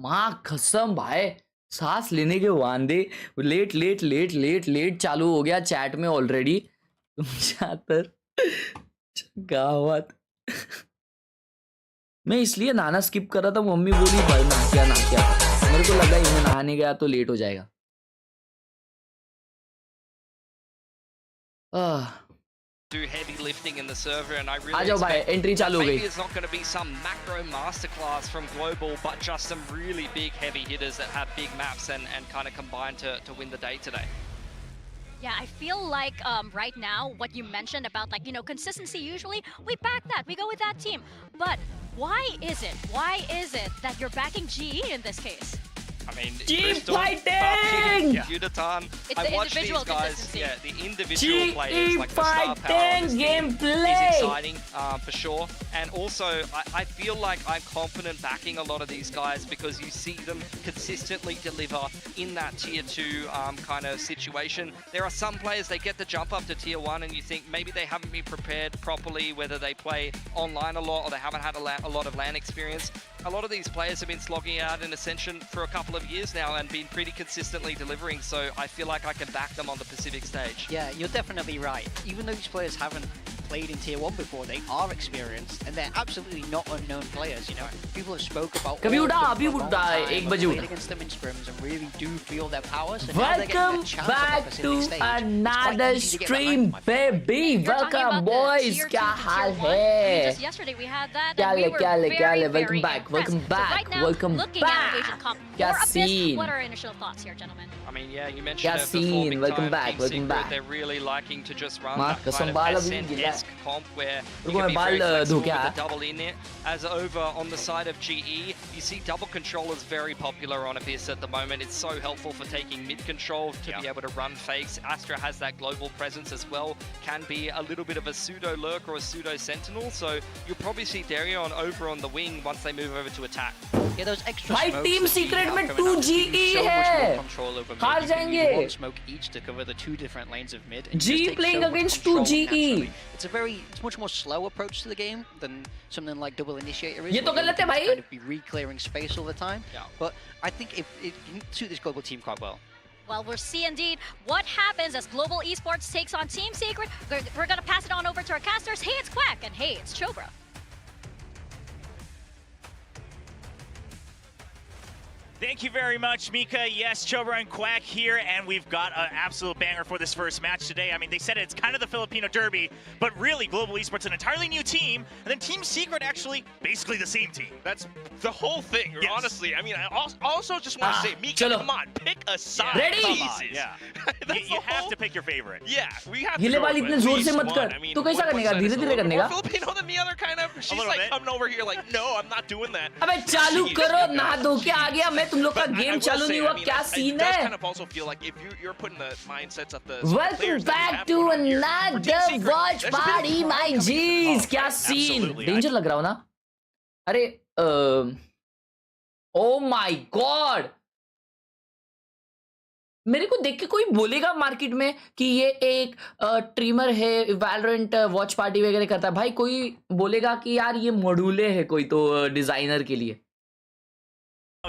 माँ कसम भाई, सांस लेने के वांदे। लेट चालू हो गया चैट में ऑलरेडी। तुम गावत। मैं इसलिए नहाना स्किप कर रहा था, मम्मी बोली भाई नहा क्या। मेरे को लगा इन्हें नहाने गया तो लेट हो जाएगा। Do heavy lifting in the server, and I really आ जाओ भाई, एंट्री चालू हो गई। maybe it's not going to be some macro masterclass from Global, but just some really big heavy hitters that have big maps and kind of combine to win the day today. Yeah, I feel like right now what you mentioned about, like, you know, consistency, usually we back that, we go with that team. But why is it that you're backing GE in this case? I mean, Keep fighting! Yudatan. It's I the watch individual these guys. consistency. Yeah, the individual players, like the star power on fighting this team gameplay! is exciting for sure. And also, I feel like I'm confident backing a lot of these guys because you see them consistently deliver in that tier 2 kind of situation. There are some players, they get the jump up to tier 1 and you think maybe they haven't been prepared properly, whether they play online a lot or they haven't had a lot of LAN experience. A lot of these players have been slogging out in Ascension for a couple of years now and been pretty consistently delivering, so I feel like I can back them on the Pacific stage. Yeah, you're definitely right. Even though these players haven't played in tier 1 before, they are experienced and they're absolutely not unknown players, you know. People have spoke about कभी all of उड़ा, them अभी for a long उड़ा, time, 1 and बजे played उड़ा। against them in scrims and really do feel their power. So now they're Welcome getting a chance on the back Pacific to stage. It's quite another easy to get stream, behind, my friend. baby. You're talking Welcome, about the boys. tier 2 क्या to tier hall 1. I mean, है? just yesterday we had that, क्या and we ले, were क्या ले, क्या ले? very, Welcome very back, impressed. welcome So back, right now, welcome looking at back. Invasion Comp क्या or Abyss, scene? what are our initial thoughts here, gentlemen? I mean, yeah, you mentioned क्या it before, scene? big Welcome time, back, Team welcome Secret, back. they're really liking to just run माँ that कसम kind of बाल अभी गिला है। Ascent-esque comp where you रुको, can मैं be बाल very धो flexible के with आया। the double in it. As over on the side of GE, you see double control is very popular on Abyss at the moment. It's so helpful for taking mid control to be able to run fakes. Astra has that global presence as well, can be a little bit of a pseudo lurk or a pseudo sentinel, so you'll probably see Darion over on the wing once they move over to attack. Yeah, those extra भाई smokes Team that GE Secret have में coming 2 out give you GE so much है। more control over mid. हार You can use जाएंगे। one smoke each to cover the 2 different lanes of mid. And you GE just take playing so much against control 2 GE. naturally. It's much more slow approach to the game than something like double initiator is. ये तो where गलत है you can भाई। kind of be re-clearing space all the time. Yeah. But I think it can suit this global team quite well. Well, we'll see indeed what happens as Global Esports takes on Team Secret. We're going to pass it on over to our casters. Hey, it's Quack, and hey, it's Chobra. Thank you very much, Mika. Yes, Chobra and Quack here, and we've got an absolute banger for this first match today. I mean, they said it's kind of the Filipino Derby, but really, Global Esports an entirely new team, and then Team Secret actually basically the same team. That's the whole thing, Yes. honestly. I mean, I also just want to say, Mika, चलो। come on, pick a side. Ready? Come on, Jesus. yeah. That's You the have whole- to pick your favorite. Yeah, we have हिले to go वाली with इतने at जोर से least मत one. कर। I mean, तो कैसा one करनेगा? side is धीरे a धीरे little bit करनेगा। more Filipino than the other, kind of. She's little like bit. coming over here like, no, I'm not doing that. अबे चालू Jeez, करो, you नहा guys. धो के आ गया मैं, तुम लोग का But I गेम will चालू say, नहीं I हुआ, mean, क्या it सीन does है? kind of also feel like if you're putting the mindsets of the Welcome players that we back have to going on here, for another Team Secret, watch there's a bit of party, pride my coming into G's. this. क्या scene? absolutely. Danger लग रहा हो ना? अरे oh my God, मेरे को देख के कोई बोलेगा मार्केट में कि ये एक ट्रिमर है, वैलोरेंट वॉच पार्टी वगैरह करता है, भाई कोई बोलेगा कि यार ये मॉड्यूले है कोई तो डिजाइनर के लिए।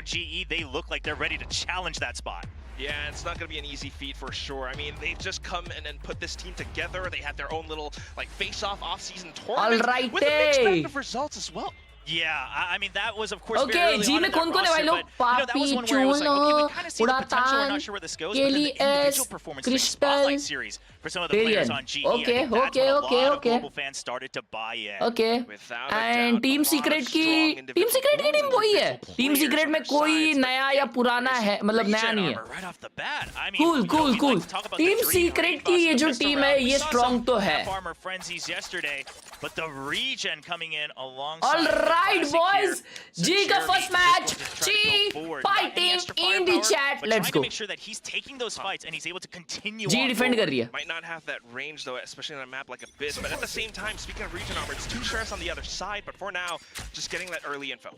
GE, they look like they're ready to challenge that spot. Yeah, it's not going to be an easy feat for sure. I mean, they've just come and put this team together. They had their own little like face-off off-season tournament Alrighty. with a mixed bag of results as well. Yeah, I mean, that was, of course, Okay, very early ji on में in their कौन-कौन है भाई roster, लोग? but, that was one where it was like, okay, we kind of see the potential, we're not sure where this goes, but then the individual performance during Spotlight Series for some of the players on GE, Okay, I think that's okay, when a okay, lot of okay. global fans started to buy in. Okay Without a and doubt, team a lot secret of की strong individual team वही है। individual team players secret on में their कोई sides, नया या पुराना है, मतलब नया Regen नहीं है। armor right off the bat. I mean, Cool, you know, cool, we cool. like to talk about the team dream secret bust की ये the जो pistol टीम round. है We ये saw स्ट्रॉन्ग some तो है। half armor frenzies yesterday, but the regen coming in alongside All the right, classic boys. here. G का Security first match. just trying to G go forward. Not any fighting extra in the firepower, chat. but Let's trying go. to make sure that he's taking those fights and he's able to continue G on defend कर forward. रही है। Might not have that range though, especially on a map like Abyss. But at the same time, speaking of region armor, it's 2 shares on the other side. But for now, just getting that early info.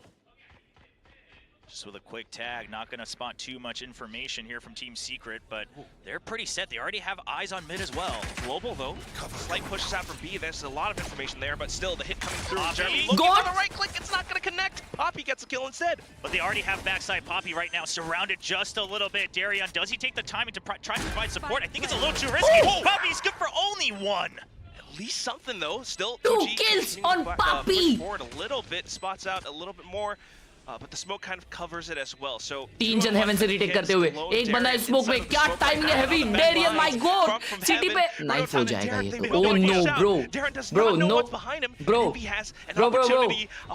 Just with a quick tag, not going to spot too much information here from Team Secret, but they're pretty set. They already have eyes on mid as well. Global though, slight pushes out from B. There's a lot of information there, but still the hit coming through. Jeremy B. looking God. for the right click. It's not going to connect. connect. Poppy gets a kill instead. But they already have backside Poppy right now, surrounded just a little bit. Darian, does he take the timing to try to provide support? I think it's a little too risky. Oh! Poppy's good for only one. At least something though. Still 2 2G kills continuing on to, Poppy. push forward a little bit, spots out a little bit more. But the smoke kind of covers it as well. So 3 जन haven से retake करते हुए एक बंदा smoke में क्या timing है heavy डेरियन माय गॉड सिटी पे नाइफ हो जाएगा ये तो oh no bro bro no bro bro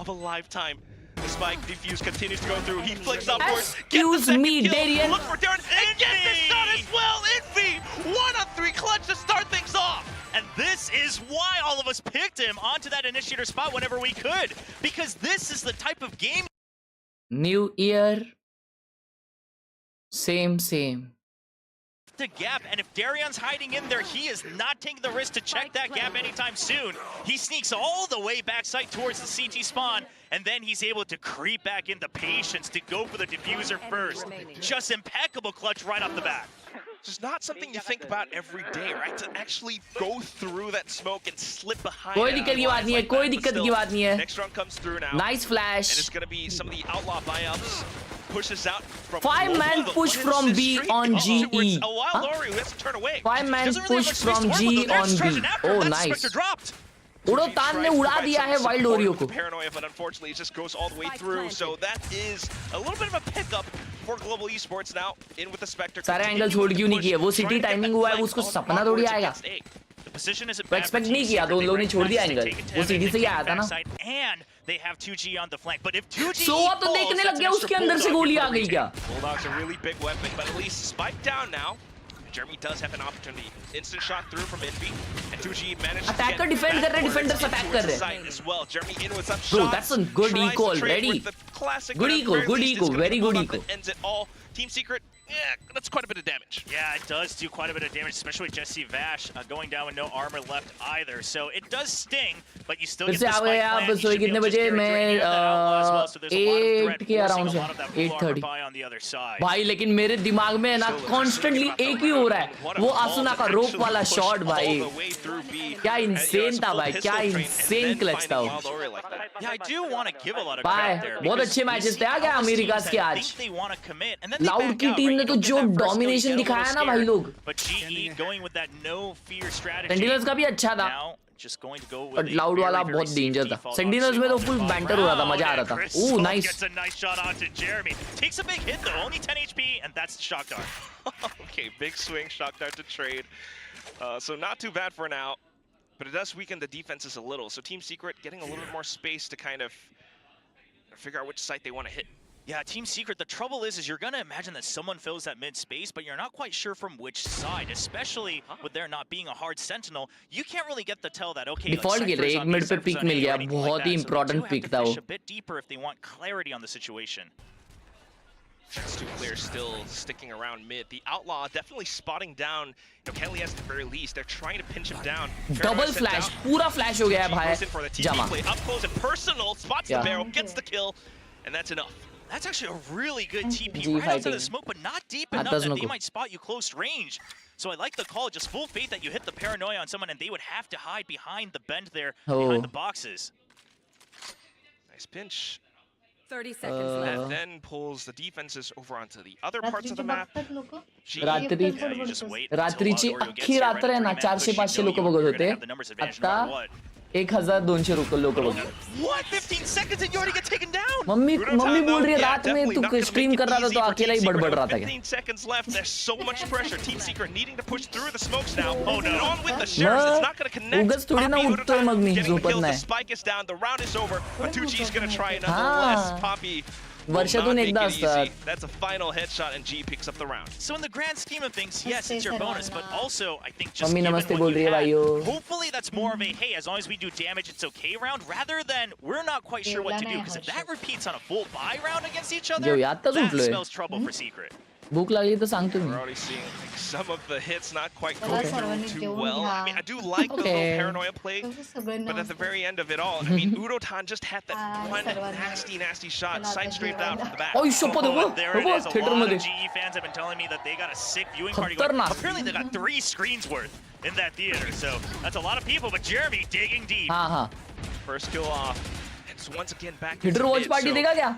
of a lifetime. The spike defuse continues to go through. He flicks upwards. Excuse me, Darian. Look for Darren and get the shot as well. Envy 1 on 3 clutch to start things off. And this is why all of us picked him onto that initiator spot whenever we could. Because this is the type of game. New year same The gap, and if Darian's hiding in there, he is not taking the risk to check that gap anytime soon. He sneaks all the way backside towards the CT spawn, and then he's able to creep back in the patience to go for the diffuser first. Just impeccable clutch right off the bat. It's not something you think about every day, right? To actually go through that smoke and slip behind. कोई दिक्कत की बात नहीं है, कोई दिक्कत की बात नहीं है. Next round comes through now. Nice flash. And it's going to be some of the outlaw buyouts. Pushes out from 5-man push from B on GE. A wild Lori who has to turn away. 5-man Doesn't really push have much from space to G work with, though. on There's B. Trojan after him. Oh That nice. Spectre dropped. उड़ोतान ने उड़ा दिया है wild Oreo को. Paranoia, but unfortunately it just goes all the way through. So that is a little bit of a pickup for global esports now. In with the Spectre. सारे angle छोड़ क्यों नहीं किए? वो सिटी टाइमिंग हुआ है, उसको सपना थोड़ी आएगा. The position isn't वो bad for एक्सपेक्ट Team नहीं किया, तो उन Secret. लोगों ने छोड़ दिया They एंगल. take it वो to सीधी heaven, से ही they आया take था ना. backside, and they have 2G on the flank. But if 2G So what तो falls, देखने that's लग गया an उसके extra अंदर से bulldog गोली for आ the गई team. क्या? Bulldog's a really big weapon, but at least spike down now. Jeremy does have an opportunity. Instant shot through from Envy. And 2G managed to Attacker get defend कर रहे, backwards defenders in attack towards कर the रहे. site as well. Jeremy in with some Bro, shots. that's a good Tries eco to trade already. with the classic, Good but at eco, very good least eco, it's gonna very be good Bulldog eco. that ends it all. Team Secret, yeah, that's quite a bit of damage. Yeah, it does do quite a bit of damage, especially with Jesse Vash going down with no armor left either. So it does sting, but you still फिर get से the uh spike गए आप. plant. You सोए should be कितने able to बजे? carry through मैं any of that outlaw as well. So there's a lot of 8 threat के forcing around a से lot of that full armor 8:30. buy on the other side. भाई लेकिन मेरे दिमाग में ना कॉन्स्टेंटली एक ही हो रहा है, वो आसुना का रोप वाला शॉट भाई. क्या इंसेन था भाई, क्या इंसेन क्लच था वो. Yeah, I do want to give a lot of Bye. credit there. बहुत because अच्छे we matches see थे आ गया all these अमेरिका teams के that आज. think they want to commit, and then they loud back की out, team right? ने You तो don't get जो that first kill, you domination get a दिखाया little ना भाई scared. लोग. But GE going with that no fear strategy. Sentinels का भी अच्छा था, Now, just going to go with but a loud very, वाला very बहुत safe डेंजर था. default सेंटिनल्स में तो on फुल the बैंटर हो रहा था, मजा आ round, रहा था. and Crystal oh nice. gets a nice shot onto Jeremy. Takes a big hit though, only 10 HP, and that's the shock dart. Okay, big swing, shock dart to trade. So not too bad for now, but it does weaken the defenses a little. So Team Secret getting a little bit more space to kind of figure out which site they want to hit. Yeah, Team Secret, the trouble is you're going to imagine that someone fills that mid space, but you're not quite sure from which side, especially with there not being a hard sentinel. You can't really get the tell that, okay, Default like, खेल रहे, Cypher's एक on B, mid पे Cypher's pick on mill A, गया, or anything बहुत like he that. So they do important have to pick था fish वो. a bit deeper if they want clarity on the situation. These two players still sticking around mid. The Outlaw definitely spotting down, Khelraay at the very least. They're trying to pinch him down. Double flash, पूरा flash हो गया है Goes in for भाई. the TP जमा. play, up close and personal, spots Yeah. the barrel, gets the kill, and that's enough. That's actually a really good TP G right outside fighting. the smoke, but not deep That enough does that no they good. might spot you close range. So I like the call, just full faith that you hit the paranoia on someone and they would have to hide behind the bend there, behind the boxes. Nice pinch. 30 seconds left. And then pulls the defenses over onto the other parts of the map. GE, रात्री Yeah, you just wait until रात्रीची Wild Oreo gets अख्खी here, रात्र आहे right ना at 3-man 400-500 push, you लोक know बघत you're होते. gonna have the numbers advantage no आता matter what. 1200 लोक बघत. What? 15 seconds and you already get taken down? Mummy बोल रही है Yeah, रात में definitely तू not gonna स्ट्रीम make कर it रहा था easy तो for अकेला ही Team बड़बड़ Secret. रहा था क्या? 15 seconds left. There's so much pressure. Team Secret needing to push through the smokes now. Oh no. On with the shares. It's not going to connect. उगाच थोडी ना Poppy उठतोय Udotan mug me getting the झोपत kills. The नाही. spike is down. The round is over. But 2G is going to try nonetheless. Poppy will वर्षातून not make एकदा it easy. असतात. That's a final headshot and G picks up the round. So in the grand scheme of things, yes, it's your bonus, but also I think just mummy given नमस्ते what बोल you रही है had, भाइयों. hopefully that's more of a hey, as long as we do damage, it's okay round, rather than we're not quite sure what to do. Because if that repeats on a full buy round against each other, जेवढी आत्ताच that उठलोय. spells trouble for Secret. भूक लागली तर सांगतो We're me. already seeing some of the hits not quite Well, going that's through already too doing, well. I mean, I do like the Okay. little paranoia play, but at the very end of it all, I mean, Udotan just had that one nasty shot, side straight down from the back. ओय शपथ Oh, हो and there it is. A theatre lot मध्ये. of GE fans have been telling me that they got a sick viewing party going. खतरनाक. Apparently they got 3 screens worth in that theater, so that's a lot of people. But Jeremy digging deep. हाँ हाँ. First kill off. It's once again back hitter into watch mid, party so देगा क्या?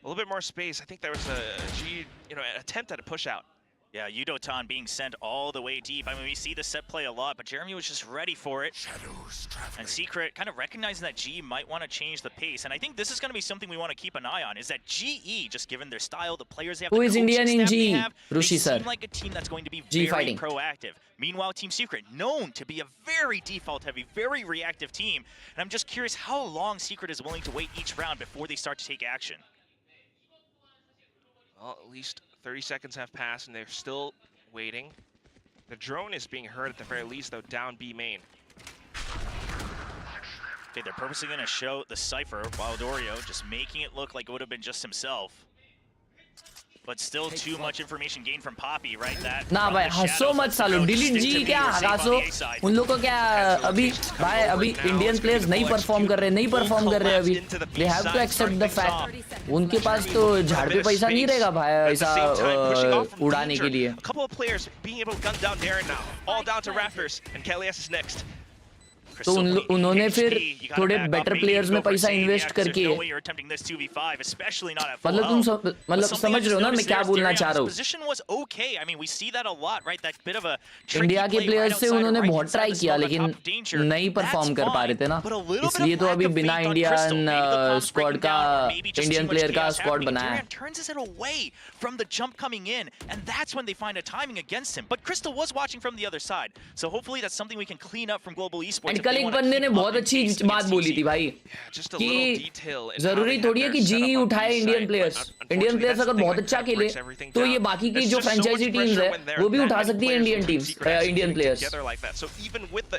a little bit more space. I think there was a G, an attempt at a push out. Yeah, Yudotan being sent all the way deep. I mean, we see the set play a lot, but Jeremy was just ready for it. And Secret kind of recognizing that GE might want to change the pace. And I think this is going to be something we want to keep an eye on, is that GE, just given their style, the players they have, Who the is coaching Indian in staff they G? have, Rushi they sir. seem like a team that's going to be G very fighting. proactive. Meanwhile, Team Secret, known to be a very default-heavy, very reactive team. And I'm just curious how long Secret is willing to wait each round before they start to take action. Well, at least 30 seconds have passed, and they're still waiting. The drone is being heard at the very least, though, down B main. Okay, they're purposely going to show the Cypher, Wildorio, just making it look like it would have been just himself. But still too much information gained from Poppy, right? That ना भाई हंसो मत सालो, delete जी क्या हगासो, उन लोगों को क्या अभी भाई अभी इंडियन प्लेयर्स नहीं परफॉर्म कर रहे अभी, they have to accept the fact, उनके पास तो झाड़ पे पैसा नहीं रहेगा भाई ऐसा उड़ाने के लिए. A couple of players being able to gun down Darren now, all down to Raptors, and Khelraay is next. तो उन्होंने फिर थोड़े बेटर प्लेयर्स में पैसा इन्वेस्ट करके, मतलब तुम मतलब समझ रहे हो ना मैं क्या बोलना चाह रहा हूँ. इंडिया के प्लेयर्स से उन्होंने बहुत ट्राई किया लेकिन नहीं परफॉर्म कर पा रहे थे ना, इसलिए तो अभी बिना इंडियन स्क्वाड का, इंडियन प्लेयर का स्क्वाड बनाया है. From the jump coming in, and that's when they find a timing against him. But Crystal was watching from the other side, so hopefully that's something we can clean up from Global Esports. कल एक बंदे ने बहुत अच्छी बात बोली थी भाई कि जरूरी थोड़ी है कि जी उठाए इंडियन प्लेयर्स अगर बहुत अच्छा खेले तो ये बाकी की जो फ्रेंचाइजी टीम्स है वो भी उठा सकती है इंडियन प्लेयर्स.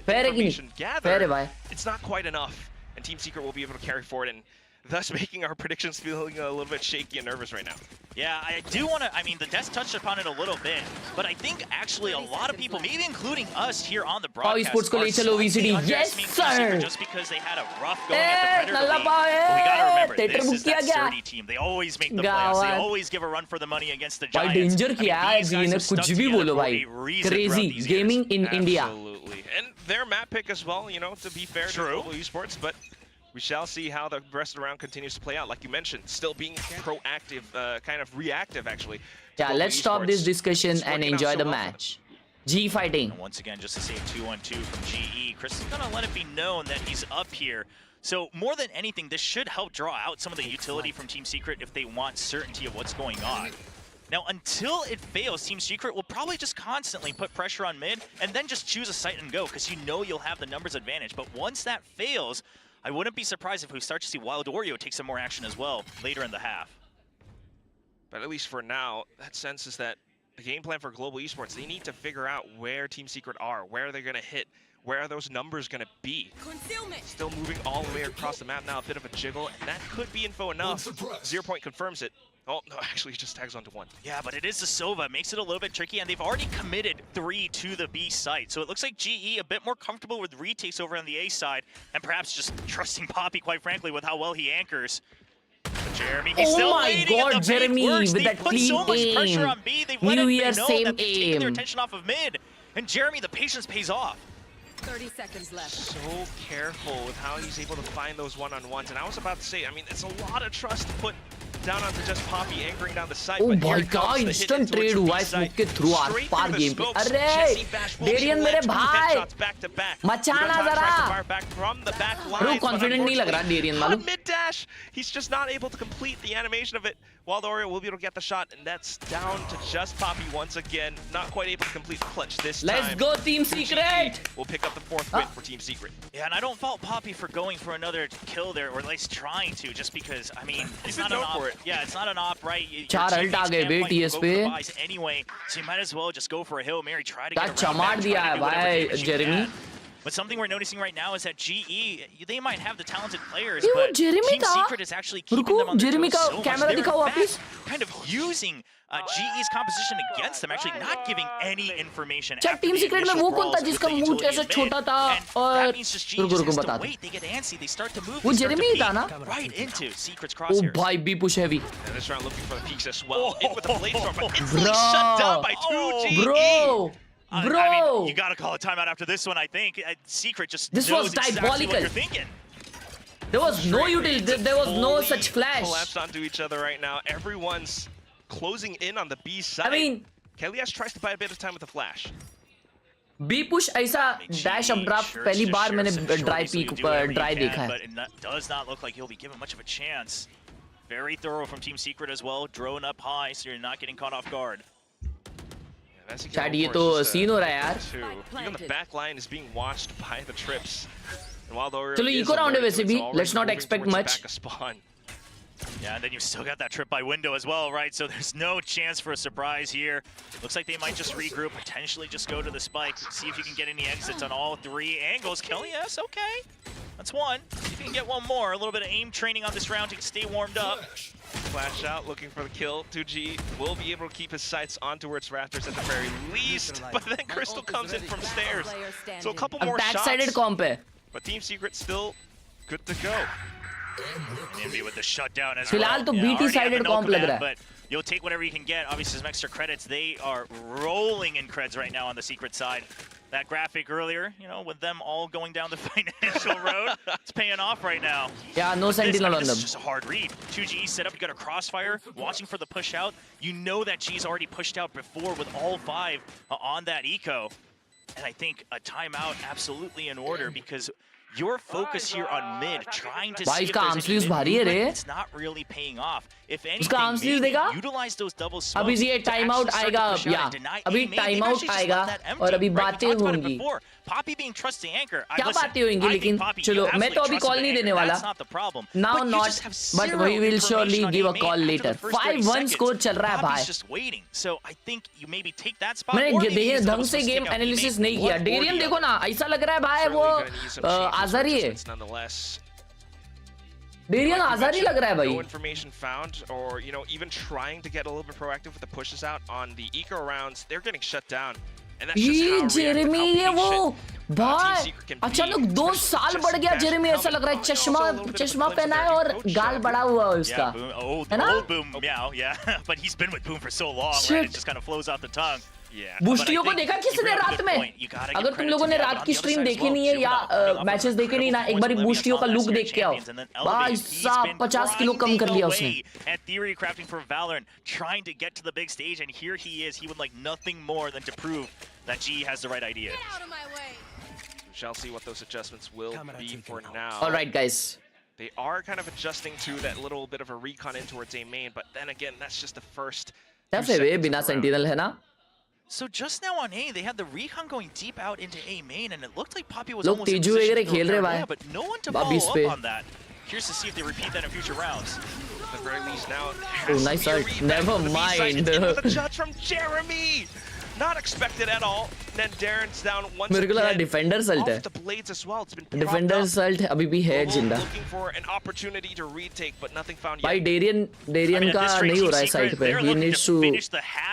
फेयर है कि नहीं? फेयर है भाई. It's not quite enough, and Team Secret will be able to carry forward and thus making our predictions feeling a little bit shaky and nervous right now. Yeah, I do want to, I mean, the Death touched upon it a little bit, but I think actually a lot of people, maybe including us here on the broadcast, esports को ले चलो VCT. Yes sir. Just because they had a rough going at the Predator League. But we gotta remember, this is that sturdy team. They always make the playoffs. They always give a run for the money against the Giants. भाई danger किया है जी ने, कुछ भी बोलो भाई. Crazy gaming in India. Absolutely, and their map pick as well. You know, to be fair to Global Esports, but we shall see how the rest of the round continues to play out. Like you mentioned, still being proactive, kind of reactive, actually. Yeah, let's stop this discussion and enjoy the match. G fighting. And once again, just to save 2-on-2 from GE, Chris is gonna let it be known that he's up here. So more than anything, this should help draw out some of the utility from Team Secret if they want certainty of what's going on. Now, until it fails, Team Secret will probably just constantly put pressure on mid and then just choose a site and go, because you know you'll have the numbers advantage. But once that fails, I wouldn't be surprised if we start to see Wildorio take some more action as well later in the half. But at least for now, that sense is that the game plan for Global Esports, they need to figure out where Team Secret are, where they're going to hit, where are those numbers going to be. Still moving all the way across the map now, a bit of a jiggle, and that could be info enough. 0 Point confirms it. Oh, no, actually, he just tags onto 1. Yeah, but it is the Sova. Makes it a little bit tricky, and they've already committed 3 to the B site. So it looks like GE a bit more comfortable with retakes over on the A side, and perhaps just trusting Poppy, quite frankly, with how well he anchors. But Jeremy, he's still waiting. Oh my god, Jeremy with that clean so much pressure on B. They've let New it Year know same that they've taken their aim. attention off of mid. And Jeremy, the patience pays off. 30 seconds left. So careful with how he's able to find those one-on-ones. And I was about to say, I mean, it's a lot of trust to put down onto just Poppy anchoring down the site. Oh but my god, instant trade हुआ इस मुक्के through R game पे. अरे Darien मेरे भाई मचाना जरा. Bro, confident नहीं लग रहा डेरियन मालूम. Mid dash, he's just not able to complete the animation of it. Wildorio will be able to get the shot, and that's down to just Poppy once again. Not quite able to complete the clutch this time. Let's go Team Secret. We'll pick up the 4th win for Team Secret. Yeah, and I don't fault Poppy for going for another kill there, or at least trying to, just because, I mean, it's not an op. Yeah, it's not an op, right? चार alt आ गए बे TS पे. Anyway, so you might as well just go for a Hail Mary, try to क्या get around चमार that, दिया try है to do whatever भाई damage you Jeremy. can. But something we're noticing right now is that GE, they might have the talented players, ये वो but Jeremy Team था. Secret is actually keeping रुको, them on their Jeremy toes का so much. Camera They're दिखाओ in वापिस. fact kind of using GE's composition against them, actually not giving any information. अच्छा team secret में वो कौन था जिसका मुंह ऐसे छोटा था और रुको बता दो. वो जेरेमी ही था ना? Right into Secret's oh crosshairs. भाई B push heavy. And this round looking for the peaks as well. In with the blade storm, but instantly Bro. shut down by 2GE. Bro. I Bro. mean, you gotta call a timeout after this one, I think. Secret just This knows was exactly what diabolical. you're thinking. There was no utility. There was no such flash. Collapsed onto each other right now. Everyone's closing in on the B side. I mean, Khelraay tries to buy a bit of time with the flash. B push ऐसा dash up draft पहली बार मैंने dry peak ऊपर dry देखा है. But it does not look like he'll be given much of a chance. Very thorough from Team Secret as well. Drone up high, so you're not getting caught off guard. Chad, ये तो scene हो रहा है यार. Even the back line is being watched by the Trips. And while the चलो eco round है वैसे भी. Let's not expect much. Yeah, and then you've still got that trip by window as well, right? So there's no chance for a surprise here. Looks like they might just regroup, potentially just go to the spike, see if you can get any exits on all three angles. Kelly, yes, okay. That's one. See if you can get one more. A little bit of aim training on this round to stay warmed up. Flash out, looking for the kill. 2G will be able to keep his sights on towards Raptors at the very least, but then Crystal comes in from stairs. So a couple more shots. Back-sided comp है. But Team Secret still good to go. Envy with the shutdown as फिलहाल तो BT sided comp लग रहा है. But you'll take whatever you can get. Obviously, some extra credits. They are rolling in creds right now on the Secret side. That graphic earlier, you know, with them all going down the financial road, it's paying off right now. Yeah, no sentinel on them. This is just a hard read. 2G set up, you got a crossfire, watching for the push out. You know that G's already pushed out before with all 5 on that eco. And I think a timeout absolutely in order because your focus here on mid, trying to see if there's any movement, it's not really paying off. If anything, maybe utilize those double smokes. अभी ये time out आएगा, या अभी time out आएगा और अभी बातें होंगी. Poppy being trusting anchor. क्या बातें होंगी लेकिन चलो मैं तो अभी कॉल नहीं देने वाला. Now not, but we will surely give a call later. 5-1 score चल रहा है भाई. So I think you maybe take that spot. मैंने देखिए ढंग से गेम एनालिसिस नहीं किया. डेरियन देखो ना, ऐसा लग रहा है भाई वो आजारी है. डेरियन आजारी लग रहा है भाई. No information found, or you know, even trying to get a little bit proactive with the pushes out on the eco rounds, they're getting shut down. And that's just how Jeremy ये वो भाई अचानक 2 साल बढ़ गया. Jeremy ऐसा लग रहा है चश्मा पहना है और गाल बड़ा हुआ है उसका, है ना? Old Boom, yeah. But he's been with Boom for so long, right? It just kind of flows out the tongue. बूस्टियों को देखा किसने रात में? अगर तुम लोगों ने रात की स्ट्रीम देखी नहीं है या मैचेस देखे नहीं ना, एक बार बूस्टियों का लुक देख के आओ. भाई साहब 50 किलो कम कर लिया उसने. And theory crafting for Valorant, trying to get to the big stage, and here he is. He would like nothing more than to prove that G has the right idea. We shall see what those adjustments will be for now. All right, guys. They are kind of adjusting to that little bit of a recon in towards A main, but then again, that's just the first. कैसे वे बिना sentinel है ना? So just now on A, they had the recon going deep out into A main, and it looked like Poppy was लोग almost in Tezu position वगैरह खेल रहे भाई. but no one to follow up on that. Curious to see if they repeat that in future rounds. At the very least now. Oh, nice art. Never mind. The judge from Jeremy. Not expected at all. Then Darren's down once मेरे को लगा defender Salt है. The blades as well. It's been defender Salt अभी भी है जिंदा. Looking for an opportunity to retake, but nothing found yet. भाई Darien का नहीं हो रहा है साइड पे. He needs to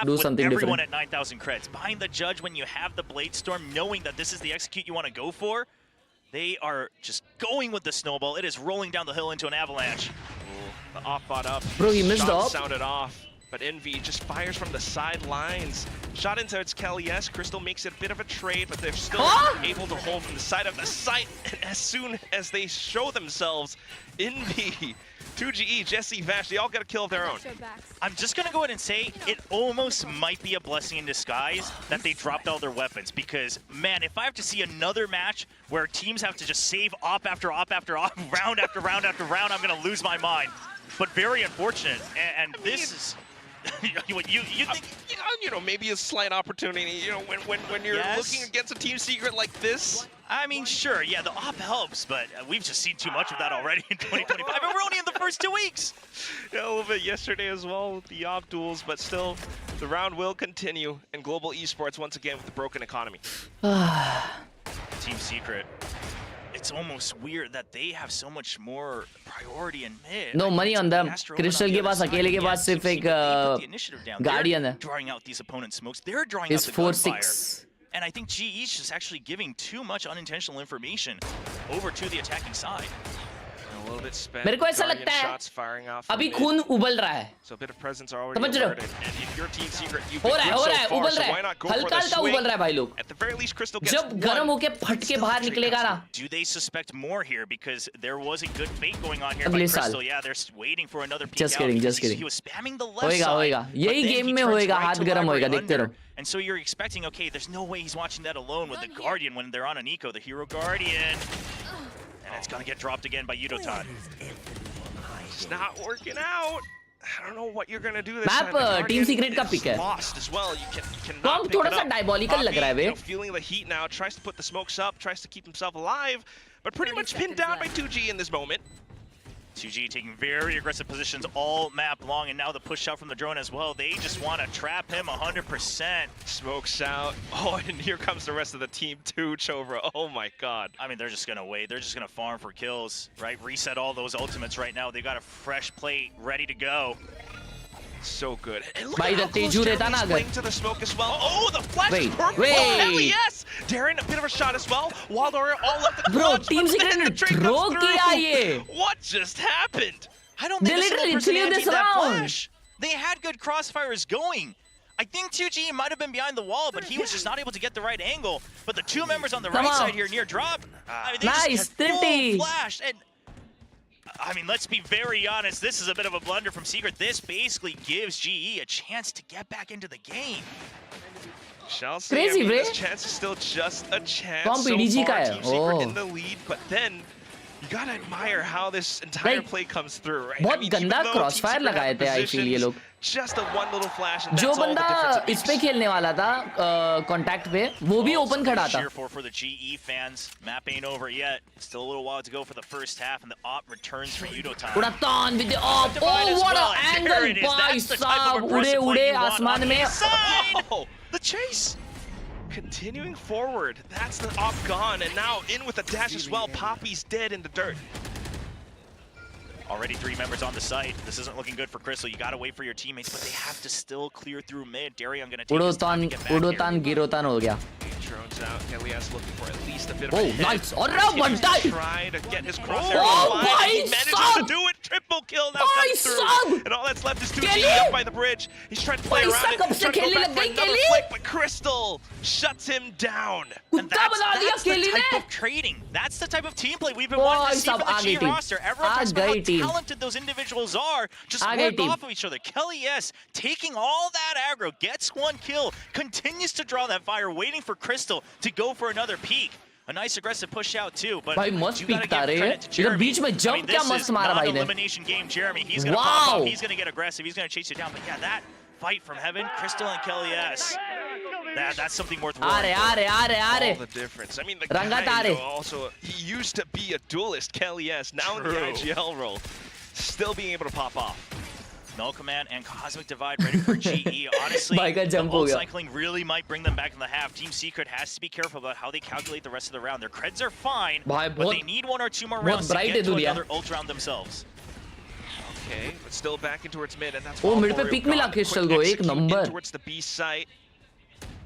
do something different. Everyone at 9,000 creds. Behind the judge, when you have the blade storm, knowing that this is the execute you want to go for, they are just going with the snowball. It is rolling down the hill into an avalanche. The off bot up. Bro, he missed the op. Sounded off. But Envy just fires from the sidelines. Shot into its Kelly, yes. Crystal makes it a bit of a trade, but they're still able to hold from the side of the site. And as soon as they show themselves, Envy, 2GE, Jesse, Vash, they all get a kill of their own. I'm just going to go ahead and say it almost might be a blessing in disguise that they dropped all their weapons. Because, man, if I have to see another match where teams have to just save op after op after op, round after round after round, I'm going to lose my mind. But very unfortunate. And this is... you think, you know, maybe a slight opportunity, you know, when you're looking against a team secret like this. I mean, sure, yeah, the op helps, but we've just seen too much of that already in 2025, and we're only in the first 2 weeks. Yeah, a little bit yesterday as well with the op duels, but still, the round will continue in global esports once again with the broken economy. Team Secret. It's almost weird that they have so much more priority in mid. No money on them. Crystal के पास अकेले के पास सिर्फ एक guardian है. Drawing out these opponent smokes. They're drawing out the gunfire. And I think GE's just actually giving too much unintentional information over to the attacking side. little bit spent. मेरे को ऐसा Guardian लगता है shots firing off अभी from खून mid. उबल रहा है. So a bit of presence already समझ रहे हो? alerted. And if you're Team Secret, you've हो been रहा है, good हो so रहा है, far, उबल so रहा why है. not go for हल्का the हल्का swing? उबल रहा है भाई लोग. At the very least, Crystal gets जब one. गर्म होके फट के बाहर निकलेगा ना. Do they suspect more here? Because there wasn't good fate going on here by अगले साल. Crystal. Yeah, they're waiting for another peek Just out kidding, because just kidding. He was spamming the left होएगा side. होएगा. but यही then game he में turns होएगा. right हाथ to गर्म होएगा. library देखते under. रहो. And so you're expecting, okay, there's no way he's watching that alone with the Guardian when they're on an eco, the Hero Guardian. And it's gonna get dropped again by Yudotan. It's not working out. I don't know what you're gonna do this Map, time. The Team Guardian Secret का is pick है. lost as well. You cannot Tom pick थोड़ा it सा up. diabolical Poppy, लग रहा है वे. feeling the heat now, tries to put the smokes up, tries to keep himself alive, but pretty 30 much pinned seconds down by left. 2G in this moment. 2G taking very aggressive positions all map long, and now the push out from the drone as well. They just want to trap him 100%. Smokes out. Oh, and here comes the rest of the team too, Chobra. Oh my god. I mean, they're just going to wait. They're just going to farm for kills, right? Reset all those ultimates right now. They got a fresh plate ready to go. So good. And look भाई at how जब close Tezu रहता ना Jeremy's अगर. playing to the smoke as well. Oh, the flash is Wait, perfect. wait. Oh, hell yes. Darren, a bit of a shot as well. Wildor all left the Bro, clutch, Team but Secret then ने the trade throw comes through. किया ये. What just happened? I don't think They the single literally person threw this antied that round. flash. They had good crossfires going. I think 2G might have been behind the wall, but he was just not able to get the right angle. But the two members on the Come right on. side here near drop, I mean, they Nice, just had full 30. flash. And I mean, let's be very honest, this is a bit of a blunder from Secret. This basically gives GE a chance to get back into the game. Shall say, Crazy, I mean, bro. this chance is still just a chance. कौन So PDG का far, है? Team Secret Oh. in the lead, but then you gotta admire how this entire Like, play comes through, right? बहुत I mean, गंदा even though Team crossfire Secret लगाए had थे, I feel ये positions, लोग. Just a one little flash, and जो that's all the बंदा difference it इस पे makes. खेलने वाला था कांटेक्ट पे वो भी ओपन खड़ा था. Cheer for the GE fans. Map ain't over yet. Still a little while to go for the first half, and the op returns for Yudotan. उड़ातान with the op. Divide Oh as what well, an and there it angle is. भाई That's the type of साहब. उड़े aggressive play उड़े you want आसमान on में. the side. Oh, the chase! Continuing forward, that's the op gone, and now in with a dash as well. Poppy's dead in the dirt. Already 3 members on the site. This isn't looking good for Crystal. You gotta wait for your teammates, but they have to still clear through mid. Darion gonna take his time to get back here. उड़ोतान गिरोतान हो गया. Drones out. Khelraay looking for at least a bit of Oh, a hit. nice. और रहा one time. Try to get his crosshair Oh, on line, भाई and he manages साहब. to do it. Triple kill now भाई comes through. साहब. And all that's left is 2G Kelly. up by the bridge. He's trying to play भाई around साहब, it. कब से Trying to go खेलने back लग for गई another Kelly? flick, but Crystal shuts him down. And कुत्ता बना दिया that's the केली type ने. of trading. That's the type of team play we've been Oh, wanting to see सब from the uh G गई team. roster. Everyone uh talks about how गई team. talented those individuals are. Just आ गई work team. off of each other. Kelly S taking all that aggro, gets 1 kill, continues to draw that fire, waiting for Crystal to go for another peek. A nice aggressive push out too, but भाई मस्त you gotta peek था give रे. credit to इधर Jeremy. बीच में I mean, jump क्या this मस्त is मारा not भाई an ने. elimination game, Jeremy. He's gonna pop Wow. up, he's gonna get aggressive, he's gonna chase you down. But yeah, that fight from heaven, Crystal and Kelly S. That's something worth uh roaring रहे for. आ रहे आ रहे आ All रहे. the difference. I mean, the रंगा guy, तारे. also, he used to be a duelist, Kelly S. Now in the True. IGL role, still being able to pop off. Null Command and Cosmic Divide ready for GE. Honestly, भाई का the jump हो ult गया. cycling really might bring them back in the half. Team Secret has to be careful about how they calculate the rest of the round. Their creds are fine, भाई but बहुत they need 1 or 2 more बहुत rounds to bright get है to दुनिया. another ult round themselves. Okay, but still back in towards mid, and that's Oh, all mid पे Oreo pick मिला gone. Crystal Quick को, एक execute number. in towards the B site,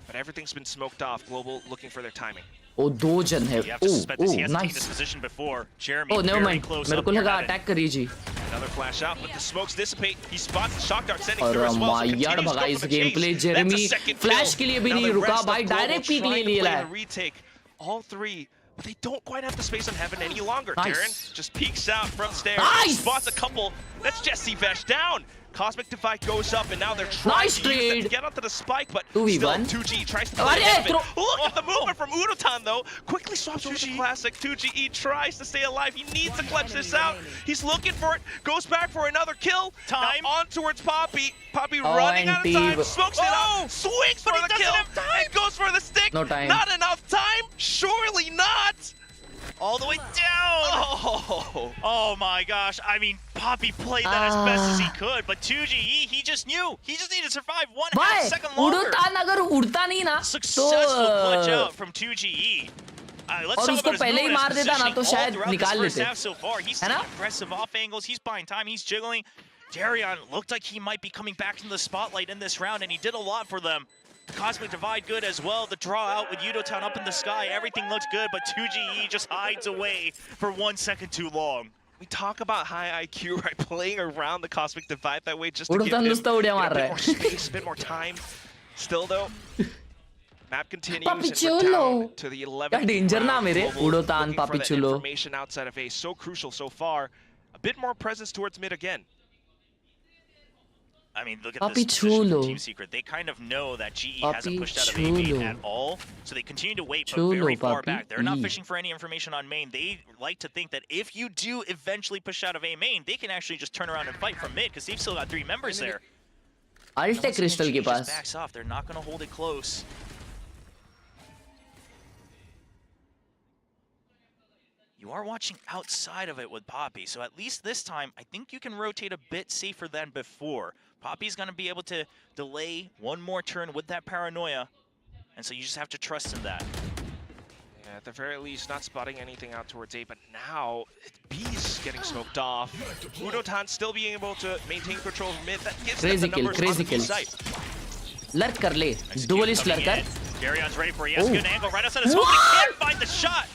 but everything's been smoked off. Global looking for their timing. ओ दो जन है. You have to suspect this. He hasn't taken nice. this position before. Jeremy, Oh never very mind. close मेरे up को near लगा heaven. Attack करी जी. Another flash out, but the smokes dissipate. He spots the shock dart sending और through as well. So यार continues to भगा go इस for the game chase. Play. That's a Jeremy second flash kill. के लिए भी Now नहीं the रुका rest of भाई. Global डायरेक्ट पीक ले trying to लिए play है. the retake. All 3. But they don't quite have the space on heaven any longer. Nice. Darren just peeks out front stairs. Nice. Spots a couple. That's Jesse Vesh down. Cosmic Divide goes up, and now they're trying Nice to use that to trade. get onto the spike, but 2v1. still 2G tries to Oh, play yeah, it. throw- Look at the movement from Udotan, though. Quickly swaps over to Classic. 2GE tries to stay alive. He needs to clutch this out. He's looking for it. Goes back for another kill. Time. Now on towards Poppy. Poppy Oh, running out of time. anti- Smokes it out. Swings for he the doesn't kill. have time. And goes for the stick. No time. Not enough time. Surely not. All the way down. Oh. Oh my gosh. I mean, Poppy played that as best as he could, but 2GE, he just knew. He just needed to survive 1/2 भाई second longer. उड़ोतान अगर उड़ता नहीं ना Successful clutch तो out from 2GE. Let's और talk उसको about his पहले ही movement, मार his देता ना positioning तो all शायद throughout this निकाल first लेते. half so far. He's है ना? taking aggressive off angles. He's buying time. He's jiggling. Darion looked like he might be coming back into the spotlight in this round, and he did a lot for them. Cosmic Divide good as well. The draw out with Yudotan up in the sky. Everything looks good, but 2GE just hides away for 1 second too long. We talk about high IQ, right? Playing around the Cosmic Divide that way just to give him उड़ता नुस्ता उड़े मार a रहा bit more है space, a bit more time. Still though, map continues and we're Papichulo. down to the 11th क्या danger ना round. मेरे Global उड़ोतान looking for that Papichulo. information outside of A, so crucial so far. A bit more presence towards mid again. I mean, look at this position Papichulo. from Team Secret. They kind of know that GE hasn't pushed out of A Papichulo. main at all, so they continue to wait, but Chulo, very far papi. back. They're not fishing for any information on main. They like to think that if you do eventually push out of A main, they can actually just turn around and fight from mid, because they've still got 3 members there. Alt है Crystal के GE just pass backs off. They're not going to hold it close. You are watching outside of it with Poppy, so at least this time, I think you can rotate a bit safer than before. Poppy's going to be able to delay one more turn with that paranoia, and so you just have to trust in that. Yeah, at the very least, not spotting anything out towards A, but now B's getting smoked off. Udotan still being able to maintain control of mid. That gives them the numbers on the B site. Lurk कर ले duelist lurk कर Darion's ready for it. He has a good angle right outside his home. He can't find the shot.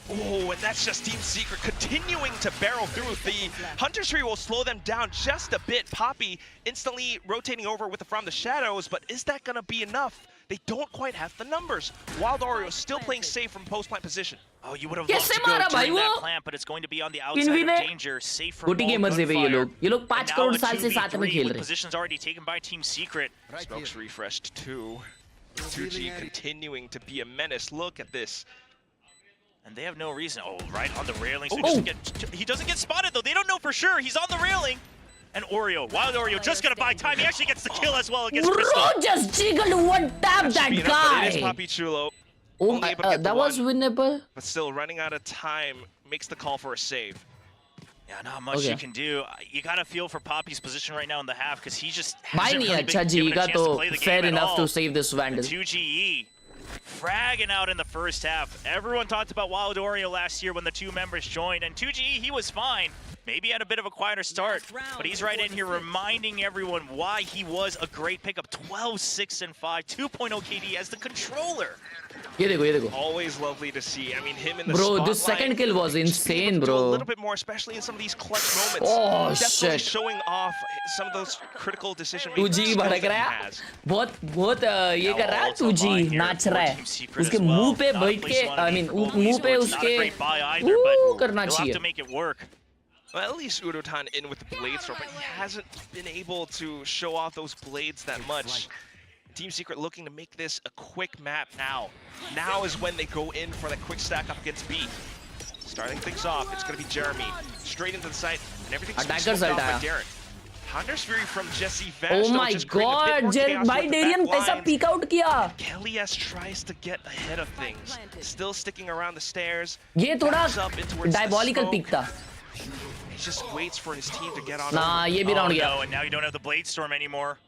Oh, and that's just Team Secret continuing to barrel through. The Hunter's Tree will slow them down just a bit. Poppy instantly rotating over with the From the Shadows, but is that going to be enough? They don't quite have the numbers. Wild Oreo still playing safe from post-plant position. Oh, you would have loved to go during that plant, but it's going to be on the outside of danger, safe from all gamers है ये लोग 5 करोड़ साल से साथ में खेल रहे हैं positions already taken by Team Secret. Smokes refreshed too. 2G continuing to be a menace. Look at this. And they have no reason. Oh, right on the railing. So he doesn't get spotted, though. They don't know for sure. He's on the railing. And Oreo, Wild Oreo, just going to buy time. He actually gets the kill as well against Crystal. Bro, just jiggled one tap that guy. It is Papichulo. Oh, that was winnable. But still, running out of time makes the call for a save. Yeah, not much you can do. You got to feel for Poppy's position right now in the half, because he just hasn't really been given a chance to play the game fair at enough all. to save this Vandal. 2GE fragging out in the first half. Everyone talked about Wild Oreo last year when the 2 members joined, and 2GE, he was fine. Maybe had a bit of a quieter start, but he's right in here reminding everyone why he was a great pickup. 12, 6, and 5, 2.0 KD as the controller. ये देखो Always lovely to see. I mean, him in the bro, spotlight, this second kill was insane, bro. A little bit more, especially in some of these clutch moments. Oh, definitely shit. showing off some of those critical decision making 2G भड़क रहा है बहुत ये कर रहा है 2G नाच रहा है उसके मुंह पे बैठ के I mean मुंह पे उसके करना चाहिए to make it work. Well, at least Udotan in with the blade throw, but he hasn't been able to show off those blades that much. Team Secret looking to make this a quick map now. Now is when they go in for that quick stack up against B. Starting things off, it's going to be Jeremy. Straight into the site, and everything's smoked off by Darren. Hunter's Fury from Jesse Vash. Oh my god, भाई Darian ऐसा peek out किया. Khelraay tries to get ahead of things. Still sticking around the stairs. ये थोड़ा up in towards diabolical peek था. He just waits for his team to get on. Nah, ये भी round गया. No, and now you don't have the Blade Storm anymore.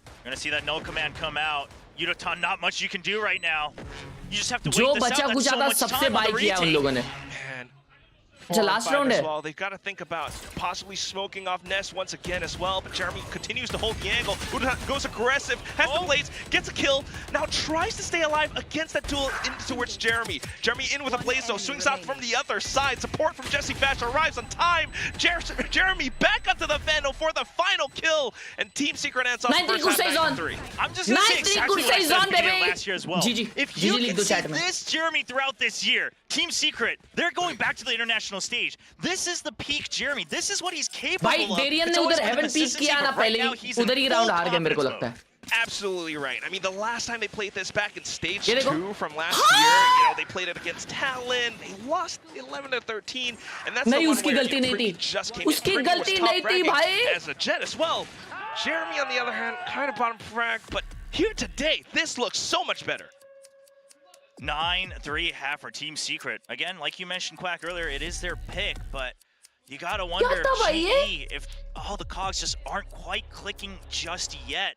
You're gonna see that null command come out. Udotan, not much you can do right now. You just have to wait this out. That's so much time on the retake. It's a last round as well. They've got to think about possibly smoking off Ness once again as well, but Jeremy continues to hold the angle. Udotan goes aggressive, has the blades, gets a kill, now tries to stay alive against that duel in towards Jeremy. Jeremy in with a blaze though, swings out from the other side. Support from Jesse Vash arrives on time. Jeremy back up to the Vandal for the final kill, and Team Secret ends off first half 9-3. I'm just gonna say exactly what I said at the beginning of last year as well. GG. If you can see this Jeremy throughout this year, Team Secret, they're going back to the international stage. This is the peak Jeremy. This is what he's capable भाई of. Darian ने उधर heaven peak किया ना पहले उधर ही round हार गए मेरे को लगता है. Absolutely right. I mean, the last time they played this back in stage 2 from last year, they played it against Talon. They lost 11-13, and that's नहीं the one उसकी where गलती नहीं थी. just came उसकी गलती नहीं थी भाई. as a Jet as well. Jeremy, on the other hand, kind of bottom frag, but here today, this looks so much better. 9-3 half for Team Secret. Again, like you mentioned, Quack, earlier, it is their pick, but you gotta wonder if all the cogs just aren't quite clicking just yet.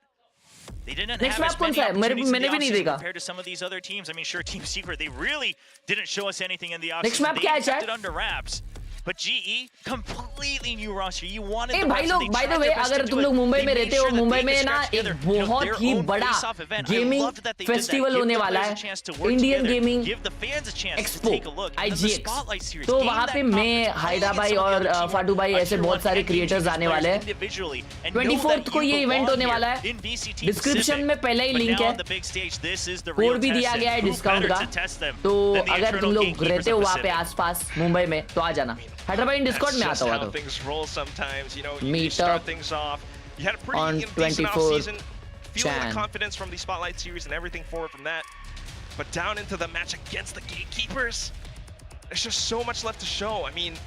They didn't have as many opportunities in the offseason compared to some of these other teams. I mean, sure, Team Secret, they really didn't show us anything in the offseason. They kept it under wraps. But GE, completely new roster. You wanted A the भाई best, लोग and they by the tried way their best अगर to तुम do लोग it. Mumbai They में made रहते हो sure that Mumbai they में could ना scratch एक together, you know, बहुत their ही own बड़ा face-off event. I gaming loved that they did that. Festival Give होने the वाला players है a chance to work Indian together. Gaming Give the fans a chance to expo take a look. And then the IGX Spotlight Series, तो gain वहाँ that पे मैं confidence, hydra playing भाई against some of और the other फाटू भाई tier ऐसे one बहुत सारे and क्रिएटर्स teams आने players वाले हैं individually, and know 24th that को you ये इवेंट belong होने here वाला है in VCT डिस्क्रिप्शन Pacific. में पहले ही But लिंक now है on the big stage, this is the real code भी दिया test, गया है and who डिस्काउंट better का to test them तो than the अगर तुम eternal लोग gatekeepers रहते हो of वहाँ पे Pacific. आसपास मुंबई में तो आ जाना हैदराबाद इन डिस्कॉर्ड में आता होगा तो things roll sometimes. You know, you Meet start up things off. You had a pretty on decent 24th off-season, feeling the Jan. confidence from the Spotlight Series and everything forward from that. But down into the match against the Gatekeepers, there's just so much left to show. I mean,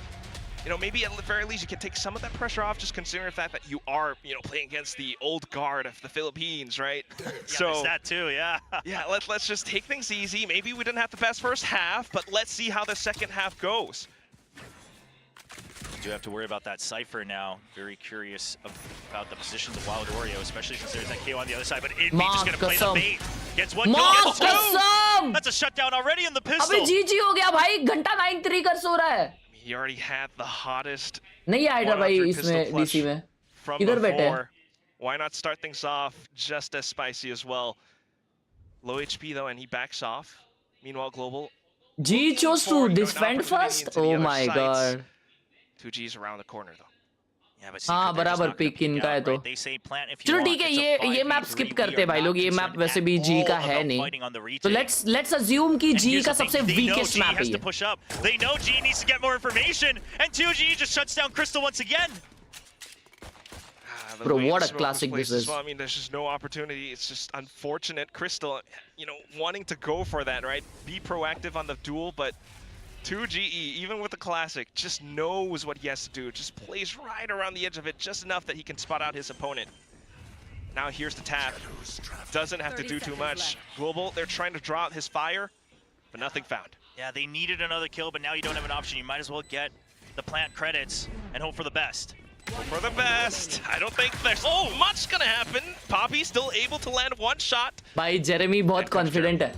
you know, maybe at the very least you can take some of that pressure off, just considering the fact that you are, you know, playing against the old guard of the Philippines, right? Yeah, So there's that too, yeah. yeah, let's just take things easy. Maybe we didn't have the best first half, but let's see how the second half goes. You do have to worry about that Cypher now. Very curious about the positions of Wild Oreo, especially since there's that KO on the other side. But Inbeat just going to play the bait. Gets one kill, माँ gets two! कसम That's a shutdown already in the अबे pistol. जीजी हो गया भाई घंटा 9-3 कर सो रहा है He already had the hottest नहीं है हाइड्रा भाई 100 इसमें pistol डीसी clutch में from इधर बैठे हैं before. Why not start things off just as spicy as well? Low HP though, and he backs off. Meanwhile, Global G chose to forward, you know, an defend opportunity first into the oh other my sites. god 2G's around the corner though. Yeah, but हाँ Secret, they're just बराबर not gonna pick peek इनका है out, तो right? They say plant if you चलो want. ठीक है It's a ये map 5v3. Skip We करते हैं are भाई not लोग ये मैप concerned वैसे at भी जी का all है about नहीं fighting on the तो retake. लेट्स अज्यूम कि And जी here's का the thing, सबसे they know weakest G map है has to ये push up. They know G needs to get more information, and 2G just shuts down Crystal once again. The Bro, way what the a smoke classic was placed this as is. well, I mean, there's just no opportunity. It's just unfortunate. Crystal, you know, wanting to go for that, right? Be proactive on the duel, but 2GE, even with the classic, just knows what he has to do. Just plays right around the edge of it, just enough that he can spot out his opponent. Now here's the tap. Doesn't have to do too much. Global, they're trying to draw out his fire, but nothing found. Yeah, they needed another kill, but now you don't have an option. You might as well get the plant credits and hope for the best. For the best. I don't think there's much gonna happen. Poppy still able to land one shot. भाई Jeremy बहुत confident है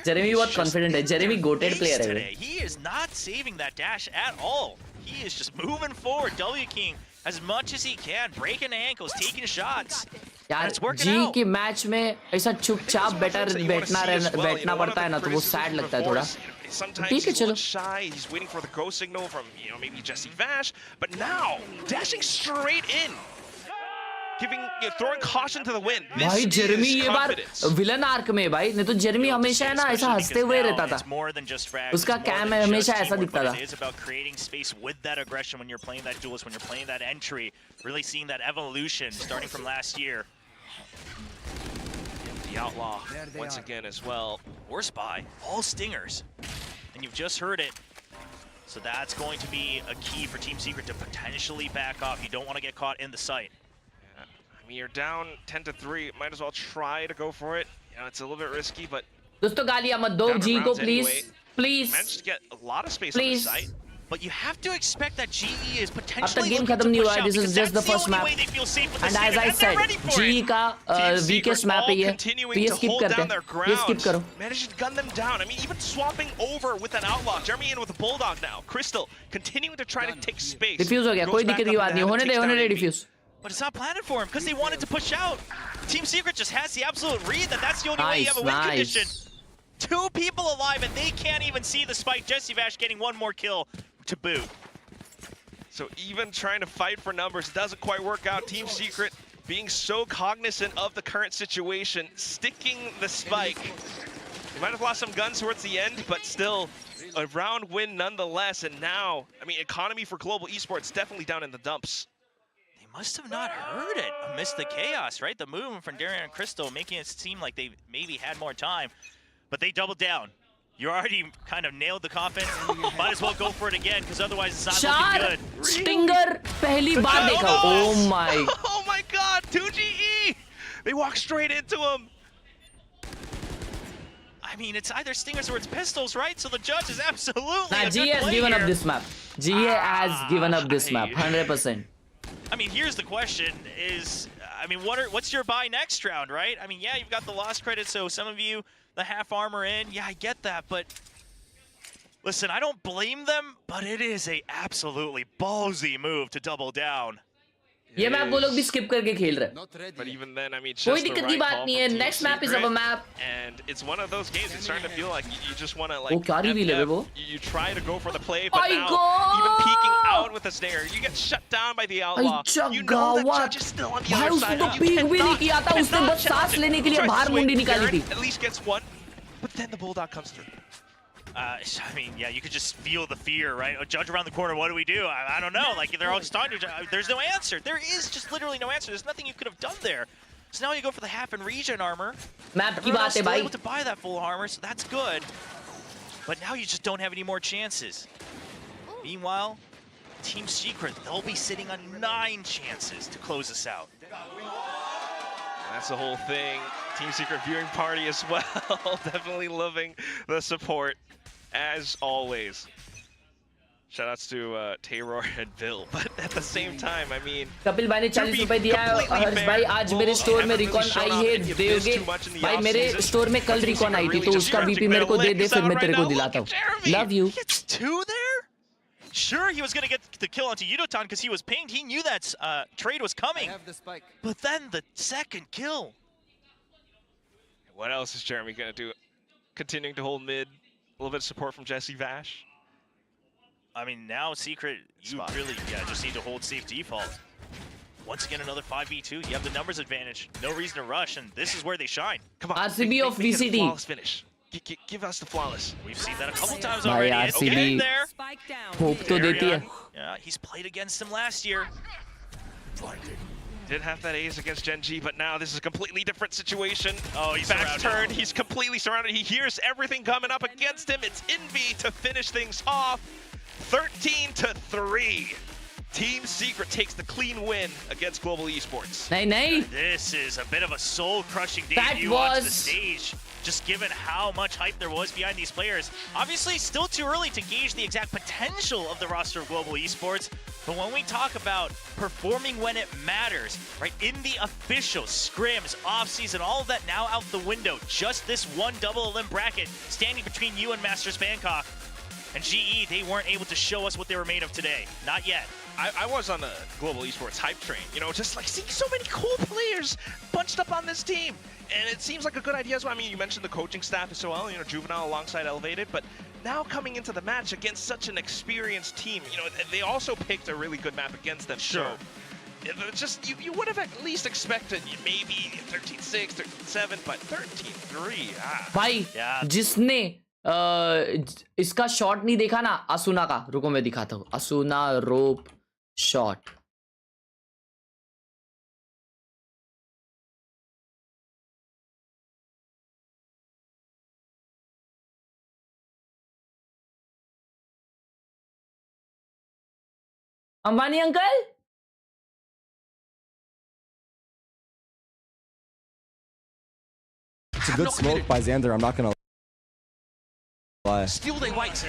Jeremy बहुत confident है Jeremy GOATed player है Today. He is not saving that dash at all. He is just moving forward. W King as much as he can, breaking ankles, taking shots. यार it's working ji out. के match में ऐसा चुपचाप बैठना पड़ता है ना तो वो सैड लगता है थोड़ा Sometimes ठीक है he's a little चलो shy. He's waiting for the go signal from, you know, maybe Jesse Vash, but now dashing straight in, throwing caution to the wind. भाई This जेरेमी is ये बार confidence. Villain arc में भाई नहीं तो Jeremy हमेशा है ना ऐसा हंसते हुए रहता था It's more than just frags. उसका It's more कैम than है हमेशा just ऐसा teamwork, दिखता but था It is about creating space with that aggression when you're playing that duelist, when you're playing that entry, really seeing that evolution starting from last year. The Outlaw once again as well. Or Spy, all stingers. And you've just heard it. So that's going to be a key for Team Secret to potentially back off. You don't want to get caught in the site. Yeah. I mean, you're down 10-3. Might as well try to go for it. You know, it's a little bit risky, but दोस्तों गालियां मत दो down ji in को rounds anyway. Please Managed to get a lot of space on the Please. site. But you have to expect that GE is अब potentially तक game looking खत्म to नहीं हुआ push है out this is because just the that's the first only map way they feel safe with the and as season, I and they're ready said for G it. का Team weakest Secret map है all ये continuing तो ये to skip hold करते down their हैं ये skip ground. करो Managed to gun them down. I mean, even swapping over with an Outlaw. Jeremy in with a Bulldog now. Crystal continuing to try to take space. Defuse हो गया Goes कोई back दिक्कत की up बात to नहीं have होने it, दे takes होने down दे AB. Defuse But it's not planted for him because they wanted to push out. Team Secret just has the absolute read that that's the only way you have a win condition. 2 people alive and they can't even see the spike. Jesse Vash getting one more kill to boot. So even trying to fight for numbers doesn't quite work out. Team Secret being so cognizant of the current situation, sticking the spike. They might have lost some guns towards the end, but still a round win nonetheless. And now, I mean, economy for global esports definitely down in the dumps. They must have not heard it amidst the chaos, right? The movement from Darian and Crystal making it seem like they maybe had more time, but they doubled down. You already kind of nailed the coffin. Might as well go for it again because otherwise it's not चार looking good. Stinger पहली बार देखा oh my Oh my god, 2GE! They walk straight into him. I mean, it's either stingers or it's pistols, right? So the judge is absolutely Nah, a GE good has play given here. up this map. GE has given up this map, 100%. I mean, here's the question: is I mean, what's your buy next round, right? I mean, yeah, you've got the lost credit, so some of you the half armor in, yeah, I get that, but Listen, I don't blame them, but it is a absolutely ballsy move to double down. ये map वो लोग भी skip करके खेल रहे हैं. But even then, I mean, it's कोई just the दिक्कत की right बात call नहीं from है. Team Next map is Secret. our map. And it's one of those games. It's starting to feel like you just want to like. वो क्या reveal है वो? You try to go for the play, but My now God! even peeking out with a snare, you get shut down by the outlaw. You know that judge is still on the भाई other उसने side. तो You peek भी नहीं cannot- किया था. उसने cannot बस सांस challenge it. लेने के लिए Tries to बाहर swing. मुंडी निकाली Baron थी. At least gets one, but then the bulldog comes through. I mean, yeah, you could just feel the fear, right? A judge around the corner, what do we do? I don't know. Like, they're all starting to... There's no answer. There is just literally no answer. There's nothing you could have done there. So now you go for the half and regen armor. Map की Everyone बात else है still भाई. able to buy that full armor, so that's good. But now you just don't have any more chances. Meanwhile, Team Secret, they'll be sitting on 9 chances to close us out. That's the whole thing. Team Secret viewing party as well. Definitely loving the support, as always. Shoutouts to Taylor and Bill, but at the same time, I mean, Kapil भाई ने 40 रुपए दिया है. हर्ष भाई आज मेरे store में recon आई है दोगे भाई. मेरे स्टोर में कल रिकॉन आई थी तो उसका वीपी मेरे को दे फिर मैं तेरे को दिलाता हूँ. Love you. Gets 2 there? Sure, he was going to get the kill onto Yudotan because he was pinged. He knew that trade was coming. But then the second kill. what else is Jeremy gonna do? Continuing to hold mid, a little bit of support from Jesse Vash. I mean, now Secret, you really just need to hold safe default. Once again, another 5v2. You have the numbers advantage. No reason to rush, and this is where they shine. Come on, RCB of make it a VCT. flawless finish. Give us the flawless. We've seen that a couple times Bhai, already. RCB. Okay, there. Spike down. Hope तो देती है. Yeah, he's played against him last year. Did have that ace against Gen G, but now this is a completely different situation. Oh, he's Back surrounded. turn, he's completely surrounded. He hears everything coming up against him. It's Envy to finish things off. 13-3. Team Secret takes the clean win against Global Esports. नहीं नहीं. This is a bit of a soul-crushing That debut onto the was- stage, just given how much hype there was behind these players. Obviously, still too early to gauge the exact potential of the roster of Global Esports, but when we talk about performing when it matters, right, in the official scrims, off-season, all of that now out the window, just this one double elim bracket standing between you and Masters Bangkok. And GE, they weren't able to show us what they were made of today. Not yet. I was on the Global Esports hype train, you know, just like seeing so many cool players bunched up on this team. And it seems like a good idea as well. I mean, you mentioned the coaching staff as well, you know, Juvenile alongside Elevated, but now coming into the match against such an experienced team, you know, they also picked a really good map against them. Sure. So, it's just, you would have at least expected maybe 13-6, 13-7, but 13-3, भाई Yeah. जिसने इसका shot नहीं देखा ना, असुना का, रुको मैं दिखाता हूँ. असुना rope shot. Ambani uncle. It's a good smoke by Xander, I'm not gonna lie. Still they wait.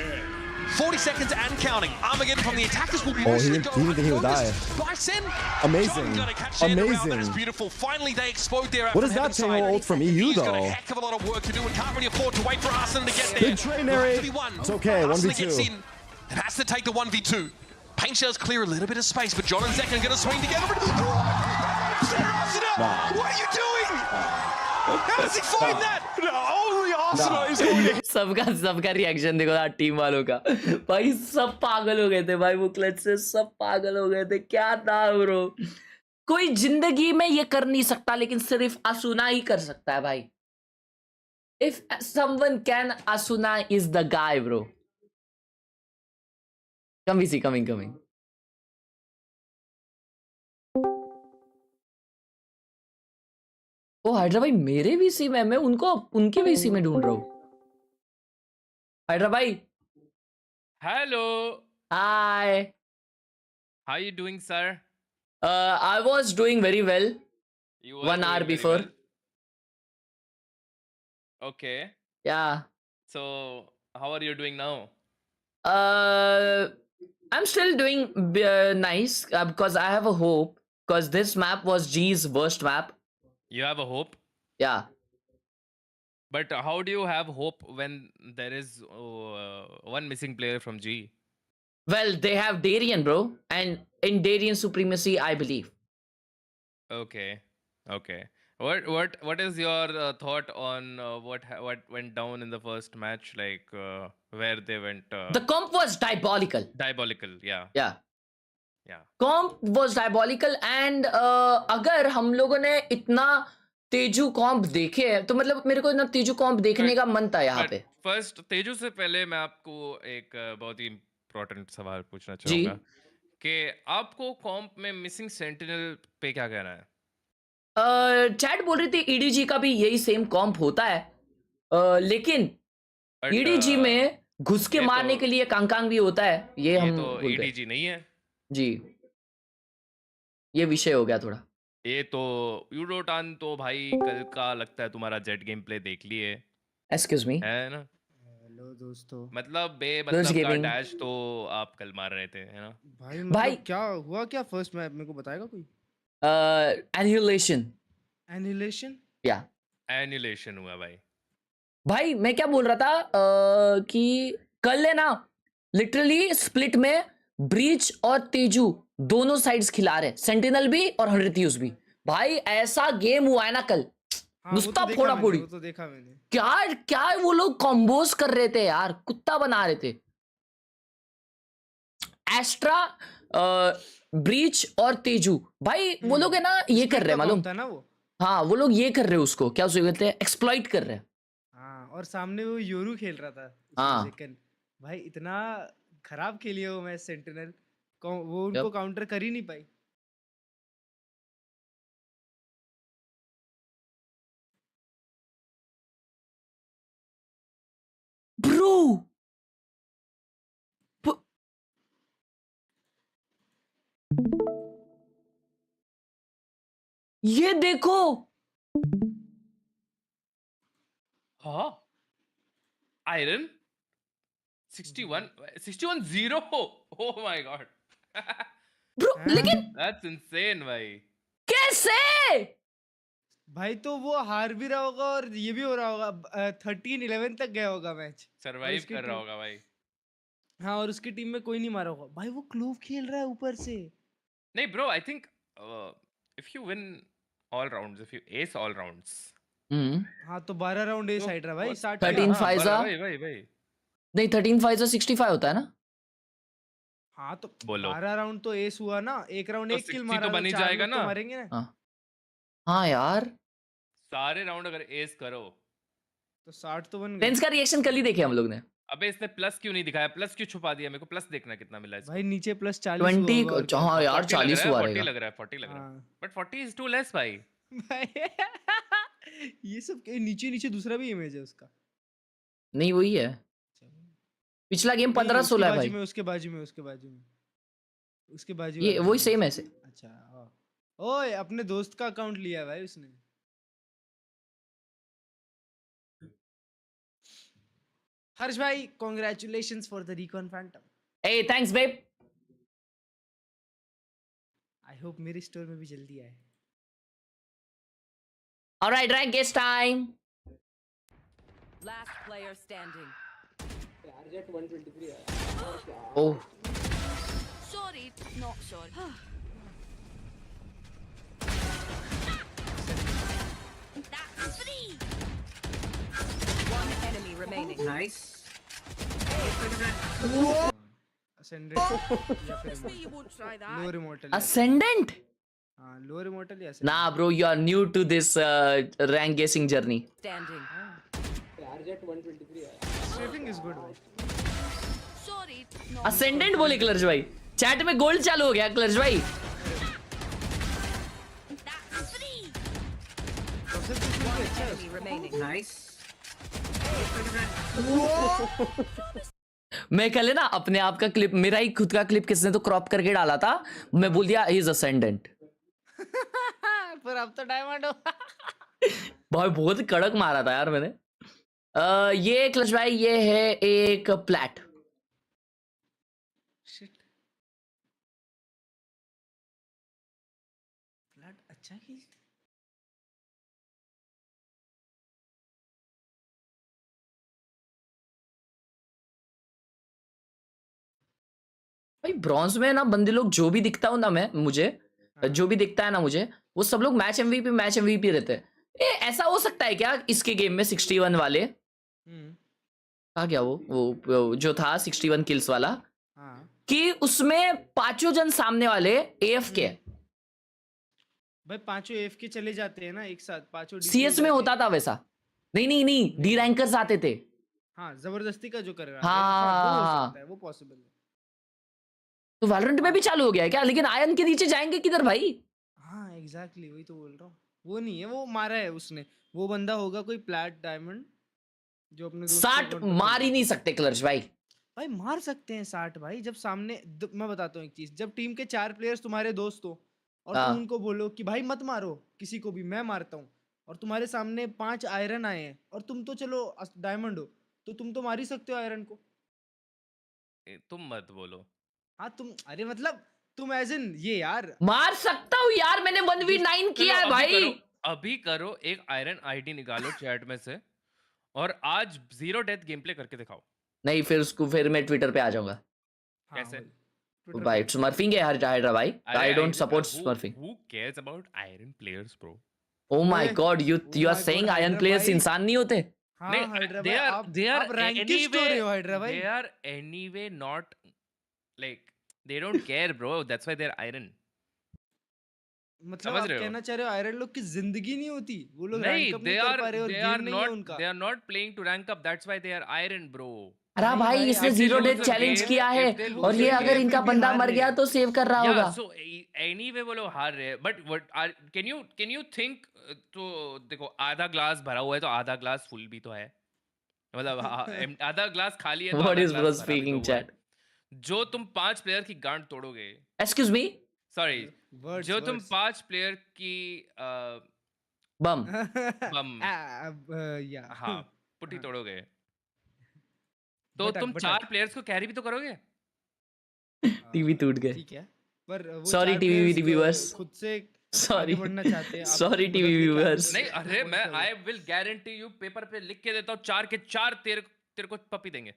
40 seconds and counting. Armageddon from the attackers will be Oh, he mostly didn't think he would die. Bison. Amazing. John got to catch Xander out. That is Amazing. beautiful. Finally, they explode there. What is that Tango ult from EU He's got a though? heck of a lot of work to do and can't really afford to wait for Arsenal to get there. Big train, Harry. It's okay, Arsenal 1v2. gets in and has to take the 1v2. Paint shells clear a little bit of space, but John and Zek are going to swing together. Nah. What are you doing? How does he find that? Only Arsenal is going to सबका reaction देखो ना team वालों का. भाई सब पागल हो गए थे भाई. वो क्लच से सब पागल हो गए थे. क्या था ब्रो. कोई जिंदगी में ये कर नहीं सकता, लेकिन सिर्फ असुना ही कर सकता है भाई. If someone can, Asuna is the guy, bro. Come VC, coming. O hydra भाई मेरे वीसी में, मैं उनको उनके वीसी में ढूंढ रहा हूँ. हाइड्रा भाई. Hello. Hi. How you doing, sir? I was doing very well. You were 1 hour doing very before. well. Okay. Yeah. So, how are you doing now? I'm still doing nice because I have a hope. Because this map was G's worst map. You have a hope? Yeah. But how do you have hope when there is one missing player from G? Well, they have Darien, bro, and in Darien supremacy, I believe. Okay, okay. What is your thought on what went down in the first match? Like where they went The comp was diabolical. diabolical. Yeah, Yeah. yeah. Comp was diabolical and अगर हम लोगों ने इतना तेजू कॉम्प देखे हैं तो मतलब मेरे को इतना तेजू कॉम्प देखने का मन था यहाँ पे। फर्स्ट तेजू से पहले मैं आपको एक बहुत ही इम्पोर्टेंट सवाल पूछना जी। चाहूंगा कि आपको कॉम्प में मिसिंग सेंटिनल पे क्या कहना है? चैट बोल रही थी ईडीजी का भी यही सेम कॉम्प होता है, लेकिन But, ईडीजी में घुस के ये मारने तो- के लिए कांकांग भी होता है, ये हम तो बोलते हैं। ईडीजी नहीं है, जी, ये विषय हो गया थोड़ा। ये तो यूडोटान तो भाई कल का लगता है तुम्हारा जेट गेम प्ले देख लिए एक्सक्यूज मी। है ना? हेलो दोस्तों। मतलब Close मतलब का gaming। डैश तो आप कल मार रहे थे, है ना? भाई भाई- मतलब क्या हुआ, क्या फर्स्ट मैप मेरे को बताएगा कोई? एनिहुलेशन। एनिहिलेशन? या एनिलेशन हुआ भाई। भाई मैं क्या बोल रहा था कि कल है ना लिटरली स्प्लिट में ब्रीच और तेजू दोनों साइड्स खिला रहे, सेंटिनल भी और हंड्रेड भी। भाई ऐसा गेम हुआ है ना कल, हाँ, वो तो नुस्ता देखा फोड़ा मैंने, फोड़ी। वो तो देखा मैंने। क्या क्या वो लोग कॉम्बोस कर रहे थे यार, कुत्ता बना रहे थे। एस्ट्रा, ब्रीच और तेजू, भाई वो लोग है ना ये कर रहे हैं मालूम। था ना वो। हाँ वो लोग ये कर रहे हैं, उसको क्या उसे कहते हैं, एक्सप्लॉइट कर रहे हैं। हाँ, और सामने वो योरू खेल रहा था। हाँ। सेकंड भाई इतना खराब खेली है वो मैच सेंटिनल, वो उनको काउंटर कर ही नहीं पाई। ब्रो ये देखो, हाँ iron 61-0। Oh my God, bro लेकिन दैट्स इनसेन भाई। कैसे? भाई तो वो हार भी रहा होगा और ये भी हो रहा होगा, 13-11 तक गया होगा मैच, सरवाइव कर रहा होगा भाई। हाँ, और उसकी टीम में कोई नहीं मारा होगा। भाई वो क्लोव खेल रहा है ऊपर से। नहीं bro, I think if you win all rounds, if U S all rounds, हाँ तो 12 राउंड ए साइड रहा भाई, 60 13 फाइजा भाई नहीं, 13 फाइजा 65 होता है ना। हाँ तो बोलो। 12 राउंड तो एस हुआ ना, एक राउंड तो एक किल 60 मारा तो बन ही 4 जाएगा लोग तो ना। मारेंगे ना। हाँ यार, सारे राउंड अगर एस करो तो 60 तो बन गए। टेंस का रिएक्शन कल ही देखे हम लोग ने। अबे इसने प्लस क्यों नहीं दिखाया, प्लस क्यों छुपा दिया? मेरे को प्लस देखना कितना मिला इसको। भाई नीचे प्लस 40 20 हुआ होगा। हाँ यार 40 लग 40 रहा है, हुआ 40 रहेगा। लग रहा है, 40 लग रहा है, हाँ। बट 40 इज टू लेस भाई। भाई ये सब नीचे नीचे दूसरा भी इमेज है उसका। नहीं वही है, पिछला गेम 15-16 है भाई। उसके बाजू में उसके बाजू ये वाला वही image। सेम है से। अच्छा ओए अपने दोस्त का अकाउंट लिया है भाई उसने। हर्ष भाई congratulations for the recon Phantom. Hey, thanks babe. I hope मेरे स्टोर में भी जल्दी आए। Alright, rank is time. Last player standing. Oh, Sorry, not sorry. That's three. One enemy remaining. Ascendant या फिर You won't try that. Lower immortal. ascendant? हां lower immortal या Nah, bro, you are new to this rank guessing journey. Standing. Strafing is good भाई। Sorry, not Ascendant बोले क्लर्च भाई, chat में gold चालू हो गया क्लर्च भाई। That's three. सबसे कुछ भी अच्छा है। Enemy remaining. मैं कल है ना अपने आप का क्लिप, मेरा ही खुद का क्लिप किसने तो क्रॉप करके डाला था, मैं बोल दिया ही इज असेंडेंट। पर अब तो डायमंड हो। भाई बहुत कड़क मारा था यार मैंने। ये क्लच भाई ये है एक प्लैट। शिट फ्लैट अच्छा खेलते। भाई ब्रॉन्ज में ना बंदे लोग जो भी दिखता हूँ ना मुझे जो भी दिखता है ना मुझे, वो सब लोग मैच एमवीपी रहते हैं। ऐसा हो सकता है क्या इसके गेम में 61 वाले कहा गया वो जो था 61 किल्स वाला, कि उसमें 5 जन सामने वाले AFK भाई 5 AFK चले जाते हैं ना एक साथ, 5 CS में होता था वैसा। नहीं डी रैंकर्स आते थे। हाँ जबरदस्ती का जो कर रहा है वो हो सकता है, वो पॉसिबल है। तो वैलोरेंट में भी चालू हो गया है क्या? लेकिन आयन के नीचे जाएंगे किधर भाई? हाँ एग्जैक्टली वही तो बोल रहा हूँ। वो नहीं है, वो मारा है उसने, वो बंदा होगा कोई प्लैट डायमंड जो अपने 60 मार ही नहीं सकते क्लर्च भाई। भाई मार सकते हैं 60 भाई, जब सामने मैं बताता हूँ एक चीज, जब टीम के 4 प्लेयर्स तुम्हारे दोस्त हो और तुम उनको बोलो कि भाई मत मारो किसी को भी, मैं मारता हूँ, और तुम्हारे सामने 5 आयरन आए हैं और तुम तो चलो डायमंड हो, तो तुम तो मार ही सकते हो आयरन को। तुम मत बोलो। हाँ तुम, अरे मतलब तुम एज इन ये यार मार सकता हूँ यार, मैंने 1v9 किया है भाई। अभी करो एक आयरन आईडी निकालो चैट में से और आज 0 डेथ गेम प्ले करके दिखाओ। नहीं फिर मैं ट्विटर पे आ जाऊंगा। कैसे भाई स्मर्फिंग है हाइड्रा भाई, I don't support smurfing. Who cares about iron players bro? Oh my god, you are saying iron players इंसान नहीं होते? नहीं, they are anyway not like they don't care bro, that's why they're iron. मतलब आप कहना चाह रहे हो आयरन लोग की जिंदगी नहीं होती, वो लोग रैंक अप नहीं कर पा रहे और गेम नहीं है उनका। They are not playing to rank up, that's why they are iron bro. अरे भाई इसने 0 डेथ चैलेंज किया है और ये अगर इनका बंदा मर गया तो सेव कर रहा होगा। So anyway वो लोग हार रहे हैं, but what can you think, तो देखो आधा ग्लास भरा हुआ है तो आधा ग्लास फुल भी तो है, मतलब आधा ग्लास खाली है तो What is bro speaking chat? जो तुम 5 प्लेयर की गांड तोड़ोगे, एक्सक्यूज मी, सॉरी, जो तुम 5 प्लेयर की बम हाँ पुट्टी तोड़ोगे, तो तुम 4 प्लेयर्स को कैरी भी तो करोगे। टीवी टूट गए, ठीक है, पर सॉरी टीवी व्यूअर्स, खुद से सॉरी बढ़ना चाहते हैं, सॉरी टीवी व्यूअर्स। नहीं अरे मैं I will guarantee you, paper पे लिख के देता हूँ 4 के 4 तेरे को पपी देंगे।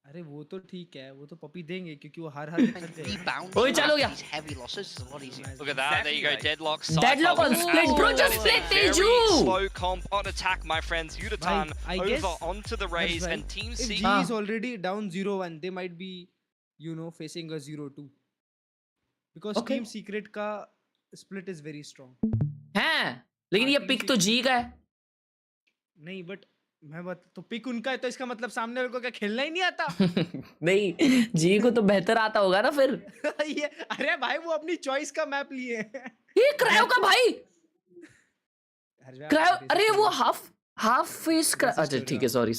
अरे वो तो ठीक है, वो तो पपी देंगे क्योंकि वो हर करते हैं। ओए चलो गया। Look at that, there you go, deadlock. Deadlock on split, bro, just split Teju. Slow comp on attack, my friends. Yudatan over onto the Rays and Team C. G is already down 0-1. They might be, facing a 0-2. Because Team Secret का split is very strong. हैं, लेकिन ये pick तो जी का है। नहीं but तो pick उनका है तो इसका मतलब सामने वाले को क्या खेलना ही नहीं आता? नहीं जी को तो बेहतर आता होगा ना फिर। ये अरे भाई वो अपनी चॉइस का मैप लिए हैं। ये क्रायो का भाई, क्रायो, अरे वो हाफ फेस का, अच्छा ठीक है, sorry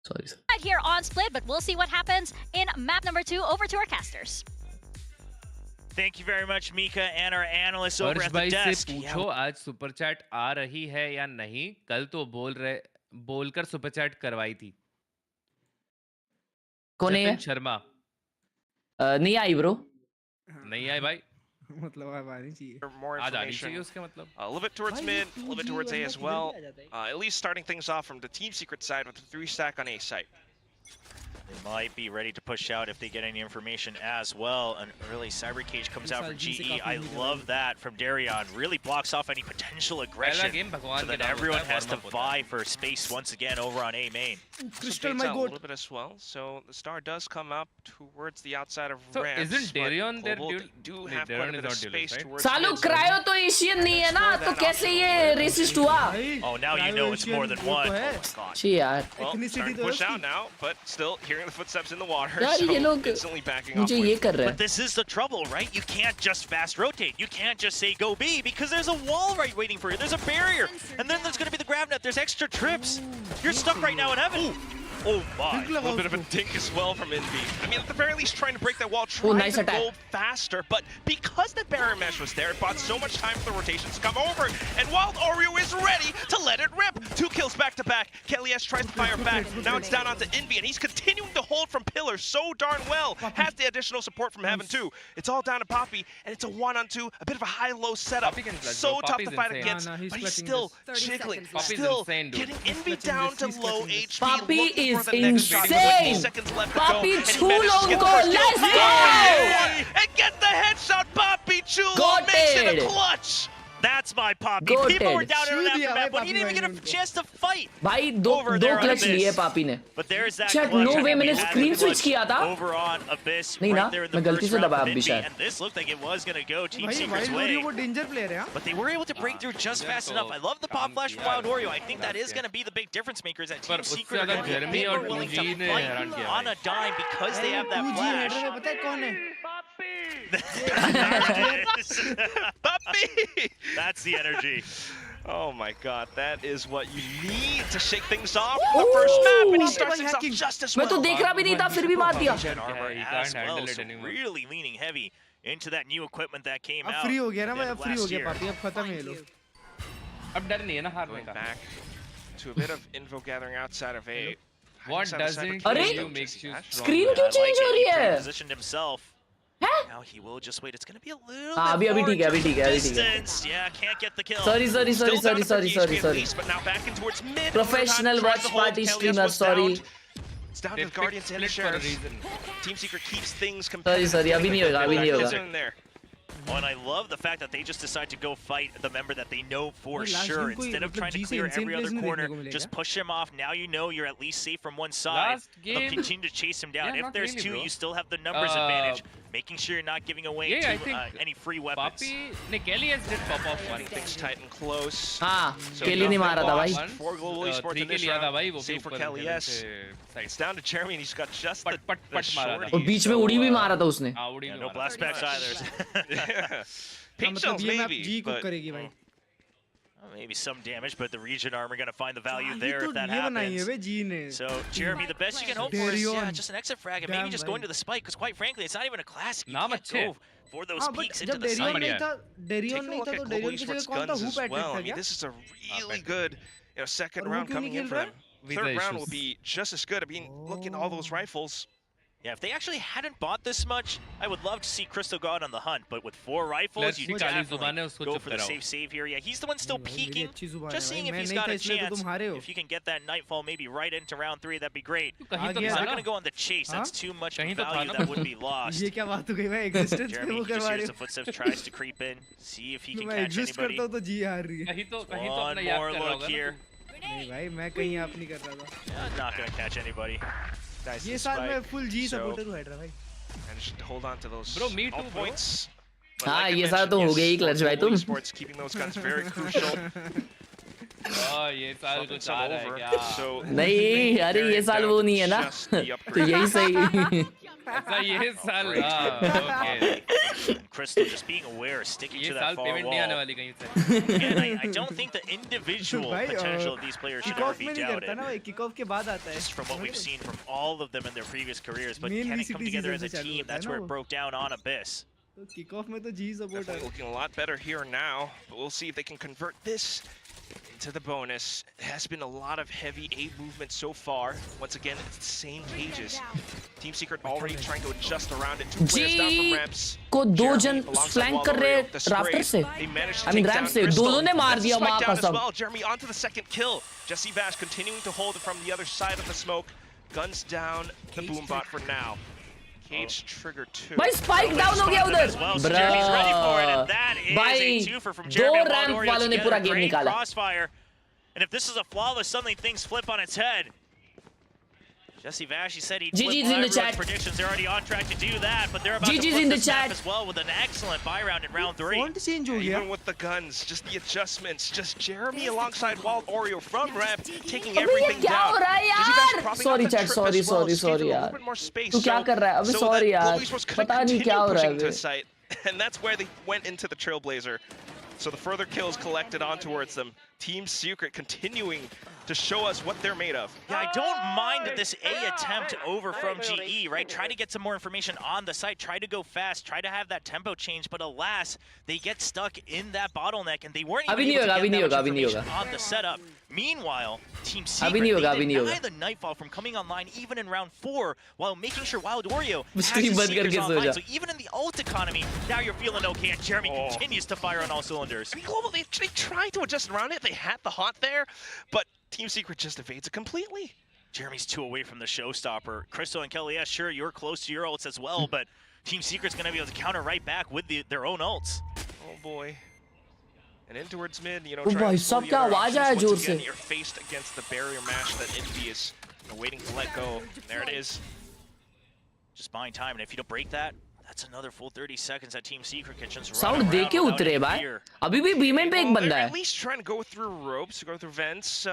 Right here on split, but we'll see what happens in map number 2. Over to our casters. Thank you very much, Mika, and our analysts over at the desk. पूछो आज super chat आ रही है या नहीं? कल तो बोलकर super chat करवाई थी। कौन है? शर्मा। नहीं आई ब्रो। नहीं आई भाई। मतलब आनी चाहिए। More information. उसका मतलब। A little bit towards mid, a little bit towards A as well. At least starting things off from the Team Secret side with a 3-stack on A site. They might be ready to push out if they get any information as well. An early cyber cage comes out for GE. I love that from Darion. Really blocks off any potential aggression. So that everyone has to vie for space once again over on A main. Crystal, my god. A little bit as well. So the star does come up towards the outside of ramp. Isn't Darion there? Do have quite a bit of space towards. सालो cryo तो Asian नहीं है ना, तो कैसे ये resist हुआ? Oh, now you know it's more than one. Oh my god. ची यार। Well, starting to push out now, but still hearing the footsteps in the water. यार ये लोग instantly backing off. मुझे ये कर रहे हैं। But this is the trouble, right? You can't just fast rotate. You can't just say go B because there's a wall right waiting for you. There's a barrier, and then there's going to be the grab net. There's extra trips. You're stuck right now in heaven. Oh my! A little bit of a dink as well from Envy. I mean, at the very least, trying to break that wall, trying to go faster. But because that barrier mesh was there, it bought so much time for the rotations to come over. And Wild Oreo is ready to let it rip. 2 kills back to back. Khelraay tries to fire back. Now it's down onto Envy, and he's continuing to hold from Pillar so darn well. Has the additional support from Heaven too. It's all down to Poppy, and it's a 1-on-2, a bit of a high-low setup. So tough to fight against, but he's still jiggling, still getting Envy down to low HP. Poppy is insane. Poppy Chulongo, let's go! And get the headshot. Poppy Chulo Got makes it a it. clutch. That's my Poppy. Got People were it. down in an Shoot aftermath, दिया but he didn't even get a chance to fight. भाई दो Over there on clutch Abyss. लिए पापी ने. But there's that Chat, clutch. no I way mean, मैंने we had screen the switch clutch किया था. Over on Abyss, नहीं ना, right there in the मैं गलती first से round दबाया with अभी Envy, शायद. and this looked like it was going to go Team भाई Secret's वाइल्ड way. ओरियो वो डेंजर प्लेयर है. But they were able to break through just fast enough. I love the pop flash from Wild Oreo. I think that is going to be the big difference maker, is that Team Secret are going to be a bit more willing to fight on a dime because they have that 2G flash. Header में पता है कौन है? Poppy! That's the energy. Oh my god, that is what you need to shake things off on the first map, and he starts things off just as मैं तो well. देख रहा भी नहीं था, फिर भी मार दिया. Armor he as can't well, handle it so anymore. really leaning heavy into that new equipment that came अब out. फ्री हो गया ना at the भाई, end अब of फ्री हो last गया year. पापी, अब खत्म है ये लोग. अब डर नहीं है ना हारने Going का. back to a bit of info gathering outside of A. What doesn't अरे, kill you makes you screen stronger. क्यों change हो रही He है? positioned himself. हैं? Now he will just wait. It's going to be a little हाँ, bit अभी more ठीक है, अभी ठीक है, अभी ठीक है. distance. Yeah, can't get the kill. Sorry, sorry, sorry, Still down sorry, to sorry, 50 sorry, HP at sorry. least, but now back in towards mid. Professional Tries to hold. watch party Khelraay streamer, was sorry. downed. It's down They to the Guardians and the split for a Sheriffs. reason. Team Secret keeps things Sorry, competitive. sorry, अभी नहीं होगा, अभी नहीं होगा. Getting there. Oh, and I love the fact that they just decide to go fight the member that they know for भाई, last sure. game कोई Instead of मतलब trying to G से clear insane every plays other नहीं corner, देखने को मिलेगा. just push him off. Now you know you're at least safe from one side. Last They'll game- continue to chase him down. Yeah, If not there's really, two, bro. you still have the numbers advantage. Making sure you're not giving away Yeah, I to, think any free weapons. Poppy, ne Khelraay did pop off one. Things tight and close. हाँ, So केली नहीं मारा था भाई. One, For Global Esports 3 in के this लिया था round, भाई वो भी save for ऊपर Kelly, yes. से side. It's down to Jeremy, and he's got just the, Put the मारा था. और बीच में उड़ी भी मारा था उसने. हाँ, उड़ी Yeah, में no मारा blast था. backs either. Yeah. हाँ, Pink मतलब shells ये map maybe, G cook but करेगी भाई. Maybe some damage, but the region armor going to find the value ये there तो if that ये बनाई है happens. बे G ने. So, Jeremy, the best you can hope for is Darion. just an exit frag and maybe Damn, just भाई. going to the spike, because quite frankly, it's not even a classic. You नाम can't अच्छे. go for those हाँ, but peaks into जब the Darien site. नहीं था, Darien taking a नहीं look था at तो Global डेरियन की Esports जगह कौन था? guns who as Patrick well. था I mean, क्या? this is a really good second और वो round क्यों coming नहीं in खेल for रहा them. है? Visa Third round will issues. be just as good. I mean, look at all those rifles. Yeah, if they actually hadn't bought this much, I would love to see Crystal go out on the hunt. But with 4 rifles, Let's you see Kali definitely जुबान है, उसको go चुप for the कराओ. safe save here. Yeah, he's the one still नहीं भाई, मेरी peeking. अच्छी जुबान Just है seeing भाई. if मैं he's नहीं got था a इसलिए तो chance. तुम हारे हो. If you can get that Nightfall maybe right into round 3, that'd be great. कहीं तो आगे He's था not ना? going to go on the chase. That's हाँ? too much कहीं तो था value ना? that would be lost. ये क्या बात हो गई भाई? Existence पे Jeremy वो he just करवा hears रहे the हो. footsteps, tries to creep in, see if he तो can मैं catch exist anybody. करता हूँ तो G हार रही है. कहीं तो One अपना याद more कर रहा look होगा here. ना. नहीं भाई, मैं कहीं याद नहीं कर रहा था. Yeah, not going to catch anybody. Nice ये and साल मैं spike. full G So- supporter हूँ हेडर भाई. And just hold on to those Bro, me all too, bro. points. But हाँ, like I ये साल mentioned, तो हो yes, गए ही clutch भाई Global तुम. Esports keeping those guns very crucial. ये साल Something कुछ some आ रहा है over. क्या? So नहीं, अरे ये साल वो नहीं है ना. just the तो upgrade. यही सही. ऐसा ये साल Great. okay. Crystal just being aware, sticking ये to that साल far पेमेंट नहीं आने wall. वाली कहीं से. And I don't think the individual भाई, potential of these players should kick ever off be में नहीं करता doubted. ना भाई, kick off के बाद आता है. Just from what we've seen from all of them in their previous careers, but Main can it come VCT together as a season से चालू team? होता है That's ना where वो. it broke down on Abyss. तो kick off में तो G supporter. Definitely looking a lot better here now, but we'll see if they can convert this into the bonus. It has been a lot of heavy A movement so far. Once again, it's the same cages. Team Secret already trying to adjust around it. 2 players down from ramps. को दो Jeremy जन alongside flank कर रहे Waldo, the spray. Rafter से. They managed to I mean, take ramp down से Crystal. दोनों ने मार That's a दिया spike माँ down as कसम. well. Jeremy onto the second kill. Jesse Bash continuing to hold it from the other side of the smoke. Guns down the boombot for now. Cage trigger 2. भाई spike down हो गया उधर. As well, so Jeremy's ready for it, and that is भाई a twofer from दो Jeremy and ramp Waldoria वालों ने together. पूरा game Great निकाला. crossfire. And if this is a flawless, suddenly things flip on its head. Jesse Vash, he said he'd flip GG's in the everyone's chat. predictions. They're already on track to do that, but they're about GG's to flip in the this map chat. as well with an excellent buy round in round 3. Font change हो गया. Even with the guns, just the adjustments, just Jeremy alongside Wild Oreo from ramp, taking अबे ये everything क्या down. हो रहा है Jesse Bash यार? propping Sorry up the chat, trip sorry, as well, sorry, just gave sorry him a यार. little bit more space. तू क्या So- कर रहा है? अबे so sorry that यार. Global Esports could पता नहीं continue क्या हो रहा है pushing to अबे. the site, and that's where they went into the Trailblazer. So the further kills collected on towards them. Team Secret continuing to show us what they're made of. Yeah, I don't mind this A attempt over from GE, right? Try to get some more information on the site, try to go fast, try to have that tempo change, but alas, they get stuck in that bottleneck, and they weren't even अभी नहीं able होगा, to अभी get नहीं that होगा, much अभी नहीं information होगा. on the setup. Meanwhile, Team अभी Secret, नहीं होगा, they अभी नहीं deny होगा। the Nightfall from coming online even in round 4 while making sure Wild Oreo has Stream his बंद Seekers करके सो online. जा। So even in the ult economy, now you're feeling okay, and Jeremy continues to fire on all cylinders. I mean, Global, they tried to adjust around it. They had the haunt there, but Team Secret just evades it completely. Jeremy's 2 away from the showstopper. Crystal and Kelly, yeah, sure, you're close to your ults as well, but Team Secret's going to be able to counter right back with their own ults. Oh boy. And in towards mid, you know, Oh trying boy, to pull सब the क्या other आवाज options. आया Once जोर again, से। you're faced against the barrier mash that Envy is waiting to let go. There it is. Just buying time, and if you don't break that, that's another full 30 seconds that Team Secret can just run sound around देके without उतरे any भाई। fear. अभी भी बीमेन पे एक Well, बंदा they're है। at least trying to go through ropes, go through vents.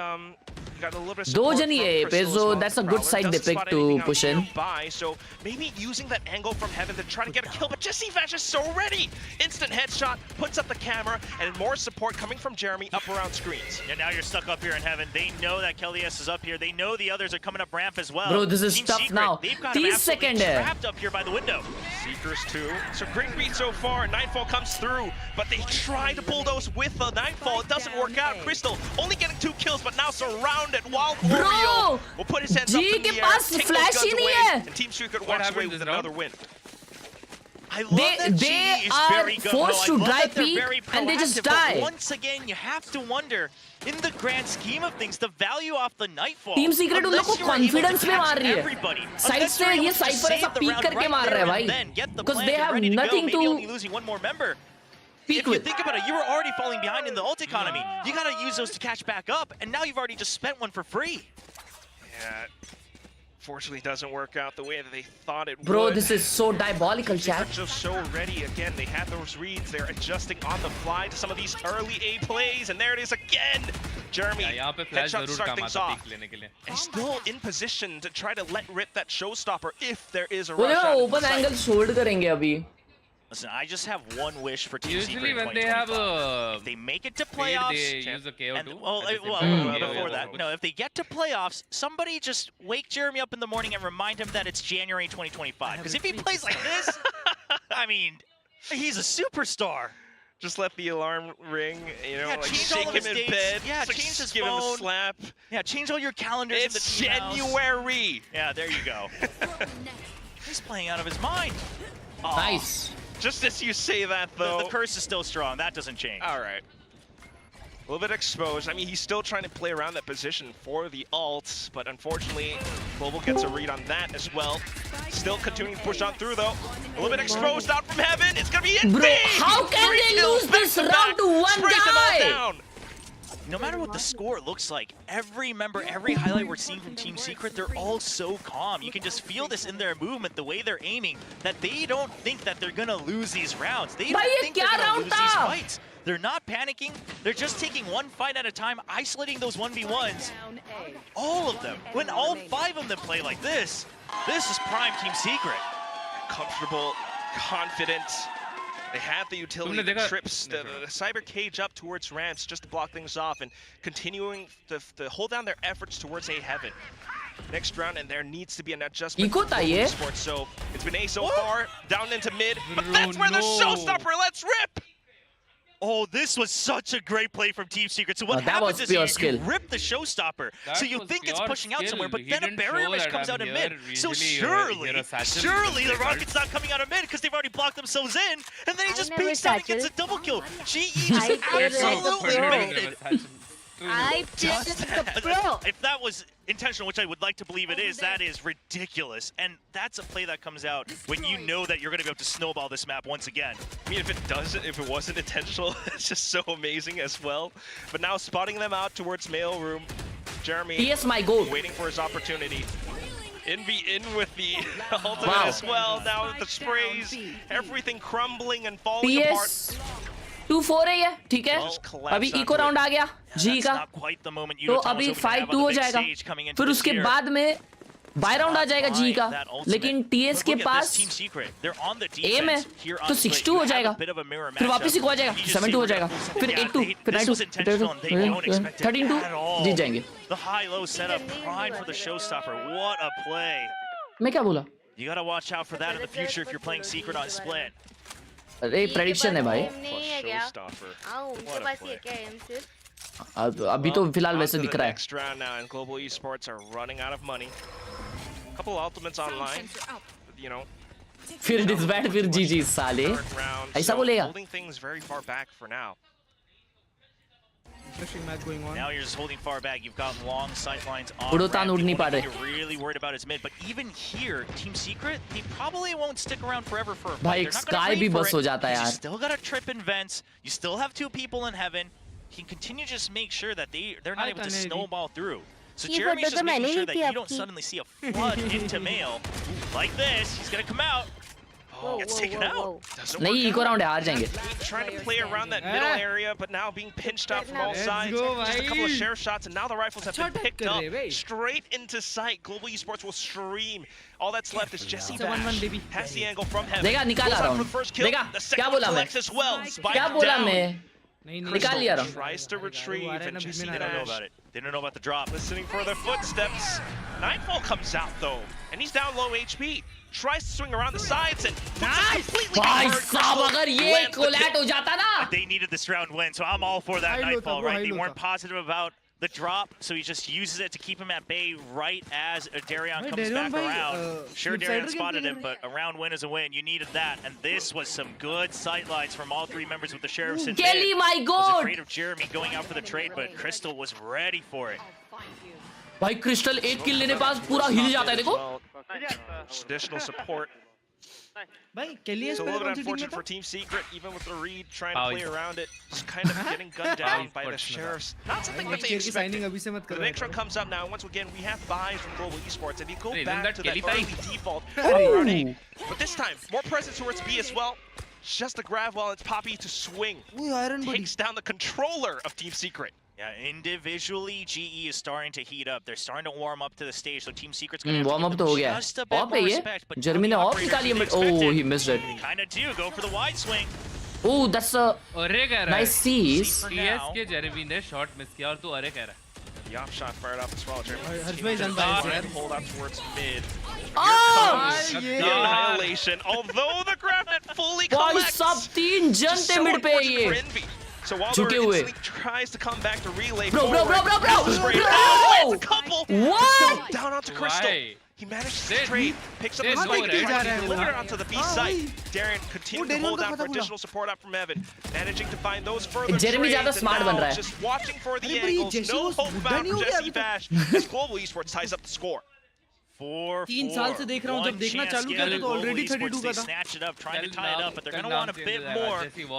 Got a little bit of दो support जन ही from है, Crystal as so well. that's a good Prowler side they doesn't picked spot to anything out push in. nearby, so maybe using that angle from heaven to try to get a kill, but Jesse Vash is so ready. Instant headshot, puts up the camera, and more support coming from Jeremy up around screens. Yeah, now you're stuck up here in heaven. They know that Kelly S is up here. They know the others are coming up ramp as well. Bro, this is Team tough Secret, now. They've got him 30 absolutely seconds है। trapped up here by the window. Seekers too. So great read so far. Nightfall comes through, but they try to bulldoze with the Nightfall. It doesn't work out. Crystal only getting 2 kills, but now surrounded. Wild Oreo will put his hands up G in के the air, pass take flash those he guns नहीं away, है। and Team Secret What walks happened away this with round? another win. I love that G is are very good. forced I to love dry that they're peek very and they just proactive, but die. once again, you have to wonder, in the grand scheme of things, the value off the Nightfall. Team secret उन लोग को confidence में मार रही है। Side से ये cipher ऐसा पीक करके मार रहा है भाई। Because they have nothing to only losing one more member. peak If you with. think about it, you were already falling behind in the ult economy. You got to use those to catch back up, and now you've already just spent one for free. Yeah, fortunately doesn't work out the way that they thought it Bro, would. this is so diabolical, chat. They're just so ready. Again, they had those reads. They're adjusting on the fly to some of these early A plays, and there it is again. Jeremy, यहाँ पे flash headshot जरूर start काम things आता off. Peak लेने के लिए। And still in position to try to let rip that showstopper if there is a वो rush देखो out into open the site. Angle hold करेंगे अभी। Listen, I just have one wish for Team Usually Secret in when they have 2025. If they make it to playoffs, they use a KO and, too. well, at the same well, time. before that, no, if they get to playoffs, somebody just wake Jeremy up in the morning and remind him that it's January 2025. Because if he plays like this, I mean, he's a superstar. Just let the alarm ring, you know, Yeah, like change all shake of him his in dates. bed. Yeah, Just change his give him a phone. slap. Yeah, change all your calendars in the It's team house. January. Yeah, there you go. He's playing out of his mind. Aw. Nice. Just as you say that, The, though. the curse is still strong. That doesn't change. All right. A little bit exposed. I mean, he's still trying to play around that position for the ult, but unfortunately, Global gets a read on that as well. Still continuing to push on through, though. A little bit exposed out from heaven. It's going to be in. Bro, how can they lose this round to one guy? Down. No matter what the score looks like, every member, every highlight we're seeing from Team Secret, they're all so calm. You can just feel this in their movement, the way they're aiming, that they don't think that they're gonna lose these rounds. They don't think they're gonna lose these fights. They're not panicking. They're just taking one fight at a time, isolating those 1v1s. All of them. When all 5 of them play like this is prime Team Secret. Comfortable, confident. They have the utility तुमने देखा- trips, the cyber cage up towards ramps just to block things off and continuing to hold down their efforts towards A heaven. Next round, and there needs to be an adjustment. Eco था ये? Sports, so it's been A so far, down into mid, but that's where the showstopper lets rip! Oh, this was such a great play from Team Secret. So what that happens was is pure you skill. rip the showstopper. That So you was think it's pure pushing out skill. somewhere, but He then a didn't barrier show mesh that comes I'm out in here. mid. So Usually, you're a satchel. surely the rocket's not coming out of mid because they've already blocked themselves in. And then he just never peeks out and gets a satchel. double kill. GE I just did it. absolutely Bro. baited. I did the bro. If that was intentional, which I would like to believe it is, that is ridiculous. And that's a play that comes out when you know that you're going to be able to snowball this map once again. I mean, if it wasn't intentional, it's just so amazing as well. But now spotting them out towards mail room, Jeremy PS my goal. waiting for his opportunity. Envy in with the ultimate Wow. as well. Now with the sprays, everything crumbling and falling apart. PS 2-4 है ये, ठीक है? अभी eco round आ गया जी का, तो अभी 5-2 हो जाएगा। फिर उसके बाद में बाय राउंड आ जाएगा जी का, लेकिन टीएस के पास एम है तो 6-2 हो जाएगा, फिर वापस इको आ जाएगा 7-2 हो जाएगा, फिर 8-2, फिर 9-2, 13-2 जीत जाएंगे। The high-low setup primed for the showstopper. What a play! मैं क्या बोला? You gotta watch out for that in the future if you're playing Secret on Split. अरे प्रेडिक्शन है भाई। Showstopper. हाँ उनके What a पास play. ये क्या है सिर्फ अभी तो फिलहाल वैसे दिख रहा है. Next round now, and global esports are running out of money. Couple ultimates online, you know. फिर डिसबैट फिर जीजी साले. ऐसा बोलेगा. Holding things very far back for now. Interesting match going on. Now you're just holding far back. You've got long sight lines on. उड़ोतान उड़ नहीं पा रहे. You're really worried about his mid, but even here, Team Secret, they probably won't stick around forever for a fight. भाई sky भी बस हो जाता है You यार. still got a trip in vents. You still have 2 people in heaven. He can continue to just make sure that they're not able to snowball through. So Jeremy's just making sure that you don't suddenly see a flood into Mail like this. He's gonna come out. Oh, gets taken out. नहीं eco round है, हार जाएंगे. Trying to play around that middle area, but now being pinched out from all sides. Just a couple of sheriff shots, and now the rifles have been picked up straight into sight. Global Esports will stream. All that's left is Jesse Bash. Has the angle from heaven. देखा निकाला round. देखा क्या बोला मैं? क्या बोला मैं? निकाल लिया round. Tries to retrieve, and Jesse They don't know about it. They don't know about the drop. Listening for their footsteps. Nightfall comes out though, and he's down low HP. Tries to swing around the sides and completely भाई साहब अगर ये कोलैट हो जाता ना. They needed this round win, so I'm all for that Nightfall, right? They weren't positive about the drop, so he just uses it to keep him at bay right as Darion comes back around. Sure, Darion spotted him, but a round win is a win. You needed that, and this was some good sight lines from all 3 members with the Sheriffs in Kelly, mid. my God! Was afraid of Jeremy going out for the trade, but Crystal was ready for it. भाई crystal 8 किल लेने पास पूरा हिल जाता है देखो. Additional support. भाई केली It's a little bit unfortunate for Team Secret, even with the read trying to play around it, just kind of getting gunned down by the Sheriffs. Not something that they expected. The next round comes up now, and once again, we have buys from Global Esports. If you go back to that early default, running, but this time, more presence towards B as well. Just a grab while it's Poppy to swing. Takes down the controller of Team Secret. Yeah, individually, GE is starting to heat up. They're starting to warm up to the stage, so Team Secret's going to warm up तो हो गया. Off है ये. Jeremy ने off निकाली है, but oh, he missed it. They kind of do go for the wide swing. Oh, that's a nice seize. CS के Jeremy ने shot miss किया और तू अरे कह रहा है. The off shot fired off as well. Jeremy hold up towards mid. Oh! The annihilation. Although the grab net fully collects. भाई सब 3 जन थे मिड पे ये. So while Wilder tries to come back to relay bro, it's a couple. What? Down onto Crystal. He manages to trade, picks up the smoke, delivered onto the B site. Darion continues to hold down for additional support up from Evan, managing to find those further Jeremy ज़्यादा smart बन रहा है. just watching for the angles. No hope found from Jesse Bash as Global Esports ties up the score. 3 साल से देख रहा हूँ, जब देखना चालू किया तो already 32 का था. Snatch it up, trying to tie it up, but they're going to want a bit more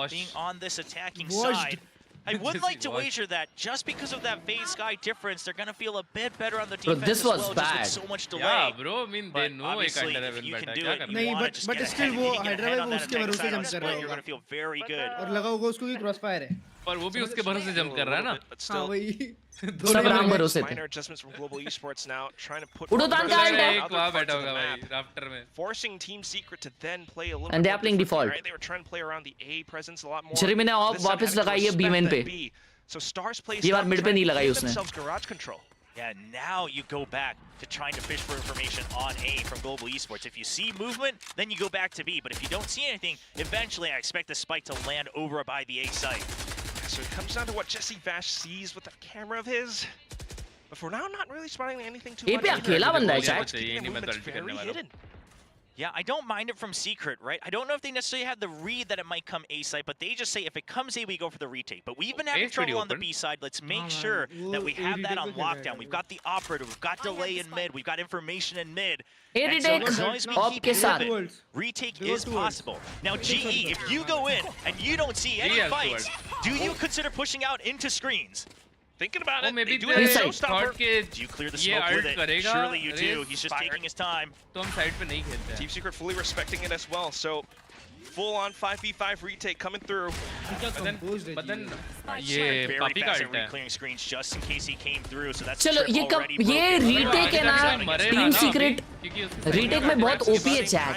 being on this attacking side. I would like to wager that just because of that phase sky difference, they're going to feel a bit better on the defense this was as well, bad. just with so much delay. Yeah, bro, I mean, they But know obviously, एक if you can do it, नहीं, you want to just but get still ahead. वो If you can get ahead on that उसके attack भरोसे side on jump कर split, रहा you're going to feel very good. और लगा होगा उसको कि क्रॉस फायर है. पर वो भी उसके भरोसे जंप कर रहा है ना. Still, सब राम भरोसे थे. minor adjustments from Global Esports now, trying to put उड़ोतान का pressure है. on एक वहाँ other बैठा parts of होगा the भाई map, राफ्टर में. forcing Team Secret to then play a little And bit they are playing differently, default. right? They were trying to play around the A presence a lot more. Jeremy ने off This time वापस having to लगाई है B respect main that पे. B. So Stars plays ये बार now mid पे trying नहीं to लगाई give उसने. themselves garage control. Yeah, now you go back to trying to fish for information on A from Global Esports. If you see movement, then you go back to B. But if you don't see anything, eventually I expect the spike to land over by the A site. So it comes down to what Jesse Bash sees with that camera of his. But for now, not really spotting anything too A much. पे अकेला बंदा है शायद. ये नहीं मैं तो अल्टी करने वाला हूँ. Yeah, I don't mind it from Secret, right? I don't know if they necessarily have the read that it might come A side, but they just say if it comes A, we go for the retake. But we've been having trouble on the B side. Let's make sure that we have that on lockdown. We've got the operator, we've got delay in mid, we've got information in mid. And so as long as we keep moving, retake is possible. Now GE, if you go in and you don't see any fights, do you consider pushing out into screens? Thinking about it, maybe they do have a thought showstopper. Do you clear the smoke with it? Surely you do. He's just taking his time. तो हम side पे नहीं खेलते हैं. Team Secret fully respecting it as well. So full-on 5v5 retake coming through. But then ये very पापी fast का at alt है. clearing screens just in case he came through. So that's चलो ये कब ये retake है ना Team Secret retake में बहुत OP है chat.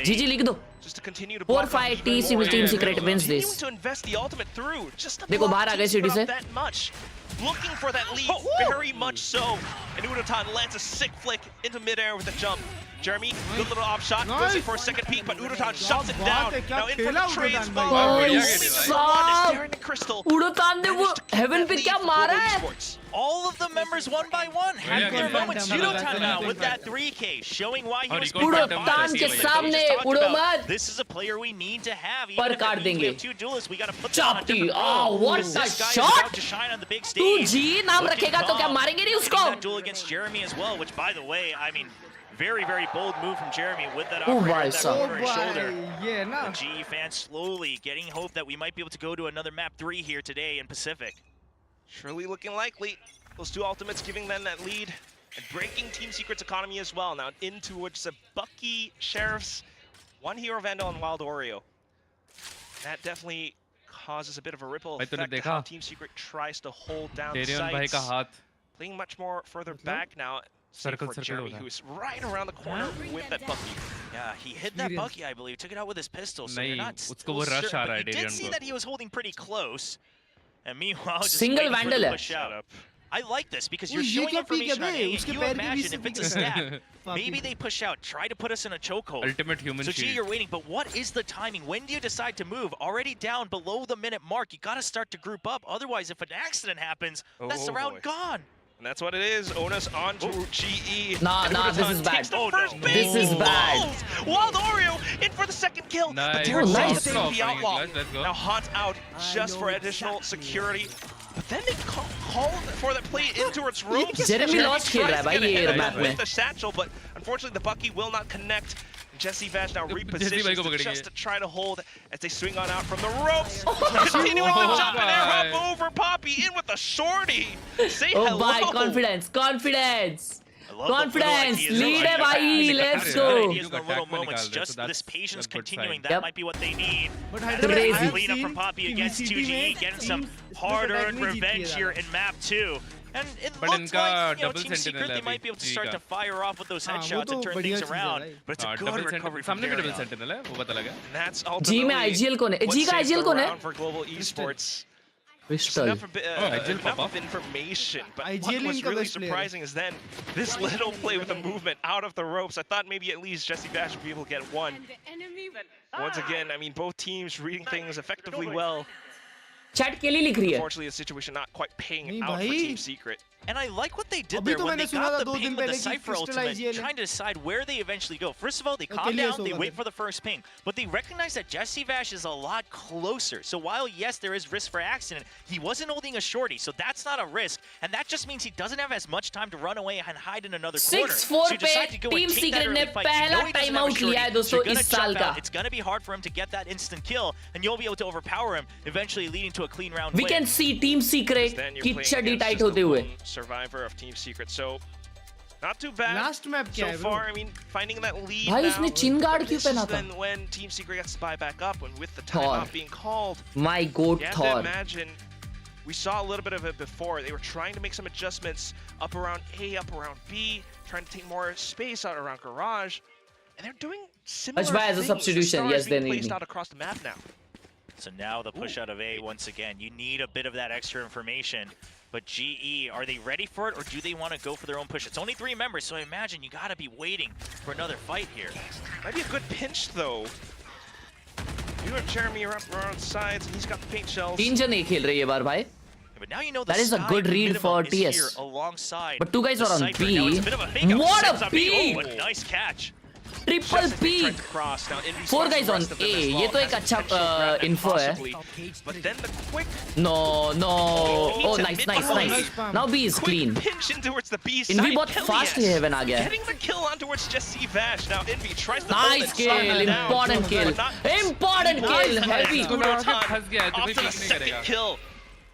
GG लिख दो. Just to continue to 4-5 Team Secret wins this. to invest the ultimate through. Just to देखो बाहर आ गए सिटी से. that much. Looking for that lead, very much so. And Udotan lands a sick flick into midair with a jump. Jeremy, good little off shot, goes in for a second peek, but Udotan shuts it down. Now in for the trade as well. उड़ोतान ने वो heaven पे क्या मारा है? All of the members one by one have their moments. Udotan now with that 3K, showing why he was उड़ोतान के सामने उड़ो मत. This is a player we need to have. पर काट देंगे. We have two duelists. We got to put them on a Chapti, different oh, level. what a This guy is shot! about to shine on the big तू stage. जी नाम रखेगा तो क्या मारेंगे नहीं उसको? That duel against Jeremy as well, which by the way, I mean, very, very bold move from Jeremy with that Oh, operator, my that son. over his shoulder. Yeah, nah. The GE fans slowly getting hope that we might be able to go to another map 3 here today in Pacific. Surely looking likely. Those two ultimates giving them that lead and breaking Team Secret's economy as well. Now in towards the Bucky, Sheriffs, one Hero Vandal and Wild Oreo. That definitely causes a bit of a ripple effect to how Team Secret tries to hold down sites. Playing much more further back now. For Jeremy, who's right around the corner with that Bucky. Yeah, he hit that Bucky, I believe. Took it out with his pistol, so you're not still certain. But you did see that he was holding pretty close. And meanwhile, just Single Vandal hai. push out. I like this because you're showing information on A. You imagine if it's a stab, maybe they push out, try to put us in a chokehold. Ultimate human so shield. G, you're waiting, but what is the timing? When do you decide to move? Already down below the minute mark, you got to start to group up. Otherwise, if an accident happens, that's the round gone. And that's what it is. Onus onto GE. Nah, this is bad. This is bad. Wild Oreo in for the second kill. Nice. But they're nice. the outlaw. Now Hunt out just for additional security. But then they called for the play in towards ropes. Jeremy lost खेल रहा है भाई ये map में. With the satchel, but unfortunately the Bucky will not connect. Jesse Vash now repositions just to try to hold as they swing on out from the ropes. Continuing the jump and air hop over Poppy in with a shorty. Say hello. Oh bye, confidence. Lead है भाई, let's go. The little moments, just this patience continuing, that might be what they need. Crazy. Clean up from Poppy against 2GE, getting some hard-earned revenge here in map 2. And it looks like, Team Secret, they might be able to start to fire off with those headshots and turn things around. But it's a good recovery from सामने में double sentinel है, वो पता लगा. And that's ultimately G में IGL कौन है? G का IGL कौन है? For global esports. Crystal. Enough of information, but what was really surprising is then this little play with the movement out of the ropes. I thought maybe at least Jesse Bash would be able to get one. Once again, I mean, both teams reading things effectively well. Chat के लिए लिख रही है. Unfortunately, the situation not quite paying out for Team Secret. And I like what they did there when they got the ping with the Cypher ultimate, trying to decide where they eventually go. First of all, they calm down, they wait for the first ping, but they recognize that Jesse Vash is a lot closer. So while, yes, there is risk for accident, he wasn't holding a shorty, so that's not a risk. And that just means he doesn't have as much time to run away and hide in another corner. 6-4 पे Team Secret ने पहला time out लिया है दोस्तों इस साल का. It's going to be hard for him to get that instant kill, and you'll be able to overpower him, eventually leading to a clean round win. We can see Team Secret की चड्डी tight होते हुए. Survivor of Team Secret, so not too bad. Last map so far. I mean, finding that lead भाई now. उसने चिन guard क्यों पहना था? Then when Team Secret gets to buy back up, and with the timeout being called, my goat you Thor. have to imagine. We saw a little bit of it before. They were trying to make some adjustments up around A, up around B, trying to take more space out around Garage, and they're doing similar Ajba as a things. substitution, The yes, they need placed me. out across the map now. So now the push out of A once again. You need a bit of that extra information. But GE, are they ready for it, or do they want to go for their own push? It's only 3 members, so I imagine you got to be waiting for another fight here. Might be a good pinch, though. You and Jeremy are up around sides, and he's got the paint shells. 3 जन एक खेल रही है बार भाई. But now you know the that is a good read for TS. But 2 guys are on B. What a peek! Oh, a nice catch. Triple peek. 4 guys on A. ये तो एक अच्छा info है. But then the quick. No. Oh, nice. Now B is clean. Pinch in towards the B side. Envy बहुत fast है heaven आ गया. Getting the kill on towards Jesse Vash. Now Envy tries to nice kill. Important kill. Heavy. Off to the second kill.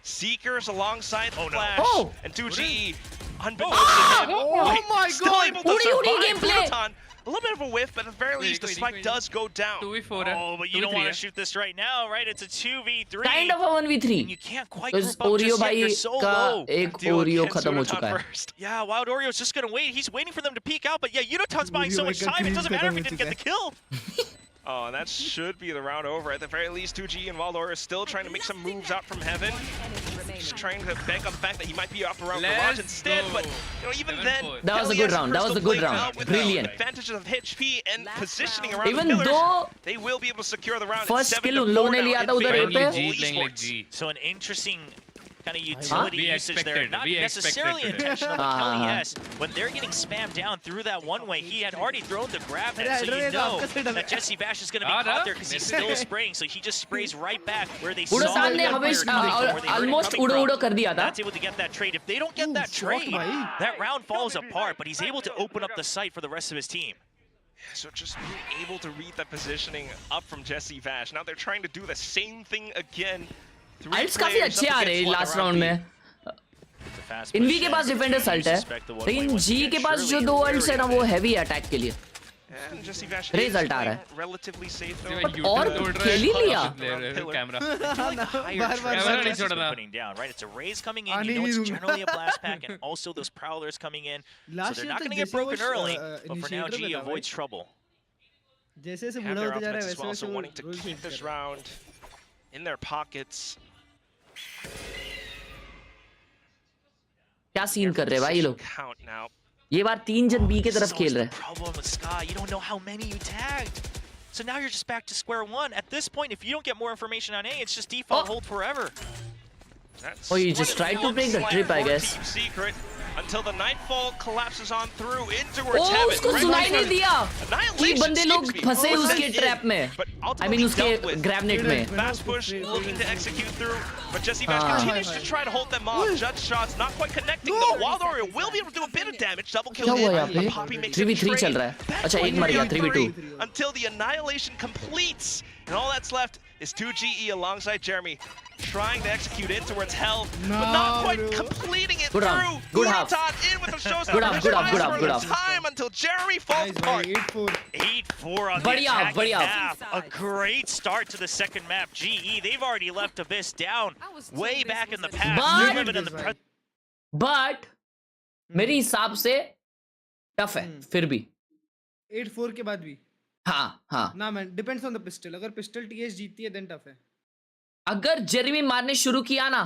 Seekers alongside Flash and 2GE. Unbeknownst to him. Oh my Still god. able to survive. Gameplay. A little bit of a whiff, but at the very least, the spike does go down. 2v4 Oh, but you don't want to shoot this right now, right? It's a 2v3. Kind of a 1v3. And you can't quite group up just yet. You're so low. एक Oreo खत्म हो चुका है. Yeah, Wild Oreo's just going to wait. He's waiting for them to peek out, but yeah, Udotan's buying so much time. It doesn't matter if he didn't get the kill. Oh, and that should be the round over. At the very least, 2G and Waldor is still trying to make some moves out from heaven. Just trying to bank on the fact that he might be up around Garage instead, but you know, even then, that was a good round. That was a good round. Brilliant. Advantages of HP and positioning around even the pillars, though they will be able to secure the round. first skill उन लोगों ने लिया था उधर A पे. So an interesting kind of utility usage there. Not necessarily intentional, but Kelly, yes. When they're getting spammed down through that one-way, he had already thrown the grab net, so you know that Jesse Bash is going to be caught there because he's still spraying, so he just sprays right back where they saw almost udo कर दिया था. That's able to get that trade. If they don't get that trade, that round falls apart, but he's able to open up the site for the rest of his team. So just being able to read that positioning up from Jesse Vash. Now they're trying to do the same thing again. अल्ट्स काफी अच्छे आ रहे हैं last round में. Env के पास defender Salt है, लेकिन जी के पास जो दो अल्ट्स है ना वो हैवी अटैक के लिए. रिजल्ट आ रहा है और खेल ही लिया. कैमरा नहीं छोड़ना. Right, it's a raise coming in. You know it's generally a blast pack, and also those prowlers coming in. So they're not going to get broken early, but for now, G avoids trouble. जैसे से बूढ़ा होते जा रहा है वैसे वैसे wanting to keep this round in their pockets. क्या सीन कर रहे हैं भाई ये लोग? ये बार 3 जन बी की तरफ खेल रहे हैं. You don't know how many you tagged. So now you're just back to square one. At this point, if you don't get more information on A, it's just default hold forever. Oh, you just tried to break the trip, I guess. Secret until the nightfall collapses on through into towards heaven. उसको सुनाई नहीं दिया कि बंदे लोग फंसे उसके trap में. I mean उसके ग्रैबनेट में. Fast push looking to execute through, but Jesse Bash continues to try to hold them off. Judge shots not quite connecting. The Wild Warrior will be able to do a bit of damage. Double kill. क्या हुआ यहाँ पे? 3v3 चल रहा है. अच्छा एक मर गया 3v2. Until the annihilation completes, and all that's left is 2GE alongside Jeremy. Trying to execute in towards hell, but not quite completing it through. Good half. In with the showstopper. Good half. Time until Jeremy falls apart. 8-4 on the attacking half. A great start to the second map. GE, they've already left Abyss down way back in the past. But मेरे हिसाब से tough है फिर भी. 8-4 के बाद भी. हाँ. ना man, depends on the pistol. अगर पिस्टल टीएस जीतती है then tough है. अगर जेरेमी मारने शुरू किया ना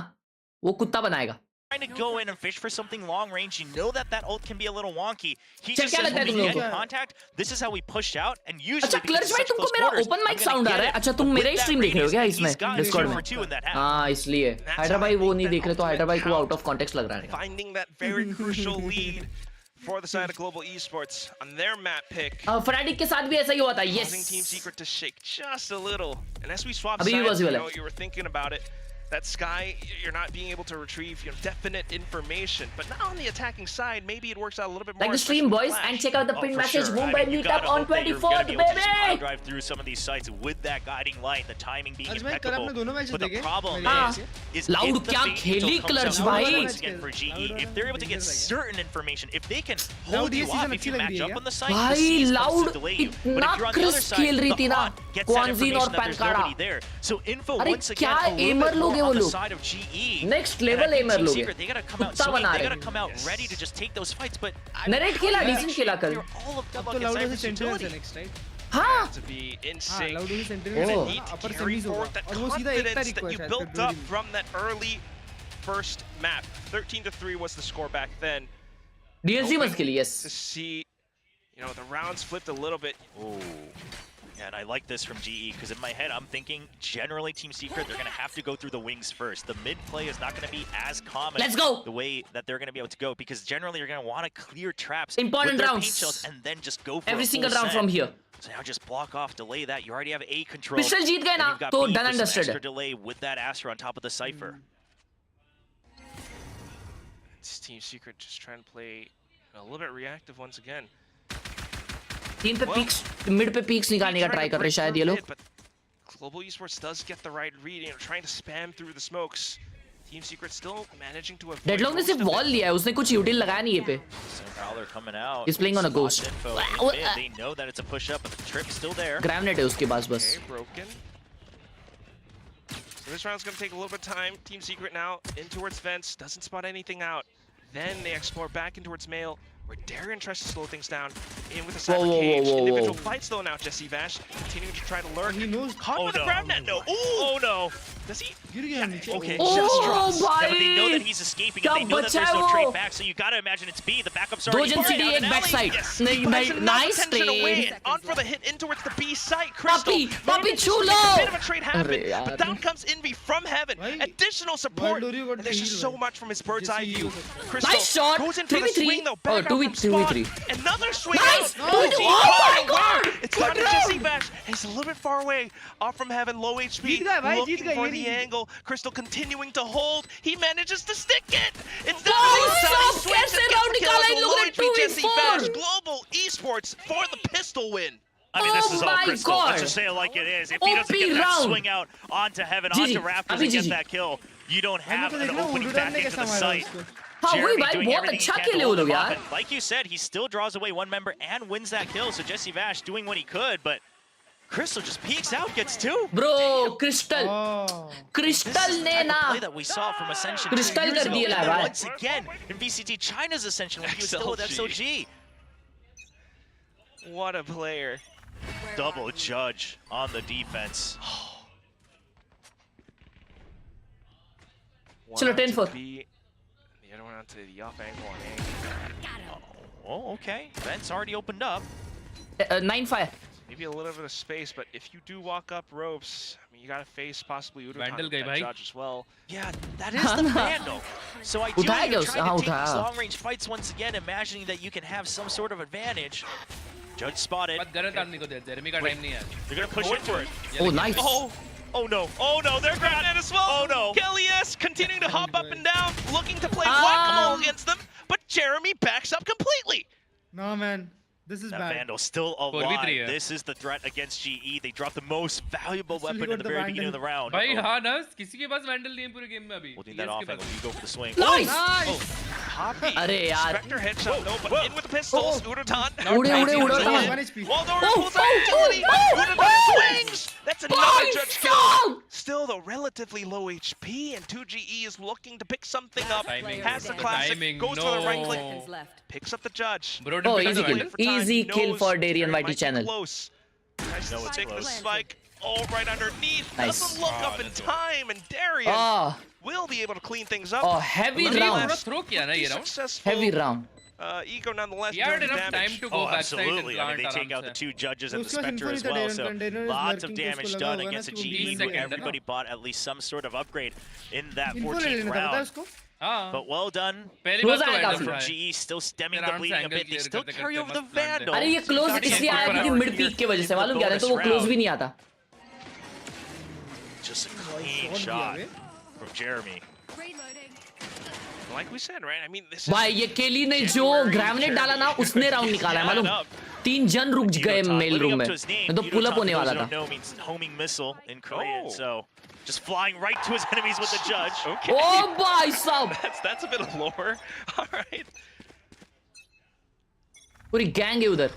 वो कुत्ता बनाएगा. Trying to go in and fish for something long range, you know that ult can be a little wonky. He चल just क्या says लगता है when तुम we लोगों get को? contact, this is how we push out, and usually. अच्छा clutch भाई तुमको मेरा ओपन माइक साउंड आ रहा है. अच्छा तुम मेरा ही स्ट्रीम देख रहे हो क्या इसमें डिस्कॉर्ड में? हाँ इसलिए हैदर भाई वो नहीं देख रहे तो हैदर भाई को आउट ऑफ कॉन्टेक्स्ट लग रहा है. Finding that very crucial lead for the side of Global Esports on their map pick. Fnatic के साथ भी ऐसा ही हुआ था. Yes. Causing Team Secret to shake just a little. And as we swap अभी sides, you know, you were thinking about it. That Sky, you're not being able to retrieve definite information. But now on the attacking side, maybe it works out a little bit more. Like the stream, boys, and check out the pinned message. Sure. Mumbai meetup on 24th, baby! Drive through some of these sites with that guiding light, the timing being impeccable. But the problem is Loud क्या खेली clutch भाई? For GE, if they're able to get certain information, if they can hold you off, if you match up on the site, भाई Loud इतना crisp खेल रही थी ना. Kwanzin और Pankara. So info अरे once again क्या aimer लोग हैं वो लोग? Next level aimer लोग हैं. कुत्ता बना रहे हैं. Narrate खेला, decent खेला कल. अब तो Loud से Sentinel से next right? हाँ. To be in sync. Loud से Sentinel से Need to upper carry semis होगा. forward that और वो सीधा एक confidence तारीख को that है you शायद built up from that early first map. 13-3 was the score back then. DSG मस्त खेली, yes. To see, the rounds flipped a little bit. Oh. And I like this from GE, because in my head, I'm thinking, generally, Team Secret, they're going to have to go through the wings first. The mid play is not going to be as common. Let's go! The way that they're going to be able to go, because generally, you're going to want to clear traps. Important with their rounds. paint shells, and then just go for Every a single full round set. from here. So now just block off, delay that. You already have A control. Pistol जीत गए ना, तो done and dusted. Extra delay with that Astra on top of the Cypher. This Team Secret just trying to play a little bit reactive once again. तीन पे peaks, mid पे peaks निकालने का try कर रहे शायद ये लोग. Global Esports does get the right read, trying to spam through the smokes. Team Secret still managing to avoid. Deadlock ने सिर्फ wall लिया है, उसने कुछ util लगाया नहीं ये पे. He's playing on a ghost. They know that it's a push up, but the trip's still there. Gravnet है उसके पास बस. Okay, broken. So this round's going to take a little bit of time. Team Secret now in towards Vents, doesn't spot anything out. Then they explore back in towards Mail. where Darien tries to slow things down in with a cyber cage. Individual fights though now. Jesse Vash continuing to try to lurk. He knows. Caught with a grab net. No. Oh no. Does he? Okay. Just drops. Oh, Yeah, but they know that he's escaping, and they know that there's no trade back. So you gotta imagine it's B. The backup's already Dojan CD down. एक backside. Nice trade. On for the hit in towards the B site. Crystal. Papi chulo. A bit of a trade happened, but down comes Envy from heaven. Additional support. And there's just so much from his bird's eye view. Crystal Nice shot. goes in for the swing though. Oh, 2v3. Another swing. Nice. Out. Oh my god. It's not Jesse Bash. He's a little bit far away. Off from heaven. Low HP. Looking for the angle. Crystal continuing to hold. He manages to stick it. It's not Jesse Bash. Global Esports for the pistol win. I mean, this is all my Crystal. God. Let's just say it like it is. If he doesn't get that swing out onto heaven, onto Raptors and get that kill, you don't have an opening back into the site. Jeremy doing everything he can to hold him off. And like you said, he still draws away one member and wins that kill. So Jesse Vash doing what he could, but Crystal just peeks out, gets two. Bro, Crystal. Crystal ने ना. Play that we saw from Ascension Crystal कर दिया है भाई. Once again in VCT China's Ascension when he was still with XOG. What a player. Double judge on the defense. Chalo 10-4. The other one onto the off angle on A. Oh, okay. Vent's already opened up. 9-5. Maybe a little bit of space, but if you do walk up ropes, I mean, you gotta face possibly Vandal Udotan judge as well. Yeah, that is the Vandal. So ideally, you're trying to take these long-range fights once again, imagining that you can have some sort of advantage. Judge spotted. They're gonna push into it. Oh, nice. Oh no, they're grabbing it as well. Oh no. Kelly S continuing to hop up and down, looking to play whack-a-mole against them, but Jeremy backs up completely. No, man. This is that bad. Vandal still alive. This is the threat against GE. They dropped the most valuable weapon in the very beginning of the round. भाई हाँ ना किसी के पास Vandal नहीं है पूरे game में अभी. Holding that off angle, you go for the swing. Nice. Poppy. अरे यार. Spectre headshot, no, but in with the pistols. Udotan. उड़े. Waldor pulls out utility. Udotan swings. That's another judge kill. Still, though, relatively low HP, and 2GE is looking to pick something up. Has the classic, goes for the right click, picks up the judge. Oh, easy kill. Easy kill for Darien YT channel. Close. Nice to take the spike. Oh, right underneath. Nice. Doesn't look up in time, and Darien will be able to clean things up. Oh, heavy round. Heavy round. Ego nonetheless. He had enough time to go backside and absolutely. I mean, they take out the two judges and the Spectre as well, so lots of damage done against a GE who everybody bought at least some sort of upgrade in that 14th round. But well done from GE, still stemming the bleeding a bit. They still carry over the Vandal. अरे ये close इसलिए आया क्योंकि mid peak के वजह से मालूम क्या है तो वो close भी नहीं आता. Just a clean shot from Jeremy. Like we said, right? I mean, this भाई ये केली ने जो ग्रेनेड डाला ना उसने राउंड निकाला है मालूम. 3 जन रुक गए मेल रूम में. मैं तो पुल अप होने वाला था. Homing missile in Korean, so just flying right to his enemies with the judge. Okay. Oh भाई साहब. That's a bit of lore. All right. पूरी गैंग है उधर.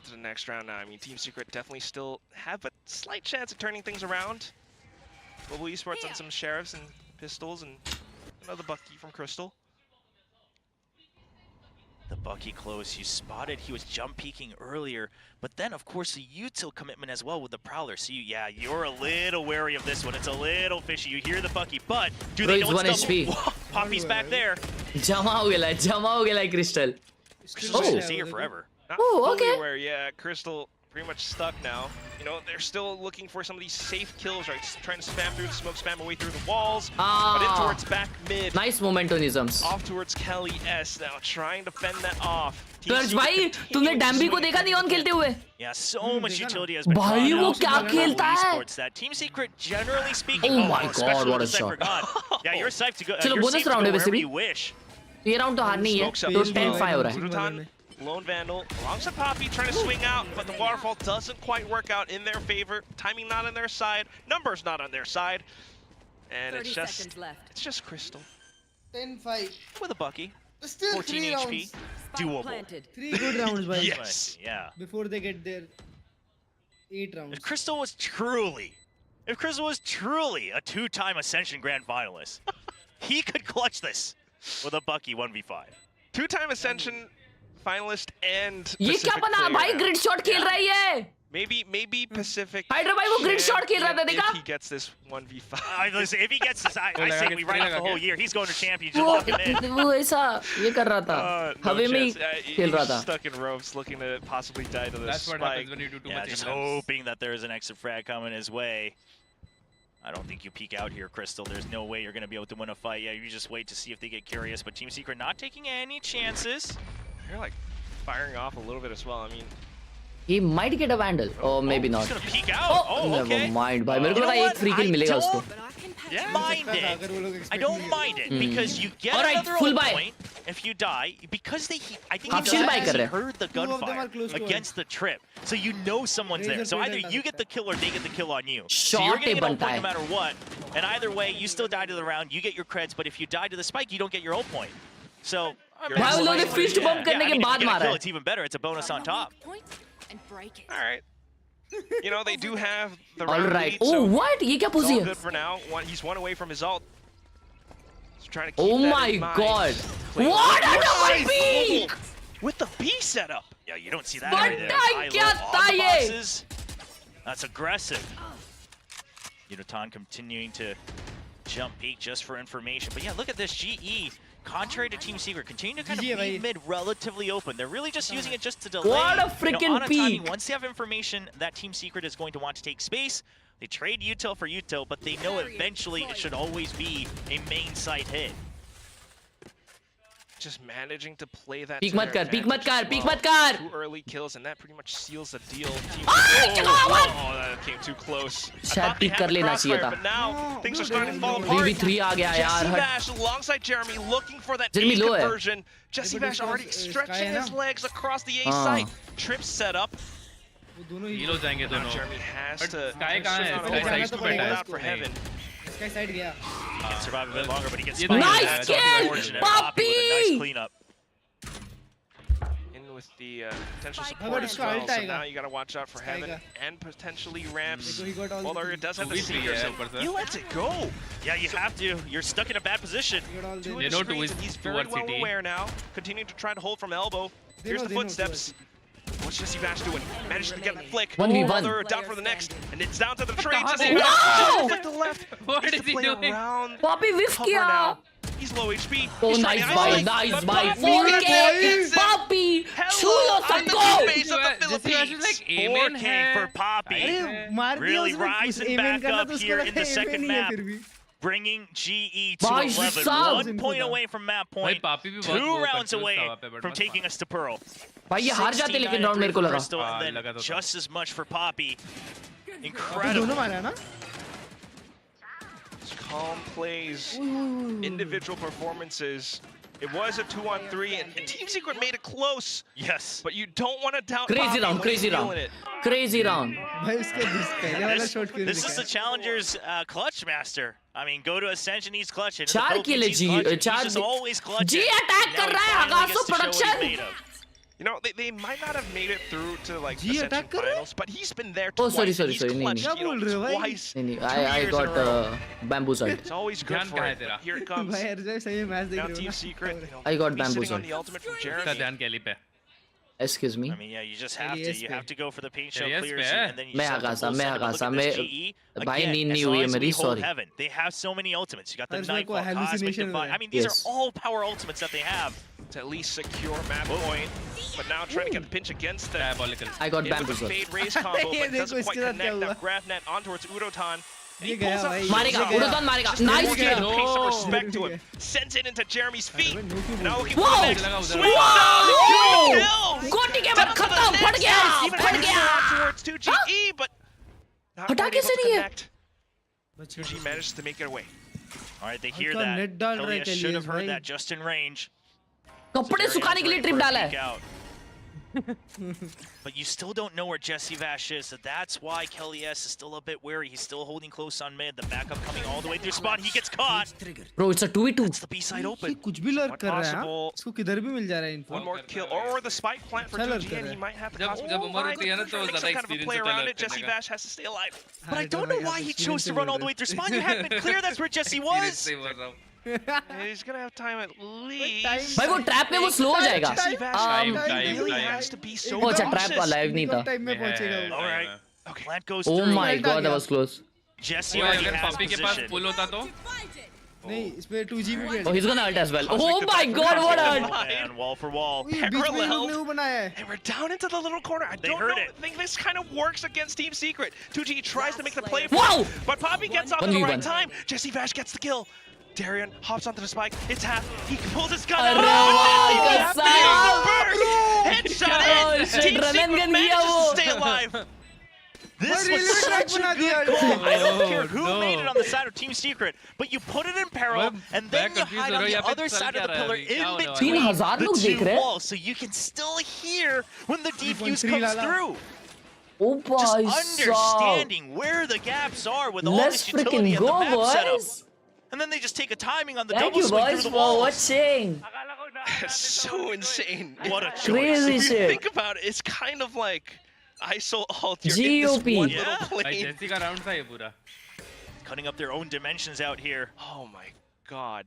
To the next round now. I mean, Team Secret definitely still have a slight chance of turning things around. Global Esports on some sheriffs and pistols and another Bucky from Crystal. The Bucky close, you spotted he was jump peeking earlier, but then of course the util commitment as well with the Prowler. So you're a little wary of this one. It's a little fishy. You hear the Bucky, but do they know it's double? Poppy's back there. जमा हो गया है Crystal. Crystal's stay here forever. Not oh, okay. fully aware, yeah. Crystal pretty much stuck now. You know, they're still looking for some of these safe kills, right? Trying to spam through the smoke, spam away through the walls. But in towards back mid. Nice momentonisms. Off towards Kelly S now, trying to fend that off. Clutch भाई, तुमने डैम्बी को देखा नहीं on खेलते हुए? Yeah, so much utility has been भाई वो क्या खेलता है? That Team Secret, generally speaking, oh my god, what a shot! Yeah, you're safe to go. चलो bonus round है वैसे भी. ये round तो हारनी है. तो 10-5 हो रहा है. Lone Vandal alongside Poppy trying to swing out, but the waterfall doesn't quite work out in their favor. Timing not on their side, numbers not on their side, and it's just Crystal. 10-5 with a Bucky. Still 14 HP, doable. 3 good rounds, by yes, yeah. Before they get their 8 rounds. If Crystal was truly a 2-time Ascension Grand Finalist, he could clutch this. with a Bucky 1v5. Two-time Ascension finalist and ये क्या Pacific बना player. भाई grid shot खेल रहा है ये Maybe Pacific. Hydra भाई वो ग्रिड शॉट खेल रहा था देखा If he gets this 1v5. Listen, if he gets this, I say we write off the whole year. He's going to championship. Lock him in. वो ऐसा ये कर रहा था No हवे में ही chance. खेल रहा He's था stuck in ropes, looking to possibly die to this That's what spike. happens when you do too Yeah, much just inlets. hoping that there is an exit frag coming his way. I don't think you peek out here, Crystal. There's no way you're going to be able to win a fight. Yeah, you just wait to see if they get curious. But Team Secret not taking any chances. They're like firing off a little bit as well. I mean, he might get a vandal or maybe not He's going to peek out. Oh, never okay. mind भाई मेरे को You know लगा एक what? Free kill I मिलेगा उसको don't mind it. I don't mind it because you get Alright, another full ult buy. point if you die because they. I think Half he shield buy कर does. रहे He हैं। heard the Two of them are gunfire close to against the trip, so you know someone's there. Razor So blade either डाल you get सकता the kill or they get the kill on you. So Shot you're he getting an ult बनता point है no matter what, and either way you still die to the round. You get your creds, but if you die to the spike, you don't get your ult point. So भाई उन लोगों ने fist bump करने के बाद मारा है It's even better. It's a bonus on top. all right. You know, they do have the all round right lead, oh so what ये क्या it's all पोजी good है for now. He's one away from his ult. He's trying to keep oh that my in mind. god Wait, what a nice double peek with the B setup. Yeah, you don't see that every day. बड़ा High क्या low था on the ये boxes. That's aggressive. Yudotan continuing to jump peak just for information. But yeah, look at this GE. Contrary to Team Secret, continue to kind of GG leave mid relatively open. They're really just using it just to delay. What a freaking on a timing. peak. Once they have information that Team Secret is going to want to take space, they trade util for util, but they know eventually it should always be a main site hit. Just managing to play that. Peek to मत their कर peek मत advantage कर as peek well. मत कर 2 early kills, and that pretty much seals the deal. Team oh, that came too close. शायद peek कर लेना चाहिए था But now things are starting to fall 3v3 apart. आ गया यार Jesse हट Bash alongside Jeremy looking for that Jeremy A low है। conversion. Jesse Bash already stretching his legs across the A site. Trip set up. वो दोनों ही ये लोग जाएंगे Now दोनों Jeremy has But to. Sky कहाँ है? not Sky over side to पे hold बैठा है। out for heaven. इसका साइड गया He can survive a bit longer, but he gets ये spiked. Nice That's kill, unfortunate. Poppy with a nice Poppy! cleanup. In with the potential but support as इसका well. ult So आएगा। now you gotta watch out for Sky heaven का। and potentially ramps. देखो, he got all Well, the it does have the 2v3 sneakers. है and ऊपर से। He lets it go. Yeah, you have to. You're stuck in a bad position. He got all the- Two They in the know screens, to and he's is very towards well CT. aware now. Continuing to try to hold from elbow. They Here's know, the they know footsteps. What's Jesse Bash doing? Managed to get the flick. 1v1. Brother down for the next, and it's down to the trade. कहाँ Jesse से? Bash No! flick to the left. What Needs is to he play doing? around. Poppy whiff Cover किया now. He's low HP. oh He's trying nice to buy isolate, nice but buy Poppy 4k gets it. Poppy Hello, छू लो on the सबको base of the Jesse Bash is Philippines. like aiming 4K है for Poppy. अरे मार दिया Really उसने, rising aim back करना up तो उसको here लगा in the aim second नहीं है map. फिर भी। Bringing GE to Bhai 11. साहब। 1 point away from map भाई point. पापी भी बहुत 2 वो rounds confused away था वहाँ पे, but from मस्त taking us to Pearl. भाई ये हार जाते 69 लेकिन राउंड मेरे को for लगा Crystal, हाँ, and लगा then तो था। just as much for Poppy. दोनों Incredible. मारा है ना Calm plays, individual performances. It was a 2-on-3, and Team Secret made it close. Yes. But you don't want to doubt crazy Poppy round when crazy he's round feeling it. crazy round भाई उसके पहले वाला shot क्यों This is the Challenger's clutch master. I mean, go to Ascension, he's clutching. In the 4 Philippines, किले he's जी clutching. He's 4 just always clutching. जी attack Now कर he रहा है finally हगासो gets to show what he's production made of. You know, they might not have made it through to like G Ascension attack कर रहा है? finals, but he's been there Oh, twice. sorry, and he's sorry, नहीं, clutched, नहीं। क्या बोल रहे हो भाई? twice. नहीं नहीं 2 I years in a got row. bamboozled It's always good ध्यान for कहाँ है it. तेरा? Here it comes. भाई अर्जुन सही में मैच देख Now रहे हो Team ना Secret. You know, I got he's sitting bamboozled. on the ultimate from इसका Jeremy. ध्यान कैली पे excuse me I mean, yeah, you just have to. Yes, You पे। have to go for the paint shell Yes, clears, पे। and then you मैं just have to हगासा full मैं send it. But हगासा look मैं at this GE. भाई Again, नींद as नहीं long हुई है as मेरी we hold sorry heaven, they have so many ultimates. You got the That's why Nightfall, कोई Cosmic hallucination Divine. है। I mean, these Yes. are all power ultimates that they have. To at least secure map point. But now trying to get the pinch against them. diabolical I got In with the bamboozled fade raise combo, but ये it doesn't देखो quite इसके साथ क्या connect हुआ। that grab net on towards Udotan. And ये he गया pulls up भाई, मारेगा ये गया। उड़ोतन मारेगा Just nice to kill pay some No. respect to him. Sends it into Jeremy's feet. अरे, no क्यों Now बोल looking Whoa! for the next लगा उधर। swing. Whoa! Kill! गोटी के Down बाद to the खत्म फट next गया house. Even फट brings गया it out towards 2GE, but not हटा quite able कैसे to नहीं है? connect. 2G manages to make it away. All right, they hear हल्का that. net डाल रहा है Elias should have Elias heard भाई। that just in range. कपड़े सुखाने के लिए ट्रिप डाला है But you still don't know where Jesse Vash is, so that's why Khelraay is still a bit wary. He's still holding close on mid. The backup coming all the way through spawn. He gets caught. bro it's a 2v2 It's the B side ये open. कुछ भी lurk What कर रहा है हाँ? possible- इसको किधर भी मिल जा रहा है info One more kill, or the spike plant for अच्छा लग 2G, and रहा he है। might have the जब cost. जब उम्र Fine, होती है ना तो trying to make ज़्यादा some kind of a experience play होता है around लर्क it. Jesse करने का। Vash has to stay alive. But I don't know why he chose to run all the way through spawn. You had been clear. That's where Jesse was. He's gonna have time at least. भाई वो trap में वो slow हो जाएगा. really has to be so वो अच्छा cautious. Trap वाला है नहीं था. टाइम में पहुंचेगा वो. All right. Okay. Plant goes Oh through. my god, that was close. Jesse वो already अगर has पॉपी के पास position. पुल होता तो नहीं इसमें 2G भी Oh, he's gonna ult as well. Oh my god, what ult! And wall for wall. बीच में Parallel. इन लोग ने वो बनाया है. And we're down into the little corner. I They don't heard know. it. I think this kind of works against Team Secret. 2G tries to make the play. Wow! But Poppy gets off at the 1v1. right time. Jesse Vash gets the kill. Darian hops onto the spike. It's half. He pulls his gun out. अरे वाह, Jesse कसम! Headshot Oh, in. shit, Team run and Secret gun manages किया to वो. stay alive. This Really was track such a बना good दिया. goal. I don't care who no. made it on the side of Team Secret, but you put it in peril, and then you confused hide हो on रहा हूँ, the यहाँ पे other चल side क्या of the रहा है pillar अभी? in क्या होने वाला है? between 3000 the लोग देख two रहे हैं? walls, so you can still hear when the defuse 3.3 comes Lala. through. Oh Just boy, understanding where the gaps are with all let's this utility freaking and the go, map setup. boys. And then they just take a timing on the Thank double you swing boys through the for walls. watching. So insane. What a choice. Crazy If you shit. think about it, it's kind of like ISO alt. You're in GOP. this one Yeah. little भाई plane. जेसी का round था ये पूरा. Cutting up their own dimensions out here. Oh my god.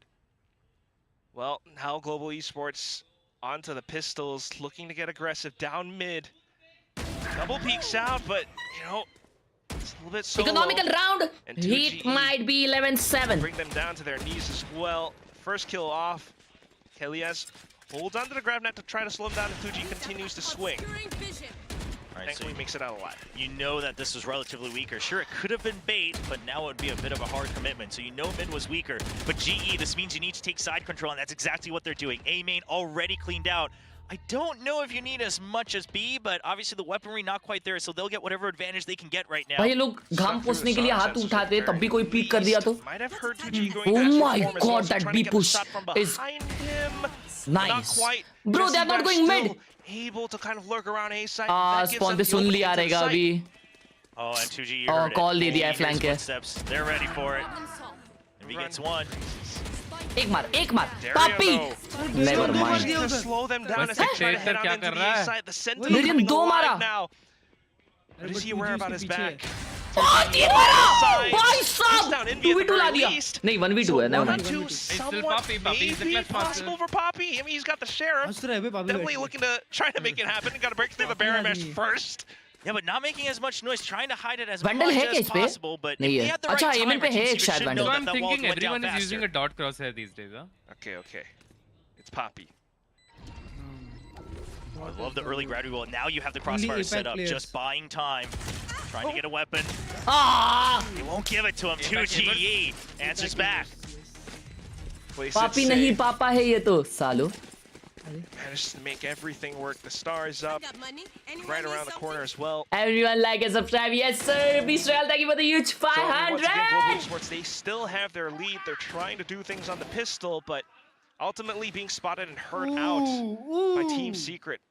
Well, now Global Esports onto the pistols, looking to get aggressive down mid. Double peeks out, but you know, it's a little bit solo. Economical round. And Heat 2G might be 11-7. Bring them down to their knees as well. First kill off. Khelraay holds onto the grab net to try to slow him down, and 2G continues to swing. All right, so Thankfully, makes it out alive. you know that this was relatively weaker. Sure, it could have been bait, but now it would be a bit of a hard commitment. So you know mid was weaker. But GE, this means you need to take side control, and that's exactly what they're doing. A main already cleaned out. I don't know if you need as much as B, but obviously the weaponry not quite there, so they'll get whatever advantage they can get right now. भाई ये लोग घाम पोंछने के लिए हाथ उठाते तब भी कोई पीक कर दिया तो. Might have heard 2G going Oh faster my form as well, god, so that trying B to get the push shot from is behind him. Not nice. quite. Bro, they are not going mid. Able to kind of lurk around A side. spawn पे सुन लिया रहेगा अभी. Oh, and 2G, you Oh, heard it. call दे दिया है He hears flank है. footsteps. They're ready for it. If he gets one. एक मार. Dario, Papi. though, Never trying mind. to slow them down as बस they try to head Spectre on क्या into कर the रहा A है? side. The Sentinel Lirian coming दो मारा. alive now. What is he aware about his back? Oh, तीन मारा. Side. भाई He's साहब. down Envy at 2v2 the La very दिया. least. नहीं 1v2 है. Never mind. 1v2 still somewhat Poppy. Poppy's the maybe clutch master. possible for Poppy. I mean, he's got the Sheriff. हंस रहा है बे पापी Definitely बैठ के. looking to try to make it happen. Got to break through the barrier mesh first. Yeah, but not making as much noise, trying to hide it as Vandal much है क्या as इस पे? possible. But नहीं if है. they had the right अच्छा, timer, Amen पे Team है एक Secret शायद should Vandal. know So that I'm that wall thinking went down everyone is using a faster. dot crosshair these days, huh? Okay. It's Poppy. I love the early gravity wall. Now you have the crossfire Only set Apex up, players. just buying time. Trying to get a weapon. Ah! He won't give it to him. 2GE answers back. Plays it पापी safe. नहीं पापा है ये तो सालो. Managed to make everything work. The stars up. Right around the corner as well. Everyone like and subscribe. Yes sir. Israel, thank you for the huge So, once again, Global 500. Esports, they still have their lead. They're trying to do things on the pistol, but ultimately being spotted and hurt out by Team Secret.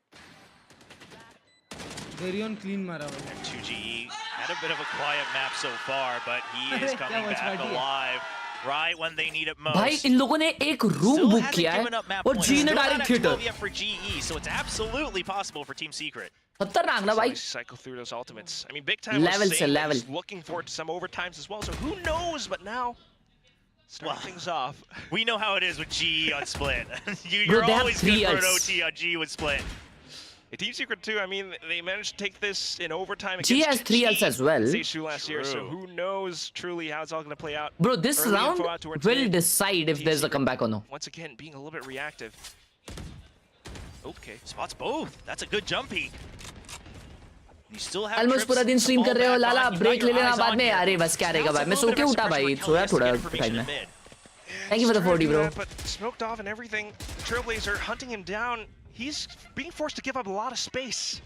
Darian clean मारा भाई. And 2GE had a bit of a quiet map so far, but he is क्या coming back watchparty है? alive right when they need it most. भाई इन लोगों ने एक room Still book hasn't किया given है up map और points. जी ने Still not direct at theatre. 12 yet for GE, so it's absolutely possible for Team Secret. खतरनाक ना So भाई. they cycle through those ultimates. I mean, Big Time Level was से saying that level. he's looking forward to some overtimes as well. So who knows? But now, starting things off. We know how it is with GE on Split. You're Bro, they have always 3 good for an ults. OT on GE with Split. Team Secret too. I mean, they managed to take this in overtime G against has 3 ults as well. Seishu last year. So True. who knows truly how it's all going to play out. Bro, this Early round info out towards will mid. decide if Team there's a Secret, comeback or no. Once again, being a little bit reactive. Okay. Spots both. That's a good jump peek. You still have Almost पूरा दिन stream कर रहे हो लाला. Break ले लेना बाद में. अरे बस क्या रहेगा भाई. मैं सो के उठा भाई. सोया थोड़ा टाइम में. Thank you for the 40, bro. But smoked off and everything. Trailblazer hunting him down. He's being forced to give up a lot of space.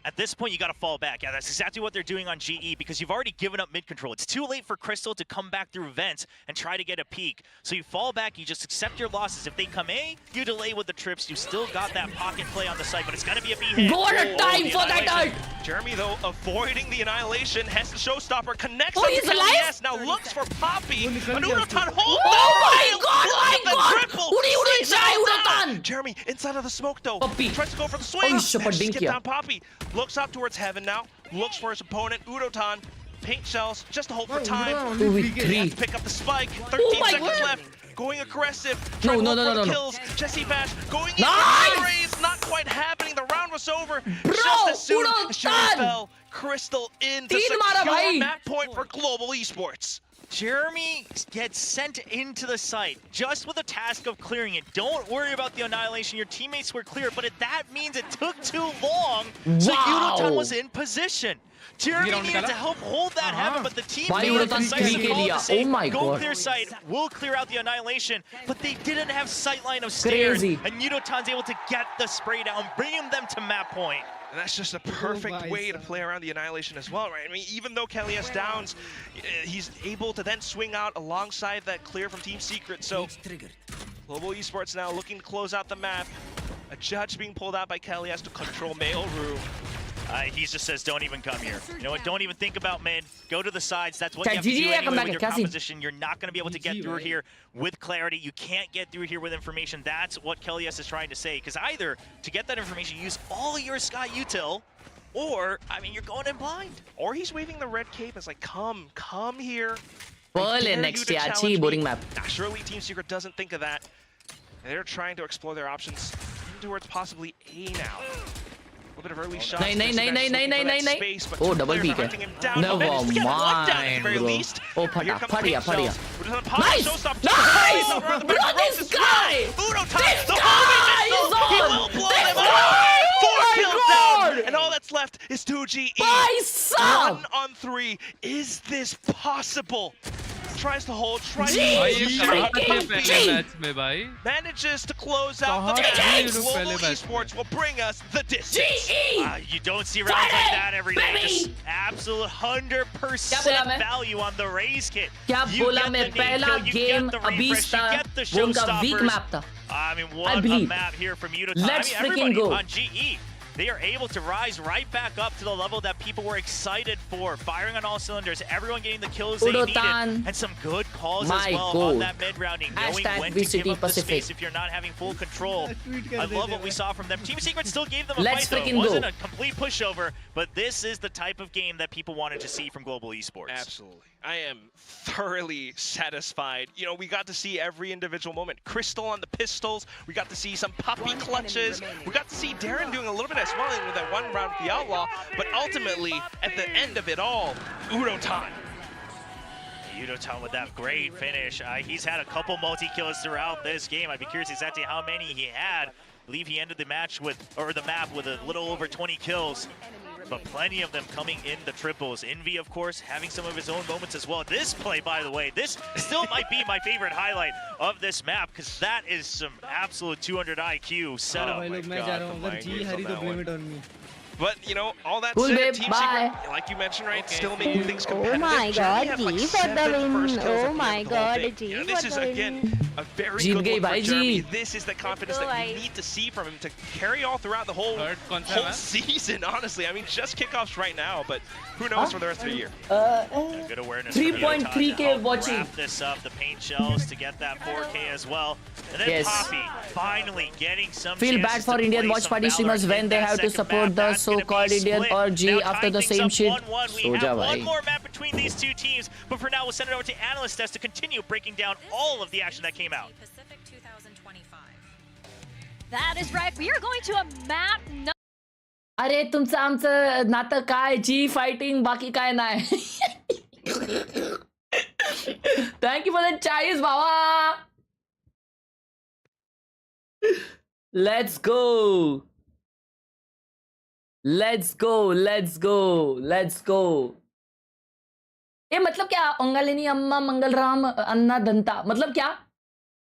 At this point, you got to fall back. Yeah, that's exactly what they're doing on GE because you've already given up mid control. It's too late for Crystal to come back through vents and try to get a peek. So you fall back, you just accept your losses. If they come A, you delay with the trips. You still got that pocket play on the side, but it's going to be a B hit. What a time for that ult! Jeremy, though, avoiding the annihilation, has the showstopper, connects Oh, up he's to alive? Yes, now looks for Poppy. वो निकल An गया Udotan उसको. hold Oh my Look god, my at the god! triple. उड़ी Six जाए out उड़ान. down. Jeremy, inside of the smoke, though. Poppy. Tries to go for the swing. Oh, shit, Manages to dink get किया. down Poppy. Looks up towards heaven now. Looks for his opponent, Udotan. Paint shells, just to hold for time. 2v3. Pick up the spike. 13 my seconds god. left. going aggressive. No. Kills. Jesse Bash going in. Nice! Raise, not quite happening. The round was over. Bro, Just as soon Udo as Shuri done! fell, Crystal in to तीन मारा secure भाई। map point for Global Esports. Jeremy gets sent into the site just with the task of clearing it. Don't worry about the annihilation. Your teammates were clear, but that means it took too long. So Wow. Yudotan was in position. Jeremy needed to help hold that heaven, but the team भाई made a Yudotan decisive three के call लिया। to say, Oh my go God. clear site, we'll clear out the annihilation, but they didn't have sightline of stairs. Crazy. And Yudotan's able to get the spray down, bringing them to map point. And that's just a perfect way to play around the Annihilation as well, right? I mean, even though Khelraay downs, he's able to then swing out alongside that clear from Team Secret. So Global Esports now looking to close out the map. A judge being pulled out by Khelraay to control Mail Room. He just says, don't even come here. You know what? Don't even think about mid. Go to the sides. That's what Okay, you have to do GG, anyway come with your back, composition. You're not going to be able to get through here with clarity. You can't get through here with information. That's what Khelraay is trying to say. Because either to get that information, use all your Sky util, or, I mean, you're going in blind. Or he's waving the red cape as like, come here. Pearl dare next you to year, challenge अच्छी me. boring map. Nah, surely Team Secret doesn't think of that. They're trying to explore their options towards possibly A now. A little bit of early shots. नहीं O double peak है never mind bro ओ फटा फट गया nice bro this guy is on this guy and all that's left is 2GE. 1 on 3. Is this possible? Tries to hold, manages to close out the match. Global Esports will bring us the distance. You don't see rounds like that every day. Just absolute 100% value on the raise kit. क्या बोला मैं पहला game अभी वो उनका week map था I mean, what a map here from Yudotan. Let's I mean, freaking go. On GE, they are able to rise right back up to the level that people were excited for. Firing on all cylinders, everyone getting the kills they needed, and some good calls as well on that mid-rounding, knowing when to give up the space if you're not having full control. I love what we saw from them. Team Secret still gave them a fight, though. It wasn't a complete pushover, but this is the type of game that people wanted to see from Global Esports. Absolutely. I am thoroughly satisfied. You know, we got to see every individual moment. Crystal on the pistols. We got to see some puppy clutches. We got to see Darren doing a little bit of swelling with that one round with the Outlaw. But ultimately, at the end of it all, Yudotan. Yudotan with that great finish. He's had a couple multi-kills throughout this game. I'd be curious exactly how many he had. I believe he ended the match with, or the map with a little over 20 kills. But plenty of them coming in the triples. Envy, of course, having some of his own moments as well. This play, by the way, this still might be my favorite highlight of this map, because that is some absolute 200 IQ setup. But, you know, all that cool, said, babe, Team bye. Secret, like you mentioned, right, still making things competitive. Oh my god, like G for the win. Oh my god, G you know, for this is, the again, win. a very Jeet good gayi, look for bhai, Jeremy. Jeet. This is the confidence that you need to see from him to carry all throughout the whole season, honestly. I mean, just kickoffs right now, but who knows for the rest of the year. Good awareness. 3.3K watching. Wrap this up, the paint shells to get that 4K as well. And then Poppy finally getting some Feel bad chances for to Indian play watch some party Valorant streamers when in they that have to second support map. the That's gonna be so-called Indian split. or G Now after the tying things same up shit. 1-1. We So have bhai. one more map between these two teams, but for now we'll send it over to Analyst Test to continue breaking down all of the action that came out. PACIFIC 2025. That is right. We are going to a map. अरे तुमचं आमचं नातं काय जी fighting बाकी काय नाही thank you for the चाळीस भावा let's go let's go let's go let's go ये मतलब क्या ओंगालिनी अम्मा मंगल राम अन्ना दंता मतलब क्या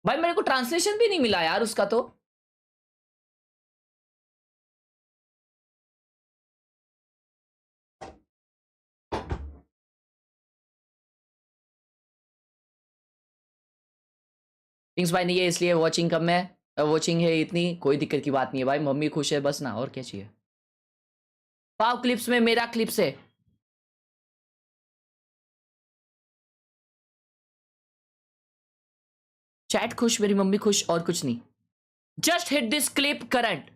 भाई मेरे को ट्रांसलेशन भी नहीं मिला यार उसका तो थिंग्स भाई नहीं है इसलिए वॉचिंग कम है वॉचिंग है इतनी कोई दिक्कत की बात नहीं है भाई मम्मी खुश है बस ना और क्या चाहिए पाव क्लिप्स में मेरा क्लिप्स है चैट खुश मेरी मम्मी खुश और कुछ नहीं just hit this clip current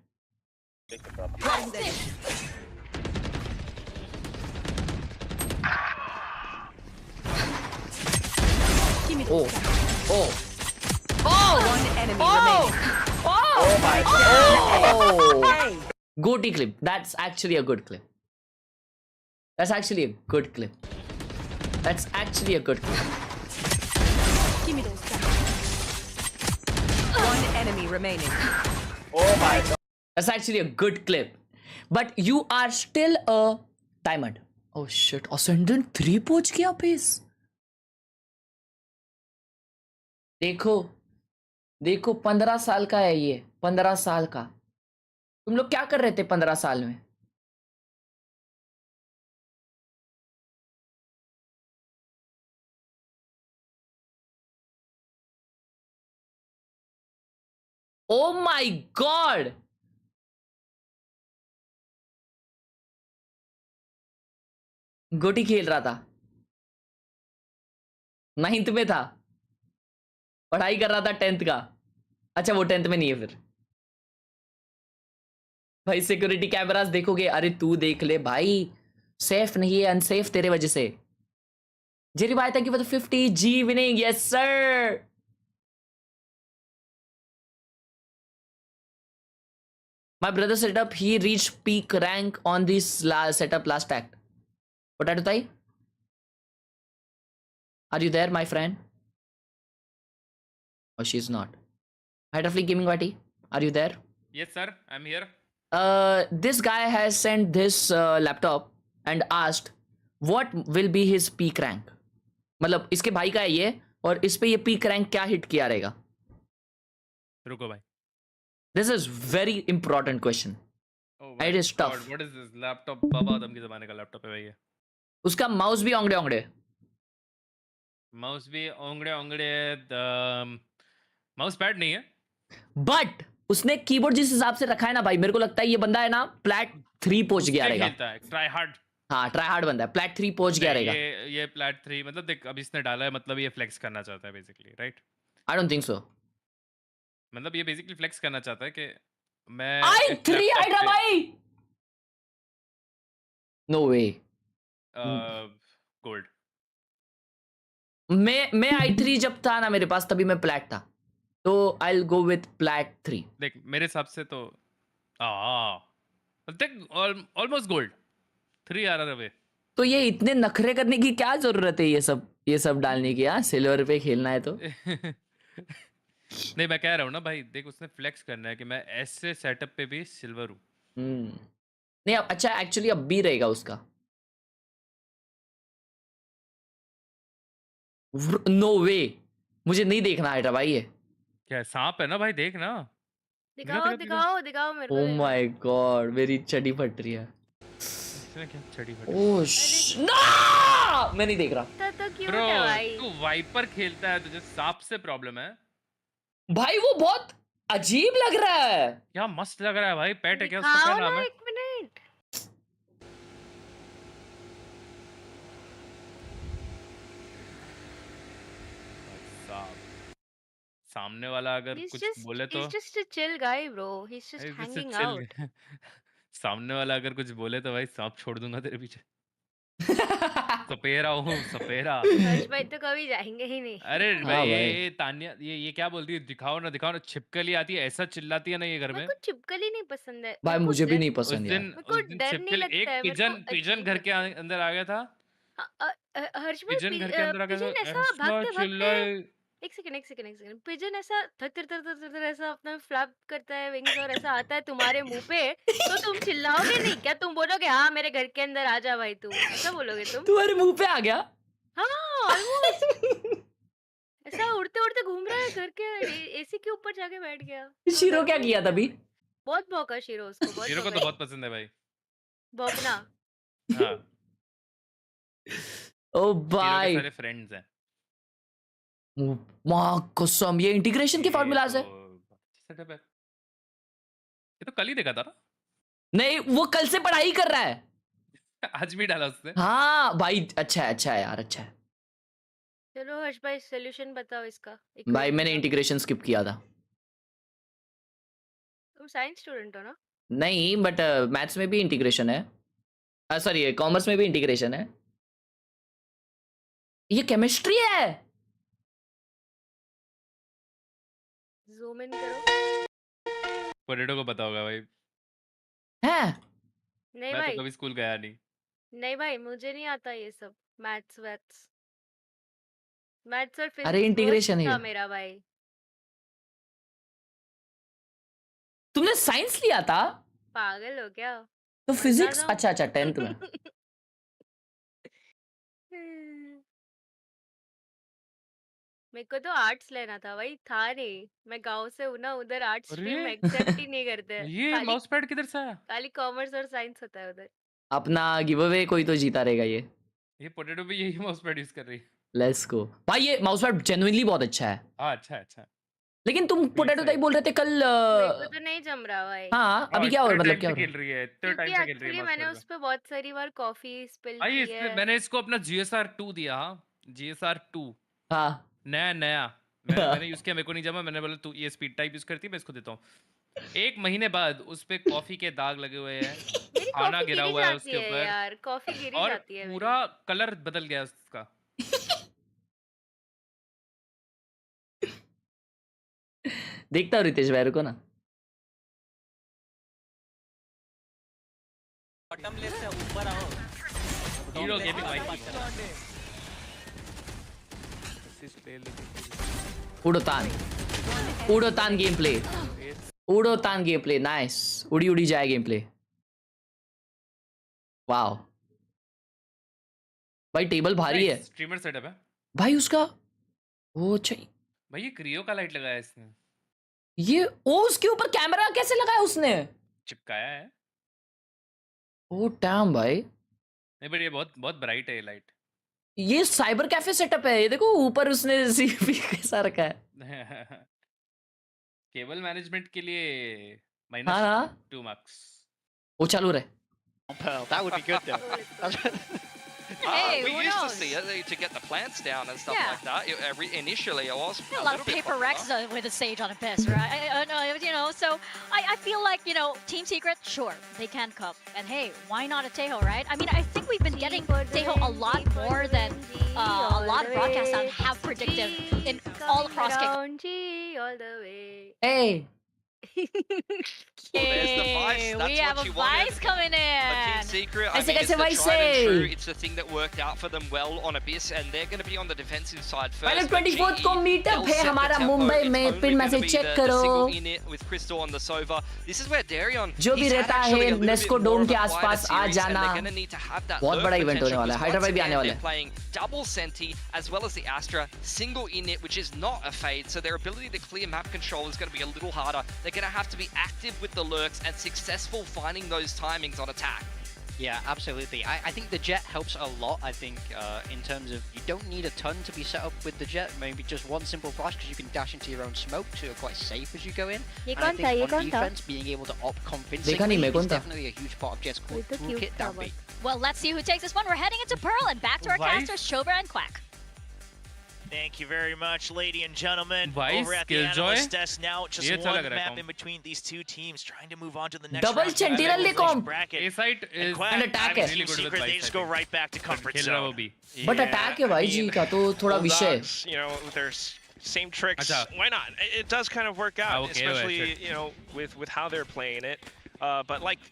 oh oh One enemy remaining. Oh my Hey. Goatee clip. That's actually a good clip. That's actually a good clip. That's actually a good clip. Give me those guns. One enemy remaining. Oh my god. That's actually a good clip. But you are still a diamond. Oh shit. Ascendant 3 पहुंच गया pace. देखो 15 साल का है ये. 15 साल का. तुम लोग क्या कर रहे थे 15 साल में? Oh my god! गोटी खेल रहा था. 9th में था. पढ़ाई कर रहा था 10th का. अच्छा वो 10th में नहीं है फिर. भाई सिक्योरिटी कैमरास देखोगे? अरे तू देख ले भाई. सेफ नहीं है, अनसेफ तेरे वजह से. जेरी भाई thank you for the 50 G winning. Yes sir. My brother set up, he reached peak rank on this setup last act. Potato Thai? Are you there, my friend? Oh, she's not. Hydrafleet Gaming Vati, are you there? Yes, sir. I'm here. This guy has sent this laptop and asked what will be his peak rank. मतलब इसके भाई का है ये और इस पे ये peak rank क्या hit किया रहेगा? रुको भाई. This is very important question. Oh, It is tough. God, what is this laptop? बाबा आदम के जमाने का लैपटॉप है भाई ये. उसका माउस भी ओंगड़े ओंगड़े. माउस भी ओंगड़े ओंगड़े. माउस पैड नहीं है. बट उसने कीबोर्ड जिस हिसाब से रखा है ना भाई, मेरे को लगता है ये बंदा है ना प्लैट 3 पहुंच गया रहेगा. खेलता है ट्राई हार्ड. हाँ ट्राई हार्ड बंदा है. प्लैट 3 पहुंच गया रहेगा. ये प्लैट 3 मतलब देख अब इसने डाला है मतलब ये फ्लेक्स करना चाहता है basically, right? I don't think so. मतलब ये बेसिकली फ्लेक्स करना चाहता है कि मैं i3 हाइड्रा भाई. नो वे. गोल्ड. मैं i3 जब था ना मेरे पास तभी मैं प्लैट था. तो I will go with plat 3. देख मेरे हिसाब से तो देख ऑलमोस्ट गोल्ड 3 आ रहा है. तो ये इतने नखरे करने की क्या जरूरत है ये सब डालने की? हाँ सिल्वर पे खेलना है तो. नहीं मैं कह रहा हूँ ना भाई, देख उसने फ्लेक्स करना है कि मैं ऐसे सेटअप पे भी सिल्वर हूँ. नहीं अच्छा एक्चुअली अब भी रहेगा उसका. नो वे. मुझे नहीं देखना है भाई. ये क्या सांप है ना भाई, देख ना. दिखाओ मेरे को. ओह माय गॉड मेरी चड्डी फट रही है. इसमें क्या चढ़ी फटी? ओह ना मैं नहीं देख रहा. तो क्यूट ब्रो है भाई. तू वाइपर खेलता है, तुझे सांप से प्रॉब्लम है भाई. वो बहुत अजीब लग रहा है. क्या मस्त लग रहा है भाई. पेट है क्या उसका? क्या नाम है? 1 मिनट. सामने वाला अगर कुछ बोले तो he's just a chill guy bro. He's just hanging out. सामने वाला अगर कुछ बोले तो भाई सांप छोड़ दूंगा तेरे पीछे. सपेरा हूँ सपेरा. हर्ष भाई तो कभी जाएंगे ही नहीं. अरे हाँ भाई भाई. ये तान्या ये क्या बोलती है? दिखाओ ना छिपकली आती है ऐसा चिल्लाती है ना ये घर में. मेरे को छिपकली नहीं पसंद है. भाई मेरे को मुझे भी डर- नहीं उस पसंद यार. दिन मेरे को डर नहीं लगता एक है. मेरे को पिजन अजीब घर के अंदर आ गया था. हर्ष भाई पिजन घर के अंदर आ गया पिजन था. ऐसा ऐसा भागते चिल्लाए. एक सेकंड पिजन ऐसा थर थर थर थर थर ऐसा अपना फ्लैप करता है विंग्स और ऐसा आता है तुम्हारे मुंह पे, तो तुम चिल्लाओगे नहीं क्या? तुम बोलोगे हाँ मेरे घर के अंदर आ जा भाई, तू ऐसा बोलोगे तुम? तुम्हारे मुंह पे आ गया. हाँ ऑलमोस्ट ऐसा उड़ते उड़ते घूम रहा है घर के एसी के ऊपर जाके बैठ गया. शीरो क्या किया तभी? बहुत भौंका शीरो उसको. बहुत हीरो को तो भौंका. बहुत पसंद है भाई. भौंकना. हाँ ओ हीरो के भाई सारे फ्रेंड्स हैं. माँ कसम ये इंटीग्रेशन के फॉर्मूलाज है. सेटअप है. ये तो कल ही देखा था ना. नहीं वो कल से पढ़ाई कर रहा है. आज भी डाला उसने. हाँ भाई अच्छा है यार. अच्छा है चलो हर्ष भाई सोल्यूशन बताओ इसका. भाई. मैंने इंटीग्रेशन स्किप किया था. तुम साइंस स्टूडेंट हो ना? नहीं बट मैथ्स में भी इंटीग्रेशन है. सॉरी कॉमर्स में भी इंटीग्रेशन है. ये केमिस्ट्री है. जूम इन करो। पोटैटो को पता होगा भाई। हैं? नहीं मैं भाई, तो कभी स्कूल गया नहीं। नहीं भाई, मुझे नहीं आता ये सब मैथ्स वैथ्स। मैथ्स और अरे फिजिक्स इंटीग्रेशन था है। मेरा भाई। तुमने साइंस लिया था? पागल हो क्या? तो अंधा फिजिक्स, था। अच्छा अच्छा 10th में। मेरे को तो आर्ट्स लेना था भाई, था नहीं। मैं गांव से हूं ना, उधर आर्ट्स स्ट्रीम अरे एक्सेप्ट ही नहीं करते हैं। ये खाली माउस पैड किधर से आया? खाली कॉमर्स और साइंस होता है उधर। अपना गिव अवे कोई तो जीता रहेगा ये। ये पोटैटो भी यही माउस पैड यूज कर रही है। लेट्स गो भाई, ये माउस पैड जेन्युइनली बहुत अच्छा है। हाँ अच्छा है, अच्छा है। लेकिन तुम पोटैटो ताई बोल रहे थे कल मेरे को तो नहीं जम रहा भाई। हाँ अभी क्या हो रहा है, मतलब टाइम क्या से हो रहा खेल रही है, इतने क्योंकि टाइम से खेल रही एक्चुअली है मैंने माउस उस पे बहुत सारी बार कॉफी स्पिल भाई। की इसमें है। मैंने इसको अपना GSR 2 दिया। हाँ GSR 2 है? हाँ नया मैंने यूज किया, मेरे को नहीं जमा। मैंने बोला तू ये स्पीड टाइप यूज करती है, मैं इसको देता हूँ। 1 महीने बाद उस पे कॉफी के दाग लगे हुए हैं, मेरी खाना कॉफी गिरा गिरी हुआ है जाती उसके है ऊपर, यार, कॉफी गिरी और जाती है मेरी। पूरा कलर बदल गया उसका। देखता हूँ रितेश भाई को ना। बॉटम लेफ्ट से ऊपर आओ। हीरो गेमिंग भाई। उड़ोतान गेम प्ले, उड़ोतान गेम प्ले, नाइस। उड़ी उड़ी जाए गेम प्ले। वाओ भाई, टेबल भारी है स्ट्रीमर सेटअप है भाई उसका। वो अच्छा भाई। ये क्रियो का लाइट लगाया है इसने। ये ओ उसके ऊपर कैमरा कैसे लगाया उसने? चिपकाया है। ओ डैम भाई, नहीं बट ये बहुत बहुत ब्राइट है ये लाइट। ये साइबर कैफे सेटअप है। ये देखो ऊपर उसने सीपी कैसा रखा है। केबल मैनेजमेंट के लिए हाँ -2 मार्क्स। वो चालू रहे। That would be good though. Hey, we who used to knows? see it to get the plants down and stuff Yeah. like that. Initially, it was A lot of paper wrecks with a sage on a piss, right? You know, so I feel like, you know, Team Secret, sure, they can cup. And hey, why not a Tejo, right? I mean, I think we've been getting Tejo a lot more than a lot of broadcasts that have predictive in all across Kick. All the way. Hey, there's the Vice. That's we have what a you wanted. Vice coming But Team in. Secret, I Aise mean, it's kaise the Vice tried and true. hai? It's the thing that worked out for them well on Abyss, and they're going to be on the defensive side first. पहले but 24th GE, को meetup they'll है set the हमारा tempo. Mumbai It's में। only pin gonna message be check the करो। single init with Crystal on the Sova. This is where Darion, जो भी he's had रहता actually है a little Nesco bit more dome of के a quieter आसपास आ series, and जाना। they're gonna need to have that बहुत lurk बड़ा event होने potential, वाला है। because हैदराबाद भी once आने again, वाला they're है। playing double Senti as well as the Astra, single init, which is not a fade, so their ability to clear map control is going to be a little harder. They're going to have to be active with the lurks and successful finding those timings on attack. Yeah, absolutely. I think the jet helps a lot. I think in terms of you don't need a ton to be set up with the jet. Maybe just one simple flash because you can dash into your own smoke, so you're quite safe as you go in. ये And I कौन था? ये think on कौन था? defense, being able to opt देखा नहीं convincingly मैं कौन is था? definitely a huge part of Jet's ये तो cute toolkit था down B. Well, let's see who takes this one. We're heading into Pearl and back to our Vice. casters, Chobra and Quack. Thank you very much, ladies and gentlemen. Vice, Over at the Killjoy. analyst desk now, just ये अच्छा लग one रहा है map comp. in between these two teams, trying to move on to the next Double round. Sentinel ले comp. bracket. A site And is Quack, And attack है। Team really good with Secret, they Vice, just I go think. right back to comfort खेल रहा वो zone. भी। But attack है भाई जी का, तो थोड़ा विषय है। Bulldogs, you know, with their same tricks. अच्छा। Why not? It does kind of work out, okay, especially right. you know with how they're playing it. But like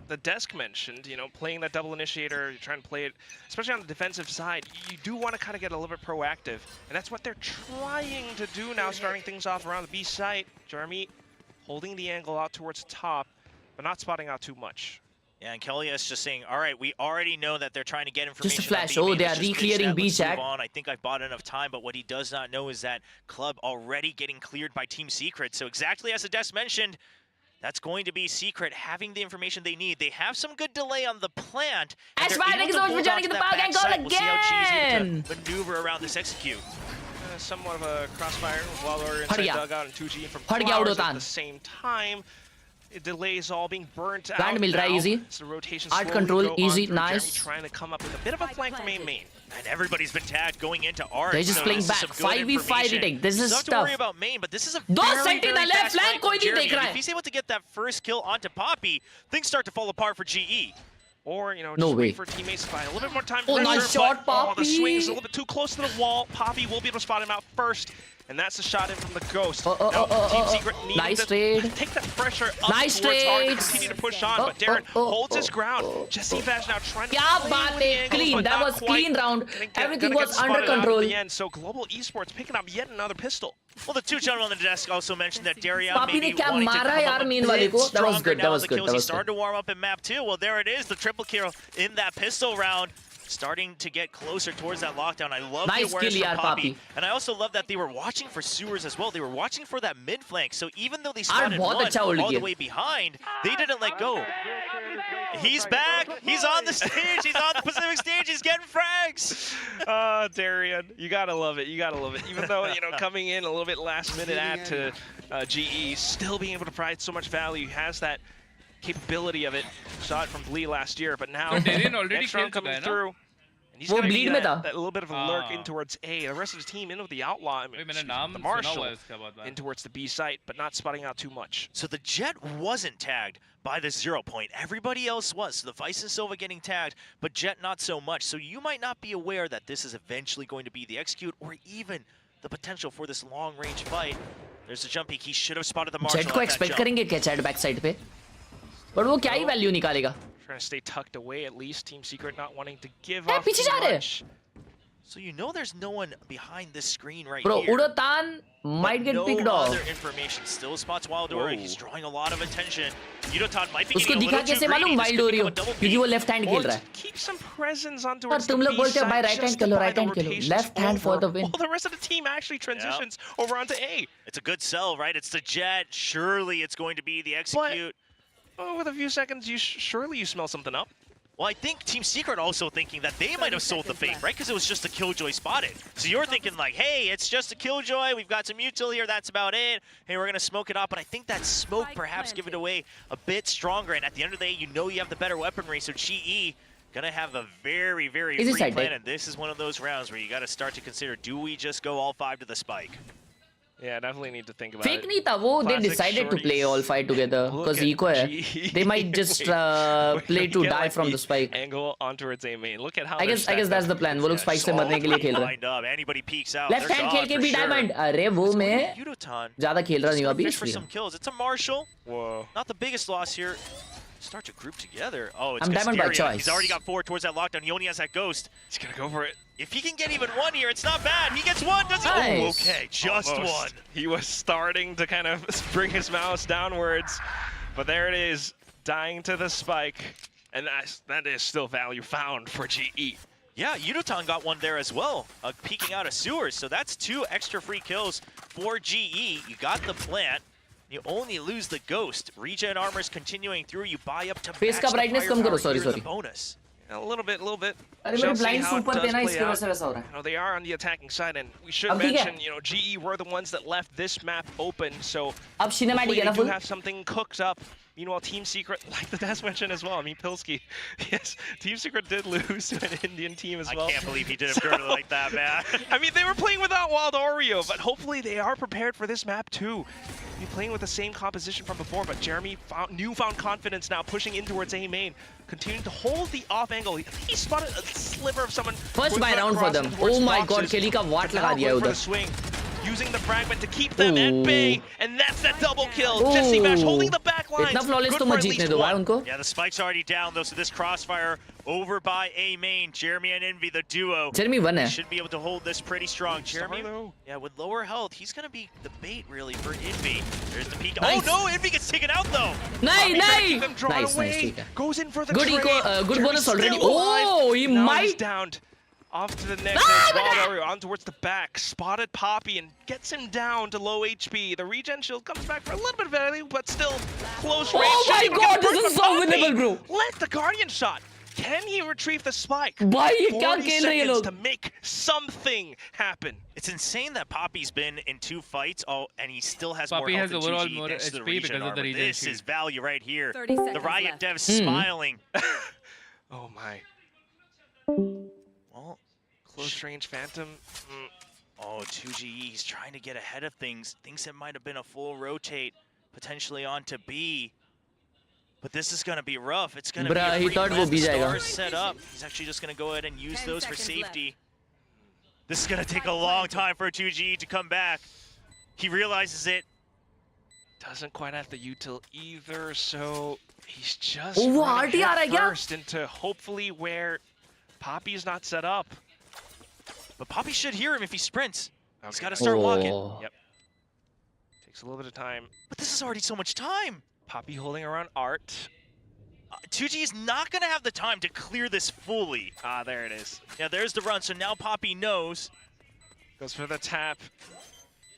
the desk mentioned, you know, playing that double initiator, you're trying to play it, especially on the defensive side. You do want to kind of get a little bit proactive, and that's what they're trying to do now, starting things off around the B site. Jeremy holding the angle out towards the top, but not spotting out too much. Yeah, and Kelly is just saying, all right, we already know that they're trying to get information. Just a flash. about Oh, B. they Let's are just ditch re-clearing that. B Let's chat. move on. I think I've bought enough time, but what he does not know is that Club already getting cleared by Team Secret. So exactly as the desk mentioned, that's going to be Secret having the information they need. They have some good delay on the plant. And they're able to hold on to that back side. We'll see how cheesy to maneuver around this execute. Somewhat of a crossfire while we're हट inside गया। dugout and 2G from हट गया Flowers उड़ोतान। at the same time. It delays all being burnt Plant out मिल रहा है now. easy। So the rotation Art slowly control go on easy, through. nice। Jeremy trying to come up with a bit of a flank from main. And everybody's been tagged going into art. They're just so playing this is back. some good 5v5 information. retake. This is Don't have to worry tough. about main, but this is a दो very, Sentinel very है, fast flank flank कोई from नहीं देख Jeremy. रहा And है। if he's able to get that first kill onto Poppy, things start to fall apart for GE. Or, you know, No just way. wait for teammates to find a little bit more time. Oh, to nice reserve, shot, but, oh, the Poppy. swing's a little bit too close to the wall. Poppy will be able to spot him out first. And that's the shot in from the Ghost. Team Secret nice to trade. take that pressure up Nice towards hard to trades. continue to push on, but Darren holds his ground. Jesse Vash now trying to Kya baat hai, clean. That was clean round. Everything was under control. So Global Esports picking up yet another pistol. Well, the two gentlemen on the desk also mentioned that Darian Papi maybe ne kya wanting to mara come yaar up a main bit wale ko. That was stronger good. now That was the good. kills. That He was started good. to warm up in map 2. Well, there it is, the triple kill in that pistol round. Starting to get closer towards that lockdown. I love Nice the awareness kill, from yaar, Poppy. Papi. And I also love that they were watching for sewers as well. They were watching for that mid flank. So even though they spotted one all the way behind, they didn't let go. He's back. He's on the stage. He's on the Pacific stage. He's getting frags. Darian, you gotta love it. You gotta love it. Even though, you know, coming in a little bit last minute add to GE, still being able to provide so much value. He has that capability of it. Saw it from Blee last year, but now Darian already next round killed coming Chukka, through. And he's वो gonna be bleed में that, था. that little bit of a lurk in towards A. The rest of the team in with the Outlaw, I mean, मैंने नाम the सुना Marshall हुआ है इसका बहुत बार. in towards the B site, but not spotting out too much. So the Jet wasn't tagged by the 0 point. Everybody else was. So the Vice and Silva getting tagged, but Jet not so much. So you might not be aware that this is eventually going to be the execute or even the potential for this long-range fight. There's the jump peek. He should have spotted the Marshall. Jet को expect करेंगे क्या Jet back side पे? But वो क्या ही value निकालेगा? Trying to stay tucked away at least. Team Secret not wanting to give Hey, up पीछे too जा रहे हैं. much. So you know there's no one behind this screen right Bro, here. Udotan might get picked No off. other information. Still spots Wildori. He's drawing a lot of attention. Udotan might be उसको getting a दिखा little too कैसे मालूम greedy. This wild could हो रही हो? become a double क्योंकि वो peak. left hand खेल रहा है. Keep some presence on और towards तुम the लोग B बोलते हो side भाई right hand just to Khelo, buy right the hand Khelo. rotations Left hand for over. the win. Well, the rest of the team actually transitions over onto A. It's a good sell, right? It's the Jet. Surely it's going to be the execute. Oh, with a few seconds, surely you smell something up. Well, I think Team Secret also thinking that they might have sold the Fate, right? Because it was just a Killjoy spotted. So you're thinking like, hey, it's just a Killjoy. We've got some util here. That's about it. Hey, we're going to smoke it up. But I think that smoke perhaps give it away a bit stronger. And at the end of the day, you know you have the better weaponry. So GE going to have a very, very free plan. And this is one of those rounds where you got to start to consider, do we just go all 5 to the spike? Yeah, definitely need to think about Fake it. नहीं था वो. They decided to play all 5 together because eco है. They might just play to die from the spike. Angle on towards A main. Look at how. I guess that's the plan. वो लोग spike से मरने के लिए खेल रहे हैं. Anybody peeks out. Left hand खेल के भी diamond. अरे वो मैं ज़्यादा खेल रहा नहीं हूँ अभी इसलिए. It's a Marshall. Whoa. Not the biggest loss here. Start to group together. Oh, it's I'm diamond by choice. He's already got 4 towards that lockdown. He only has that ghost. He's gonna go for it. If he can get even 1 here, it's not bad. He gets 1, does he? Nice. Oh, okay, just Almost. 1. He was starting to kind of bring his mouse downwards, but there it is, dying to the spike, and that is still value found for GE. Yeah, Udotan got 1 there as well, peeking out of sewers. So that's 2 extra free kills for GE. You got the plant. You only lose the ghost. Regen armor's continuing through. You buy up to Face का brightness कम करो. Sorry. bonus. A little bit. अरे मेरे blind super थे ना इसके वजह से वैसा हो रहा है. You know, they are on the attacking side, and we should mention, you know, GE were the ones that left this map open, so अब cinematic है ना they do full. have something cooked up. Meanwhile, Team Secret, like the Des mentioned as well, I mean, Pilsky, yes, Team Secret did lose to an Indian team as well. I can't believe he did a girdle like that, man. I mean, they were playing without Wild Oreo, but hopefully they are prepared for this map too. Be playing with the same composition from before, but Jeremy found confidence now, pushing in towards A main, continuing to hold the off angle. He spotted a sliver of someone. First buy round for them. Oh my god, Khelraay का watt लगा दिया उधर. Swing, using the fragment to keep them at bay, and that's that double kill. Jesse Bash holding the back line. इतना flawless तो मत जीतने दो भाई उनको. Yeah, the spike's already down though, so this crossfire over by A main. Jeremy and Envy, the duo. Jeremy 1 है. Should be able to hold this pretty strong. Jeremy, yeah, with lower health, he's gonna be the bait really for Envy. There's the peek. Nice. Oh no, Envy gets taken out though. Nice. Goes in for the good trade. good bonus already. Alive. Oh, he Now might. he's downed. Off to the next, Wario on towards the back, spotted Poppy and gets him down to low HP. The regen shield comes back for a little bit of value, but still close range. Oh my god, this is so winnable, bro. Let the Guardian shot. Can he retrieve the spike? Why you 40 can't kill seconds log? to make something happen. It's insane that Poppy's been in 2 fights, and he still has Poppy more has health than overall 2G more thanks to the HP regen because of the armor. regen This shield. is value right here. 30 seconds The Riot left. dev's smiling. Oh my. Well, Close range Phantom. Oh, 2GE, he's trying to get ahead of things. Thinks it might have been a full rotate, potentially onto B. But this is going to be rough. It's going to be a free blitz. The stars set up. He's actually just going to go ahead and use those for safety. This is going to take a long time for 2G to come back. He realizes it. Doesn't quite have the util either, so he's just RT aa raha hai kya? first into hopefully where Poppy's not set up. But Poppy should hear him if he sprints. Okay. He's got to start walking. Yep. Takes a little bit of time. But this is already so much time. Poppy holding around Art. 2G is not going to have the time to clear this fully. Ah, there it is. Yeah, there's the run. So now Poppy knows. Goes for the tap.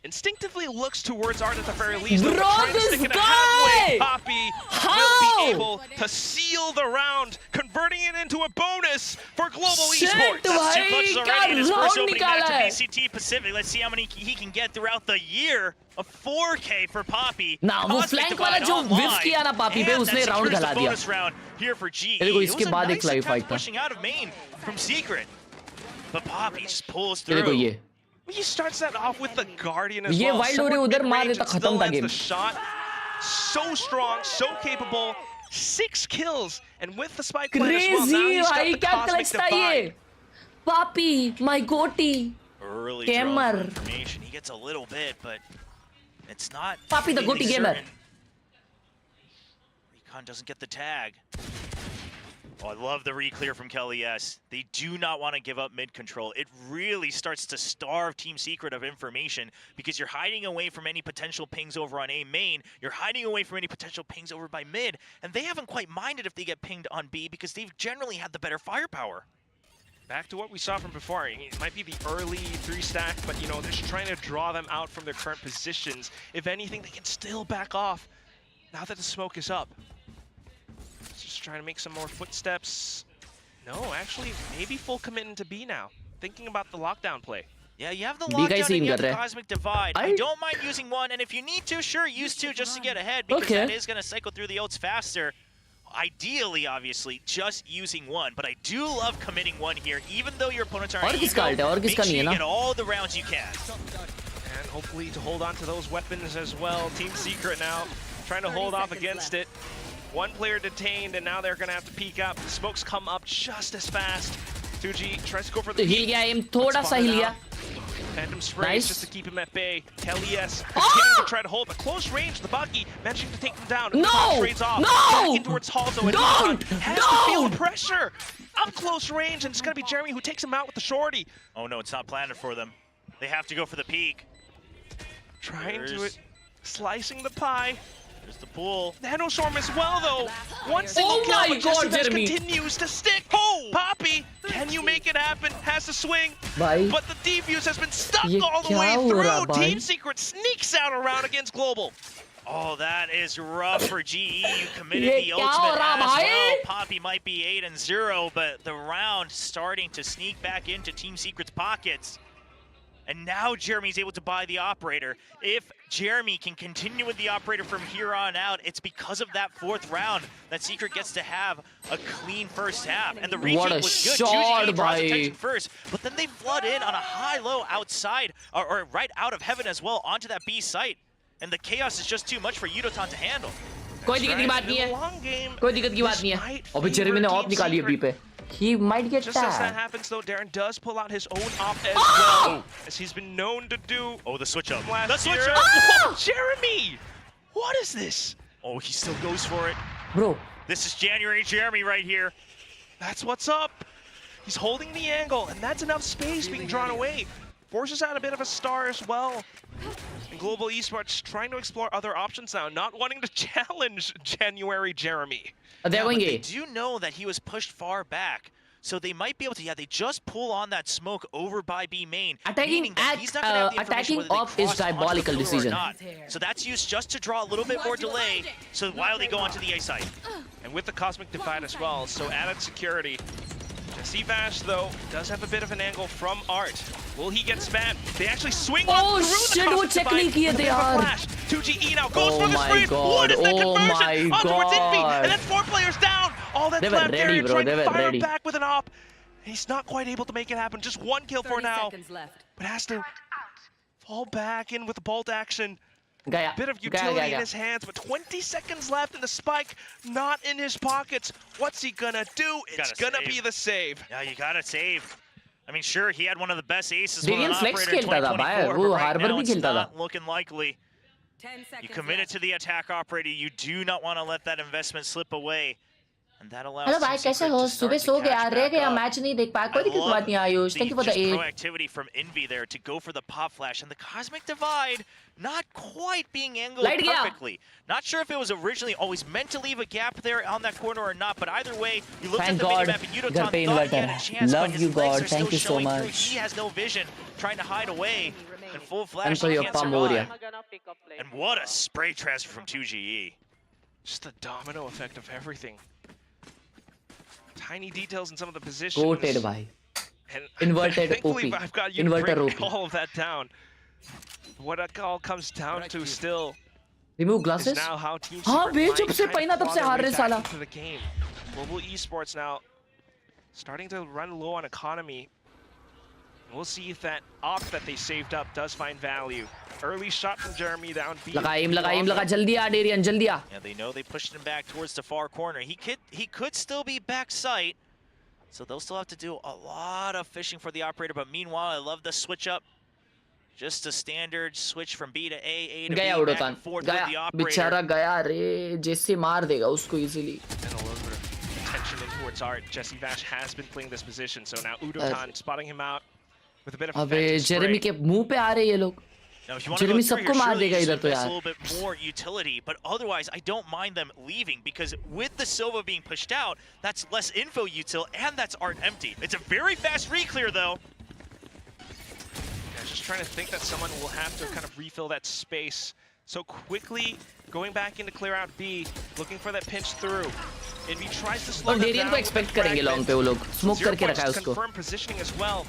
Instinctively looks towards Art at the very least. Bro, Trying to this stick it guy! halfway. Poppy How? will be able to seal the round, converting it into a bonus for Global Shit, Esports. That's 2 bhai, clutches kya already in his first round opening match nikala of hai. VCT Pacific. Let's see how many he can get throughout the year. A 4K for Poppy. ना वो Cosmic flank वाला Divide जो online. whiff किया ना पापी पे And उसने that round secures the गला दिया. bonus round here for GE. ये देखो It इसके was a बाद एक nice live attempt fight था. pushing out of main from Secret. But Poppy just pulls ये देखो through. ये. He starts that off with the Guardian as ये well. wild हो रहे उधर मार देता Still खत्म था lands game. the shot. So strong, so capable. 6 kills, and with the spike plant as well. Now Crazy he's got भाई the क्या Cosmic clutch था Divide. ये. Papi, my goatee. Early Gamer. draw for information. He gets a little bit, but it's not. Papi the goatee gamer. Recon doesn't get the tag. Oh, I love the re-clear from Kelly S. They do not want to give up mid control. It really starts to starve Team Secret of information because you're hiding away from any potential pings over on A main. You're hiding away from any potential pings over by mid, and they haven't quite minded if they get pinged on B because they've generally had the better firepower. Back to what we saw from before. It might be the early 3-stack, but you know, they're just trying to draw them out from their current positions. If anything, they can still back off now that the smoke is up. Just trying to make some more footsteps. No, actually, maybe full commit into B now. Thinking about the lockdown play. Yeah, you have the lockdown and you have the कर रहे हैं. Cosmic Divide. I don't mind using one, and if you need to, sure, use two just to get ahead, because Okay. that is going to cycle through the ults faster. Ideally, obviously, just using one, but I do love committing one here, even though your opponents are और किसका ult है और make किसका sure नहीं है you ना. get all the rounds you can. And hopefully to hold on to those weapons as well. Team Secret now trying to hold off against it. One player detained, and now they're going to have to peek up. The smokes come up just as fast. 2G tries to go for the तो हिल peek. गया aim थोड़ा सा हिल गया. Phantom sprays Nice. just to keep him at bay. Kelly S continuing to try to hold, but close range. The Bucky managing to take him down. And No! trades off. No! Back in towards Halto, and Don't! Elon has to feel Don't! the pressure. Up close range, and it's going to be Jeremy who takes him out with the shorty. Oh no, it's not planted for them. They have to go for the peak. Trying to There's- slicing the pie. There's the pool. Nanoswarm as well, though. One single Oh kill, my but Jesse God, Bash Jeremy. continues to stick. Poppy, can you make it happen? Has to swing, भाई but the defuse has been stuck ये all the क्या way हो रहा through. भाई? Team Secret sneaks out around against Global. Oh, that is rough for GE. You committed ये the क्या हो ultimate रहा as भाई? well. Poppy might be 8-0, but the round starting to sneak back into Team Secret's pockets. And now Jeremy's able to buy the operator. If Jeremy can continue with the operator from here on out, it's because of that 4th round that Secret gets to have a clean first half. And the What retake a was good. shot, 2G draws bhai. attention first, but then they flood in on a high-low outside, or right out of heaven as well, onto that B site. And the chaos is just too much for Yudotan to handle. कोई दिक्कत की बात नहीं In है. the long game, कोई दिक्कत की बात नहीं है. और फिर जेरेमी ने ऑफ निकाली है बी पे. He might get just as that tagged. happens, though, Darren does pull out his own op as Oh! well, as he's been known to do. Oh, the switch up. Last The switch year. up! Oh, Jeremy! What is this? Oh, he still goes for it. Bro, This is January Jeremy right here. That's what's up. He's holding the angle, and that's enough space being drawn away. Forces out a bit of a star as well. And Global Esports trying to explore other options now, not wanting to challenge January Jeremy. they're going They A. do know that he was pushed far back. So they might be able to, they just pull on that smoke over by B main. Attacking meaning that he's not gonna have the information attacking whether they off is cross onto the diabolical floor or decision. not. So that's used just to draw a little bit more delay, so while they go onto the A side. And with the Cosmic Divide as well, so added security. Jesse Vash, though, does have a bit of an angle from Art. Will he get spammed? They actually swing Oh, on through shit, the वो Cosmic check Divide. नहीं किए थे A bit of a यार. flash. 2GE now goes Oh for the my sprint. God, What is that oh conversion? my On towards Infi, God. and that's 4 players down. All that's They were left. ready, Darren bro, trying they to were fire ready. back with an op. He's not quite able to make it happen. Just 1 kill for 30 now, seconds left. but has to fall back in with the bolt action. गया. Bit of गया, utility गया, in गया. his hands, but 20 seconds left and the spike not in his pockets. What's he gonna do? It's Gotta gonna save. be the save. Yeah, you gotta save. I mean, sure, he had one of the best aces. Darian Flex खेलता था भाई, वो Harbor भी खेलता था. Looking likely. You committed to the attack operator. You do not want to let that investment slip away. And that allows hello भाई कैसे हो? सुबह सो गया, रह गया, मैच नहीं देख पाया. कोई दिक्कत बात नहीं Ayush. Thank you for the aid. Proactivity from Envy there to go for the pop flash, and the Cosmic Divide not quite being angled perfectly. Not sure if it was originally always meant to leave a gap there on that corner or not, but either way, you looked at the minimap and Yudotan thought he had a chance, but his legs are still showing through. He has no vision, trying to hide away. And full flash, he can't survive. And what a spray transfer from 2GE. Just the domino effect of everything. Tiny details in some of the positions. Goated bhai. And Inverted thankfully, OP. I've got you Inverter to break OP. all of that down. What it all comes down to still Remove glasses. is now how Team हाँ Secret बे might जब से kind of पहिना तब claw से their हार way रहे back साला. into the game. Global Esports now starting to run low on economy. We'll see if that op that they saved up does find value. Early shot from Jeremy down B. लगा जल्दी आ Darian जल्दी आ. Yeah, they know they pushed him back towards the far corner. He could still be back sight. So they'll still have to do a lot of fishing for the operator, but meanwhile, I love the switch up. Just a standard switch from B to A to B, back and forth with the operator. बेचारा गया रे, जैसे मार देगा उसको easily. And a little bit of attention in towards Art. Jesse Vash has been playing this position, so now Udotan spotting him out with a bit of अबे Jeremy के मुंह पे आ रहे ये लोग. जेरेमी सबको मार देगा इधर तो यार. A little bit more utility, but otherwise I don't mind them leaving because with the Silva being pushed out, that's less info util and that's Art empty. It's a very fast re-clear though. Yeah, just trying to think that someone will have to kind of refill that space. So quickly going back into clear out B, looking for that pinch through. Envy tries to slow और them Darian down को with expect the करेंगे long पे वो लोग. Smoke करके रखा है उसको. Confirm positioning as well.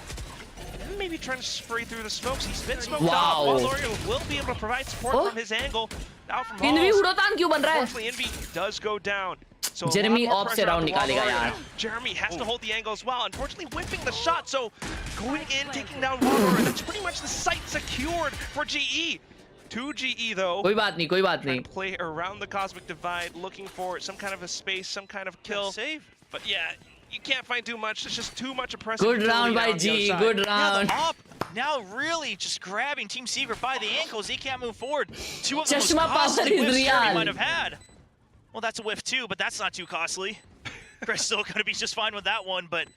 And maybe trying to spray through the smokes. He's been smoked Wow. off. Valorio will be able to provide support from his angle. Out from Envy Halls. उड़ोतान क्यों बन रहा है? Unfortunately, Envy does go down. So Jeremy off से round निकालेगा यार. Jeremy has to hold the angle as well. Unfortunately, whipping the shot. So going in, taking down Valorio. That's pretty much the site secured for GE. 2GE though. कोई बात नहीं, कोई बात नहीं. Play around the Cosmic Divide, looking for some kind of a space, some kind of kill. Save. But yeah, you can't find too much. It's just too much oppressive. Good round by G. Good round. Yeah, the op now really just grabbing Team Secret by the ankles. He can't move forward. Two of the most Chashma costly power is whiffs Jeremy real. might have had. Well, that's a whiff too, but that's not too costly. Crystal gonna be just fine with that one, but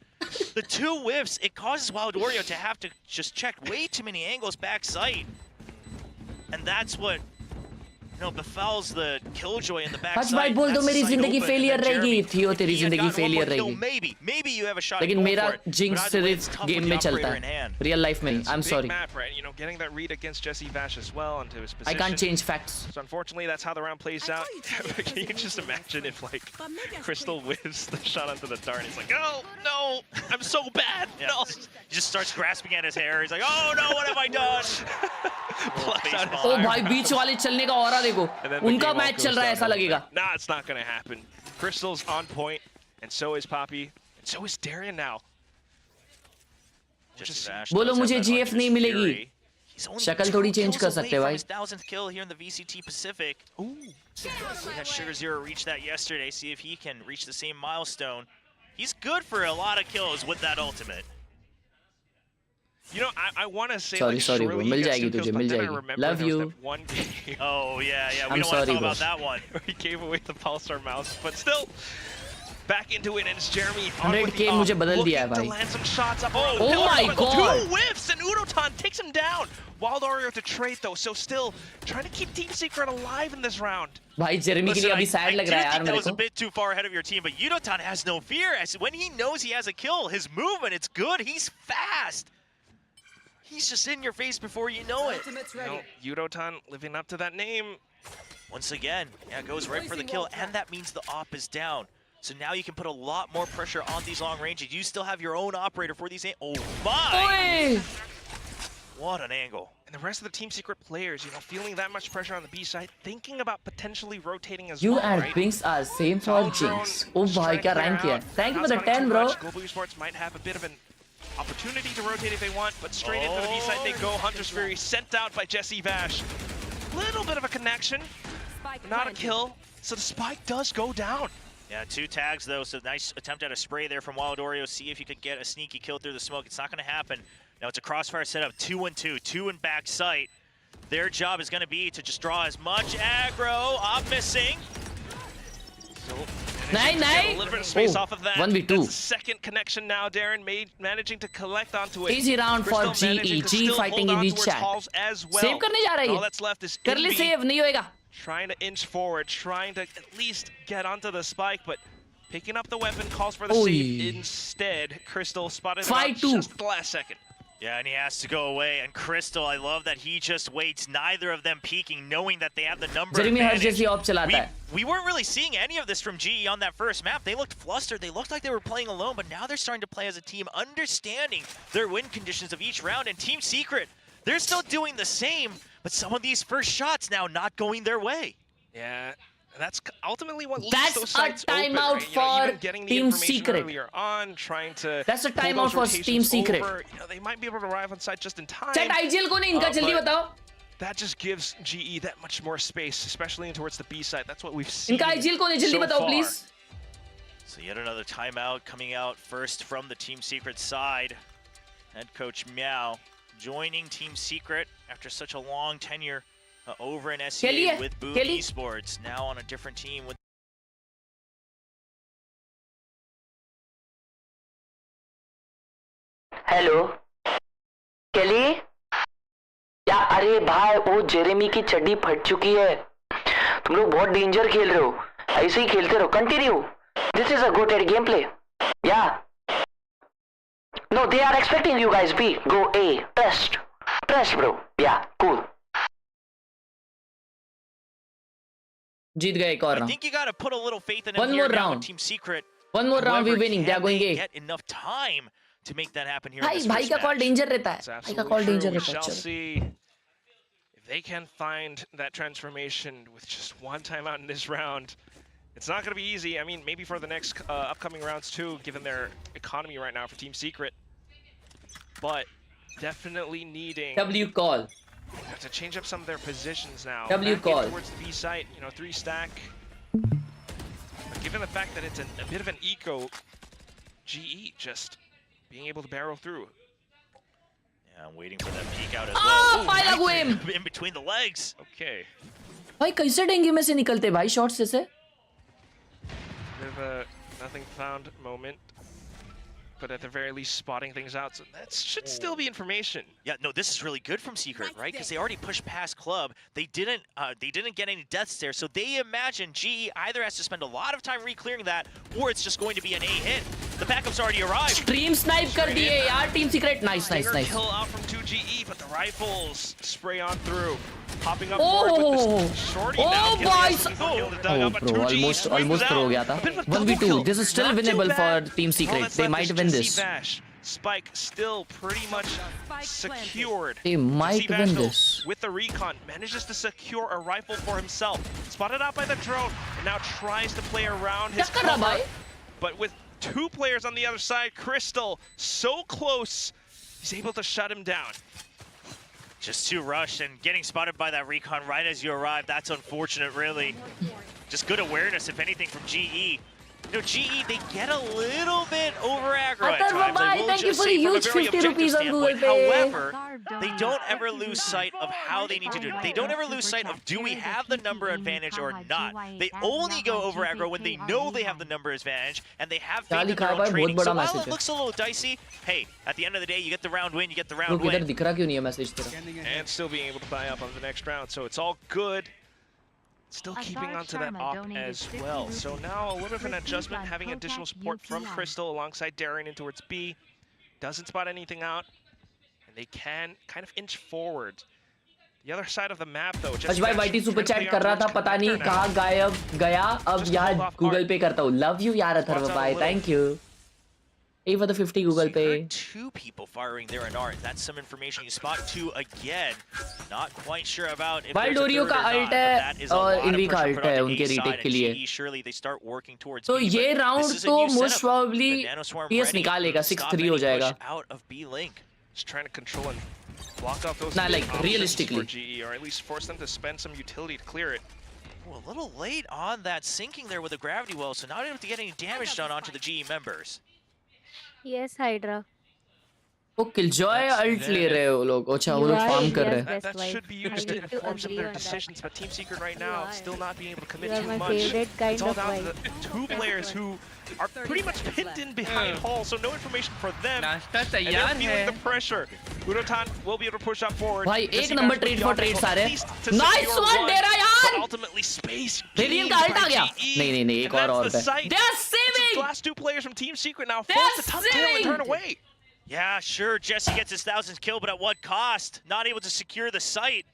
the two whiffs, it causes Wild Oreo to have to just check way too many angles back sight. And that's what befalls the Killjoy in the back आज भाई बोल दो मेरी जिंदगी failure रहेगी. थियो तेरी जिंदगी फेलियर रहेगी. Maybe you have a shot. लेकिन मेरा jinx सिर्फ गेम में चलता है. Real life में. I'm sorry. Map, right? You know, getting that read against Jesse Vash as well into his position. I can't change facts. So unfortunately, that's how the round plays out. Can you just imagine if like Crystal whiffs the shot onto the dart? He's like, oh no, I'm so bad. Yeah. No. He just starts grasping at his hair. He's like, oh no, what have I done? ओ भाई बीच वाले चलने का aura देखो. उनका match चल रहा है ऐसा लगेगा. Nah, it's not gonna happen. Crystal's on point, and so is Poppy, and so is Darian now. बोलो मुझे GF नहीं मिलेगी. शक्ल थोड़ी चेंज कर सकते हैं भाई. 1000th kill here in the VCT Pacific. Ooh. We had Sugar Zero reach that yesterday. See if he can reach the same milestone. He's good for a lot of kills with that ultimate. You know, I want to say sorry, like sorry, bro. मिल जाएगी तुझे, मिल जाएगी. Love you. One game Oh yeah, we I'm don't sorry, want to talk bro. about that one. where he gave away the Pulsar mouse, but still back into it, and it's Jeremy on with 100K the मुझे बदल दिया है looking to भाई. land some shots up. Oh my God. Two whiffs, and Udotan takes him down. Wild Oreo to trade though, so still trying to keep Team Secret alive in this round. भाई Jeremy के लिए अभी Listen, sad I लग did रहा है यार think that मेरे was a को. bit too far ahead of your team, but Udotan has no fear. As when he knows he has a kill, his movement, it's good. He's fast. He's just in your face before you know it. Udotan living up to that name. Once again, yeah, goes right for the kill, and that means the op is down. So now you can put a lot more pressure on these long ranges. You still have your own operator for these. Oh my! What an angle. And the rest of the Team Secret players, you know, feeling that much pressure on the B side, thinking about potentially rotating as You well, and right? Binks are same for Jinx. Oh भाई क्या rank किया. Thank you for the 10 bro. Global Esports might have a bit of an opportunity to rotate if they want, but straight into the B side they go. Hunter's Fury sent out by Jesse Vash. Little bit of a connection, not a kill. So the spike does go down. Yeah, 2 tags though, so nice attempt at a spray there from Wildorio. See if you could get a sneaky kill through the smoke. It's not going to happen. Now it's a crossfire setup, 2-1-2, 2 in back sight. Their job is going to be to just draw as much aggro. Op missing. So, Nine. a little bit of space off of that. 1v2. That's the second connection now. Darren managing to collect onto it. Easy round for GE. GE fighting in the chat. Save करने जा रही है. All that's left is कर ले save, नहीं होएगा. Trying to inch forward, trying to at least get onto the spike, but picking up the weapon calls for the save. Instead, Crystal spotted it just at the last second. Yeah, and he has to go away. And Crystal, I love that he just waits, neither of them peeking, knowing that they have the number advantage. We weren't really seeing any of this from GE on that first map. They looked flustered. They looked like they were playing alone, but now they're starting to play as a team, understanding their win conditions of each round. And Team Secret, they're still doing the same, but some of these first shots now not going their way. Yeah. And that's ultimately what leaves those sites open, right? For Team Secret. On, trying to that's a timeout for Team Secret. They might be able to arrive on site just in time. Chat IGL को नहीं इनका जल्दी बताओ. That just gives GE that much more space, especially towards the B side. That's what we've seen. इनका IGL को नहीं जल्दी बताओ please. So yet another timeout coming out first from the Team Secret side. Head coach Meow joining Team Secret after such a long tenure. Over in SEA with Boom Esports, now on a different team with. Hello केली या अरे भाई वो Jeremy की चड्डी फट चुकी है. तुम लोग बहुत डेंजर खेल रहे हो. ऐसे ही खेलते रहो. Continue. This is a good at game play. Yeah no they are expecting you guys be go a. Trust bro. Yeah cool. जीत गए एक और I think you got to put a little faith in one more round. Team Secret. One more round we winning. They are going A. Get enough time to make that happen here. भाई का call danger रहता है. भाई का call danger रहता है. We shall see if they can find that transformation with just one timeout in this round. It's not going to be easy. I mean, maybe for the next upcoming rounds too, given their economy right now for Team Secret. But definitely needing W call. To change up some of their positions now. W call towards the B site, 3 stack. But given the fact that it's a bit of an eco, GE just being able to barrel through. Yeah, I'm waiting for that peek out as well. Right in between the legs. Okay. भाई कैसे dinghy में से निकलते भाई shots से? Bit of a nothing found moment. But at the very least, spotting things out. So that should still be information. Yeah, no, this is really good from Secret, right? Because they already pushed past Club. They didn't get any deaths there. So they imagine GE either has to spend a lot of time re-clearing that, or it's just going to be an A hit. The backup's already arrived. Stream snipe कर दिए यार Team Secret. Nice. Kill out from 2GE, but the rifles spray on through. Popping up forward with this shorty now. Boys! Bro, almost throw गया था. 1v2. This is still winnable for Team Secret. They might win this. Spike still pretty much secured. They might win this. With the recon, manages to secure a rifle for himself. Spotted out by the drone, and now tries to play around his cover. But with 2 players on the other side, Crystal so close, he's able to shut him down. Just too rushed and getting spotted by that recon right as you arrive. That's unfortunate, really. Just good awareness, if anything, from GE. GE, they get a little bit over aggro at times. I will just say from a very objective standpoint. However, they don't ever lose sight of how they need to do it. They don't ever lose sight of do we have the number advantage or not. They only go over aggro when they know they have the number advantage and they have faith in their own training. So while it looks a little dicey, hey, at the end of the day, you get the round win, you get the round win. And still being able to buy up on the next round, so it's all good. Still keeping onto that op as well. So now a little bit of an adjustment, having additional support from Crystal alongside Darren in towards B. Doesn't spot anything out. And they can kind of inch forward. The other side of the map though, just भाई YT super chat कर रहा था, पता नहीं कहाँ गायब गया. अब यहाँ गूगल पे करता हूँ. Love you यार अथर्व भाई. Thank you. A for the 50 Google Pay. 2 people firing there in art. That's some information. You spot 2 again. Not quite sure about if there's a third का ult है और इनवी का ult है उनके retake के लिए. Surely they start working towards. तो ये राउंड तो most probably PS निकालेगा. 6-3 हो जाएगा. Out of B link. Just trying to control and block off those. Nah, like realistically. For GE, or at least force them to spend some utility to clear it. Well, a little late on that sinking there with the gravity well, so not able to get any damage done onto the GE members. Yes, Hydra. वो killjoy alt ले रहे हैं वो लोग अच्छा वो लोग farm कर रहे हैं That should be used to inform some of their decisions, but Team Secret right now still not being able to commit too much. It's all down to the two players who are pretty much pinned in behind Hall, so no information for them. And they're feeling the pressure. Udotan will be able to push up forward. भाई एक number trade for trade सारे nice one डेरा यार Ultimately space. Radian का alt आ गया नहीं एक और पे they are saving. The last two players from Team Secret now forced to tuck tail and turn away. Yeah, sure, Jesse gets his 1,000th kill, but at what cost? Not able to secure the site.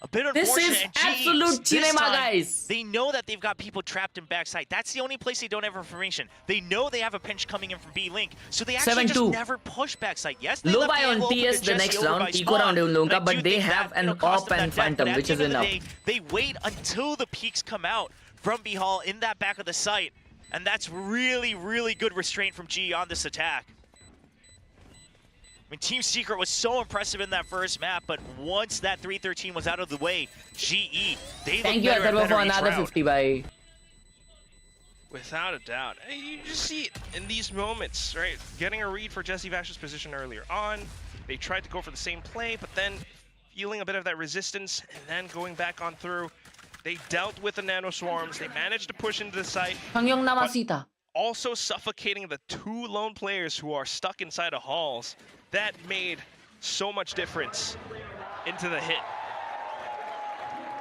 A bit unfortunate. This is absolute cinema, guys. They know that they've got people trapped in backside. That's the only place they don't have information. They know they have a pinch coming in from B-Link, so they actually just never push backside. Yes, they low left buy on TS the next round, eco round उन लोगों का, but they have an op and phantom, which is enough. They wait until the peaks come out from B Hall in that back of the site. And that's really, really good restraint from GE on this attack. I mean, Team Secret was so impressive in that first map, but once that 313 was out of the way, GE, they thank you, Atharva, for another 50 by. Without a doubt. You just see it in these moments, right? Getting a read for Jesse Vash's position earlier on. They tried to go for the same play, but then feeling a bit of that resistance and then going back on through. They dealt with the nano swarms. They managed to push into the site. Namasita. Also suffocating the two lone players who are stuck inside of halls. That made so much difference into the hit.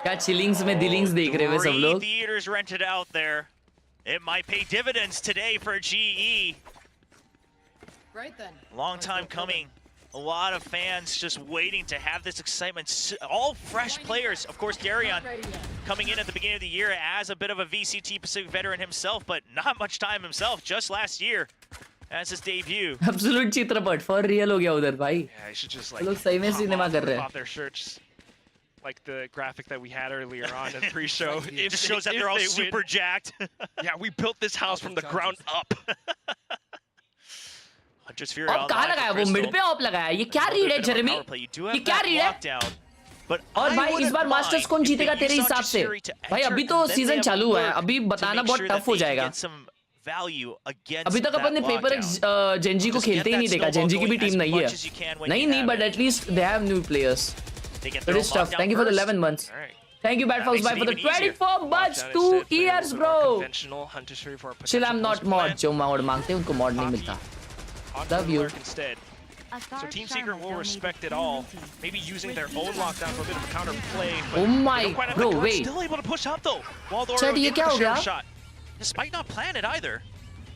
क्या chillings में dealings देख रहे हैं सब लोग? 3 theaters rented out there. It might pay dividends today for GE. Right then. Long time coming. A lot of fans just waiting to have this excitement. All fresh players. Of course, Darion coming in at the beginning of the year as a bit of a VCT Pacific veteran himself, but not much time himself, just last year as his debut. Absolute चित्रपट for real हो गया उधर भाई. Yeah, I should just like लोग सही में cinema कर रहे हैं. Off their shirts, like the graphic that we had earlier on in the pre-show. It just shows that they're all super jacked. Yeah, we built this house from the ground up. Op कहाँ लगाया वो mid पे op लगाया ये क्या read है Jeremy ये क्या रीड है और भाई इस बार मास्टर्स कौन जीतेगा तेरे हिसाब से भाई अभी तो सीजन चालू हुआ है अभी बताना बहुत टफ हो जाएगा अभी तक अपन ने पेपर जेंजी को खेलते ही नहीं देखा जेंजी की भी टीम नहीं है नहीं but at least they have new players it is tough thank you for the 11 months thank you bad folks bye for the 24 months 2 years bro chill I'm not mod जो mod मांगते हैं उनको mod नहीं मिलता love you instead. So Team Secret will respect it all. Maybe using their own lockdown for a bit of a counter play. Oh my, bro, wait. Still able to push up though. Chat, ये क्या हो गया? This might not plan it either.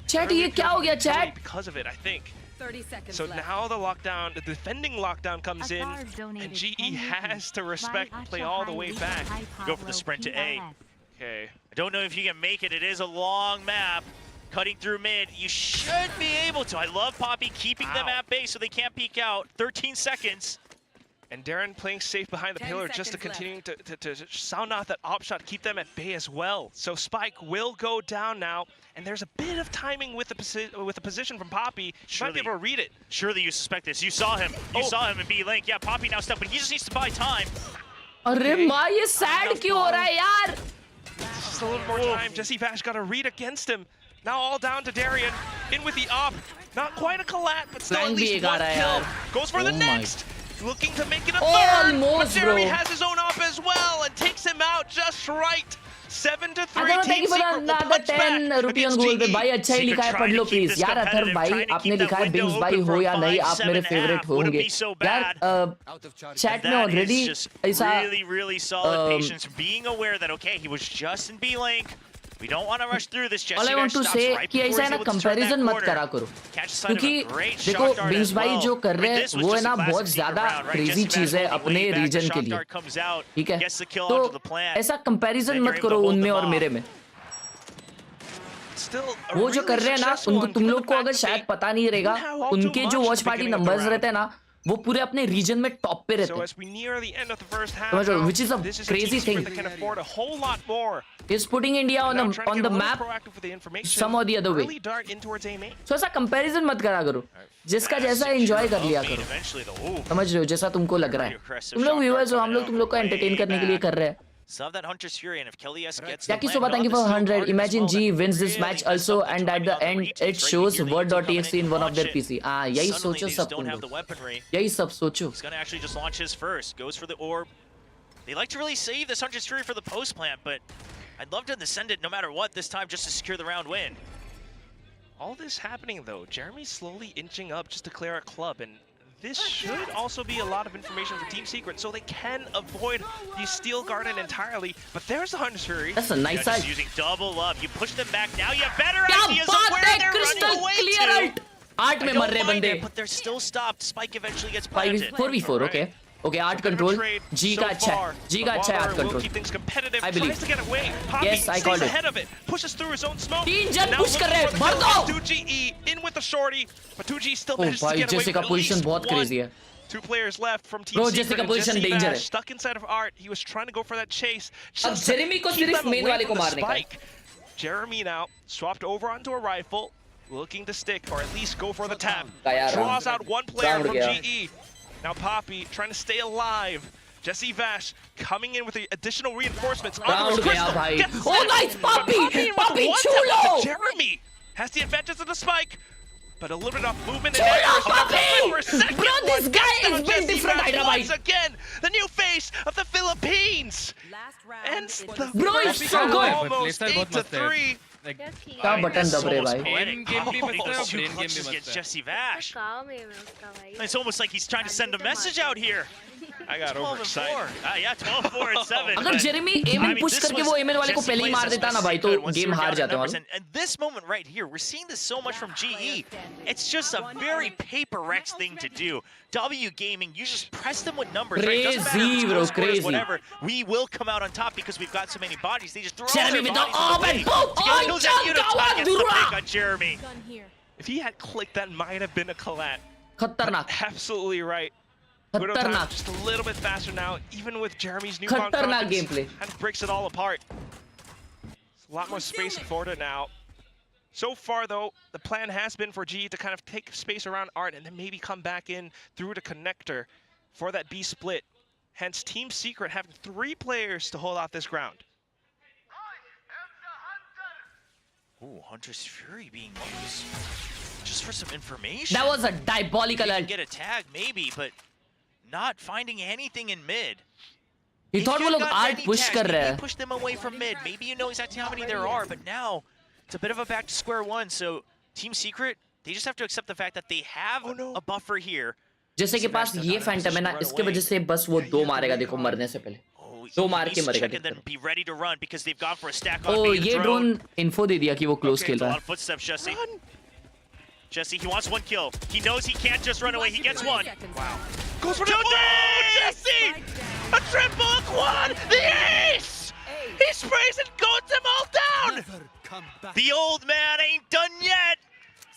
Chat, ये क्या हो गया Chat? Because of it, I think. 30 seconds so left. now the lockdown, the defending lockdown comes in, and GE has to respect and play all the way back. Go for the sprint to A. Okay. I don't know if you can make it. It is a long map. Cutting through mid, you should be able to. I love Poppy keeping them at bay so they can't peek out. 13 seconds. And Darren playing safe behind the pillar just to continue to sound out that op shot, keep them at bay as well. So Spike will go down now, and there's a bit of timing with the position from Poppy. She might be able to read it. Surely you suspect this. You saw him. You saw him in B-Link. Yeah, Poppy now stuck, but he just needs to buy time. अरे माँ ये sad क्यों हो रहा है यार? Just a little more time. Jesse Vash got a read against him. Now all down to Darion, in with the op. Not quite a collat, but still at least one kill. Goes for the next. Looking to make it a third. Almost, but Jeremy has his own op as well and takes him out just right. 7-3 Team Secret will punch back रुपये गोल पे भाई अच्छा ही लिखा है पढ़ लो please यार अथर भाई आपने लिखा है बिंग्स भाई हो या नहीं आप मेरे फेवरेट होंगे यार चैट में ऑलरेडी ऐसा really solid patience being aware that okay he was just in B-Link. We don't want to rush through this. All I want to say कि ऐसा है ना कंपैरिजन मत करा करो क्योंकि देखो बिंग्स भाई जो कर रहे हैं वो है ना बहुत ज्यादा क्रेजी चीज है अपने रीजन के लिए ठीक है तो ऐसा कंपैरिजन मत करो उनमें और मेरे में वो जो कर रहे हैं ना उनको तुम लोग को अगर शायद पता नहीं रहेगा उनके जो वॉच पार्टी नंबर्स रहते हैं ना वो पूरे अपने रीजन में टॉप पे रहते हैं which is a crazy thing. He's putting India on the map some or the other way. So ऐसा कंपैरिजन मत करा करो जिसका जैसा एंजॉय कर लिया करो समझ रहे हो जैसा तुमको लग रहा है तुम लोग व्यूअर्स हो हम लोग तुम लोग को एंटरटेन करने के लिए कर रहे हैं So that Hunter's Fury, and if Kelly S gets Jackie Soba, thank you for 100. Imagine G wins this match also, and at the end it shows word.exe in one of their PC. यही सोचो सब तुम लोग. यही सब सोचो. He's gonna actually just launch his first. Goes for the orb. They like to really save this Hunter's Fury for the post plant, but I'd love to send it no matter what this time just to secure the round win. All this happening though, Jeremy's slowly inching up just to clear a club, and this should also be a lot of information for Team Secret, so they can avoid the Steel Garden entirely. But there's the Hunter's Fury. That's a nice side. Using double up, you push them back. Now you have better ideas of where they're running away to. 8 में मर रहे बंदे. But they're still stopped. Spike eventually gets planted. 4v4, okay. Okay, art control. G का अच्छा है. G का अच्छा है art control. I believe. Yes, I called it. Ahead of it. Pushes through his own smoke. 3 जन push कर रहे हैं. भर दो. 2GE in with the shorty, but 2G still manages to भाई get away. जैसे का position बहुत crazy है. 2 players left from Team Bro, Secret. जैसे का position Jesse danger Vash है. stuck inside of Art. He was trying to go for that chase. अब Jeremy को सिर्फ main वाले को मारने का. Jeremy now swapped over onto a rifle, looking to stick or at least go for the tap. यार, Draws out one player round from गया. GE. Now Poppy trying to stay alive. Jesse Vash coming in with the additional reinforcements. Round गया भाई. Oh nice Poppy. Poppy One chulo. tap, but Jeremy has the advantage of the spike. But a little bit of movement in Chulo, there. Poppy! Bro, this guy is built different, Hyderabad. Once again, the new face of the Philippines. Ends the Bro, it's so good. almost 8-3. क्या button दब रहे भाई. Brain game भी मस्त है, brain game भी Just मस्त gets है. Jesse Vash. काम है उसका भाई. It's almost like he's trying to send a message out here. I got 12 and overexcited. 4. Yeah, 12-4 and 7. अगर जेरेमी एमएन पुश करके वो एमएन वाले को पहले ही मार देता ना भाई तो गेम हार जाते हैं. And this moment right here, we're seeing this so much from GE. It's just a very paper X thing to do. W Gaming, you just press them with numbers. Right? Doesn't matter Crazy, if it's bro, close quarters, crazy. whatever. We will come out on top because we've got so many bodies. They just throw Jeremy all their with the bodies orb and away. boom! To get Oh, kills at Unitop Jump, gets the Dura! pick on Jeremy. Gun here. If he had clicked, that might have been a collat. खतरनाक. Absolutely right. खतरनाक. Just a little bit faster now, even with Jeremy's new खतरनाक gameplay. kind of breaks it all apart. It's a lot more space for it now. So far, though, the plan has been for GE to kind of take space around Art and then maybe come back in through the connector for that B split. Hence, Team Secret having 3 players to hold off this ground. Ooh, Hunter's Fury being used just for some information. That was a diabolical He can ult. get a tag maybe, but not finding anything in mid. He If thought you वो लोग got art many push tags, कर maybe रहे you हैं. push them away from mid. Maybe you know exactly how many there are, but now it's a bit of a back to square one. So Team Secret, they just have to accept the fact that they have a buffer here. जैसे के पास ये Phantom है ना इसके वजह से बस वो 2 मारेगा देखो मरने से पहले. 2 मार के मरेगा. And then be ready to run because they've gone for a stack on Oh, B, the ये drone. ड्रोन इन्फो दे दिया कि वो क्लोज खेल A रहा lot है. of footsteps, Jesse. Jesse, he wants 1 kill. He knows he can't just run away. He gets 1. Wow. Goes for the Jesse! A triple quad! The ace! He sprays and goes them all down! The old man ain't done yet!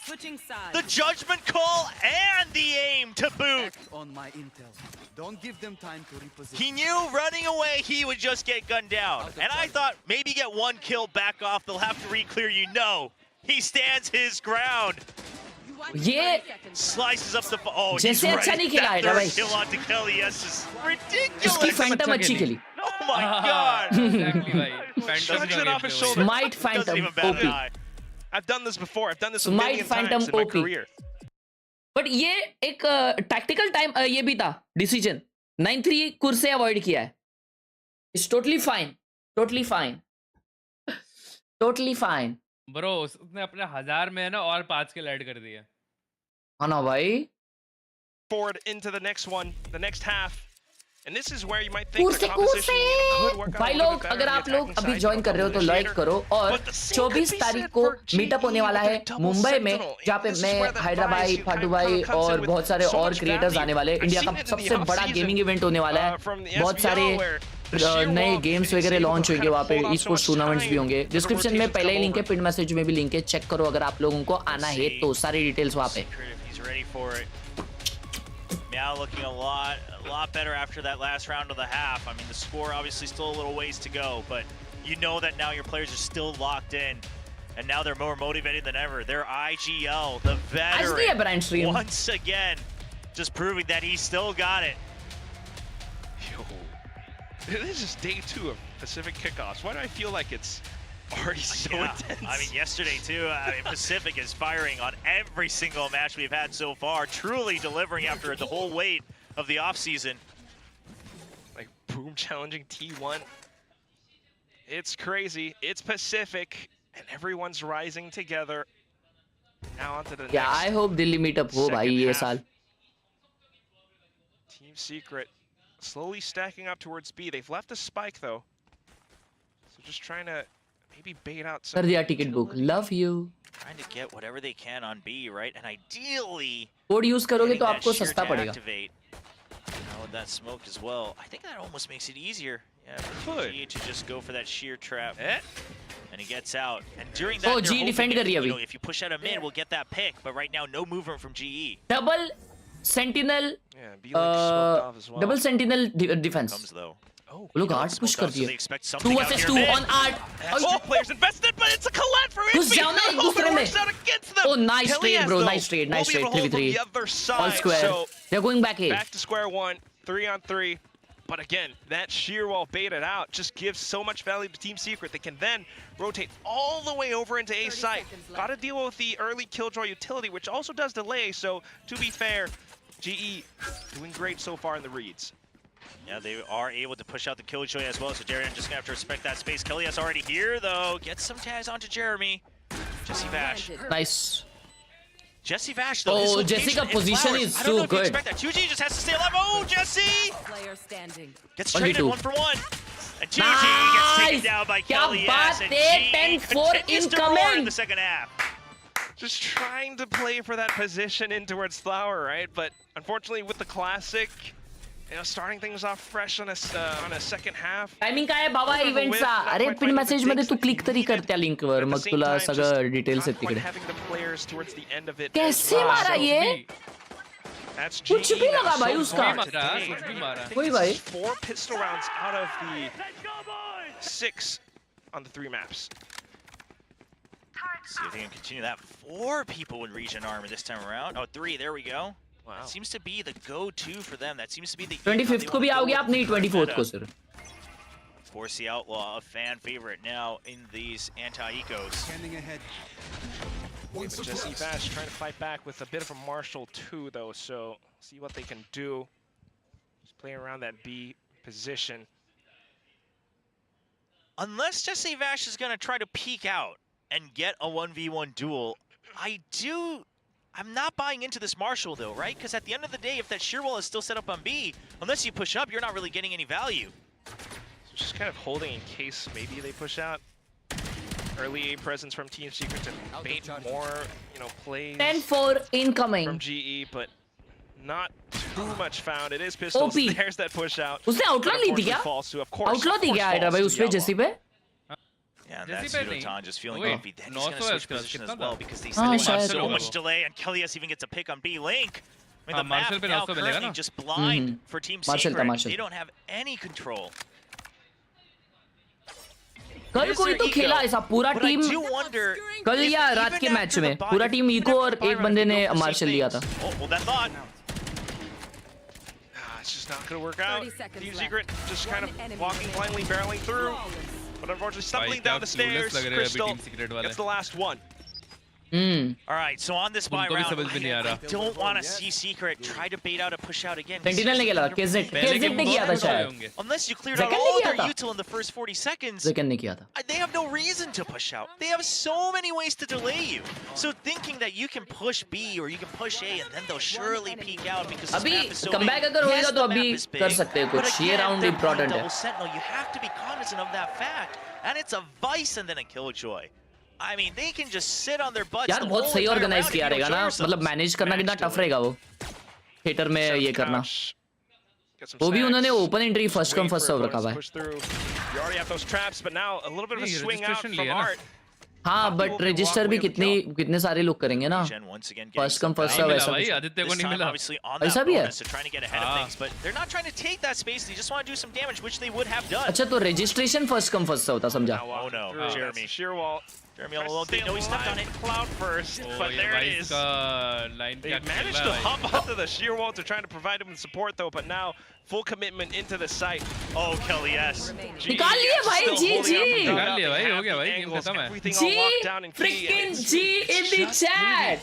Switching sides. The judgment call and the aim to boot! On my intel. Don't give them time to reposition. He knew running away he would just get gunned down. And I thought maybe get 1 kill back off, they'll have to re-clear you. No! He stands his ground! ये Slices up the... Oh, he's जैसे अच्छा ready. नहीं खेला That है third भाई. kill onto Kelly, yes, is ridiculous! इसकी Phantom अच्छी खेली. Oh my god! Exactly भाई. Phantom Shuts का it off his gameplay shoulder. भाई. Smite Doesn't Phantom even bat an OP. eye. I've done this before. I've done this a Smite million Phantom times in my OP. career. But ये एक tactical time ये भी था decision. 9-3 कुर से avoid किया है. It's totally fine. Totally fine. Totally fine. Bro, उसने अपने 1000 में है ना और 5 किल ऐड कर दिए. हाँ ना भाई. Forward into the next one, the next half. And this is where you might think Kur the से कूर composition से. could work out भाई a little लोग bit better अगर on the आप लोग attacking अभी side. ज्वाइन कर रहे हो तो लाइक करो और But the same could 24 be तारीख said को for मीटअप होने GE वाला with है their double मुंबई में sentinel. जहाँ पे This is मैं where the हैदरा भाई bias फाटू kind of भाई comes in और with बहुत सारे so और much क्रिएटर्स value. आने वाले हैं. I've इंडिया seen का it in सबसे the बड़ा offseason, गेमिंग इवेंट होने वाला है. from the बहुत SBO सारे where the sheer नए wall of गेम्स Phoenix वगैरह able to लॉन्च kind होंगे of वहाँ पे hold ई off so sports much tournaments भी time होंगे. for the डिस्क्रिप्शन में rotation to पहले ही come लिंक है. over. पिन मैसेज में भी लिंक है. चेक करो अगर आप लोगों को आना है तो सारी डिटेल्स वहाँ पे. If he's ready for it. Meow looking a lot better after that last round of the half. I mean, the score obviously still a little ways to go, but you know that now your players are still locked in, and now they're more motivated than ever. They're IGL, the आज नहीं है brand veteran, stream. once again, just proving that he's still got it. It is just day 2 of Pacific kickoffs. Why do I feel like it's already so intense? I mean, yesterday too, Pacific is firing on every single match we've had so far, truly delivering after the whole weight of the offseason. Like, Boom challenging T1. It's crazy. It's Pacific, and everyone's rising together. Now on to the Yeah, I hope Delhi meetup ho bhai ye saal. Team Secret slowly stacking up towards B. They've left a spike though, so just trying to maybe bait out some. कर दिया ticket book. Love you. Trying to get whatever they can on B, right? And ideally, Code use करोगे तो आपको sheer सस्ता to पड़ेगा. activate. Now with that smoke as well, I think that almost makes it easier. Yeah, for GE to just go for that sheer trap. And he gets out. And during that, Oh, GE defend कर रही है अभी. if you push out a mid, we'll get that pick. But right now, no movement from GE. Double sentinel. Yeah, B smoked off as well. Double sentinel defense. Comes though. Oh, लोग art push कर दिए. 2 versus 2 on art. Two players invested, but it's a collab for घुस जाओ ना एक दूसरे में. Oh, nice trade, bro. Nice trade. Nice trade. 3v3. All square. They're going back A. Back to square one. 3-on-3. But again, that sheer wall baited out just gives so much value to Team Secret. They can then rotate all the way over into A site. Got to deal with the early killjoy utility, which also does delay. So to be fair, GE doing great so far in the reads. Yeah, they are able to push out the killjoy as well. So Darian just gonna have to respect that space. Kelly's already here though. Gets some tags onto Jeremy. Jesse Vash. Nice. Jesse Vash though. Oh, Jesse's position is so good. 2G just has to stay alive. Oh, Jesse! Player standing. Gets traded 1-for-1. And 2G gets taken down by Kelly. Yes, and G continues to roar in the second half. Just trying to play for that position in towards Flower, right? But unfortunately with the Classic, you know, starting things off fresh on a second half. Timing काय बाबा इव्हेंटचा. अरे pin message मध्ये तू click तरी कर त्या link वर, मग तुला सगळं details आहेत तिकडे. कैसे मारा ये? कुछ भी लगा भाई उसका. कोई भाई. 4 pistol rounds out of the 6 on the 3 maps. See if they can continue that. 4 people in region armor this time around. Oh, 3. There we go. Wow. That seems to be the go-to for them. That seems to be the 25th को भी आओगे आप, नहीं 24th को sir. Of course, the Outlaw, a fan favorite now in these anti-ecos. Standing ahead. Jesse Vash trying to fight back with a bit of a Marshall too, though. So see what they can do. Just playing around that B position. Unless Jesse Vash is going to try to peek out and get a 1v1 duel, I'm not buying into this Marshall though, right? Because at the end of the day, if that sheer wall is still set up on B, unless you push up, you're not really getting any value. So just kind of holding in case maybe they push out. Early A presence from Team Secret to bait more, you know, plays. 10-4 incoming. From GE, but not too much found. It is pistols. OP. There's that push out. उसने outlaw ली थी क्या? Outlaw दी क्या Aida भाई उसपे जेसी पे? Yeah, and that's Pseudoton just feeling comfy. Then he's going to switch position as well because they Oh, still have shit. so much delay, and Kellyus even gets a pick on B Link. I mean, the map now currently just blind for Team Secret. They don't have any control. कल कोई तो खेला ऐसा पूरा team. कल या रात के मैच में पूरा टीम इको और एक बंदे ने मार्शल लिया था. Well, that thought. It's just not going to work out. Team Secret just kind of walking blindly, barreling through. But unfortunately, stumbling down the stairs, Crystal gets the last one. All right, so on this buy round, I don't want to see Secret try to bait out a push out again. Sentinel ने खेला, KZ ने किया था शायद. Unless you cleared out all their util in the first 40 seconds, Zekan ने किया था. they have no reason to push out. They have so many ways to delay you. So thinking that you can push B or you can push A and then they'll surely peek out because this map is so big. comeback अगर होएगा तो अभी कर सकते हैं कुछ. ये round important है. Sentinel, you have to be cognizant of that fact. And it's a Vice and then a Killjoy. I mean, they can just sit on their butts. यार बहुत सही ऑर्गेनाइज किया रहेगा ना, मतलब मैनेज करना कितना टफ रहेगा वो थिएटर में ये करना. वो भी उन्होंने open entry first come first serve रखा हुआ है. हाँ बट रजिस्टर भी कितने सारे लोग करेंगे ना. फर्स्ट कम फर्स्ट सर्व ऐसा आदित्य को नहीं मिला. ऐसा भी है. अच्छा तो registration first come first serve था समझा. Jeremy all alone. They know he stepped on it. Cloud first, but there it is. They managed to hop onto the sheer wall to try to provide him with support though, but now full commitment into the site. Oh, Kelly, yes. निकाल लिए भाई जी निकाल लिया भाई हो गया भाई game खत्म है जी freaking G in the chat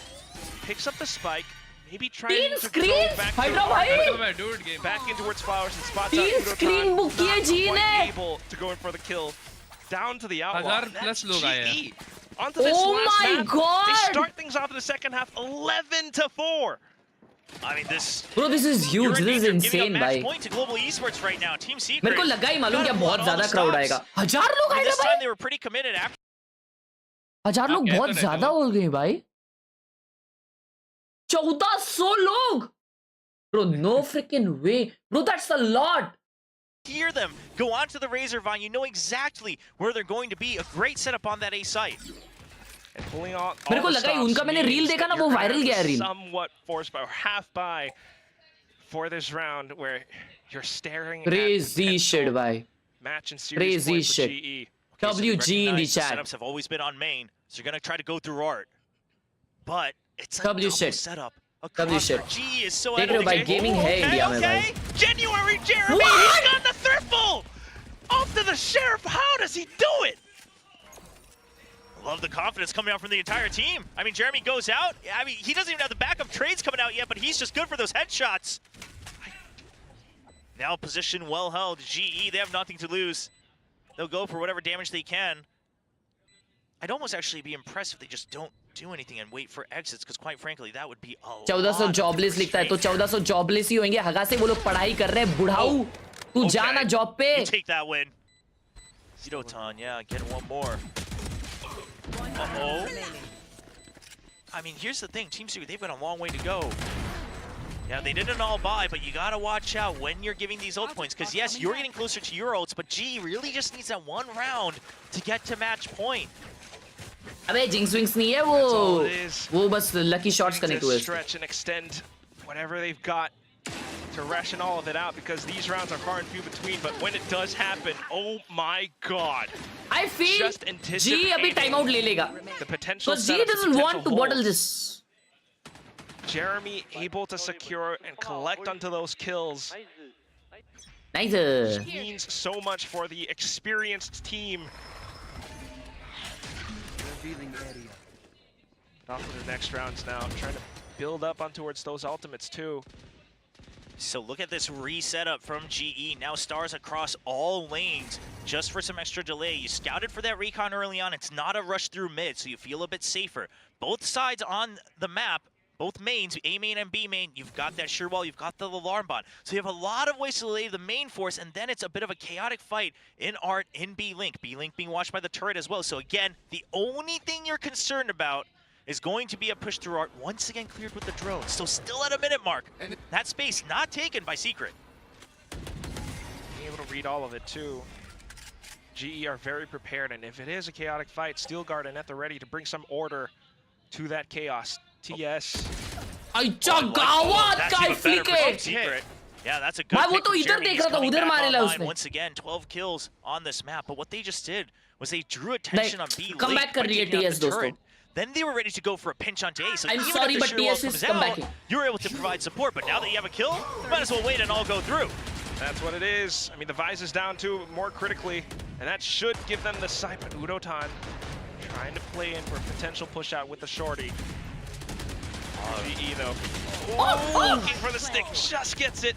picks up the spike, maybe trying to screen back हटो भाई back in towards Flowers and spots तीन out screen book किए जी ने able to go in for the kill down to the outlaw. 1000+ लोग आए हैं onto this Oh last my map. God! They start things off in the second half 11-4. I mean, this. Bro, this is huge. This is insane, भाई. Point to global esports right now. Team Secret. मेरे को लगा ही मालूम क्या बहुत ज़्यादा crowd आएगा. 1000 लोग आएगा This time भाई. they were pretty committed after. 1000 लोग बहुत ज़्यादा हो गए भाई. 1400 लोग. Bro, no freaking way. Bro, that's a lot. Hear them go onto the Razor Vine. You know exactly where they're going to be. A great setup on that A site. And pulling all मेरे को लगा ही उनका मैंने reel देखा ना वो viral गया reel. Somewhat forced by or half by for this round where you're staring crazy shit भाई. Match and series crazy shit. GE. WG in the chat. Setups have always been on main, so you're gonna try to go through art. But it's a W double shit. setup. W shit. G is so देख रहे हो भाई gaming है India में भाई. January Jeremy, he's got the thriple off to the sheriff. How does he do it? Love the confidence coming out from the entire team. I mean, Jeremy goes out. I mean, he doesn't even have the backup trades coming out yet, but he's just good for those headshots. Now position well held. GE, they have nothing to lose. They'll go for whatever damage they can. I'd almost actually be impressed if they just don't do anything and wait for exits, because quite frankly, that would be a lot. 1400 jobless लिखता है तो 1400 jobless ही होंगे. हगा से वो लोग पढ़ाई कर रहे हैं. बुढ़ाऊ तू जाना जॉब पे. You take that win. Zidotan, yeah, get one more. Uh-oh. I mean, here's the thing. Team Secret, they've got a long way to go. Yeah, they didn't all buy, but you gotta watch out when you're giving these ult points, because yes, you're getting closer to your ults, but G really just needs that one round to get to match point. अबे jinx winks नहीं है वो बस lucky shots connect हुए. Stretch and extend whatever they've got to ration all of it out, because these rounds are far and few between, but when it does happen, oh my god. I feel G अभी time out ले लेगा. The potential. Because G doesn't want to bottle this. Jeremy able to secure and collect onto those kills. Nice. Means so much for the experienced team. Off to the next rounds now, trying to build up on towards those ultimates too. So look at this reset up from GE. Now stars across all lanes just for some extra delay. You scouted for that recon early on. It's not a rush through mid, so you feel a bit safer. Both sides on the map, both mains, A main and B main, you've got that sure wall, you've got the alarm bot. So you have a lot of ways to delay the main force, and then it's a bit of a chaotic fight in art in B Link. B Link being watched by the turret as well. So again, the only thing you're concerned about is going to be a push through art, once again cleared with the drone. So still at a minute mark. That space not taken by Secret. Being able to read all of it too. GE are very prepared, and if it is a chaotic fight, Steel Guard and at the ready to bring some order to that chaos. TS. अच्छा गावात काय flick है. Yeah, that's a good भाई वो pick तो from इधर Jeremy. देख He's रहा था coming उधर back मारेला online. उसने. Once again, 12 kills on this map, but what they just did was they drew attention on B come late back by कर रही है taking out TS the दोस्तों. turret. Then they were ready to go for a pinch onto A. So I'm even sorry, if but the Sheer Wall TS is comes come out, back. you're able to provide support. But now that you have a kill, might as well wait and all go through. That's what it is. I mean, the Vise is down too, more critically, and that should give them the sight. But Udotan trying to play in for a potential push out with the shorty. GE though. Looking for the stick, just gets it.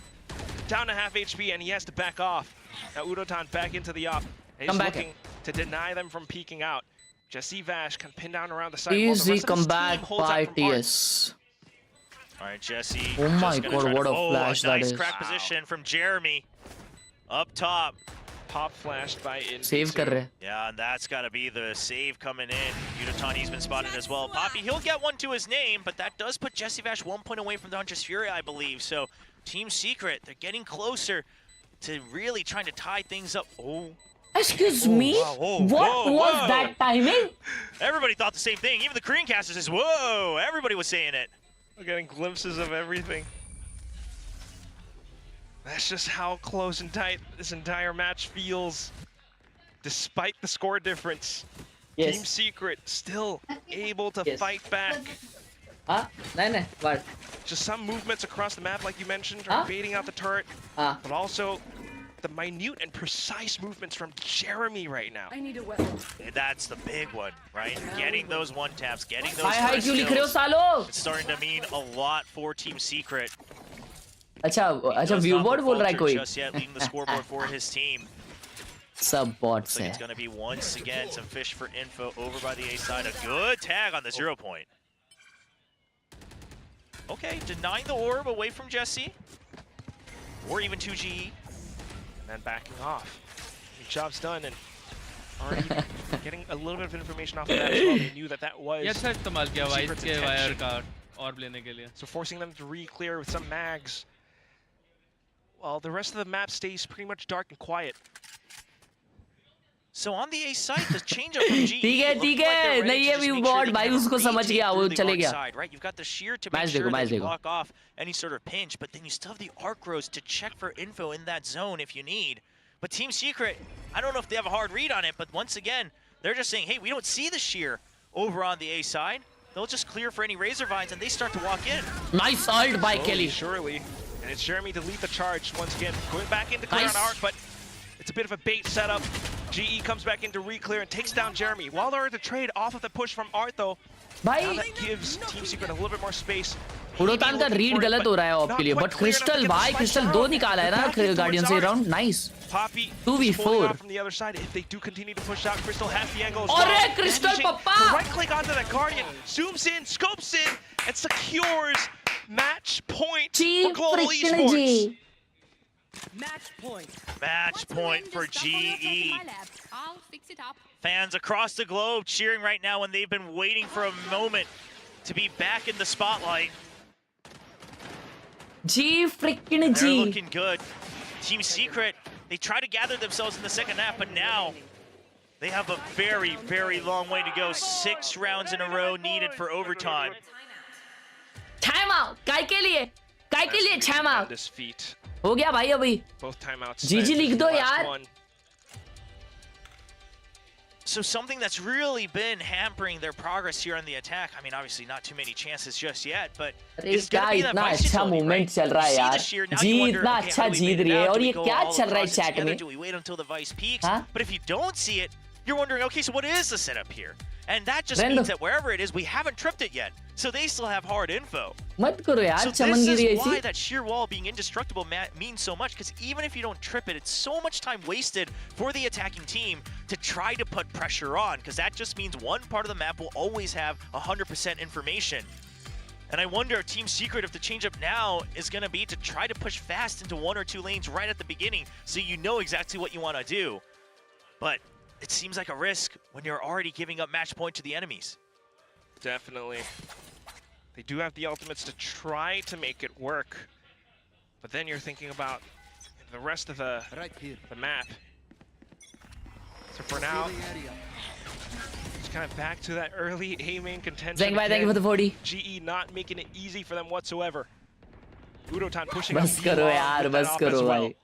Down to half HP, and he has to back off. Now Udotan back into the op. And he's looking to deny them from peeking out. Jesse Vash can pin down around the side. Easy comeback by TS. All right, Jesse. Oh my god, what a flash that is. Nice crack position from Jeremy. Up top. Pop flashed by in. Save कर रहे. Yeah, and that's got to be the save coming in. Udatani's been spotted as well. Poppy, he'll get one to his name, but that does put Jesse Vash 1 point away from the Huntress Fury, I believe. So Team Secret, they're getting closer to really trying to tie things up. Oh. Excuse me? What was that timing? Everybody thought the same thing. Even the Korean caster says, whoa, everybody was saying it. We're getting glimpses of everything. That's just how close and tight this entire match feels, despite the score difference. Yes. Team Secret still able to fight back. No. What? Just some movements across the map, like you mentioned, are baiting out the turret, but also the minute and precise movements from Jeremy right now. I need a weapon. And that's the big one, right? Getting those one taps, getting those Hi, first क्यों लिख रहे हो kills. सालो? It's starting to mean a lot for Team Secret. अच्छा व्यूबोर्ड बोल रहा है कोई? Just yet leading the scoreboard for his team. सब bots Looks like हैं. it's going to be once again some fish for info over by the A side. A good tag on the 0 point. Okay, denying the orb away from Jesse. Or even 2G. And then backing off. Job's done, and already getting a little bit of information off of that as well. They knew that that was ये अच्छा इस्तेमाल किया vice Secret's के wire intention. का ऑर्ब लेने के लिए. So forcing them to re-clear with some mags. While the rest of the map stays pretty much dark and quiet. So on the A side, the change up from GE. ठीक है नहीं ये व्यूबोर्ड भाई उसको समझ गया वो चले गया. Right, you've got the shear to make sure that you block off any sort of pinch, but then you still have the arc rows to check for info in that zone if you need. But Team Secret, I don't know if they have a hard read on it, but once again, they're just saying, hey, we don't see the shear over on the A side. They'll just clear for any razor vines and they start to walk in. Nice ult by Kelly. Surely, and it's Jeremy to lead the charge once again, going back into clear on arc, but it's a bit of a bait setup. GE comes back in to re-clear and takes down Jeremy. While they're at the trade off of the push from Art though, now that gives Team Secret a little bit more space. उड़ोतान का read गलत हो रहा है of के लिए, but crystal भाई crystal 2 निकाला है ना गार्डियन से round. Nice. Poppy 2v4 from the other side. If they do continue to push out, Crystal has the angle as well. Arre, Crystal papa! Right click onto that Guardian, zooms in, scopes in, and secures match point for Global Esports. Match point. Match point for GE. Fans across the globe cheering right now when they've been waiting for a moment to be back in the spotlight. They're looking good. Team Secret, they try to gather themselves in the second half, but now they have a very, very long way to go. 6 rounds in a row needed for overtime. Timeout. काय के लिए timeout. This feat. हो गया भाई अभी. Both timeouts. GG लिख दो यार. So something that's really been hampering their progress here on the attack. I mean, obviously not too many chances just yet, but it's क्या इतना अच्छा मूवमेंट चल रहा है यार. जी इतना अच्छा जीत रही है और ये क्या चल रहा है चैट में? Do we wait until the Vice peaks? But if you don't see it, you're wondering, okay, so what is the setup here? And that just means that wherever it is, we haven't tripped it yet. So they still have hard info. मत करो यार So चमनगिरी this is ऐसी. why that sheer wall being indestructible means so much, because even if you don't trip it, it's so much time wasted for the attacking team to try to put pressure on, because that just means one part of the map will always have 100% information. And I wonder, Team Secret, if the change-up now is going to be to try to push fast into 1 or 2 lanes right at the beginning, so you know exactly what you want to do. But it seems like a risk when you're already giving up match point to the enemies. Definitely. They do have the ultimates to try to make it work. But then you're thinking about the rest of the map. So for now, it's kind of back to that early A main contention. Thank you for the 40. GE not making it easy for them whatsoever. Udotan pushing बस करो यार, बस करो भाई.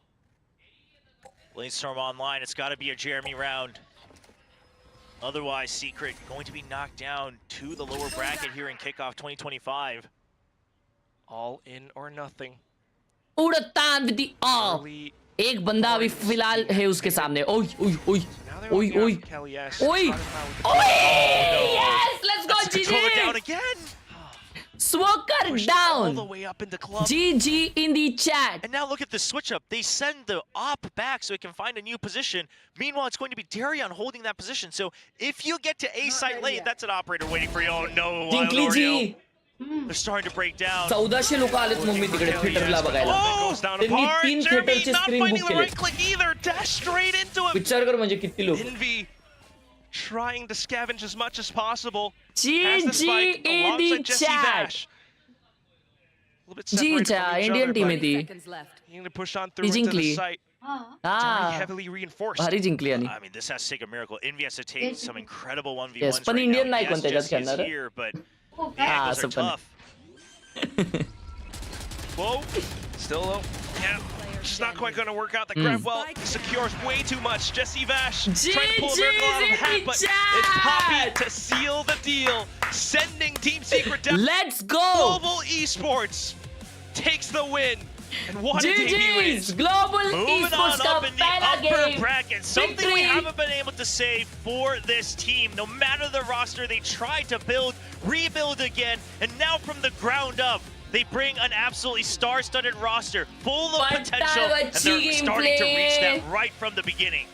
Lanestorm online, it's got to be a Jeremy round. Otherwise, Secret going to be knocked down to the lower bracket here in kickoff 2025. All in or nothing. उड़तान with the all. एक बंदा अभी फिलहाल है उसके सामने. ओय ओय ओय ओय ओय ओय ओय. Yes, let's go GG. Down again. Swoker down. All the way up into club. GG in the chat. And now look at the switch up. They send the op back so it can find a new position. Meanwhile, it's going to be Darion holding that position. So if you get to A site late, that's an operator waiting for you. Oh no, Dinkley. They're starting to break down. 1400 लोक आलेत मुंबई तिकडे थिएटरला बघायला. त्यांनी 3 थिएटरचे screen book केले. Right click either. Dash straight into him. विचार कर म्हणजे किती लोक. Envy trying to scavenge as much as possible. GG in the chat. जी चा इंडियन टीम है थी. Need to push on through into the site. Heavily reinforced. भारी जिंकली यानी. I mean, this has to take a miracle. Envy has to take some incredible 1v1s Yes, पण right Indian now. नाही कोणत्या Yes, खेळणार. Jesse's here, but the angles are tough. Whoa. Still low. Yeah. just not quite going to work out. The grab well secures way too much. Jesse Vash trying to pull a miracle out of the hat, but it's Poppy to seal the deal, sending Team Secret down. Let's go! Global Esports takes the win. And what a debut GG's! Global Moving Esports on up का in the पहला upper game. bracket. Something we Victory. haven't been able to say for this team. No matter the roster they tried to build, rebuild again, and now from the ground up, they bring an absolutely star-studded roster, full of potential, and they're starting to reach that right from the beginning.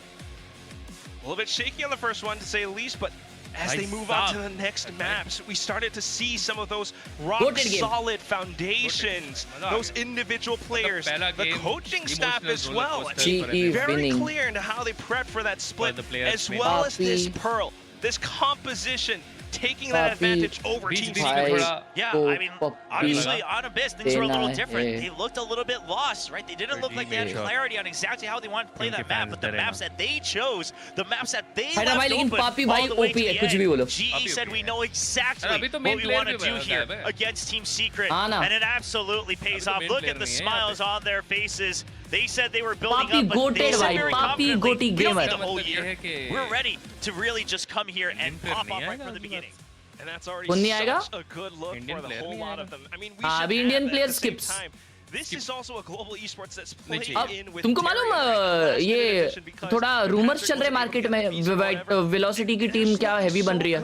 A little bit shaky on the first one, to say the least, but as they move on to the next maps, we started to see some of those rock-solid foundations, those individual players, the coaching staff as well. Very clear into how they prep for that split, as well as this Pearl, this composition, taking that advantage over Team Secret. Yeah, I mean, obviously on Abyss, things were a little different. They looked a little bit lost, right? They didn't look like they had clarity on exactly how they wanted to play that map, but the maps that they chose, the maps that they left open all the way to the end, GE said we know exactly what we want to do here against Team Secret, and it absolutely pays off. Look at the smiles on their faces. They said they were building up, but they said very confidently, we don't need the whole year. We're ready to really just come here and pop off right from the beginning. And that's already such a good look for the whole lot of them. I mean, we should Indian player at the same skips. time. This is also a global esports that's playing in with तुमको मालूम ये थोड़ा rumours चल रहे market में velocity की team क्या heavy बन रही है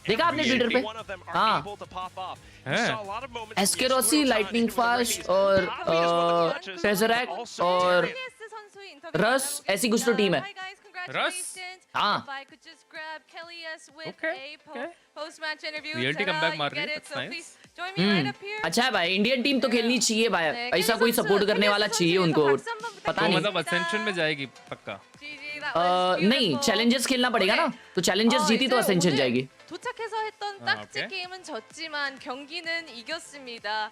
देखा आपने ट्विटर पे हाँ एस्केरोसी लाइटनिंग फास्ट और टेजरैक और रस ऐसी कुछ तो टीम है रस हाँ रियलिटी कमबैक मार रही है नाइस अच्छा है भाई इंडियन टीम तो खेलनी चाहिए भाई ऐसा कोई सपोर्ट करने वाला चाहिए उनको पता नहीं मतलब असेंशन में जाएगी पक्का नहीं चैलेंजर्स खेलना पड़ेगा ना तो चैलेंजर्स जीती तो असेंशन जाएगी 도착해서 했던 딱지 게임은 졌지만 경기는 이겼습니다.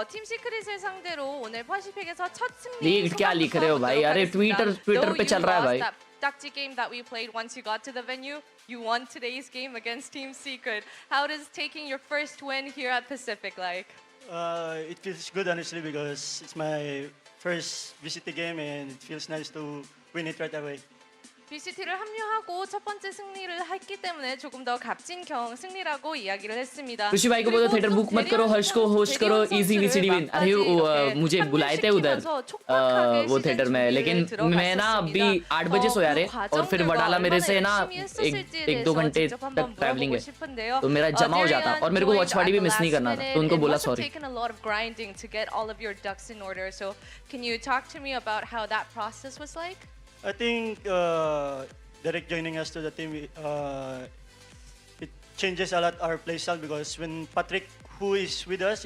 팀 시크릿을 상대로 오늘 퍼시픽에서 첫 승리. लीग क्या लिख रहे हो भाई अरे ट्विटर पे चल रहा है भाई 딱지 game that we played once you got to the venue, you won today's game against Team Secret. How does taking your first win here at Pacific like? It feels good honestly because it's my first VCT game and it feels nice to win it right away. VCT를 합류하고 첫 번째 승리를 했기 때문에 조금 더 값진 승리라고 이야기를 했습니다. ऋषि भाई को बोलो theatre book मत करो हर्ष को host करो easy VCT win अरे मुझे बुलाए थे उधर वो थिएटर में लेकिन मैं ना अभी 8 बजे सोया रे और फिर वडाला मेरे से ना एक दो घंटे तक ट्रैवलिंग है तो मेरा जमा हो जाता और मेरे को वॉच पार्टी भी मिस नहीं करना था तो उनको बोला sorry Can you talk to me about how that process was like? I think Derek joining us to the team, it changes a lot our play style because when Patrick, who is with us,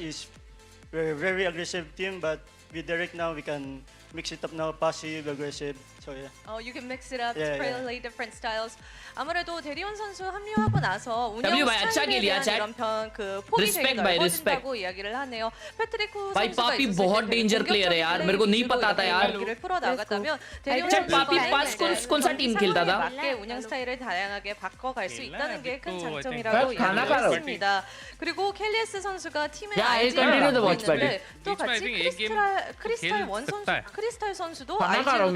we're a very aggressive team, but with Derek now we can mix it up now, passive, aggressive. So yeah. Oh, you can mix it up, play different styles. 아무래도 대리원 선수 합류하고 나서 운영 스타일에 대한 이런 그 폭이 되게 넓어진다고 이야기를 하네요. 패트릭 후 선수가 पापी बहुत danger player है यार मेरे को नहीं पता था यार 풀어 나가다면 대리원 선수가 पापी पास कौन सा टीम खेलता था 맞게 운영 스타일을 다양하게 바꿔갈 수 있다는 게 큰 장점이라고 이야기했습니다. 그리고 켈리에스 선수가 팀의 아이디어를 있는데 또 같이 크리스탈 선수도 아이디어로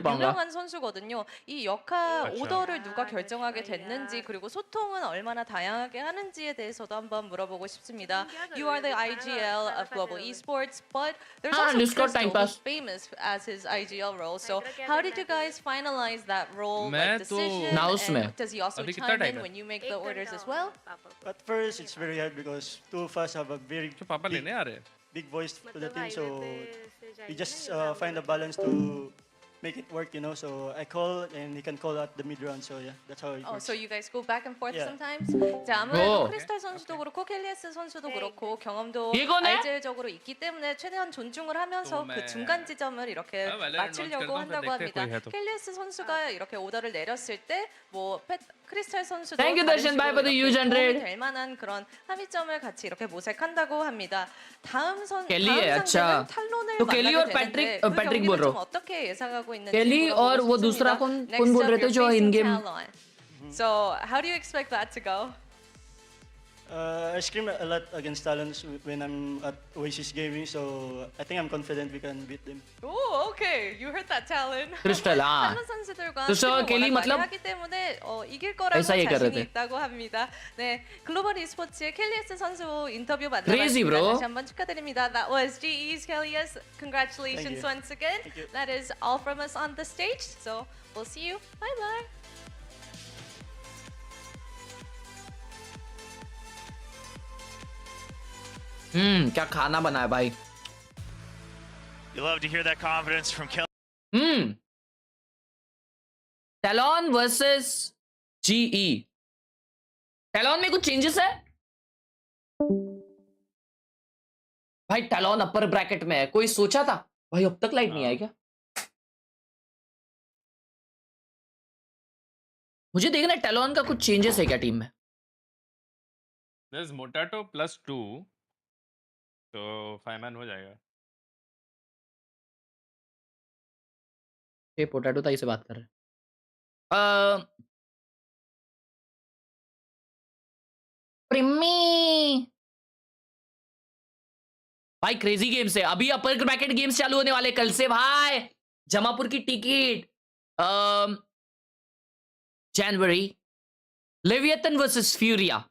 유명한 선수거든요. 이 역할 오더를 누가 결정하게 됐는지 그리고 소통은 얼마나 다양하게 하는지에 대해서도 한번 물어보고 싶습니다. You are the IGL of Global Esports, but there's also Crystal who's famous as his IGL role. So how did you guys finalize that role, like decision? And does he also chime in when you make the orders as well? At first, it's very hard because two of us have a very big voice to the team, so we just find a balance to make it work, you know. So I call and he can call at the mid round. So yeah, that's how it works. So you guys go back and forth sometimes. 자, 아무래도 크리스탈 선수도 그렇고 켈리에스 선수도 그렇고 경험도 알제적으로 있기 때문에 최대한 존중을 하면서 그 중간 지점을 이렇게 맞추려고 한다고 합니다. 켈리에스 선수가 이렇게 오더를 내렸을 때 뭐 크리스탈 선수도 Thank you, Darshan Bhai, for the huge 100. 될 만한 그런 합의점을 같이 이렇게 모색한다고 합니다. 다음 상대는 탈론을 만나게 되는데 그 경기는 좀 어떻게 예상하고 있는지 केली और वो दूसरा कौन बोल रहे थे जो इन game So how do you expect that to go? I scream a lot against Talons when I'm at Oasis Gaming, so I think I'm confident we can beat them. Oh, okay. You heard that, Talon. Crystal, हाँ. 탈론 선수들과 Crystal 스크림을 kelly 워낙 많이 मतलब 하기 때문에 이길 거라고 ऐसा ही कर रहे 자신이 थे. 있다고 합니다. 네, 글로벌 e스포츠의 켈리어스 선수 인터뷰 Crazy, 만나봤습니다. bro. 다시 한번 축하드립니다. That was GE's Kellius. Congratulations Thank you. once again. Thank you. That is all from us on the stage. So we'll see you. Bye bye. क्या खाना बना है भाई. You love to hear that confidence from Kel. Talon versus GE. Talon में कुछ changes है भाई. Talon अपर bracket में है. कोई सोचा था भाई? अब तक लाइट नहीं आई क्या? मुझे देखना है Talon का कुछ चेंजेस है क्या टीम में. There's Motato +2, तो 5-man हो जाएगा. ये पोटैटो ताई से बात कर रहे हैं. प्रिम्मी भाई क्रेजी गेम्स है. अभी अपर ब्रैकेट गेम्स चालू होने वाले कल से भाई. जमापुर की टिकट जनवरी. लेवियतन वर्सेस फ्यूरिया.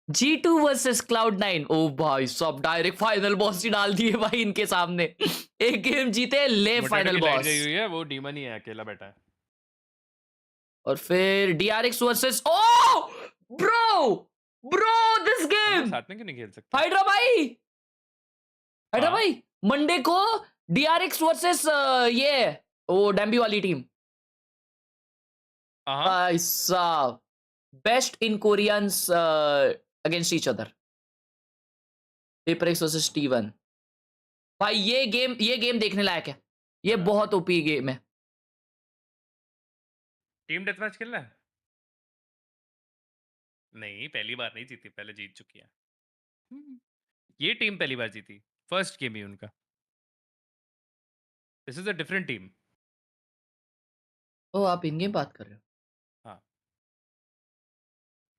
G2 versus Cloud9. ओ भाई सब डायरेक्ट फाइनल बॉस ही डाल दिए भाई इनके सामने. एक गेम जीते ले फाइनल बॉस. है वो डीमन ही है, अकेला बैठा है. और फिर DRX versus bro this game साथ में क्यों नहीं खेल सकते? हाइड्रा भाई मंडे को DRX वर्सेस ये वो डैम्बी वाली टीम. भाई साहब best in Koreans against each other. Paper Rex versus T1. भाई ये गेम देखने लायक है. ये बहुत ओपी गेम है. टीम डेथ मैच खेलना है? नहीं, पहली बार नहीं जीती, पहले जीत चुकी है. ये टीम पहली बार जीती, फर्स्ट गेम ही उनका. This is a different team. Oh आप इन गेम बात कर रहे हो? हाँ,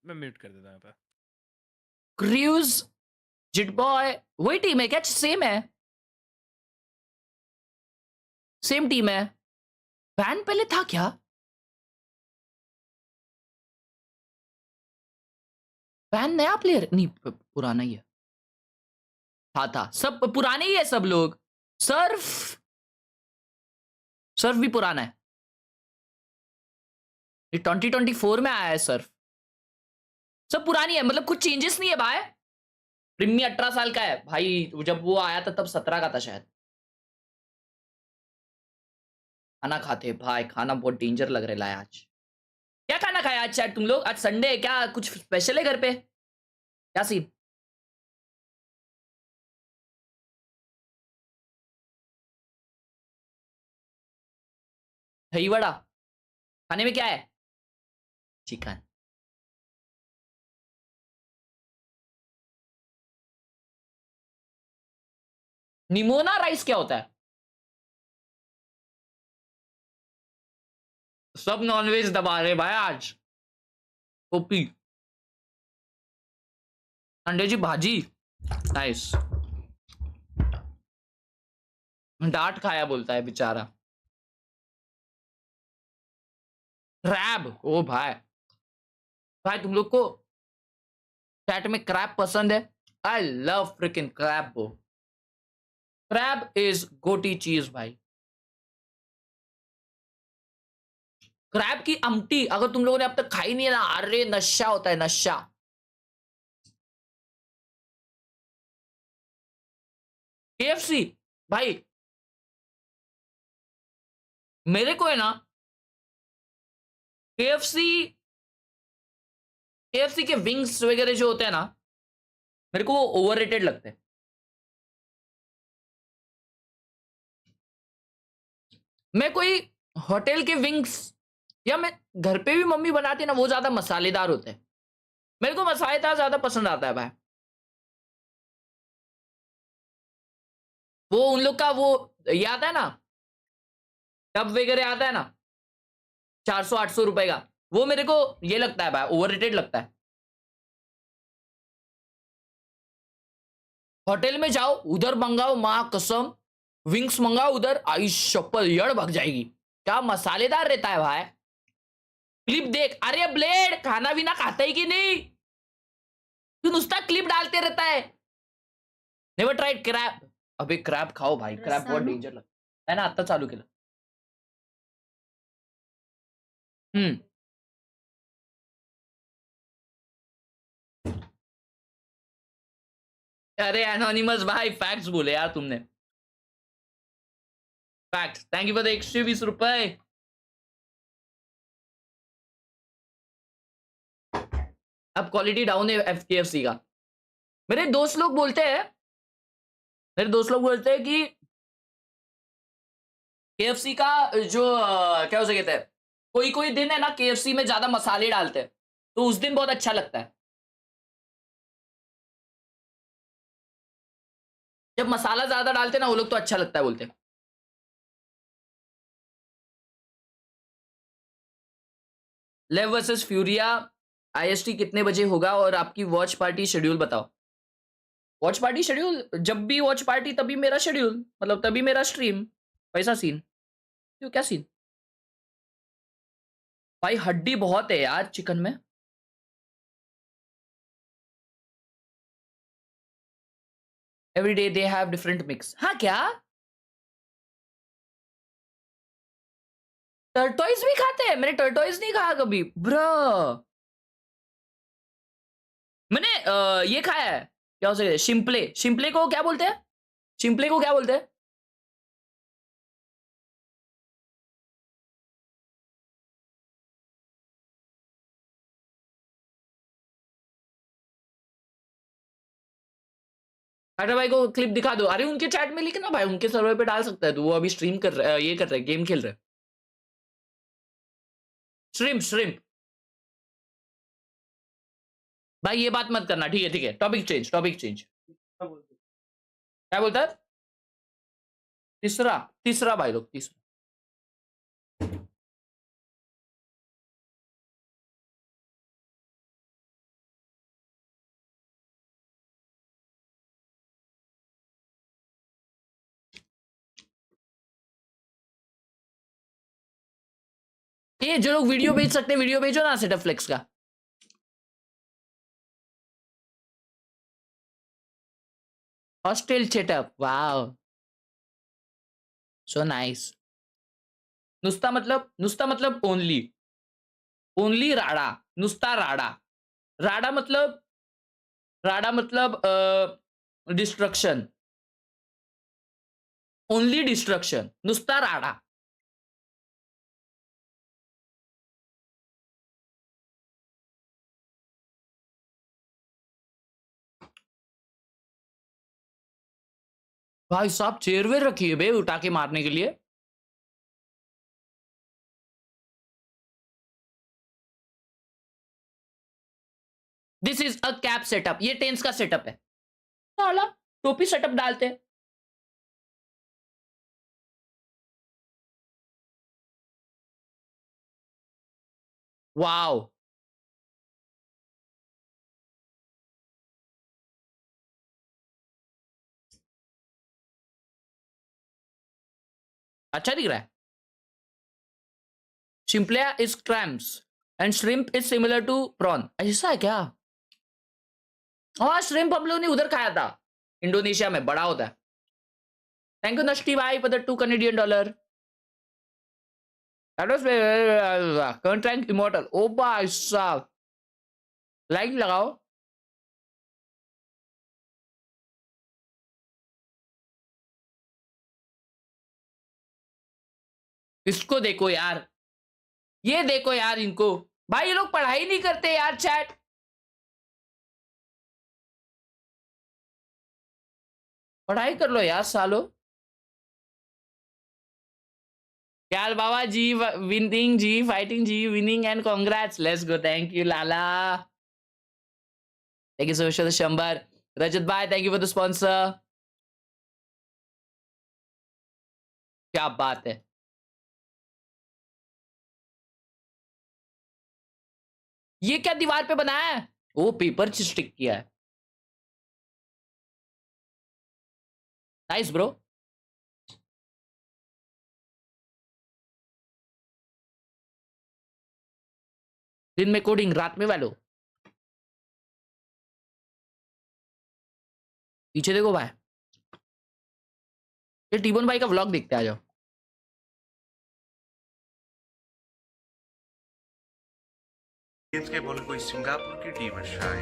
मैं म्यूट कर देता हूँ यहाँ पे. क्रूज जिट बॉय वही टीम है क्या? सेम है, सेम टीम है. बैन पहले था क्या? बैन नया प्लेयर नहीं, पुराना ही है. था सब पुराने ही है सब लोग. सर्फ भी पुराना है. ये 2024 में आया है सर्फ. सब पुरानी है, मतलब कुछ चेंजेस नहीं है भाई. प्रीमी 18 साल का है भाई. जब वो आया था तब 17 का था शायद. खाना खाते भाई. खाना बहुत डेंजर लग रहा है आज. क्या खाना खाया आज शायद तुम लोग? आज संडे है क्या? कुछ स्पेशल है घर पे? क्या सीन? दही वड़ा खाने में क्या है? चिकन. निमोना राइस क्या होता है? सब नॉनवेज दबा रहे भाई आज. ओपी. अंडे जी भाजी. नाइस. डांट खाया बोलता है बेचारा. क्रैब. ओ भाई तुम लोग को चैट में क्रैब पसंद है? I love fricking crab bro. Crab is गोटी चीज भाई. क्रैब की आमटी अगर तुम लोगों ने अब तक खाई नहीं है ना, अरे नशा होता है, नशा. KFC भाई मेरे को है ना, KFC के विंग्स वगैरह जो होते हैं ना, मेरे को वो ओवररेटेड लगते हैं. मैं कोई होटल के विंग्स या मैं घर पे भी मम्मी बनाती है ना, वो ज्यादा मसालेदार होते हैं. मेरे को मसालेदार ज्यादा पसंद आता है भाई. वो उन लोग का वो ये आता है ना, टब वगैरह आता है ना 400-800 रुपए का, वो मेरे को ये लगता है भाई ओवररेटेड लगता है. होटल में जाओ, उधर मंगाओ, माँ कसम विंग्स मंगाओ उधर, आई शप्पल यड़ भग जाएगी। क्या मसालेदार रहता है भाई। क्लिप देख, अरे ब्लेड खाना भी ना खाता ही कि नहीं, तू नुसता क्लिप डालते रहता है। Never tried crab. अबे क्रैब खाओ भाई, क्रैब बहुत डेंजर लगता है ना, आता चालू केलं। अरे एनोनिमस भाई फैक्ट्स बोले यार तुमने, facts. Thank you for the 120 रुपए। अब क्वालिटी डाउन है एफकेएफसी का। मेरे दोस्त लोग बोलते हैं कि केएफसी का जो क्या उसे कहते हैं, कोई कोई दिन है ना केएफसी में ज्यादा मसाले डालते हैं, तो उस दिन बहुत अच्छा लगता है। जब मसाला ज्यादा डालते ना वो लोग तो अच्छा लगता है बोलते हैं। लेव वर्सेस फ्यूरिया आईएसटी कितने बजे होगा और आपकी वॉच पार्टी शेड्यूल बताओ। वॉच पार्टी शेड्यूल, जब भी वॉच पार्टी तभी मेरा शेड्यूल, मतलब तभी मेरा स्ट्रीम, वैसा सीन। क्यों, क्या सीन भाई, हड्डी बहुत है यार चिकन में। Every day they have different mix. हाँ क्या, टर्टोइज भी खाते हैं? मैंने टर्टोइज नहीं खाया कभी ब्रो। मैंने ये खाया है, क्या हो सकता है, शिम्पले। शिम्पले को क्या बोलते हैं, शिम्पले को क्या बोलते हैं? अरे भाई को क्लिप दिखा दो। अरे उनके चैट में लिखना भाई, उनके सर्वर पे डाल सकता है तो वो अभी स्ट्रीम कर रहे, ये कर रहे, गेम खेल रहे। श्रिम्प श्रिम्प भाई, ये बात मत करना, ठीक है ठीक है। Topic change, topic change. क्या बोलता है? तीसरा, तीसरा भाई लोग, तीसरा। ये जो लोग वीडियो भेज सकते हैं वीडियो भेजो ना सेटअप फ्लेक्स का। Hostel setup, wow so nice. नुस्ता मतलब ओनली, ओनली राडा, नुस्ता राडा। राडा मतलब डिस्ट्रक्शन, ओनली डिस्ट्रक्शन, नुस्ता राडा। भाई साहब चेयरवेयर रखी है बे उठा के मारने के लिए। This is a cap setup, ये टेंस का सेटअप है। साला टोपी सेटअप डालते हैं। वाओ, अच्छा दिख रहा है। शिम्पलिया is clams and shrimp is similar to prawn. ऐसा है क्या? हाँ श्रिम्प हम लोगों ने उधर खाया था, इंडोनेशिया में बड़ा होता है। थैंक यू नष्टी भाई for the $2 That was current rank immortal। ओ भाई साहब लाइक लगाओ। इसको देखो यार, ये देखो यार इनको। भाई ये लोग पढ़ाई नहीं करते यार चैट। पढ़ाई कर लो यार सालो। क्या बाबा ji, winning G, fighting G, winning and congrats, let's go. Thank you लाला, thank you so much for the शंबर। रजत भाई thank you for the sponsor. क्या बात है। ये क्या दीवार पे बनाया है? वो पेपर स्टिक किया है। Nice bro. दिन में कोडिंग, रात में वैलो। पीछे देखो भाई, ये टीबोन भाई का व्लॉग देखते आ जाओ। के बोले कोई सिंगापुर की टीम है शायद।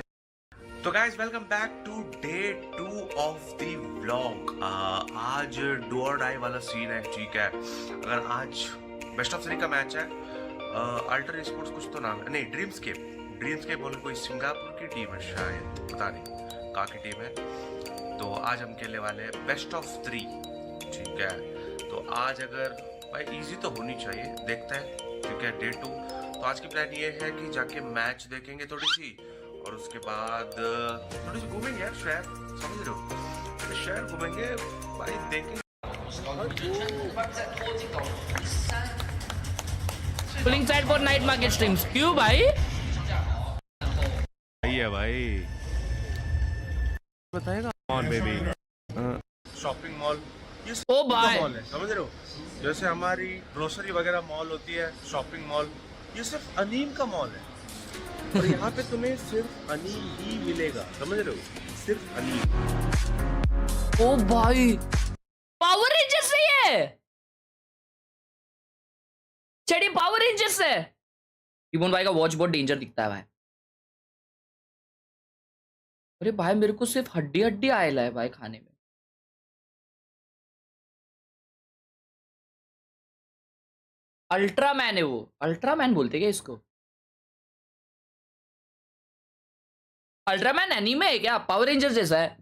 तो guys welcome back to day 2 of the vlog. आज डू और डाई वाला सीन है, ठीक है। अगर आज बेस्ट ऑफ 3 का मैच है, अल्टर स्पोर्ट्स कुछ तो नाम है, नहीं ड्रीम्सकेप बोले कोई सिंगापुर की टीम है शायद, पता नहीं कहाँ की टीम है। तो आज हम खेलने वाले हैं बेस्ट ऑफ 3, ठीक है। तो आज अगर भाई इजी तो होनी चाहिए, देखते हैं, ठीक है। डे 2 तो आज की प्लान ये है कि जाके मैच देखेंगे थोड़ी सी, और उसके बाद थोड़ी सी घूमेंगे यार शहर, समझ रहे हो, तो शहर घूमेंगे भाई, देखेंगे। Pulling side for night market streams, क्यों भाई? सही है भाई, बताएगा मॉल बेबी, शॉपिंग मॉल, ये ओ भाई मॉल है, समझ रहे हो। जैसे हमारी ग्रोसरी वगैरह मॉल होती है, शॉपिंग मॉल, ये सिर्फ अनीम का मॉल है, और यहाँ पे तुम्हें सिर्फ अनीम ही मिलेगा, समझ रहे हो, सिर्फ अनीम। ओ भाई पावर रेंजर्स से है, चढ़ी पावर रेंजर्स है। टीबोन भाई का वॉच बहुत डेंजर दिखता है भाई। अरे भाई मेरे को सिर्फ हड्डी हड्डी आयला है भाई खाने में। अल्ट्रामैन है वो, अल्ट्रामैन बोलते क्या इसको? अल्ट्रामैन एनीमे है क्या? पावर रेंजर्स जैसा है।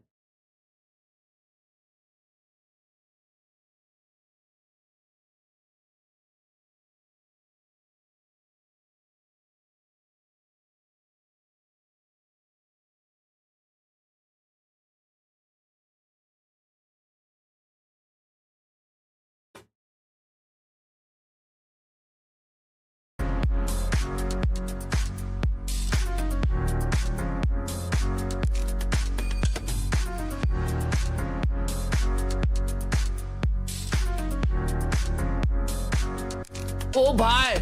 ओ भाई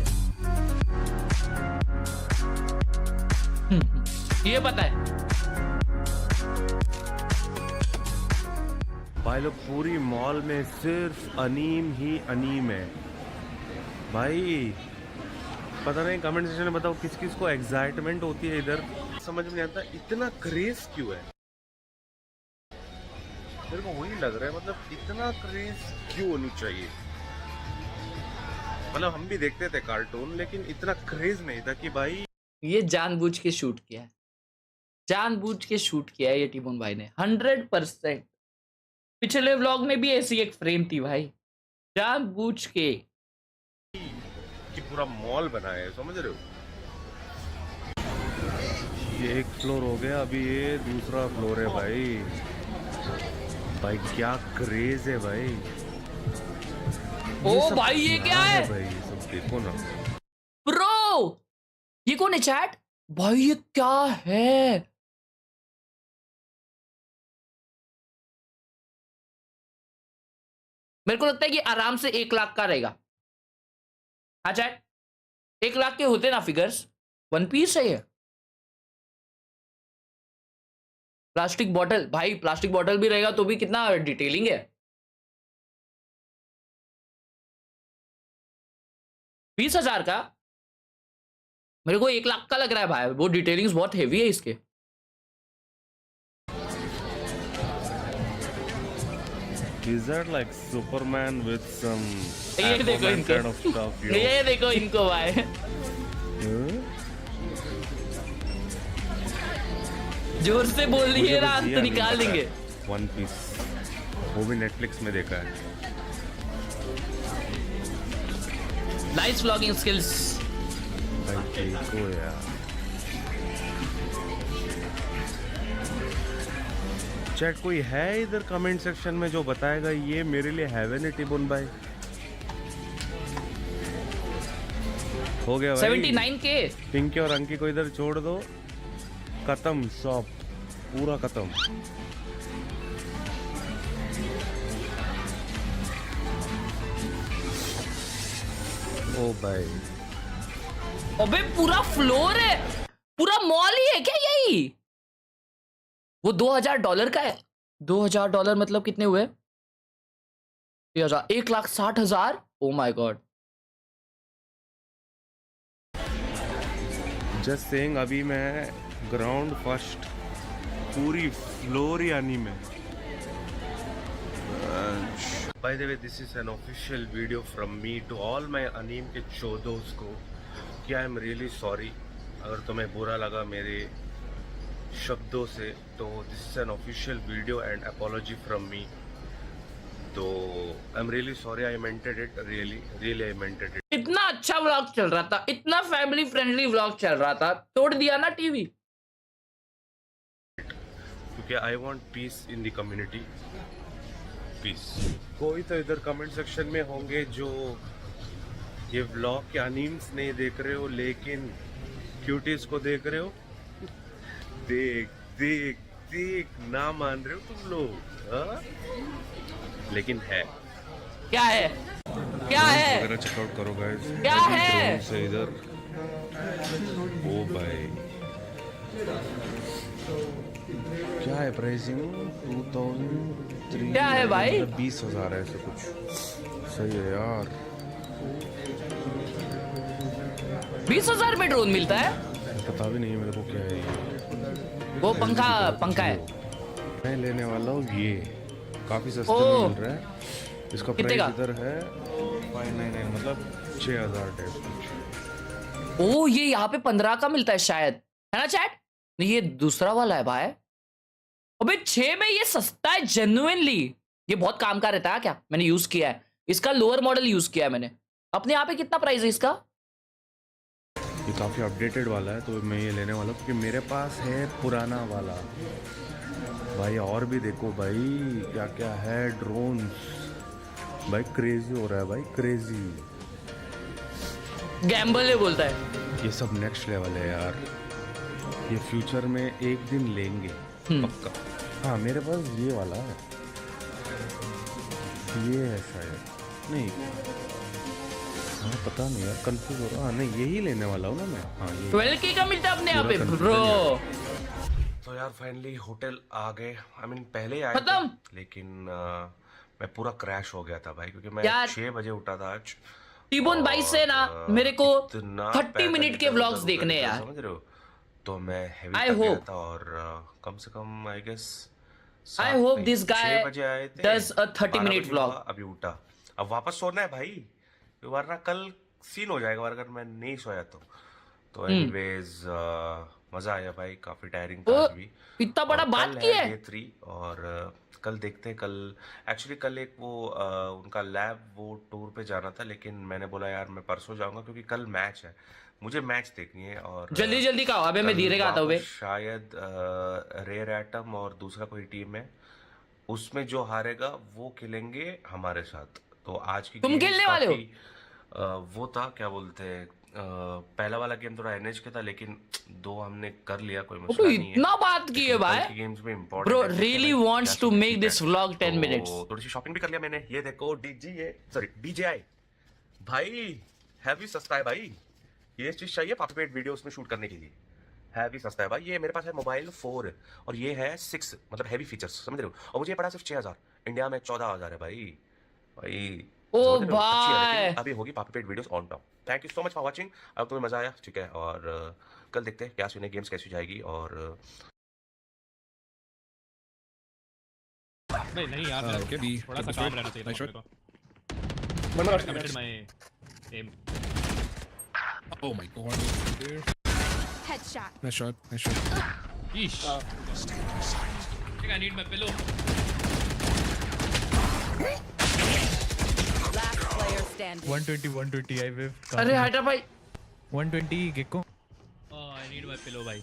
ये पता है भाई लोग, पूरी मॉल में सिर्फ अनीम ही अनीम है भाई। पता नहीं कमेंट सेक्शन में बताओ किस किस को एक्साइटमेंट होती है इधर, समझ में नहीं आता इतना क्रेज क्यों है। मेरे को वही लग रहा है, मतलब इतना क्रेज क्यों होनी चाहिए। मतलब हम भी देखते थे कार्टून, लेकिन इतना क्रेज नहीं था कि भाई ये जानबूझ के शूट किया है, जानबूझ के शूट किया है ये टीबोन भाई ने 100%। पिछले व्लॉग में भी ऐसी एक फ्रेम थी भाई, जानबूझ के कि पूरा मॉल बनाया है, समझ रहे हो। ये एक फ्लोर हो गया, अभी ये दूसरा फ्लोर है भाई। भाई क्या क्रेज है भाई। ओ भाई ये क्या है भाई, ये सब देखो ना ब्रो। ये कौन है चैट भाई? ये क्या है? मेरे को लगता है कि आराम से 1 लाख का रहेगा। हाँ चैट, 1 लाख के होते ना फिगर्स। 1 पीस है ये। प्लास्टिक बॉटल भाई, प्लास्टिक बॉटल भी रहेगा तो भी कितना डिटेलिंग है। 20,000 का मेरे को 1 लाख का लग रहा है भाई, वो डिटेलिंग्स बहुत हेवी है इसके। Is that like Superman with some ये देखो इनको, kind of stuff, yo? ये देखो इनको भाई। जोर से बोल रही ना तो निकाल देंगे। वन पीस वो भी नेटफ्लिक्स में देखा है। नाइस व्लॉगिंग स्किल्स भाई देखो यार। चैट कोई है इधर कमेंट सेक्शन में जो बताएगा ये मेरे लिए हेवन है टिबोन भाई? हो गया भाई 79K। पिंकी और अंकी को इधर छोड़ दो, खत्म शॉप पूरा खत्म। ओ भाई, अबे पूरा फ्लोर है, पूरा मॉल ही है क्या यही? वो $2000 का है। $2000 मतलब कितने हुए? 1,60,000। Oh my God. Just saying, अभी मैं ग्राउंड फर्स्ट पूरी फ्लोर यानी में। By the way, this is an official video from me to all my अनीम के चौदोस को कि आई एम रियली सॉरी अगर तुम्हें बुरा लगा मेरे शब्दों से, तो this is an official video and apology from me. तो I am really sorry, I meant it, really I meant it. इतना अच्छा व्लॉग चल रहा था, इतना फैमिली फ्रेंडली व्लॉग चल रहा था, तोड़ दिया ना टीवी। क्योंकि I want peace in the community, peace. कोई तो इधर कमेंट सेक्शन में होंगे जो ये व्लॉग के अनीम्स नहीं देख रहे हो लेकिन क्यूटीज को देख रहे हो। देख देख देख, ना मान रहे हो तुम लोग, हाँ? लेकिन है, क्या है, क्या है, वगैरह चेकआउट करो गाइस। क्या है से इधर, ओ भाई क्या है प्राइसिंग? 2003 क्या है भाई? 20,000 है ऐसे कुछ। सही है यार। 20,000 में ड्रोन मिलता है? पता भी नहीं है मेरे को क्या है ये। वो पंखा है। मैं लेने वाला हूँ ये, काफी सस्ते में मिल रहा है। इसका प्राइस इधर है 599, मतलब 6,000 टाइप। ओ ये यहाँ पे 15 का मिलता है शायद, है ना चैट? नहीं ये दूसरा वाला है भाई। अबे 6 में ये सस्ता है जेन्युइनली। ये बहुत काम का रहता है क्या? मैंने यूज किया है इसका, लोअर मॉडल यूज किया है मैंने अपने। यहाँ पे कितना प्राइस है इसका? ये काफी अपडेटेड वाला है, तो मैं ये लेने वाला हूँ क्योंकि मेरे पास है पुराना वाला। भाई और भी देखो भाई क्या क्या है, ड्रोन्स भाई, क्रेजी हो रहा है भाई, क्रेजी। गैम्बल है बोलता है। ये सब नेक्स्ट लेवल है यार, ये फ्यूचर में एक दिन लेंगे पक्का। हाँ मेरे पास ये वाला है, ये है शायद, नहीं हाँ पता नहीं यार, कंफ्यूज हो रहा। हाँ नहीं यही लेने वाला हूँ ना मैं। हाँ ये 12K का मिलता है अपने यहाँ पे ब्रो। तो यार फाइनली होटल आ गए। आई मीन पहले आए खत्म, लेकिन मैं पूरा क्रैश हो गया था भाई, क्योंकि मैं 6 बजे उठा था आज। टीबोन भाई से ना मेरे को 30 मिनट के व्लॉग्स देखने हैं यार, समझ रहे हो? तो मैं हेवी थक गया था और कम से कम I guess I hope this guy 6 बजे आए थे, डज अ 30 मिनट व्लॉग। अभी उठा, अब वापस सोना है भाई, वरना कल सीन हो जाएगा अगर मैं नहीं सोया तो एनीवेज मजा आया भाई, काफी टायरिंग था आज भी। इतना बड़ा बात की है डे 3 और कल देखते हैं। कल एक्चुअली कल एक वो उनका लैब वो टूर पे जाना था, लेकिन मैंने बोला यार मैं परसों जाऊंगा क्योंकि कल मैच है, मुझे मैच देखनी है। और जल्दी जल्दी का अबे मैं धीरे का आता हूँ। शायद रेयर एटम और दूसरा कोई टीम है, उसमें जो हारेगा वो खेलेंगे हमारे साथ। तो आज की तुम खेलने वाले हो? वो था क्या बोलते हैं, पहला वाला गेम थोड़ा एनएच के था, लेकिन 2 हमने कर लिया, कोई मसला नहीं है। इतना बात की है भाई, गेम्स में important bro really wants to make this vlog 10 minutes. थोड़ी सी शॉपिंग भी कर लिया मैंने। ये देखो DJI भाई, हैवी सस्ता है भाई, ये चीज चाहिए पापीपेट वीडियोस में शूट करने के लिए, हैवी सस्ता है भाई। ये मेरे पास है मोबाइल 4 और ये है 6, मतलब हैवी फीचर्स, समझ रहे हो? और मुझे पड़ा सिर्फ 6,000, इंडिया में 14,000 है भाई। ओ भाई अभी होगी पापीपेट videos on top. Thank you so much for watching. अब तुम्हें मजा आया, ठीक है? और कल देखते हैं क्या सुने, गेम्स कैसी जाएगी। और नहीं यार थोड़ा सा काम रहना चाहिए मेरे को। Oh my god. Headshot. Nice shot. Yeesh. I need my pillow. Last player standing. 120 I wave. अरे हटा भाई। 120 gecko. Oh, I need my pillow भाई।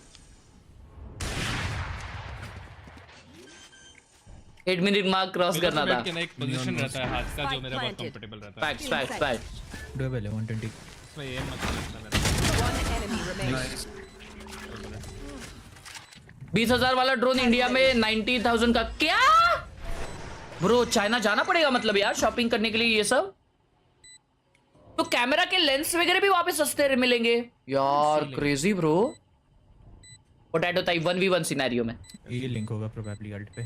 8 मिनट मार्क क्रॉस करना था। एक पोजीशन रहता है हाथ का जो मेरा बहुत कंफर्टेबल रहता है। फैक्ट्स। डबल है 120। मैं ये मत करना। 1 enemy remains. 20,000 वाला ड्रोन इंडिया में 90,000 का क्या? ब्रो चाइना जाना पड़ेगा मतलब यार शॉपिंग करने के लिए ये सब। तो कैमरा के लेंस वगैरह भी वहां पे सस्ते मिलेंगे यार। Crazy bro. Potato type 1v1 scenario में ये लिंक होगा प्रोबेबली अल्ट पे।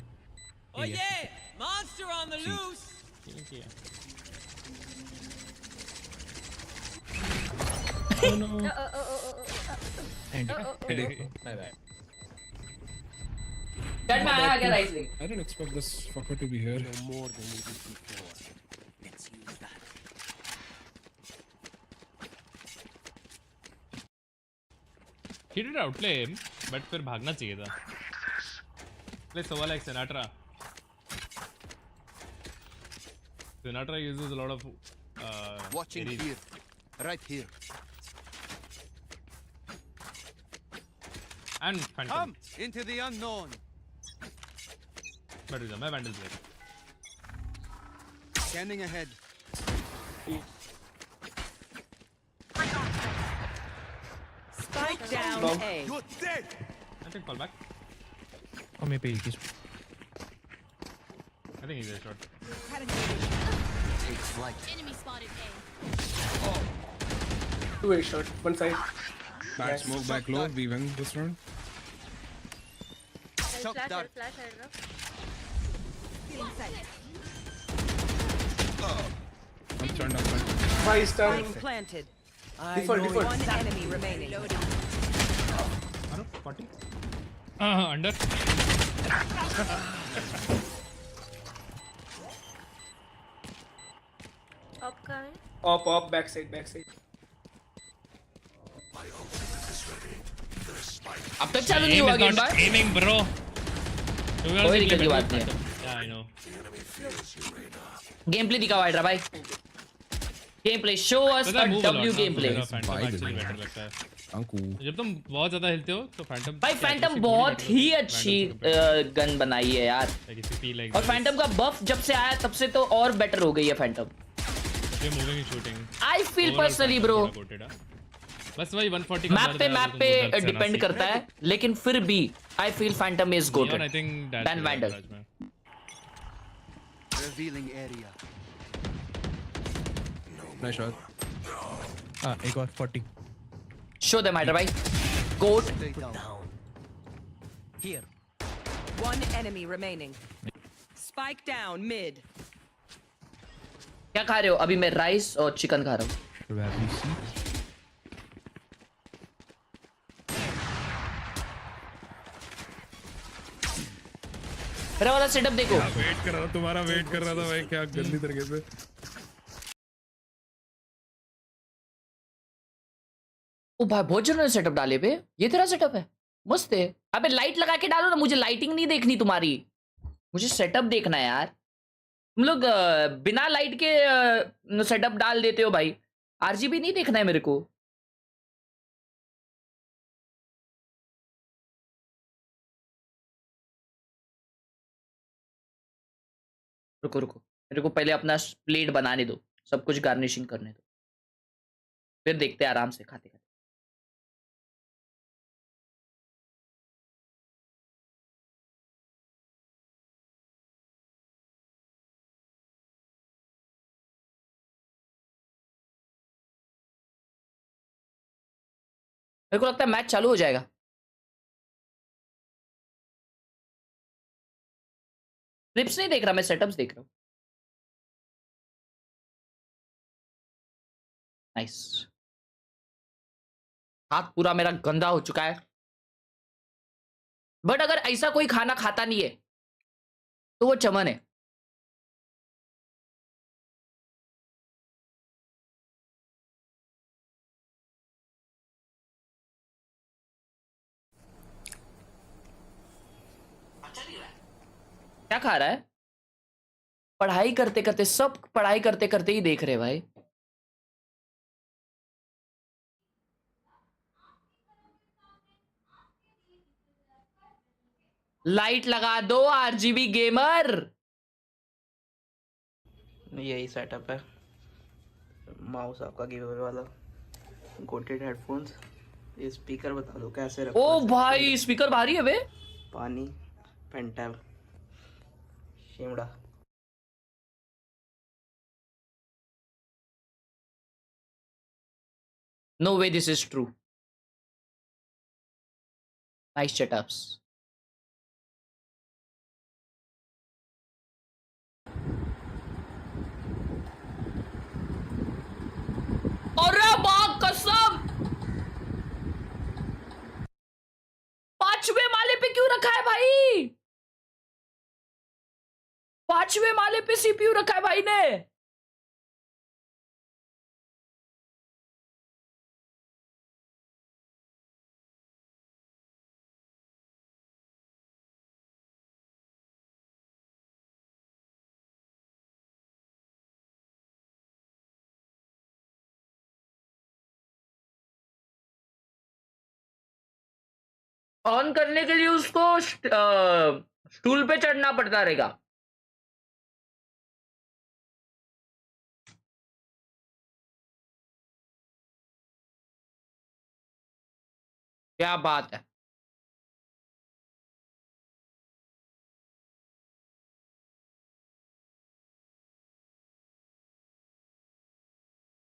Monster on the loose. Oh no. My bad. That man आ गया right link. I didn't expect this fucker to be here. No more than you did before. Let's use that. He did outplay him, but फिर भागना चाहिए था। Play so like Sinatra. Sinatra uses a lot of watching series. here, right here. And Phantom. Come into the unknown. But मैं Vandal player. Scanning ahead. Spike down Long. A. You're dead. I think fall back. Oh, maybe he's. I think he's a shot. Take flight. Enemy spotted A. Two-way shot, one side. Back smoke, back low. We win this round. Flash head, no? I'm turned up. Why is down? Spike planted. Default. One enemy remaining. Arrow 40. Under. Up का है? Up, backside. अब तक चालू नहीं हुआ game भाई। Aiming bro. कोई दिक्कत की बात नहीं है। Yeah, I know. Game play दिखाओ हाइड्रा भाई। Game play show us a W game play. जब तुम बहुत ज्यादा हिलते हो तो फैंटम भाई फैंटम बहुत ही अच्छी गन बनाई है यार। और फैंटम का बफ जब से आया तब से तो और बेटर हो गई है Phantom. I feel personally bro बस वही 140 मैप पे डिपेंड करता है, लेकिन फिर भी I feel Phantom is good then Vandal. Revealing area. Nice shot. एक और 40. शो देम हाइड्रा भाई। कोट Here. One enemy remaining. Spike down mid. क्या खा रहे हो? अभी मैं राइस और चिकन खा रहा हूँ। मेरा वाला सेटअप देखो। वेट कर रहा था, तुम्हारा वेट कर रहा था भाई, क्या गंदी तरीके से। ओ भाई बहुत जरूरी सेटअप डाले बे। ये तेरा सेटअप है, मस्त है। अबे लाइट लगा के डालो ना, मुझे लाइटिंग नहीं देखनी तुम्हारी, मुझे सेटअप देखना है यार। तुम लोग बिना लाइट के सेटअप डाल देते हो भाई। आरजीबी नहीं देखना है मेरे को। रुको मेरे को पहले अपना प्लेट बनाने दो, सब कुछ गार्निशिंग करने दो, फिर देखते हैं आराम से खाते खाते। मेरे को लगता है मैच चालू हो जाएगा। क्लिप्स नहीं देख रहा मैं, सेटअप्स देख रहा हूँ। नाइस। हाथ पूरा मेरा गंदा हो चुका है, बट अगर ऐसा कोई खाना खाता नहीं है तो वो चमन है। क्या खा रहा है? पढ़ाई करते करते, सब पढ़ाई करते करते ही देख रहे भाई। लाइट लगा दो आरजीबी गेमर। यही सेटअप है। माउस आपका गिव वाला, गोटेड हेडफोन्स, ये स्पीकर बता दो कैसे रखो। ओ भाई स्पीकर भारी है बे। पानी, पेंटैब, शिमड़ा। No way this is true. Nice setups. अरे बाप कसम, 5वें माले पे क्यों रखा है भाई? 5वें माले पे सीपीयू रखा है भाई ने। ऑन करने के लिए उसको स्टूल पे चढ़ना पड़ता रहेगा। क्या बात है।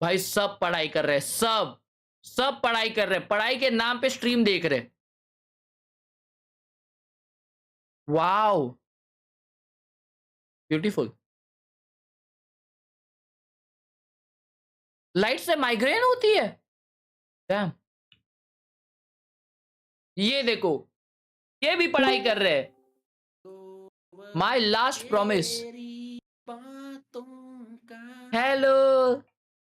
भाई सब पढ़ाई कर रहे हैं, सब पढ़ाई कर रहे हैं, पढ़ाई के नाम पे स्ट्रीम देख रहे हैं। Wow, beautiful. लाइट से माइग्रेन होती है? डैम। ये देखो, ये भी पढ़ाई कर रहे हैं। My last promise. Hello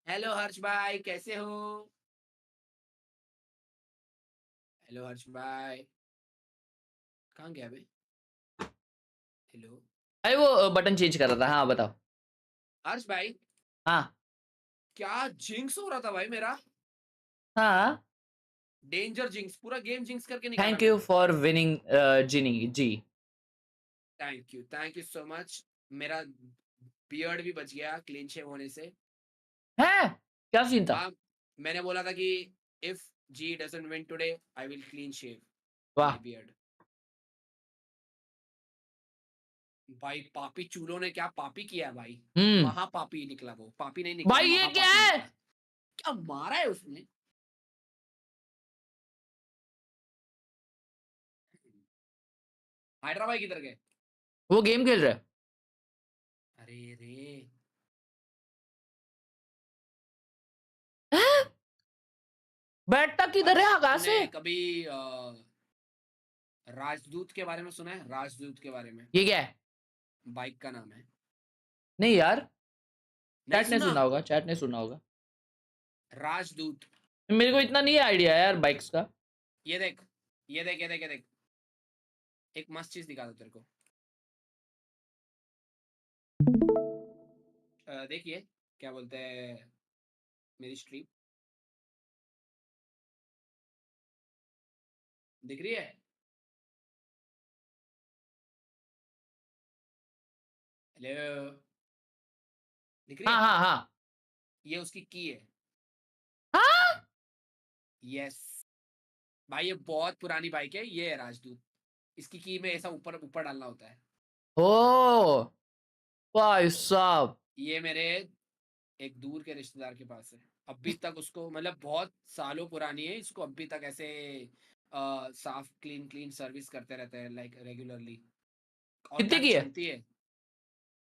hello Harsh भाई, कैसे हो? हेलो हर्ष भाई, कहाँ गया बे? हेलो। अरे वो बटन चेंज कर रहा था। हाँ बताओ हर्ष भाई, हाँ क्या जिंक्स हो रहा था भाई मेरा? हाँ। डेंजर जिंक्स, पूरा गेम जिंक्स करके निकाला। थैंक यू फॉर विनिंग जिनी जी। Thank you so much. मेरा बियर्ड भी बच गया क्लीन शेव होने से। है क्या सीन था? हाँ, मैंने बोला था कि if G doesn't win today I will clean shave वाह। My beard. भाई पापी चूलों ने क्या पापी किया भाई। महापापी निकला वो, पापी नहीं निकला भाई ये क्या है? क्या मारा है उसने? हैदराबाद किधर गए? वो गेम खेल रहा है। अरे रे, बैठता किधर है आकाश से? कभी राजदूत के बारे में सुना है? राजदूत के बारे में? ये क्या है? बाइक का नाम है। नहीं यार, नहीं चैट ने सुना होगा, चैट ने सुना होगा। राजदूत। मेरे को इतना नहीं आइडिया यार बाइक्स का। ये देख, ये देख, ये देख, ये देख, एक मस्त चीज दिखा दो तेरे को। देखिए क्या बोलते हैं मेरी स्ट्रीम दिख रही है? हेलो, दिख रही है? हाँ हाँ हाँ। ये उसकी की है। हाँ यस भाई, ये बहुत पुरानी बाइक है। ये है राजदूत। इसकी की में ऐसा ऊपर ऊपर डालना होता है। ओ भाई साहब, ये मेरे एक दूर के रिश्तेदार के पास है। अभी तक उसको, मतलब बहुत सालों पुरानी है, इसको अभी तक ऐसे साफ क्लीन सर्विस करते रहते हैं लाइक रेगुलरली। कितने की है? चलती है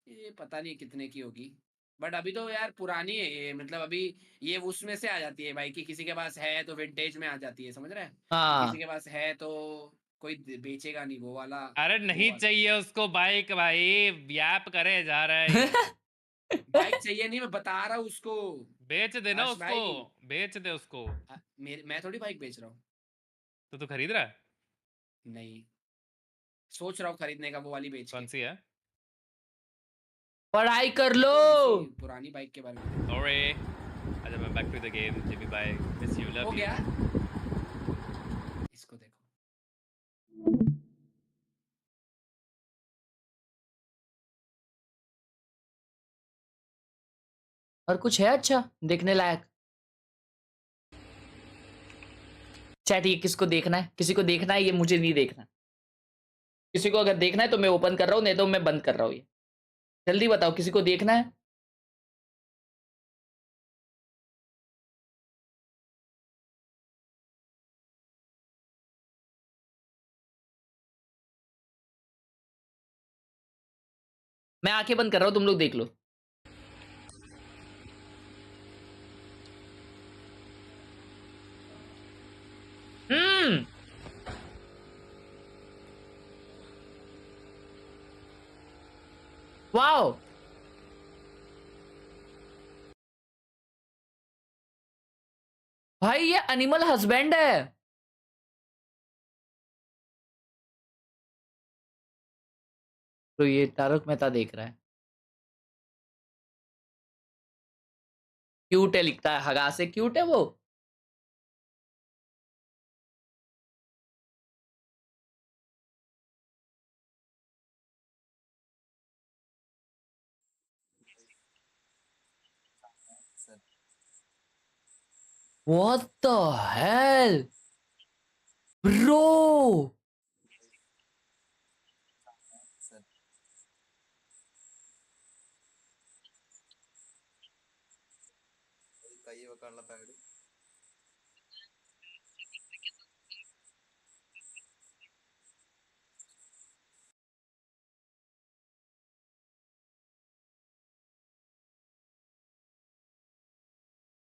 ये पता नहीं कितने की होगी, बट अभी तो यार पुरानी है ये। मतलब अभी ये उसमें से आ जाती है भाई कि किसी के पास है तो विंटेज में आ जाती है, समझ रहे हैं? हाँ। किसी के पास है तो कोई बेचेगा नहीं वो वाला। अरे नहीं चाहिए उसको बाइक भाई, व्याप करे जा रहा है। बाइक चाहिए नहीं, मैं बता रहा हूँ उसको। बेच देना उसको, बेच दे उसको। मैं थोड़ी बाइक बेच रहा हूँ। तो तू खरीद रहा है? नहीं, सोच रहा हूँ खरीदने का, वो वाली बेच। कौन सी है? पढ़ाई कर लो। पुरानी बाइक के बारे में। सॉरी, अच्छा मैं back to the game. Jimmy भाई, मिस यू, लव यू। हो गया? इसको देखो, और कुछ है अच्छा देखने लायक? चैट ये किसको देखना है? किसी को देखना है? ये मुझे नहीं देखना। किसी को अगर देखना है तो मैं ओपन कर रहा हूँ, नहीं तो मैं बंद कर रहा हूँ। ये जल्दी बताओ, किसी को देखना है? मैं आंखें बंद कर रहा हूँ, तुम लोग देख लो। वाओ, भाई ये एनिमल हस्बैंड है। तो ये तारक मेहता देख रहा है। क्यूट है लिखता है, हगा से क्यूट है वो। What the hell, bro?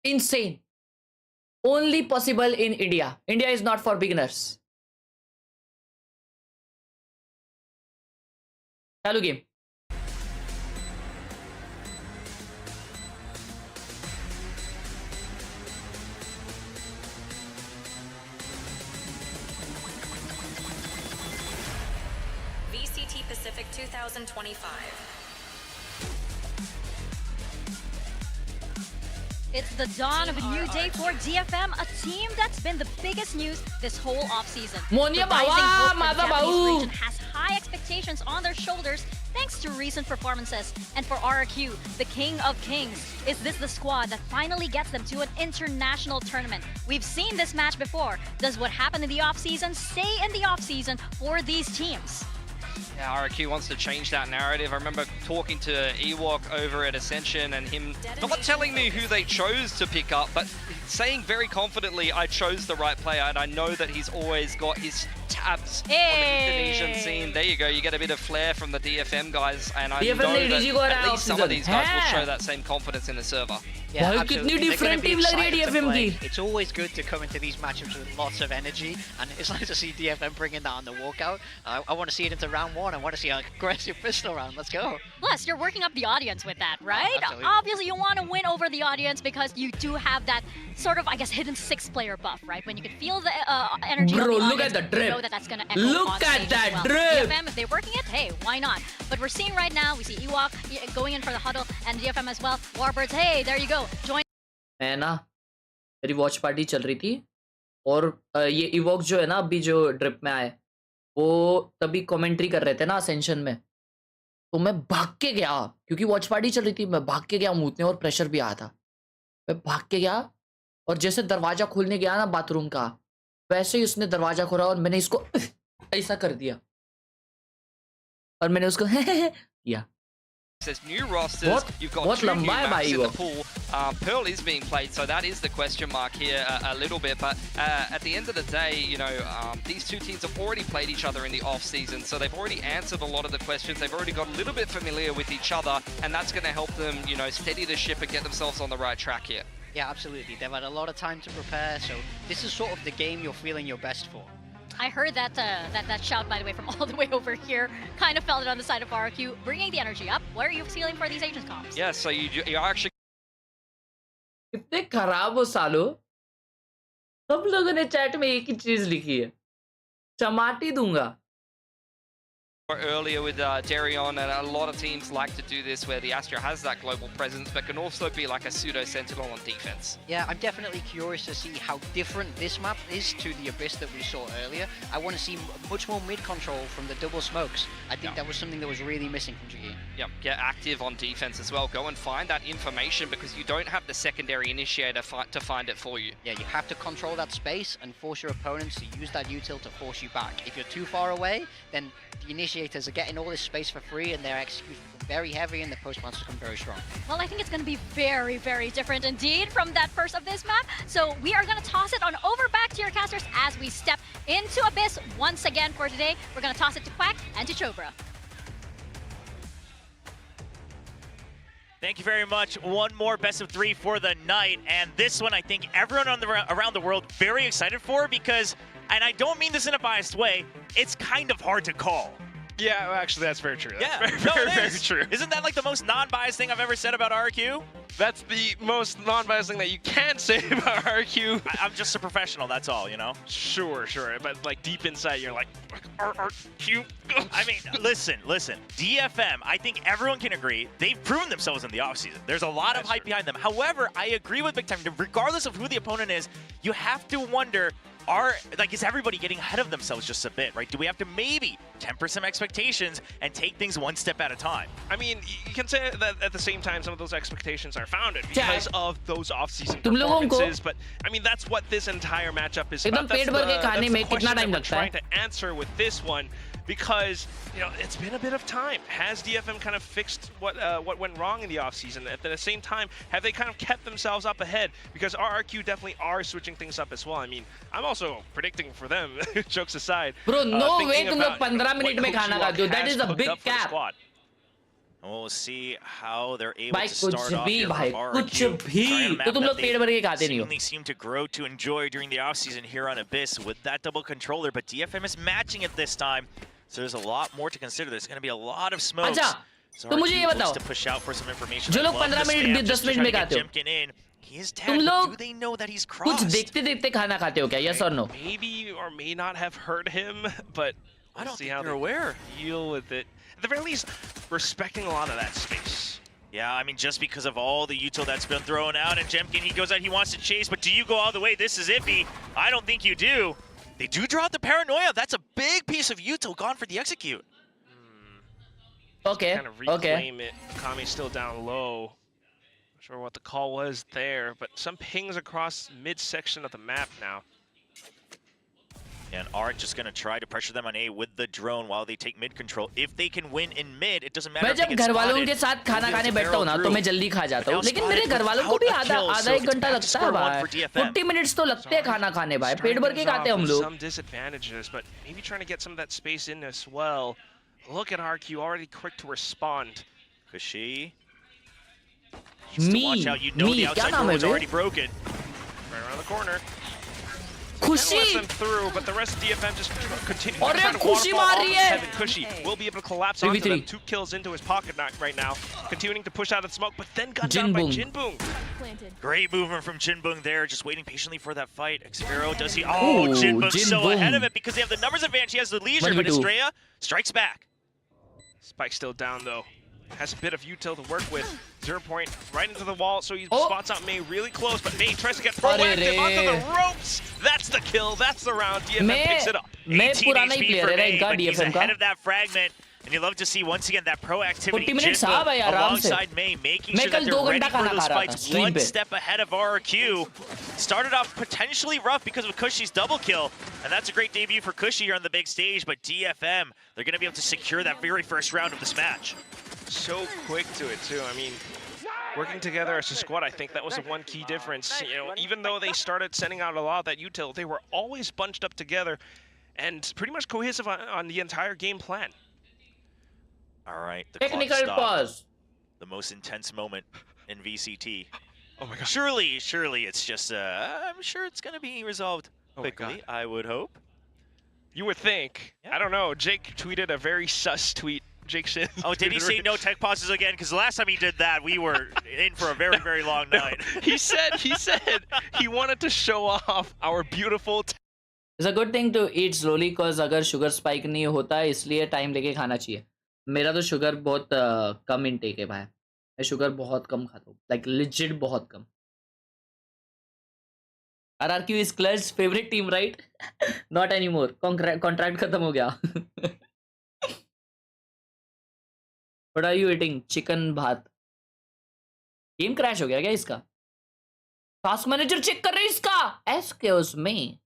Insane. Only possible in India. India is not for beginners. Chalu game. VCT Pacific 2025. It's the dawn of a new day for DFM, a team that's been the biggest news this whole offseason. Monia The rising bawa, hope for the mata Japanese bau. region has high expectations on their shoulders thanks to recent performances. And for RRQ, the king of kings, is this the squad that finally gets them to an international tournament? We've seen this match before. Does what happened in the offseason stay in the offseason for these teams? Yeah, RRQ wants to change that narrative. I remember talking to Ewok over at Ascension and him not telling me who they chose to pick up, but saying very confidently, I chose the right player, and I know that he's always got his tabs on the Indonesian scene. There you go, you get a bit of flair from the DFM guys, and I know that at least some of these guys will show that same confidence in the server. Yeah, कितनी different team लग रही है DFM की. It's always good to come into these matchups with lots of energy, and it's nice to see DFM bringing that on the walkout. I want to see it into round one. I want to see an aggressive pistol round. Let's go. Plus, you're working up the audience with that, right? Absolutely. Obviously, you want to win over the audience because you do have that sort of, I guess, hidden six-player buff, right? When you can feel the energy Bro, of the look audience, at the drip. you know that that's going to echo Look on at stage that as well. drip. DFM, if they're working it, hey, why not? But we're seeing right now, we see Ewok going in for the huddle, and DFM as well. Warbirds, hey, there you go. Join. मैं ना मेरी watch party चल रही थी और ये इवॉक जो है ना अभी जो ड्रिप में आए वो तभी कमेंट्री कर रहे थे ना असेंशन में, तो मैं भाग के गया क्योंकि वॉच पार्टी चल रही थी। मैं भाग के गया मूतने और प्रेशर भी आया था। मैं भाग के गया और जैसे दरवाजा खोलने गया ना बाथरूम का, वैसे ही उसने दरवाजा खोला और मैंने इसको ऐसा कर दिया और मैंने उसको किया। There's new rosters, you've got two new maps in the pool. Pearl is being played, so that is the question mark here a little bit. But at the end of the day, you know, these two teams have already played each other in the off-season, so they've already answered a lot of the questions. They've already got a little bit familiar with each other, and that's going to help them, you know, steady the ship and get themselves on the right track here. Yeah, absolutely. They've had a lot of time to prepare, so this is sort of the game you're feeling your best for. I heard that that shout, by the way, from all the way over here. Kind of felt it on the side of RRQ, bringing the energy up. What are you feeling for these Agents comps? Yeah, so you're actually... कितने खराब हो सालो। सब लोगों ने chat में एक ही चीज लिखी है, चमाटी दूंगा। Earlier with Darion, and a lot of teams like to do this where the Astra has that global presence but can also be like a pseudo sentinel on defense. Yeah, I'm definitely curious to see how different this map is to the Abyss that we saw earlier. I want to see much more mid control from the double smokes. I think that was something that was really missing from GE. Yep, get active on defense as well. Go and find that information because you don't have the secondary initiator to find it for you. Yeah, you have to control that space and force your opponents to use that util to force you back. If you're too far away, then the initiators are getting all this space for free and their execution very heavy and the post-monsters come very strong. Well, I think it's going to be very, very different indeed from that first of this map. So we are going to toss it on over back to your casters as we step into Abyss once again for today. We're going to toss it to Quack and to Chobra. Thank you very much. One more best of 3 for the night, and this one I think everyone around the world very excited for because, and I don't mean this in a biased way, it's kind of hard to call. Yeah, well, actually, that's very true. That's Very true. Isn't that like the most non-biased thing I've ever said about RRQ? That's the most non-biased thing that you can say about RRQ. I'm just a professional, that's all, you know? Sure. But like deep inside, you're like, RRQ. I mean, listen. DFM, I think everyone can agree, they've proven themselves in the offseason. There's a lot of hype behind them. However, I agree with Big Time, regardless of who the opponent is, you have to wonder, is everybody getting ahead of themselves just a bit, right? Do we have to maybe temper some expectations and take things one step at a time? I mean, you can say that at the same time, some of those expectations are founded because of those off-season performances. But I mean, that's what this entire matchup is about. That's the question that we're trying to answer with this one. Because, you know, it's been a bit of time. Has DFM kind of fixed what went wrong in the offseason? At the same time, have they kind of kept themselves up ahead? Because RRQ definitely are switching things up as well. I mean, I'm also predicting for them, jokes aside. Bro, no way तुम लोग 15 minute में खाना खाते हो. That is a big cap. We'll see how they're able to start off here for RRQ. तो तुम लोग पेट भर के खाते नहीं हो. They seem to grow to enjoy during the offseason here on Abyss with that double controller, but DFM is matching it this time. So there's a lot more to consider. There's going to be a lot of smoke. अच्छा, तो मुझे ये बताओ. To push out for some information. जो लोग 15 minute 10 minute में खाते हो. तुम लोग कुछ देखते खाना खाते हो क्या? Yes or no? Maybe or may not have heard him, but I don't see think how they're aware. Deal with it. At the very least, respecting a lot of that space. Yeah, I mean, just because of all the util that's been thrown out, and Jemkin, he goes out, he wants to chase, but do you go all the way? This is iffy. I don't think you do. They do draw out the paranoia. That's a big piece of util gone for the execute. Okay, kind of reclaim it. Kami's still down low. Not sure what the call was there, but some pings across midsection of the map now. And Art just going to try to pressure them on A with the drone while they take mid control. If they can win in mid, it doesn't matter. मैं जब घर वालों के साथ खाना खाने बैठता हूँ ना तो मैं जल्दी खा जाता हूँ. लेकिन मेरे घर वालों को भी आधा 1 घंटा लगता है भाई. 40 minutes तो लगते हैं खाना खाने भाई. पेट भर के खाते हैं हम लोग. Some disadvantages, but maybe trying to get some of that space in as well. Look at RQ already quick to respond. Kashi. Watch out. You know the outside door was already broken. Right around the corner. Kushi them through, but the rest of DFM just continue to try to waterfall off of Kevin. Kushi will be able to collapse onto them. 2 kills into his pocket right now, continuing to push out of the smoke, but then got down by Jinbung. Great movement from Jinbung there, just waiting patiently for that fight. Xfero, does he? Oh, Jinbung's so ahead of it because they have the numbers advantage. He has the leisure, but Estrella strikes back. Spike still down though. Has a bit of util to work with. 0 point right into the wall, so he spots out May really close, but May tries to get proactive onto the ropes. That's the kill, that's the round. DFM picks it up. 18 HP for May, but he's ahead of that fragment. And you love to see, once again, that proactivity alongside May, making sure that they're ready for those fights one step ahead of RRQ. Started off potentially rough because of Cushy's double kill, and that's a great debut for Cushy here on the big stage, but DFM, they're going to be able to secure that very first round of this match. So quick to it, too. I mean, working together as a squad, I think that was the one key difference. You know, even though they started sending out a lot of that util, they were always bunched up together and pretty much cohesive on the entire game plan. All right, the technical pause. The most intense moment in VCT. Oh my god. Surely it's just, I'm sure it's going to be resolved quickly, I would hope. You would think. Yeah. I don't know. Jake tweeted a very sus tweet. Jake Shin. Oh, did he say no tech pauses again? Because the last time he did that, we were in for a very, very long night. He said he wanted to show off our beautiful. It's a good thing to eat slowly because अगर sugar spike नहीं होता है इसलिए time लेके खाना चाहिए. मेरा तो sugar बहुत कम intake है भाई. मैं sugar बहुत कम खाता हूँ. Like legit बहुत कम. RRQ is Clutch's favorite team, right? Not anymore. Contract खत्म हो गया. What are you eating? Chicken भात. Game crash हो गया क्या इसका? Task manager check कर रही इसका. Excuse me.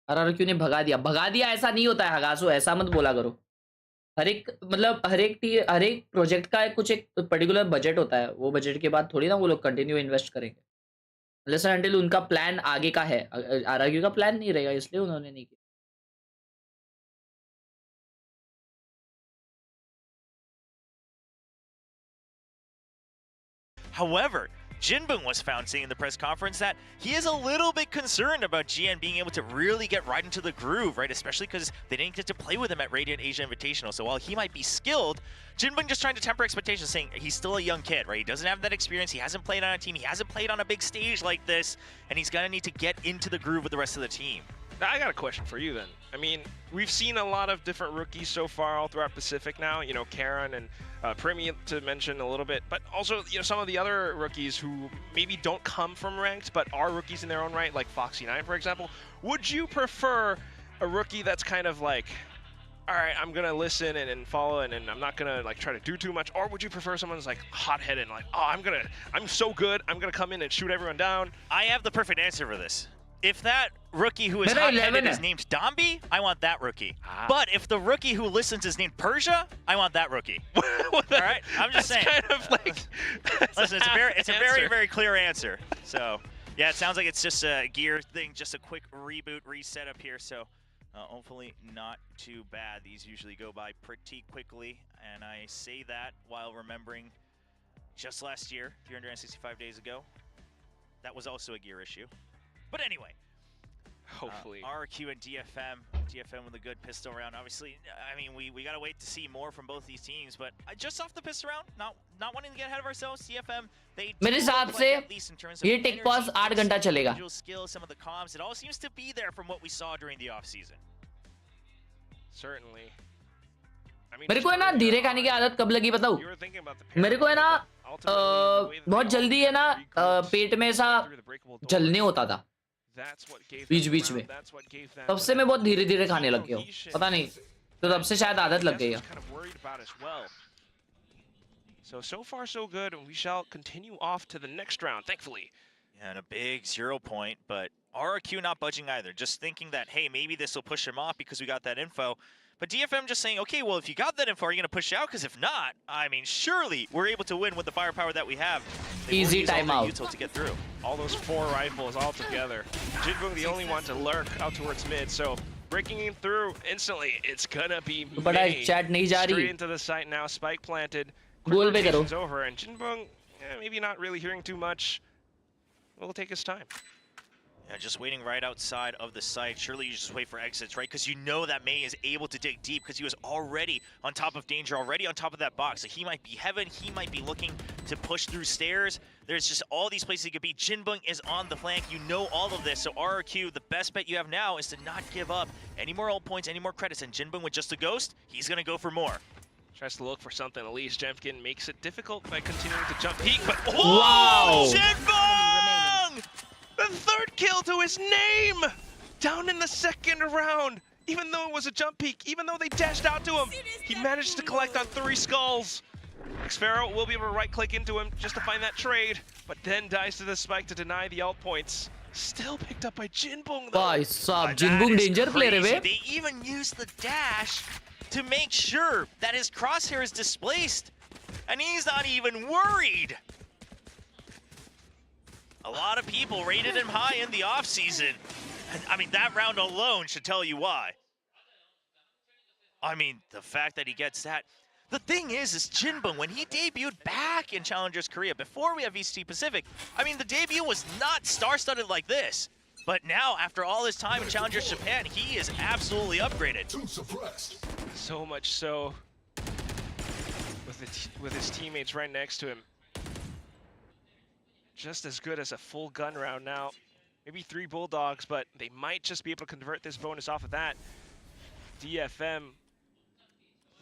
RRQ ने भगा दिया ऐसा नहीं होता है हगासो, ऐसा मत बोला करो. हर एक मतलब हर एक प्रोजेक्ट का कुछ एक पर्टिकुलर बजट होता है. वो बजट के बाद थोड़ी ना वो लोग कंटिन्यू इन्वेस्ट करेंगे. लेसन अंटिल उनका प्लान आगे का है, आरआरक्यू का प्लान नहीं रहेगा इसलिए उन्होंने नहीं किया। However, Jinbung was found saying in the press conference that he is a little bit concerned about GN being able to really get right into the groove, right? Especially because they didn't get to play with him at Radiant Asia Invitational. So while he might be skilled, Jinbung just trying to temper expectations, saying he's still a young kid, right? He doesn't have that experience. He hasn't played on a team. He hasn't played on a big stage like this. And he's going to need to get into the groove with the rest of the team. Now, I got a question for you then. I mean, we've seen a lot of different rookies so far all throughout Pacific now. You know, Karen and Primi to mention a little bit, but also, you know, some of the other rookies who maybe don't come from ranked, but are rookies in their own right, like Foxy9, for example. Would you prefer a rookie that's kind of like, all right, I'm going to listen and follow and I'm not going to like try to do too much? Or would you prefer someone who's like hot-headed and like, oh, I'm so good, I'm going to come in and shoot everyone down? I have the perfect answer for this. If that rookie who is hot-headed is named Dombi, I want that rookie. But if the rookie who listens is named Persia, I want that rookie. All right, I'm just saying. Kind of like, listen, it's a very, very clear answer. So, yeah, it sounds like it's just a gear thing, just a quick reboot, reset up here. So, hopefully not too bad. These usually go by pretty quickly, and I say that while remembering just last year, 365 days ago, that was also a gear issue. But anyway, hopefully RRQ and DFM with a good pistol round. Obviously, I mean, we gotta wait to see more from both these teams. But just off the pistol round, not wanting to get ahead of ourselves. DFM, they मेरे हिसाब से ये take pause 8 घंटा चलेगा. Skills, some of the comms, it all seems to be there from what we saw during the off season. Certainly. मेरे को है ना धीरे खाने की आदत कब लगी बताऊं? मेरे को है ना बहुत जल्दी है ना पेट में ऐसा जलने होता था बीच में, तब से मैं बहुत धीरे धीरे खाने लग गया हूँ, पता नहीं, तो तब से शायद आदत लग गई है. So far so good, and we shall continue off to the next round, thankfully. Yeah, and a big 0 point, but RRQ not budging either, just thinking that, hey, maybe this will push him off because we got that info. But DFM just saying, okay, well, if you got that info, are you going to push out? Because if not, I mean, surely we're able to win with the firepower that we have. Easy timeout. To get through. All those 4 rifles all together. Jinbung the only one to lurk out towards mid, so breaking in through instantly. It's gonna be straight into the site now. Spike planted. Quick over, and Jinbung, maybe not really hearing too much. Will take his time. Yeah, just waiting right outside of the site. Surely you just wait for exits, right? Because you know that May is able to dig deep because he was already on top of danger, already on top of that box. So he might be heaven, he might be looking to push through stairs. There's just all these places he could be. Jinbung is on the flank. You know all of this. So RRQ, the best bet you have now is to not give up any more ult points, any more credits. And Jinbung with just a ghost, he's going to go for more. Tries to look for something. At least Jemkin makes it difficult by continuing to jump peek, but wow! Jinbung! The 3rd kill to his name! Down in the 2nd round! Even though it was a jump peek, even though they dashed out to him, he managed to collect on 3 skulls. Xpharaoh will be able to right-click into him just to find that trade, but then dies to the spike to deny the ult points. Still picked up by Jinbung, though. Bhai sab, Jinbung danger player hai. They even used the dash to make sure that his crosshair is displaced, and he's not even worried. A lot of people rated him high in the offseason. I mean, that round alone should tell you why. I mean, the fact that he gets that. The thing is Jinbung, when he debuted back in Challengers Korea, before we have VCT Pacific, I mean, the debut was not star-studded like this. But now, after all his time in Challengers Japan, he is absolutely upgraded. So much so, with his teammates right next to him. Just as good as a full gun round now. Maybe 3 Bulldogs, but they might just be able to convert this bonus off of that. DFM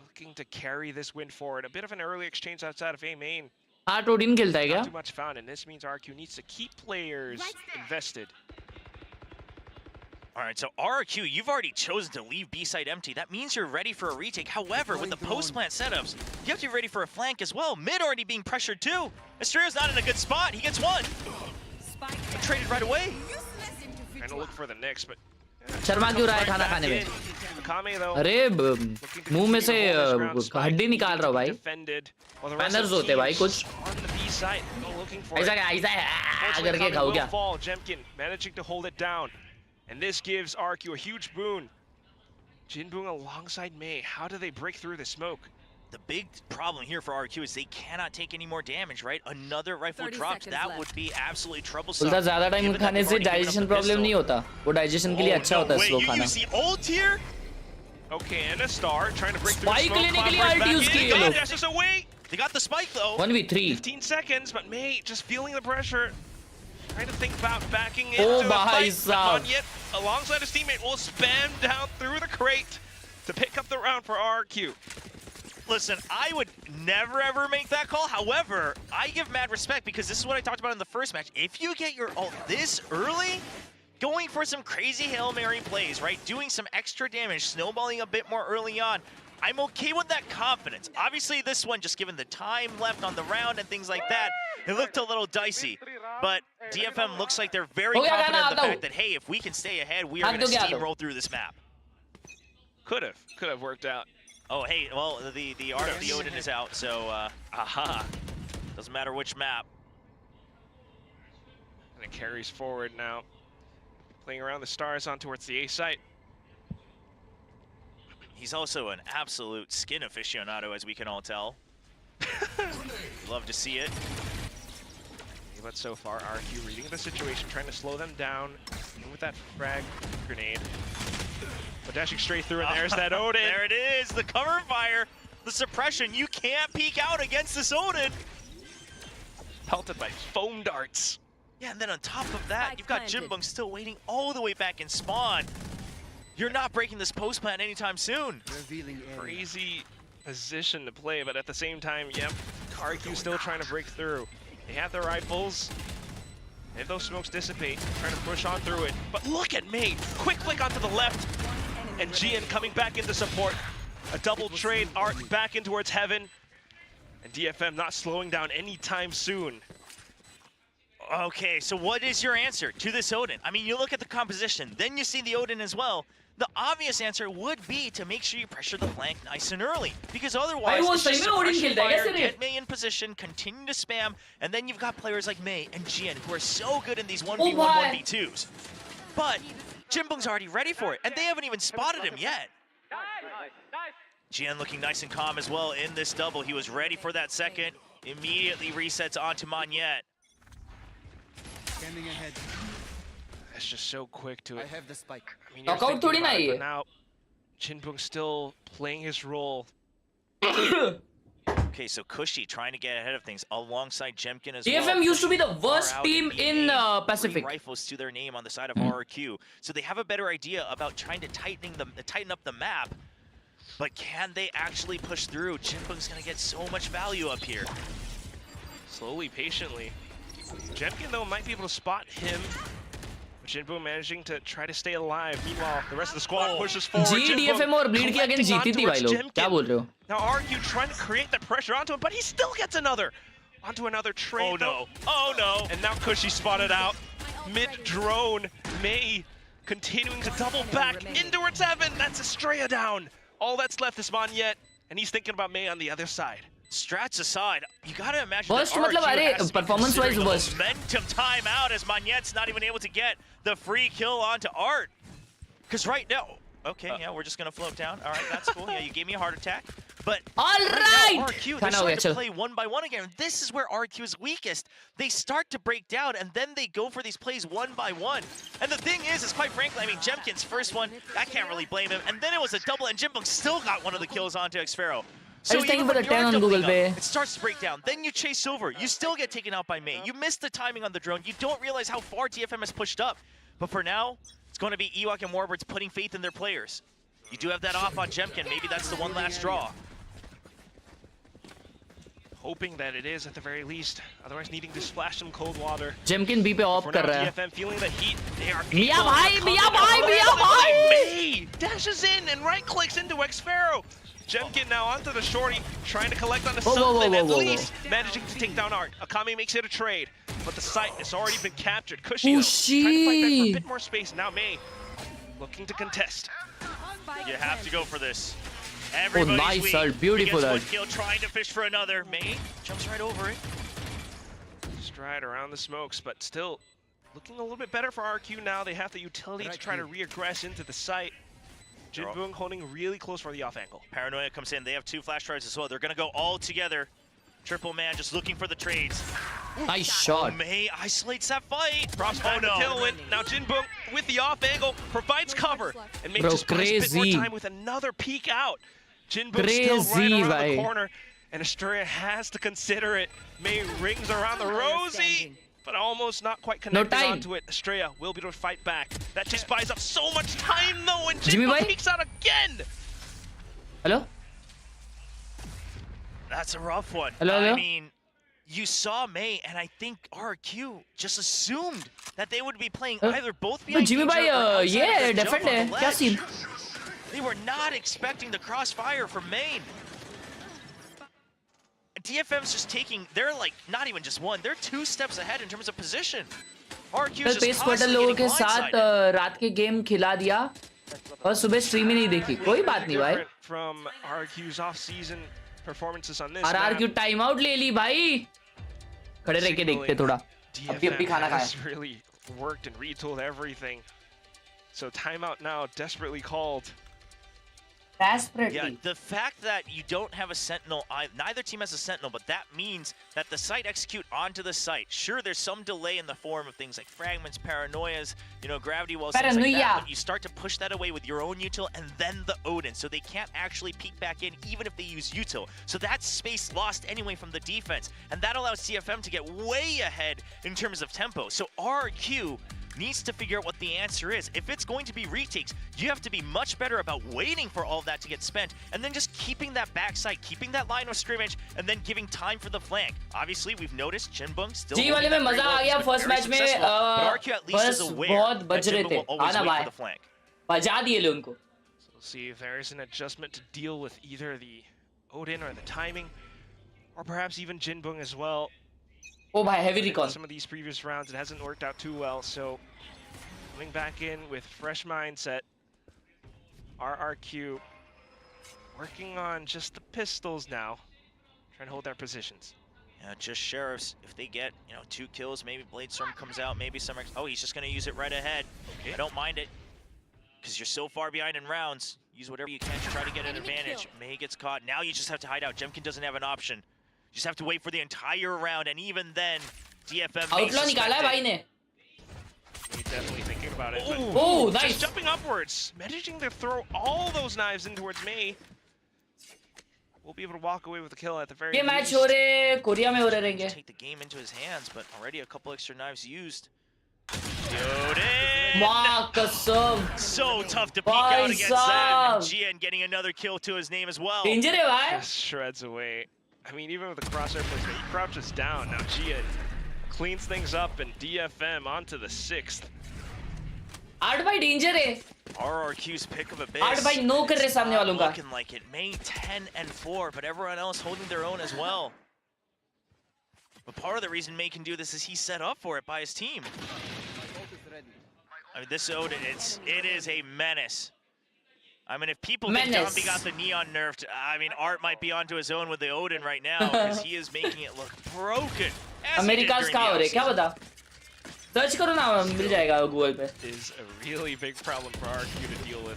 looking to carry this win forward. A bit of an early exchange outside of A main. Not too much found, and this means RRQ needs to keep players invested. All right, so RRQ, you've already chosen to leave B site empty. That means you're ready for a retake. However, with the post-plant setups, you have to be ready for a flank as well. Mid already being pressured too. Astrio's not in a good spot. He gets one. Traded right away. Trying to look for the Knicks, but Sharma क्यों रहा है खाना खाने में? अरे मुंह में से हड्डी निकाल रहा भाई. Banners होते भाई कुछ. east side. Looking for ऐसा it. क्या ऐसा Unfortunately, करके Tommy खाओ will क्या? fall. Jemkin managing to hold it down. And this gives RRQ a huge boon. Jinbung alongside Mei. How do they break through the smoke? The big problem here for RRQ is they cannot take any more damage, right? Another rifle dropped, that would be absolutely troublesome. उल्टा ज़्यादा time खाने से digestion problem नहीं होता. वो digestion के लिए अच्छा होता है slow खाना. You see ult here? Okay, and a star trying to break through Spike smoke. लेने के लिए ult use किए ये लोग. Just away. They got the spike though. 1v3. 15 seconds, but Mei just feeling the pressure. Trying to think about backing into Oh, a bhai fight. sahab. But yet, alongside his teammate, will spam down through the crate to pick up the round for RRQ. Listen, I would never ever make that call. However, I give mad respect because this is what I talked about in the first match. If you get your ult this early, going for some crazy Hail Mary plays, right? Doing some extra damage, snowballing a bit more early on. I'm okay with that confidence. Obviously, this one, just given the time left on the round and things like that, it looked a little dicey. But DFM looks like they're very confident in the fact that, hey, if we can stay ahead, we are going to steamroll through this map. Could have worked out. Oh, hey, well, the art of the Odin is out, so, doesn't matter which map. And it carries forward now. Playing around the stars on towards the A site. He's also an absolute skin aficionado, as we can all tell. Love to see it. But so far, RRQ reading the situation, trying to slow them down with that frag grenade. But dashing straight through, and there's that Odin. There it is, the cover fire, the suppression. You can't peek out against this Odin. Pelted by foam darts. Yeah, and then on top of that, you've got Jinbung still waiting all the way back in spawn. You're not breaking this post plant anytime soon. Crazy position to play, but at the same time, yep, RRQ still trying to break through. They have their rifles. If those smokes dissipate, trying to push on through it. But look at Mei, quick flick onto the left. And Gian coming back into support. A double trade, Art back in towards heaven. And DFM not slowing down anytime soon. Okay, so what is your answer to this Odin? I mean, you look at the composition, then you see the Odin as well. The obvious answer would be to make sure you pressure the flank nice and early, because otherwise, it's just suppression fire, get Mei in position, continue to spam, and then you've got players like Mei and Jian who are so good in these 1v1, 1v2s. But Jinbung's already ready for it, and they haven't even spotted him yet. Jian looking nice and calm as well in this double. He was ready for that second, immediately resets onto Monyet. Standing ahead. That's just so quick to it. I have the spike. I mean, knockout थोड़ी ना है. Now, Jinbung still playing his role. Okay, so Cushy trying to get ahead of things alongside Jemkin as well. DFM used to be the worst team in Pacific. Rifles to their name on the side of RRQ, so they have a better idea about trying to tighten up the map. But can they actually push through? Jinbung's gonna get so much value up here. Slowly, patiently. Jemkin though might be able to spot him. Jinbung managing to try to stay alive. Meanwhile, the rest of the squad pushes forward. DFM और Bleed की against जीती थी भाई लोग. क्या बोल रहे हो? Now RRQ trying to create that pressure onto him, but he still gets onto another trade. Oh no! Oh no! And now Cushy spotted out mid-drone. Mei continuing to double back in towards heaven. That's Estrella down. All that's left is Monyet, and he's thinking about Mei on the other side. Strats aside, you gotta imagine Worst that मतलब RRQ अरे has to be performance-wise considering a worst. momentum timeout as Monyet's not even able to get the free kill onto Art. Because right now, okay, yeah, we're just gonna float down. All right, that's cool. Yeah, you gave me a heart attack. But right now, RRQ, they're starting to play 1-by-1 again. This is where RRQ is weakest. They start to break down, and then they go for these plays 1-by-1. And the thing is quite frankly, I mean, Jemkin's first one, I can't really blame him. And then it was a double, and Jinbung still got one of the kills onto Xfero. So even when you're doubling up, it starts to break down. Then you chase over. You still get taken out by Mei. You miss the timing on the drone. You don't realize how far DFM has pushed up. But for now, it's going to be Ewok and Warbirds putting faith in their players. You do have that off on Jemkin. Maybe that's the one last draw. Hoping that it is at the very least. Otherwise needing to splash some cold water. Jemkin B पे of कर रहा है. DFM feeling the heat. They are मिया भाई. Mei dashes in and right clicks into Xfero. Jemkin now onto the shorty, trying to collect onto something, at least managing to take down Art. Akami makes it a trade, but the site has already been captured. Cushy trying to fight back for a bit more space. Now Mei looking to contest. You have to go for this. Everybody's nice weak. ult, beautiful He gets ult. one kill, trying to fish for another. Mei jumps right over it. stride around the smokes, but still looking a little bit better for RRQ now. They have the utility to try to re-aggress into the site. Jinbung holding really close for the off angle. Paranoia comes in. They have 2 flash drives as well. They're going to go all together. Triple man just looking for the trades. Nice shot. May isolates that fight. Frost back the tailwind. Now Jinbung with the off angle provides cover and May just buys a bit more time with another peek out. Jinbung still right around the corner, and Estrella has to consider it. May rings around the Rosie, but almost not quite connecting onto it. Estrella will be able to fight back. That just buys up so much time though, and Jinbung peeks out again. Hello? That's a rough one. Hello? I mean, you saw May, and I think RRQ just assumed that they would be playing either both behind Jimmy bhai, yeah, defend hai. Kya scene? They were not expecting the crossfire from Main. DFM's just taking, they're like, not even just one, they're 2 steps ahead in terms of position. RRQ's just constantly लोगों के getting साथ blindsided. रात के game खिला दिया और सुबह stream ही नहीं देखी. कोई बात नहीं भाई. From RRQ's off-season performances on this RRQ time out ले ली भाई. खड़े रह के देखते थोड़ा. अभी खाना खाया. DFM really worked and retooled everything. So timeout now desperately called. Yeah, the fact that you don't have a sentinel, neither team has a sentinel, but that means that the site execute onto the site. Sure, there's some delay in the form of things like fragments, paranoias, you know, gravity wells, things like that, but you start to push that away with your own util and then the Odin, so they can't actually peek back in even if they use util. So that's space lost anyway from the defense, and that allows CFM to get way ahead in terms of tempo. So RRQ needs to figure out what the answer is. If it's going to be retakes, you have to be much better about waiting for all of that to get spent and then just keeping that backside, keeping that line of scrimmage, and then giving time for the flank. Obviously, we've noticed Jinbung still जी वाले में मजा आ गया first match में बस बहुत बच रहे थे आना भाई बजा दिए ले उनको. So we'll see if there is an adjustment to deal with either the Odin or the timing, or perhaps even Jinbung as well. Oh भाई heavy recon. Some of these previous rounds, it hasn't worked out too well, so coming back in with fresh mindset. RRQ working on just the pistols now, trying to hold their positions. Yeah, just sheriffs. If they get, 2 kills, maybe Bladestorm comes out, maybe some. Oh, he's just going to use it right ahead. Okay. I don't mind it, because you're so far behind in rounds. Use whatever you can to try to get an advantage. May gets caught. Now you just have to hide out. Jemkin doesn't have an option. You just have to wait for the entire round, and even then, DFM may suspect it. He's definitely thinking about it. Oh, nice. Just jumping upwards, managing to throw all those knives in towards May. We'll be able to walk away with the kill at the very least. ये match हो रहे Korea में हो रहे रहेंगे. Take the game into his hands, but already a couple extra knives used. वाह कसम. So tough to peek out against that. And Gian getting another kill to his name as well. Danger है भाई. Just shreds away. I mean, even with the crosshair placement, he crouches down. Now Gian cleans things up, and DFM onto the 6th. 8 by danger है. RRQ's pick of a base. 8 by no कर रहे सामने वालों का. Looking like it. May 10 and 4, but everyone else holding their own as well. But part of the reason May can do this is he's set up for it by his team. I mean, this Odin, it is a menace. I mean, if people think Zombie got the Neon nerfed, I mean, Art might be onto his own with the Odin right now, because he is making it look broken. America's कहाँ हो रहे क्या बता? Search करो ना मिल जाएगा Google पे. Is a really big problem for RRQ to deal with.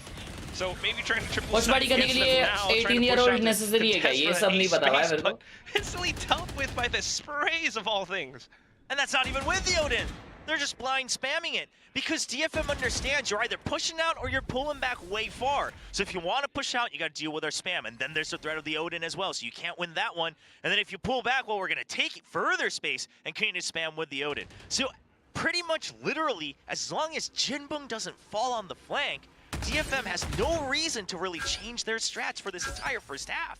So maybe trying to triple Watchparty करने के लिए 18-year-old necessary है क्या? ये सब नहीं पता भाई मेरे को. Instantly dealt with by the sprays of all things. And that's not even with the Odin. They're just blind spamming it because DFM understands you're either pushing out or you're pulling back way far. So if you want to push out, you got to deal with our spam. And then there's the threat of the Odin as well. So you can't win that one. And then if you pull back, well, we're going to take further space and continue to spam with the Odin. So pretty much literally, as long as Jinbung doesn't fall on the flank, DFM has no reason to really change their strats for this entire first half.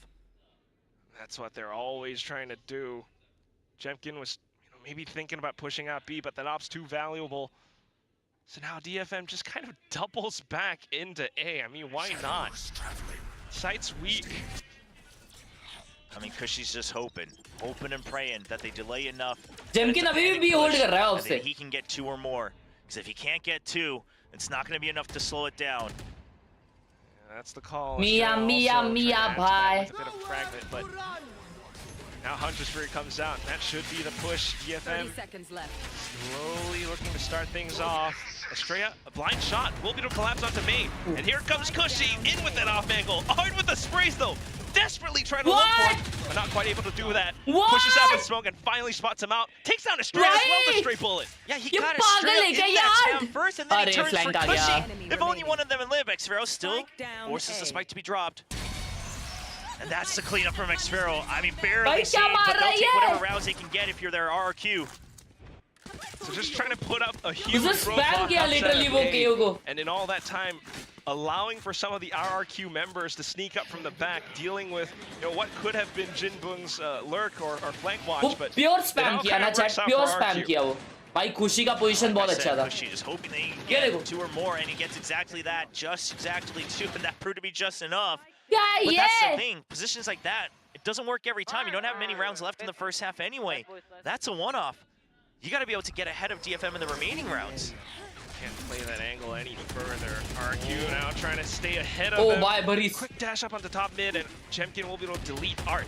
That's what they're always trying to do. Jemkin was maybe thinking about pushing out B, but that op's too valuable. So now DFM just kind of doubles back into A. I mean, why not? Site's weak. I mean, Kushi's just hoping and praying that they delay enough. Jemkin अभी भी hold कर रहा है उससे. He can get 2 or more. Because if he can't get 2, it's not going to be enough to slow it down. Yeah, that's the call. Mia, bhai. A bit of fragment, but Now Hunter's Fury comes down. That should be the push. 30 DFM seconds left. slowly looking to start things off. Estrella, a blind shot. Will be to collapse onto May. And here comes Cushy in with that off angle. Hard with the sprays though. Desperately trying to look for him, but not quite able to do that. Pushes out the smoke and finally spots him out. Takes down Estrella as well with a straight bullet. Yeah, he got Estrella in that spam first, and then he turns for Cushy. If only one of them would live, xFaroe still forces the spike to be dropped. And that's the cleanup from xFaroe. I mean, barely saved, but they'll take whatever rounds they can get if you're their RRQ. So just trying to put up a huge spam kiya literally wo KO ko. And in all that time, allowing for some of the RRQ members to sneak up from the back, dealing with what could have been Jinbung's lurk or flank watch. But pure spam kiya na chat, pure spam kiya wo. भाई खुशी का position बहुत अच्छा था. Kushi just hoping they can get 2 or more, and he gets exactly that, just exactly 2, and that proved to be just enough. But that's the thing, positions like that, it doesn't work every time. You don't have many rounds left in the first half anyway. That's a one-off. You got to be able to get ahead of DFM in the remaining rounds. Can't play that angle any further. RRQ now trying to stay ahead of them. Quick dash up on the top mid, and Jemkin will be able to delete Art.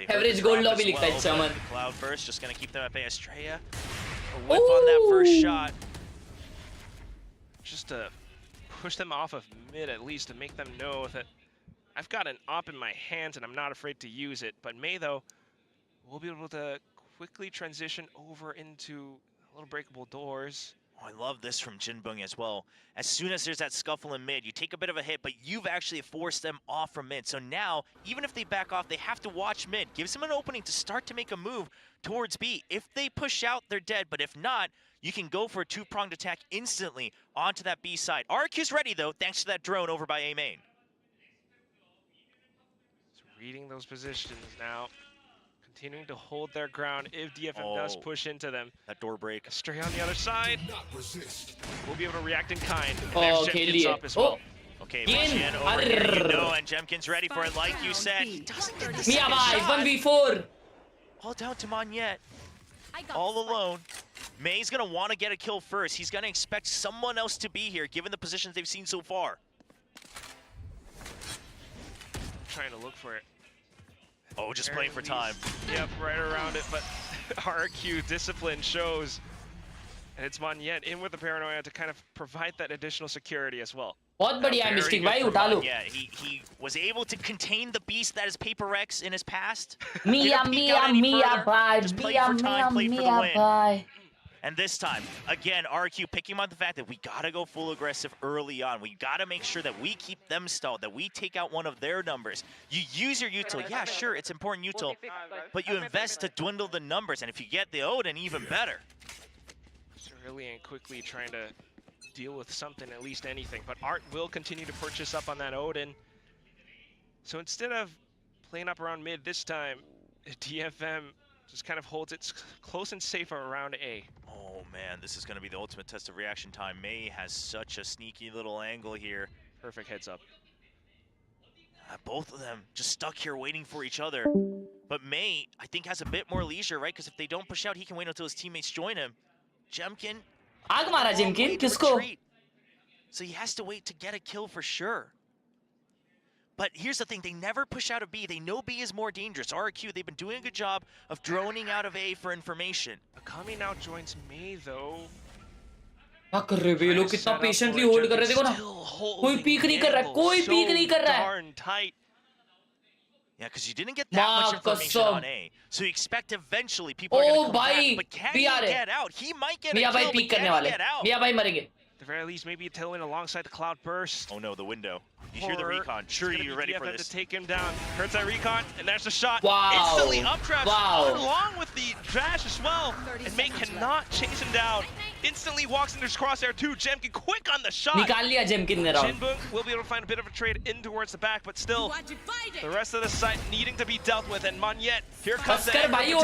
Average gold lobby लिखता है चमन. Cloud first, just going to keep them at bay. Estrella, a whip on that first shot. Just to push them off of mid at least, to make them know that I've got an op in my hands and I'm not afraid to use it. But May, though, will be able to quickly transition over into little breakable doors. Oh, I love this from Jinbung as well. As soon as there's that scuffle in mid, you take a bit of a hit, but you've actually forced them off from mid. So now, even if they back off, they have to watch mid. Gives them an opening to start to make a move towards B. If they push out, they're dead. But if not, you can go for a 2-pronged attack instantly onto that B side. RRQ's ready, though, thanks to that drone over by A main. Reading those positions now, continuing to hold their ground if DFM does push into them. That door break. Stray on the other side. We'll be able to react in kind. And Oh, there's Jemkin's up as well. Okay, Jin over here, and Jemkin's ready for it, like you said. He doesn't get the second shot. 1v4. All down to Monyet. All alone. May's gonna want to get a kill first. He's gonna expect someone else to be here, given the positions they've seen so far. Trying to look for it. Oh, just playing for time. Yep, right around it, but RRQ discipline shows. And it's Monyet in with the paranoia to kind of provide that additional security as well. बहुत बढ़िया mistake भाई उठा लो. Yeah, he was able to contain the beast that is Paper Rex in his past. Mia bye. Just play for time, play for the win. Bye. And this time, again, RQ picking on the fact that we gotta go full aggressive early on. We gotta make sure that we keep them stalled, that we take out one of their numbers. You use your util, yeah, sure, it's important util, but you invest to dwindle the numbers, and if you get the Odin, even better. Really and quickly trying to deal with something, at least anything. But Art will continue to purchase up on that Odin. So instead of playing up around mid this time, DFM just kind of holds it close and safe around A. Oh man, this is going to be the ultimate test of reaction time. May has such a sneaky little angle here. Perfect heads up. Both of them just stuck here waiting for each other. But May, I think, has a bit more leisure, right? Because if they don't push out, he can wait until his teammates join him. Jemkin. आग मारा Jemkin, किसको? So he has to wait to get a kill for sure. But here's the thing, they never push out of B. They know B is more dangerous. RRQ, they've been doing a good job of droning out of A for information. Akami now joins May though. क्या कर रहे हैं ये लोग कितना patiently hold कर रहे हैं देखो ना कोई पीक नहीं कर रहा है कोई पीक नहीं कर रहा है. Yeah, because you didn't get that much information on A. So you expect eventually people are going to come back. But can he get out? He might get a kill, but can he get out? Mia bhai marenge. At the very least, maybe a tailwind alongside the Cloud Burst. Oh no, the window. You hear the recon. Sure, you're ready for this. To take him down. Hurts that recon, and there's the shot. Wow. Instantly updraft Wow. along with the dash as well. And May cannot chase him down. Instantly walks into his crosshair too. Jemkin quick on the shot. निकाल लिया Jemkin ने round. Jinbung will be able to find a bit of a trade in towards the back, but still the rest of the site needing to be dealt with. And Monyet, here comes the potential.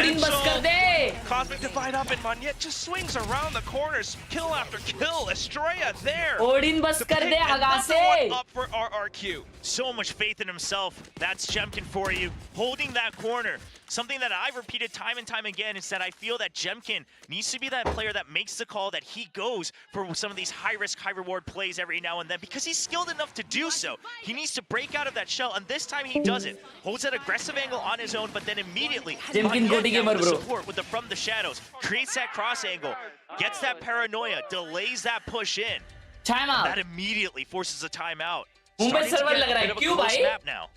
Cosmic Divide up, and Monyet just swings around the corners. Kill after kill. Estrella there. Odin बस कर दे आगा से. Up for RRQ. So much faith in himself. That's Jemkin for you. Holding that corner. something that I've repeated time and time again is that I feel that Jemkin needs to be that player that makes the call, that he goes for some of these high-risk, high-reward plays every now and then because he's skilled enough to do so. He needs to break out of that shell, and this time he does it. Holds that aggressive angle on his own, but then immediately support with the from the shadows, creates that cross angle, gets that paranoia, delays that push in. Timeout. That immediately forces a timeout. Mumbai server लग रहा है क्यों भाई?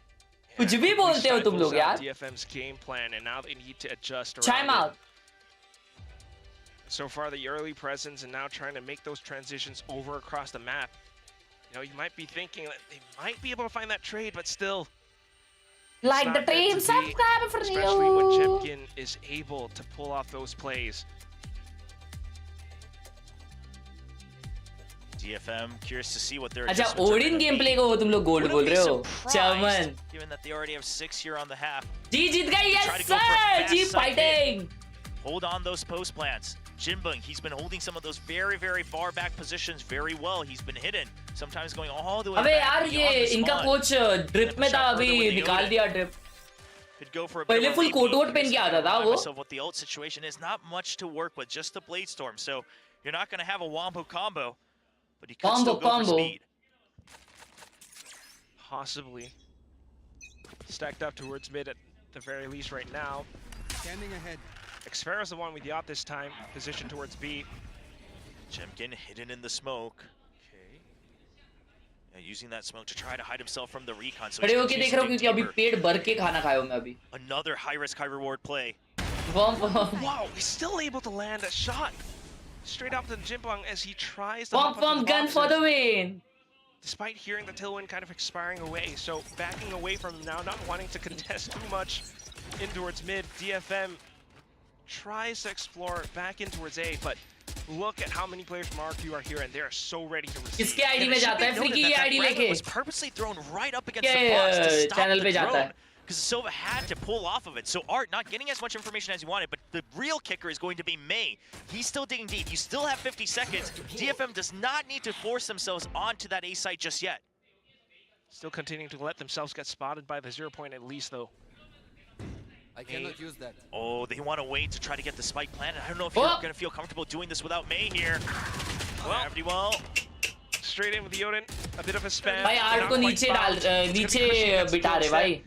कुछ भी बोलते हो तुम लोग यार? DFM's game plan, and now they need to adjust around Timeout. So far, the early presence, and now trying to make those transitions over across the map. You know, you might be thinking that they might be able to find that trade, but still. Like the dream, subscribe for you. Especially when Jemkin is able to pull off those plays. DFM, curious to see what their अच्छा Odin gameplay को तुम लोग gold बोल रहे हो चमन given that they already have 6 here on the half. जी जीत गए yes sir ji fighting. Hold on those post plants. Jinbung, he's been holding some of those very, very far back positions very well. He's been hidden, sometimes going all the way अबे back. यार ये इनका coach drip में था अभी निकाल दिया drip. पहले फुल कोट वोट पहन के आता था वो. What the ult situation is, not much to work with, just the blade storm. So you're not going to have a wombo combo. But he could still go for speed. Possibly. Stacked up towards mid at the very least right now. Scanning ahead. Xfera's the one with the op this time. Position towards B. Jemkin hidden in the smoke. Okay. Yeah, using that smoke to try to hide himself from the recon. So खड़े होके देख रहा हूँ क्योंकि अभी पेट भर के खाना खाया हूँ मैं अभी. Another high risk, high reward play. Wow, he's still able to land a shot. Straight up to Jinbung as he tries to hop Pump gun for the win. Despite hearing the tailwind kind of expiring away, so backing away from him now, not wanting to contest too much in towards mid. DFM tries to explore back in towards A, but look at how many players from RRQ are here, and they are so ready to receive. किसके ID में जाता है? Freaky ये ID लेके. Was purposely thrown right up against the box to stop channel पे the जाता है. drone. Because Silva had to pull off of it. So Art not getting as much information as he wanted, but the real kicker is going to be May. He's still digging deep. You still have 50 seconds. DFM does not need to force themselves onto that A site just yet. Still continuing to let themselves get spotted by the 0 point at least, though. I cannot use that. Oh, they want to wait to try to get the spike planted. I don't know if you're going to feel comfortable doing this without May here. Well, straight in with the Odin. A bit of a spam. भाई art को नीचे डाल नीचे बिठा रहे भाई.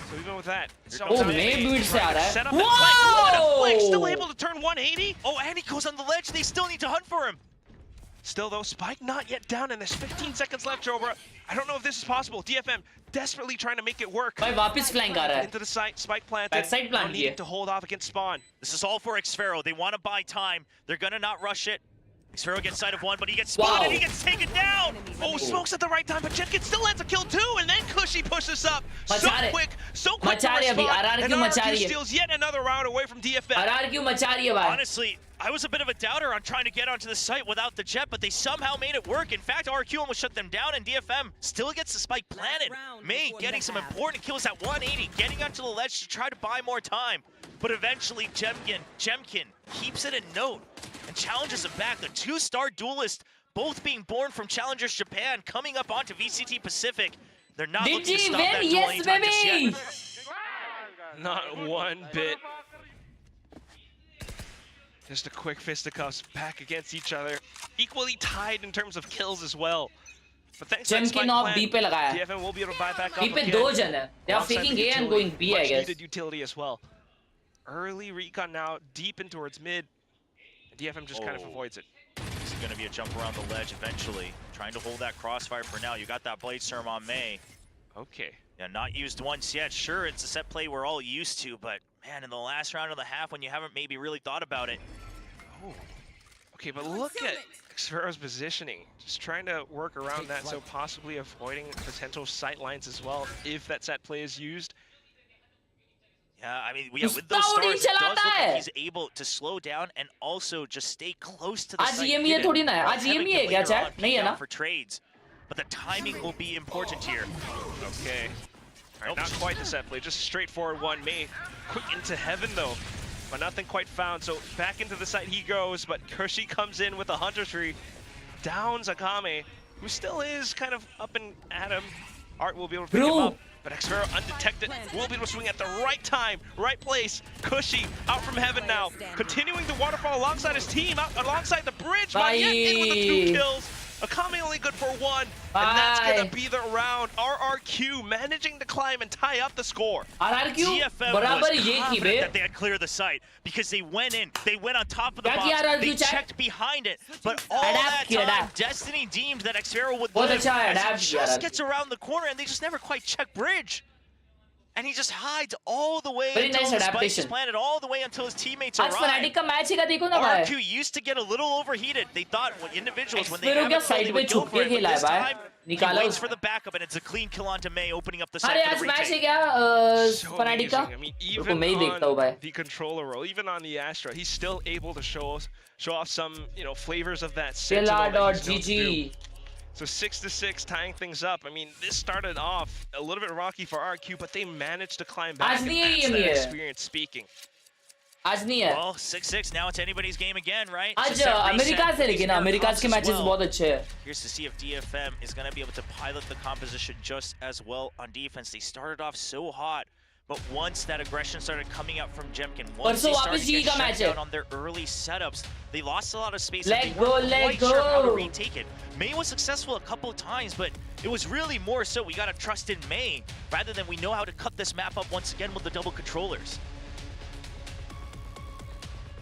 So even with that, oh, May build से आ रहा है. Whoa! Still able to turn 180. Oh, and he goes on the ledge. They still need to hunt for him. Still though, Spike not yet down, and there's 15 seconds left, Jobra. I don't know if this is possible. DFM desperately trying to make it work. भाई वापस flank आ रहा है. Into the site, Spike planted. Backside plant needing to hold off against Spawn. This is all for Xfero. They want to buy time. They're gonna not rush it. Xfero gets sight of one, but he gets spotted. He gets taken down. Oh, smokes at the right time, but Jemkin still lands a kill too, and then Cushy pushes up so quick to respond. And RRQ steals yet another round away from DFM. RRQ मचा रही है भाई. Honestly, I was a bit of a doubter on trying to get onto the site without the jet, but they somehow made it work. In fact, RRQ almost shut them down, and DFM still gets the spike planted. May getting some important kills at 180, getting onto the ledge to try to buy more time. But eventually, Jemkin keeps it a note and challenges him back. The two-star duelist, both being born from Challengers Japan, coming up onto VCT Pacific. They're not looking to stop that duel anytime just yet. Not one bit. Just a quick fisticuffs back against each other. Equally tied in terms of kills as well. But thanks to Jemkin off B पे लगाया. DFM will be able to buy back up B पे दो जन है. They are faking A and going B, I guess. Needed utility as well. Early recon now, deep in towards mid. DFM just kind of avoids it. This is going to be a jump around the ledge eventually. Trying to hold that crossfire for now. You got that Blade Storm on May. Okay. Yeah, not used once yet. Sure, it's a set play we're all used to, but man, in the last round of the half when you haven't maybe really thought about it. Oh. Okay, but look at Xfero's positioning. Just trying to work around that, so possibly avoiding potential sight lines as well if that set play is used. Yeah, I mean, with those stars, it does look like he's able to slow down and also just stay close to the site. For trades, but the timing will be important here. Okay. All right, not quite the set play, just straightforward one. May quick into heaven though, but nothing quite found. So back into the site he goes, but Kershi comes in with a hunter tree, downs Akame, who still is kind of up and at him. Art will be able to pick him up. But Xfero undetected, will be able to swing at the right time, right place. Cushy out from heaven now, continuing the waterfall alongside his team, out alongside the bridge. Viet in with the 2 kills. Akame only good for 1, and that's gonna be the round. RRQ managing to climb and tie up the score. RRQ DFM was confident that they had cleared the site because they went in, they went on top of the box, they checked behind it, but all that time, Destiny deemed that Xfero would live as he just gets around the corner and they just never quite check bridge. And he just hides all the way until he spikes his planet, all the way until his teammates arrive. RRQ used to get a little overheated. They thought individuals, when they have a kill, they would go for it. But this time, he waits for the backup, and it's a clean kill onto May, opening up the site for the retake. So amazing. I mean, even on the controller role, even on the Astra, he's still able to show off some, flavors of that Sentinel that he's known to do. So 6-6, tying things up. I mean, this started off a little bit rocky for RRQ, but they managed to climb back, and that's their experience speaking. Well, 6-6, now it's anybody's game again, right? आज America से लेकिन America के matches बहुत अच्छे हैं. Here's to see if DFM is going to be able to pilot the composition just as well on defense. They started off so hot, but once that aggression started coming out from Jemkin, once they started to get shut down on their early setups, they lost a lot of space. They weren't quite sure how to retake it. May was successful a couple of times, but it was really more so we got to trust in May rather than we know how to cut this map up once again with the double controllers.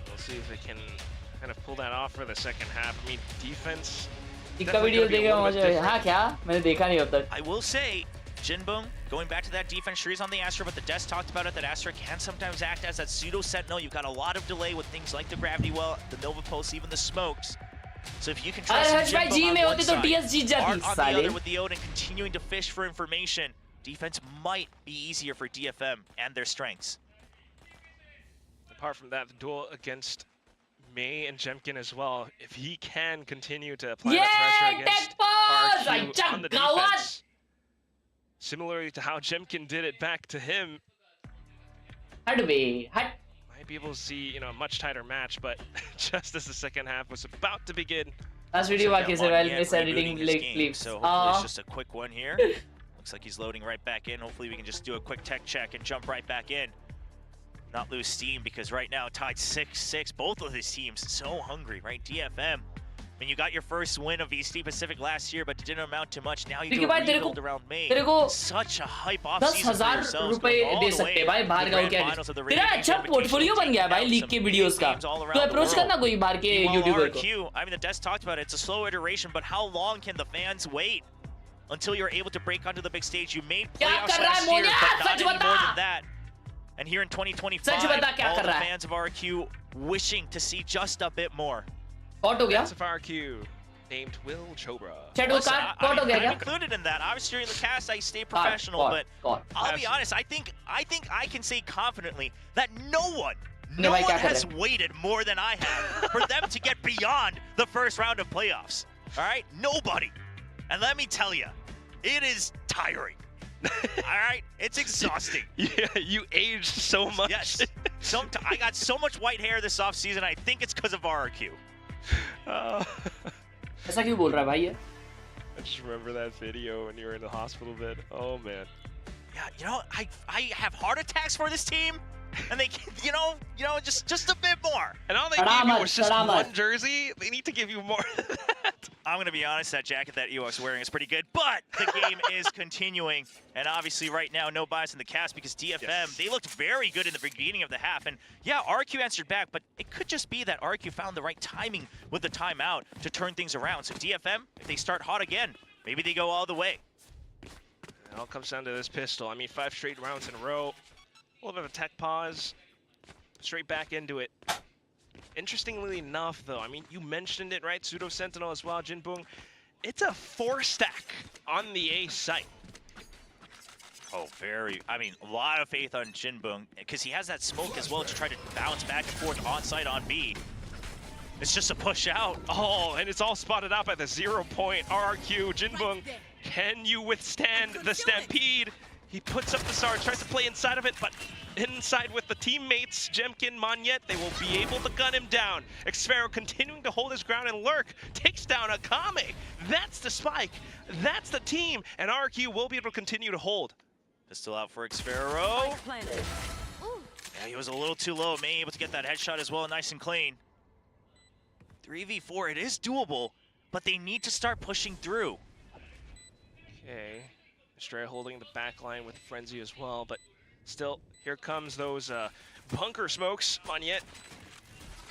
We'll see if they can kind of pull that off for the second half. I mean, defense. I will say, Jinbong, going back to that defense, Shree's on the Astra, but the Des talked about it, that Astra can sometimes act as that pseudo-sentinel. You've got a lot of delay with things like the gravity well, the Nova Pulse, even the smokes. So if you can trust Jinbong on one side, Art on the other with the Odin continuing to fish for information, defense might be easier for DFM and their strengths. Apart from that, the duel against May and Jemkin as well, if he can continue to apply that pressure against RRQ on the defense, similarly to how Jemkin did it back to him, might be able to see a much tighter match. But just as the second half was about to begin, last video बाकी है, well miss editing clips. So hopefully it's just a quick one here. Looks like he's loading right back in. Hopefully we can just do a quick tech check and jump right back in. Not lose steam, because right now tied 6-6. Both of these teams so hungry, right? DFM. I mean, you got your first win of VCT Pacific last year, but it didn't amount to much. Now you do a rebuild around May. Such a hype off season for yourselves. दे सकते हैं भाई बाहर गाँव के. तेरा अच्छा portfolio बन गया भाई लीग के वीडियोस का. तो अप्रोच करना कोई बाहर के यूट्यूबर को. I mean, the Des talked about it. It's a slow iteration, but how long can the fans wait until you're able to break onto the big stage? You made playoffs last year, but not any more than that. And here in 2025, all the fans of RRQ wishing to see just a bit more. Fans of RRQ named Will Chobra. Listen, I'm included in that. Obviously, during the cast, I stay professional, but I'll be honest. I think I can say confidently that no one has waited more than I have for them to get beyond the first round of playoffs. All right, nobody. And let me tell you, it is tiring. All right, it's exhausting. Yeah, you aged so much. Yes, I got so much white hair this off season. I think it's because of RRQ. ऐसा क्यों बोल रहा है भाई ये? I just remember that video when you were in the hospital bed. Oh man. Yeah, I have heart attacks for this team, and they, just a bit more. And all they gave you was just one jersey. They need to give you more than that. I'm going to be honest, that jacket that Ewok's wearing is pretty good, but the game is continuing. And obviously right now, no bias in the cast, because DFM, they looked very good in the beginning of the half. And yeah, RRQ answered back, but it could just be that RRQ found the right timing with the timeout to turn things around. So DFM, if they start hot again, maybe they go all the way. It all comes down to this pistol. I mean, 5 straight rounds in a row. A little bit of a tech pause. Straight back into it. Interestingly enough, though, I mean, you mentioned it, right? Pseudo Sentinel as well, Jinbong. It's a 4-stack on the A site. Oh, I mean, a lot of faith on Jinbong, because he has that smoke as well to try to bounce back and forth on site on B. It's just a push out. Oh, and it's all spotted out by the 0 point. RRQ, Jinbong, can you withstand the stampede? He puts up the SAR, tries to play inside of it, but inside with the teammates, Jemkin, Monyet, they will be able to gun him down. Xfero continuing to hold his ground and lurk, takes down Akame. That's the spike, that's the team, and RRQ will be able to continue to hold. Pistol out for Xfero. Yeah, he was a little too low. May able to get that headshot as well, nice and clean. 3v4, it is doable, but they need to start pushing through. Okay, Estrella holding the back line with Frenzy as well, but still, here comes those bunker smokes. Monyet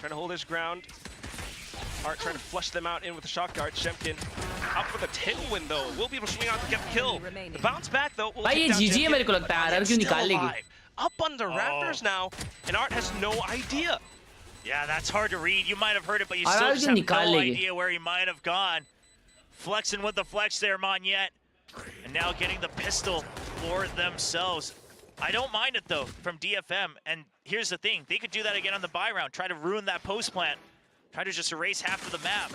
trying to hold his ground. Art trying to flush them out in with the shock dart. Jemkin out for the tailwind though. Will be able to swing out to get the kill. The bounce back though. भाई ये GG है मेरे को लगता है RRQ निकाल लेगी. Up on the rafters now, and Art has no idea. Yeah, that's hard to read. You might have heard it, but you still just have no idea where he might have gone. Flexing with the flex there, Monyet. And now getting the pistol for themselves. I don't mind it though from DFM. And here's the thing, they could do that again on the buy round. Try to ruin that post plant. Try to just erase half of the map.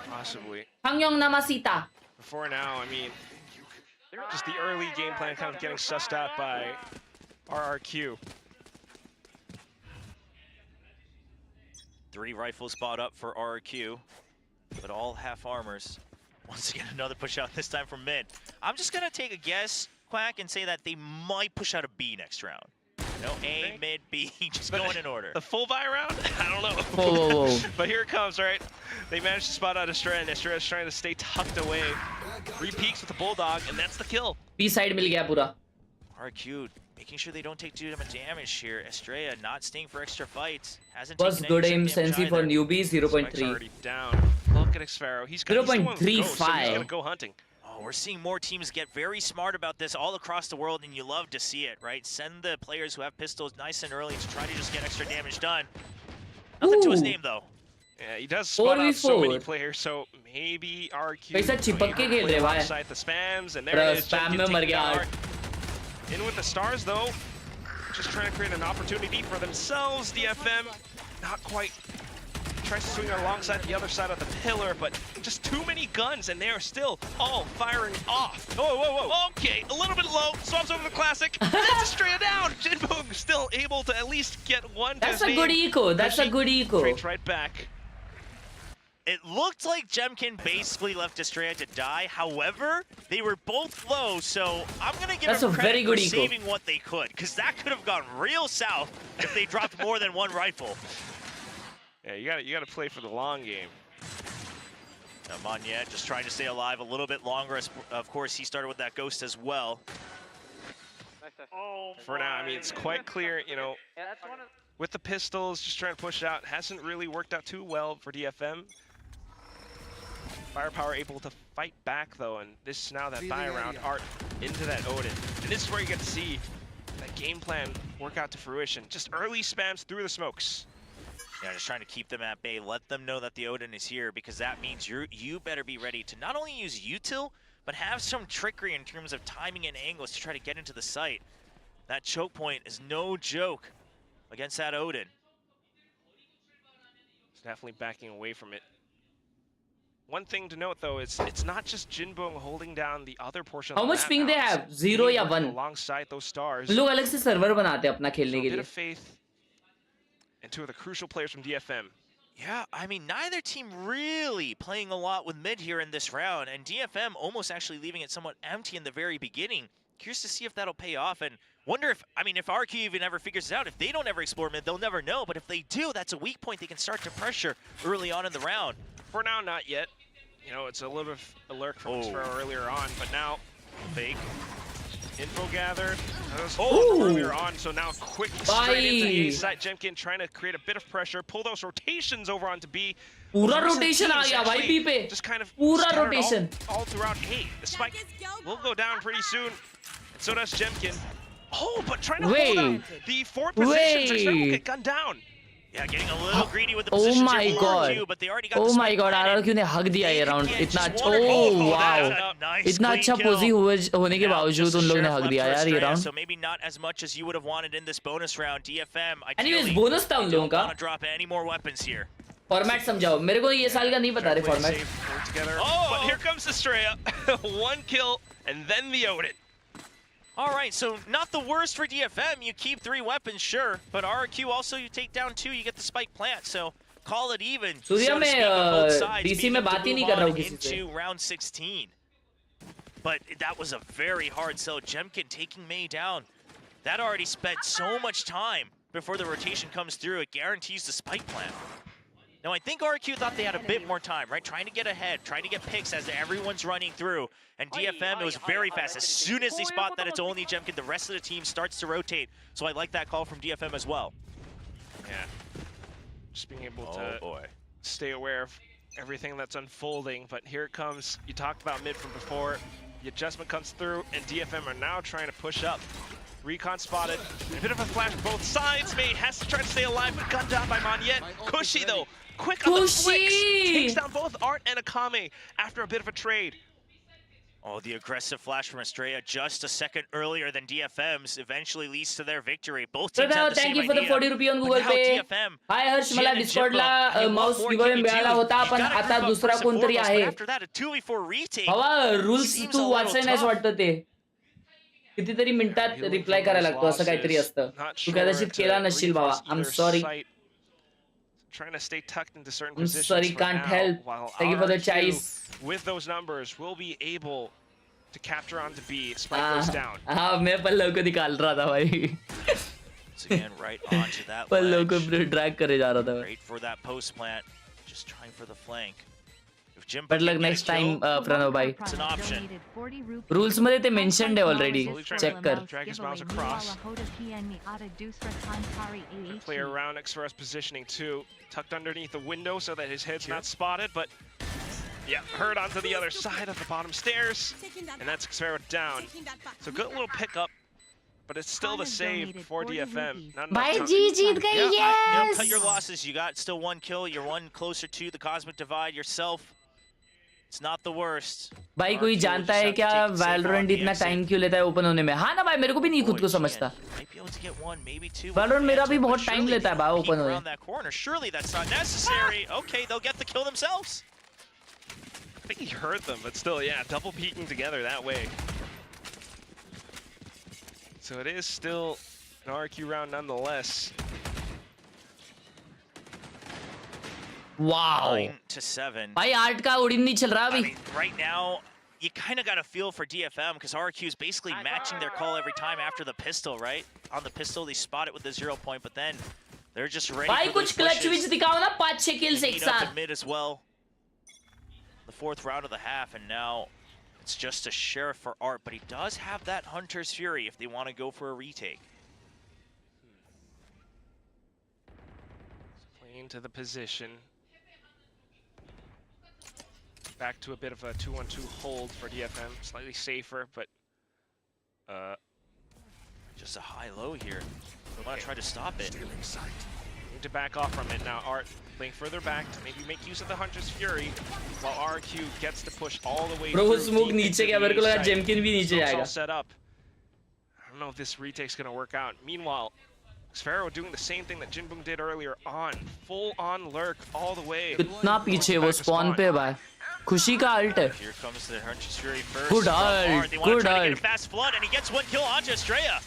Possibly. Hangyong namasita. Before now, I mean, just the early game plan kind of getting sussed out by RRQ. 3 rifle spot up for RRQ, but all half armors. Once again, another push out, this time from mid. I'm just gonna take a guess, Quack, and say that they might push out a B next round. No, A, mid, B, just going in order. The full buy round? I don't know. Whoa. But here it comes, right? They managed to spot out Estrella, and Estrella's trying to stay tucked away. 3 peeks with the Bulldog, and that's the kill. B side मिल गया पूरा. RRQ making sure they don't take too much damage here. Estrella not staying for extra fights. Hasn't Was taken good any aim extra damage sensi for either. newbies 0.3. Already down. Look at Xfero. He's got 0.35. He's gonna go hunting. Oh, we're seeing more teams get very smart about this all across the world, and you love to see it, right? Send the players who have pistols nice and early to try to just get extra damage done. Nothing to his name, though. Yeah, he does spot out so many players, so maybe RQ कैसा चिपक के खेल रहे भाई. alongside the spams, and there it is. Spam में मर गया. In with the stars, though. Just trying to create an opportunity for themselves. DFM, not quite. Tries to swing alongside the other side of the pillar, but just too many guns, and they are still all firing off. Whoa. Okay, a little bit low. Swaps over the classic. That's a straight down. Jinboog still able to at least get one. That's a good eco. That's a good eco. Straight right back. It looked like Jemkin basically left Estrella to die. However, they were both low, so I'm going to give them credit for saving what they could, because that could have gone real south if they dropped more than one rifle. Yeah, you gotta play for the long game. Now Monyet just trying to stay alive a little bit longer. Of course, he started with that ghost as well. For now, I mean, it's quite clear, you know, with the pistols, just trying to push out, hasn't really worked out too well for DFM. Firepower able to fight back though, and this is now that buy round. Art into that Odin. And this is where you get to see that game plan work out to fruition. Just early spams through the smokes. Yeah, just trying to keep them at bay. Let them know that the Odin is here, because that means you better be ready to not only use util, but have some trickery in terms of timing and angles to try to get into the site. That choke point is no joke against that Odin. It's definitely backing away from it. One thing to note though, it's not just Jinboog holding down the other portion. How much ping they have? 0 या 1? Alongside those stars. लोग अलग से server बनाते हैं अपना खेलने के लिए. A bit of faith. And 2 of the crucial players from DFM. Yeah, I mean, neither team really playing a lot with mid here in this round, and DFM almost actually leaving it somewhat empty in the very beginning. Curious to see if that'll pay off, and wonder if, I mean, if RQ even ever figures it out. If they don't ever explore mid, they'll never know, but if they do, that's a weak point they can start to pressure early on in the round. For now, not yet. You know, it's a little bit of a lurk from Xfero earlier on, but now, fake. Info gathered. Earlier on, so now quick straight into the A side. Jemkin trying to create a bit of pressure, pull those rotations over onto B. पूरा rotation आ गया भाई B पे. Just kind of पूरा rotation. All throughout A. The spike will go down pretty soon. And so does Jemkin. Oh, but trying to hold out the 4th position. So Xfero will get gunned down. Yeah, getting a little greedy with the positions here for RRQ, but they already got Oh my god, RRQ ने हक दिया ये round. इतना wow. इतना अच्छा पोजी होने के बावजूद उन लोगों ने हक दिया यार ये round. So maybe not as much as you would have wanted in this bonus round. DFM, Anyways, bonus था उन लोगों का. Don't drop any more weapons here. Format समझाओ. मेरे को ये साल का नहीं पता रे format. But here comes Estrella. 1 kill and then the Odin. All right, so not the worst for DFM. You keep 3 weapons, sure, but RRQ also you take down 2, you get the spike plant. So call it even. Surya मैं DC में बात ही नहीं कर रहा हूँ किसी से. Into round 16. but that was a very hard sell. Jemkin taking Mei down. That already spent so much time before the rotation comes through. It guarantees the spike plant. Now, I think RRQ thought they had a bit more time, right? Trying to get ahead, trying to get picks as everyone's running through. And DFM, it was very fast. As soon as they spot that it's only Jemkin, the rest of the team starts to rotate. So I like that call from DFM as well. Yeah. Just being able to stay aware of everything that's unfolding. But here it comes. You talked about mid from before. The adjustment comes through, and DFM are now trying to push up. Recon spotted. A bit of a flash from both sides. Mei has to try to stay alive, but gunned down by Monyet. Cushy, though. Quick on the flicks. Takes down both Art and Akame after a bit of a trade. Oh, the aggressive flash from Estrella just a second earlier than DFM's eventually leads to their victory. Both teams have the same idea. Thank you for the 40 रुपये on Google Pay. Hi हर्ष, मला Discordला mouse giveaway मिळाला होता, पण आता दुसरा कोणतरी आहे. After that, a 2v4 retake. हवा rules तू वाचले नाहीस वाटतं ते. कितीतरी मिनिटात रिप्लाय करायला लागतो असं काहीतरी असतं. तू कदाचित केला नसशील बाबा. I'm sorry. Trying to stay tucked into certain I'm positions sorry, for can't now, help. while Thank you for the RRQ, chase. with those numbers, will be able to capture onto B. Spike goes down. हाँ, मैं पल्लव को निकाल रहा था भाई. Once again, right onto that Pallav को ledge. drag करे जा रहा था. Great for that post plant. Just trying for the flank. If Jim But like next time, Pranav भाई. It's an option. Rules मध्ये ते mentioned है already. Check कर. Drag his mouse across. Play around Xfer's positioning too. Tucked underneath the window so that his head's not spotted, but yeah, heard onto the other side of the bottom stairs. And that's Xfer down. So good little pickup, but it's still the save for DFM. Bye, GG, guys. Yes. Cut your losses. You got still one kill. You're one closer to the Cosmic Divide yourself. It's not the worst. भाई कोई जानता है क्या Valorant इतना time क्यों लेता है open होने में? हाँ ना भाई, मेरे को भी नहीं खुद को समझता. Valorant मेरा भी बहुत टाइम लेता है भाई ओपन होने. Surely that's not necessary. Okay, they'll get the kill themselves. I think he heard them, but still, yeah, double peeking together that way. So it is still an RRQ round nonetheless. Wow. 9-7. भाई art का उड़ीन नहीं चल रहा अभी. I mean, right now, you kind of got a feel for DFM because RRQ is basically matching their call every time after the pistol, right? On the pistol, they spot it with the 0 point, but then they're just ready भाई for कुछ clutch विच दिखाओ ना 5-6 kills एक साथ. Mid as well. The 4th round of the half, and now it's just a sheriff for Art, but he does have that Hunter's Fury if they want to go for a retake. Playing to the position. Back to a bit of a 2-1-2 hold for DFM. Slightly safer, but just a high-low here. They want to try to stop it. Need to back off from it now. Art playing further back to maybe make use of the Hunter's Fury, while RRQ gets to push all the way Bro, through. smoke नीचे गया, मेरे को लगा Jemkin भी नीचे Smoke's जाएगा. all set up. I don't know if this retake's gonna work out. Meanwhile, Xfero doing the same thing that Jinbung did earlier on. Full on lurk all the way. कितना पीछे वो spawn पे भाई. खुशी का ult है. Here comes the Hunter's Fury first. Good ult. They want to Good try to get ult. a fast flood, and he gets one kill onto Estrella.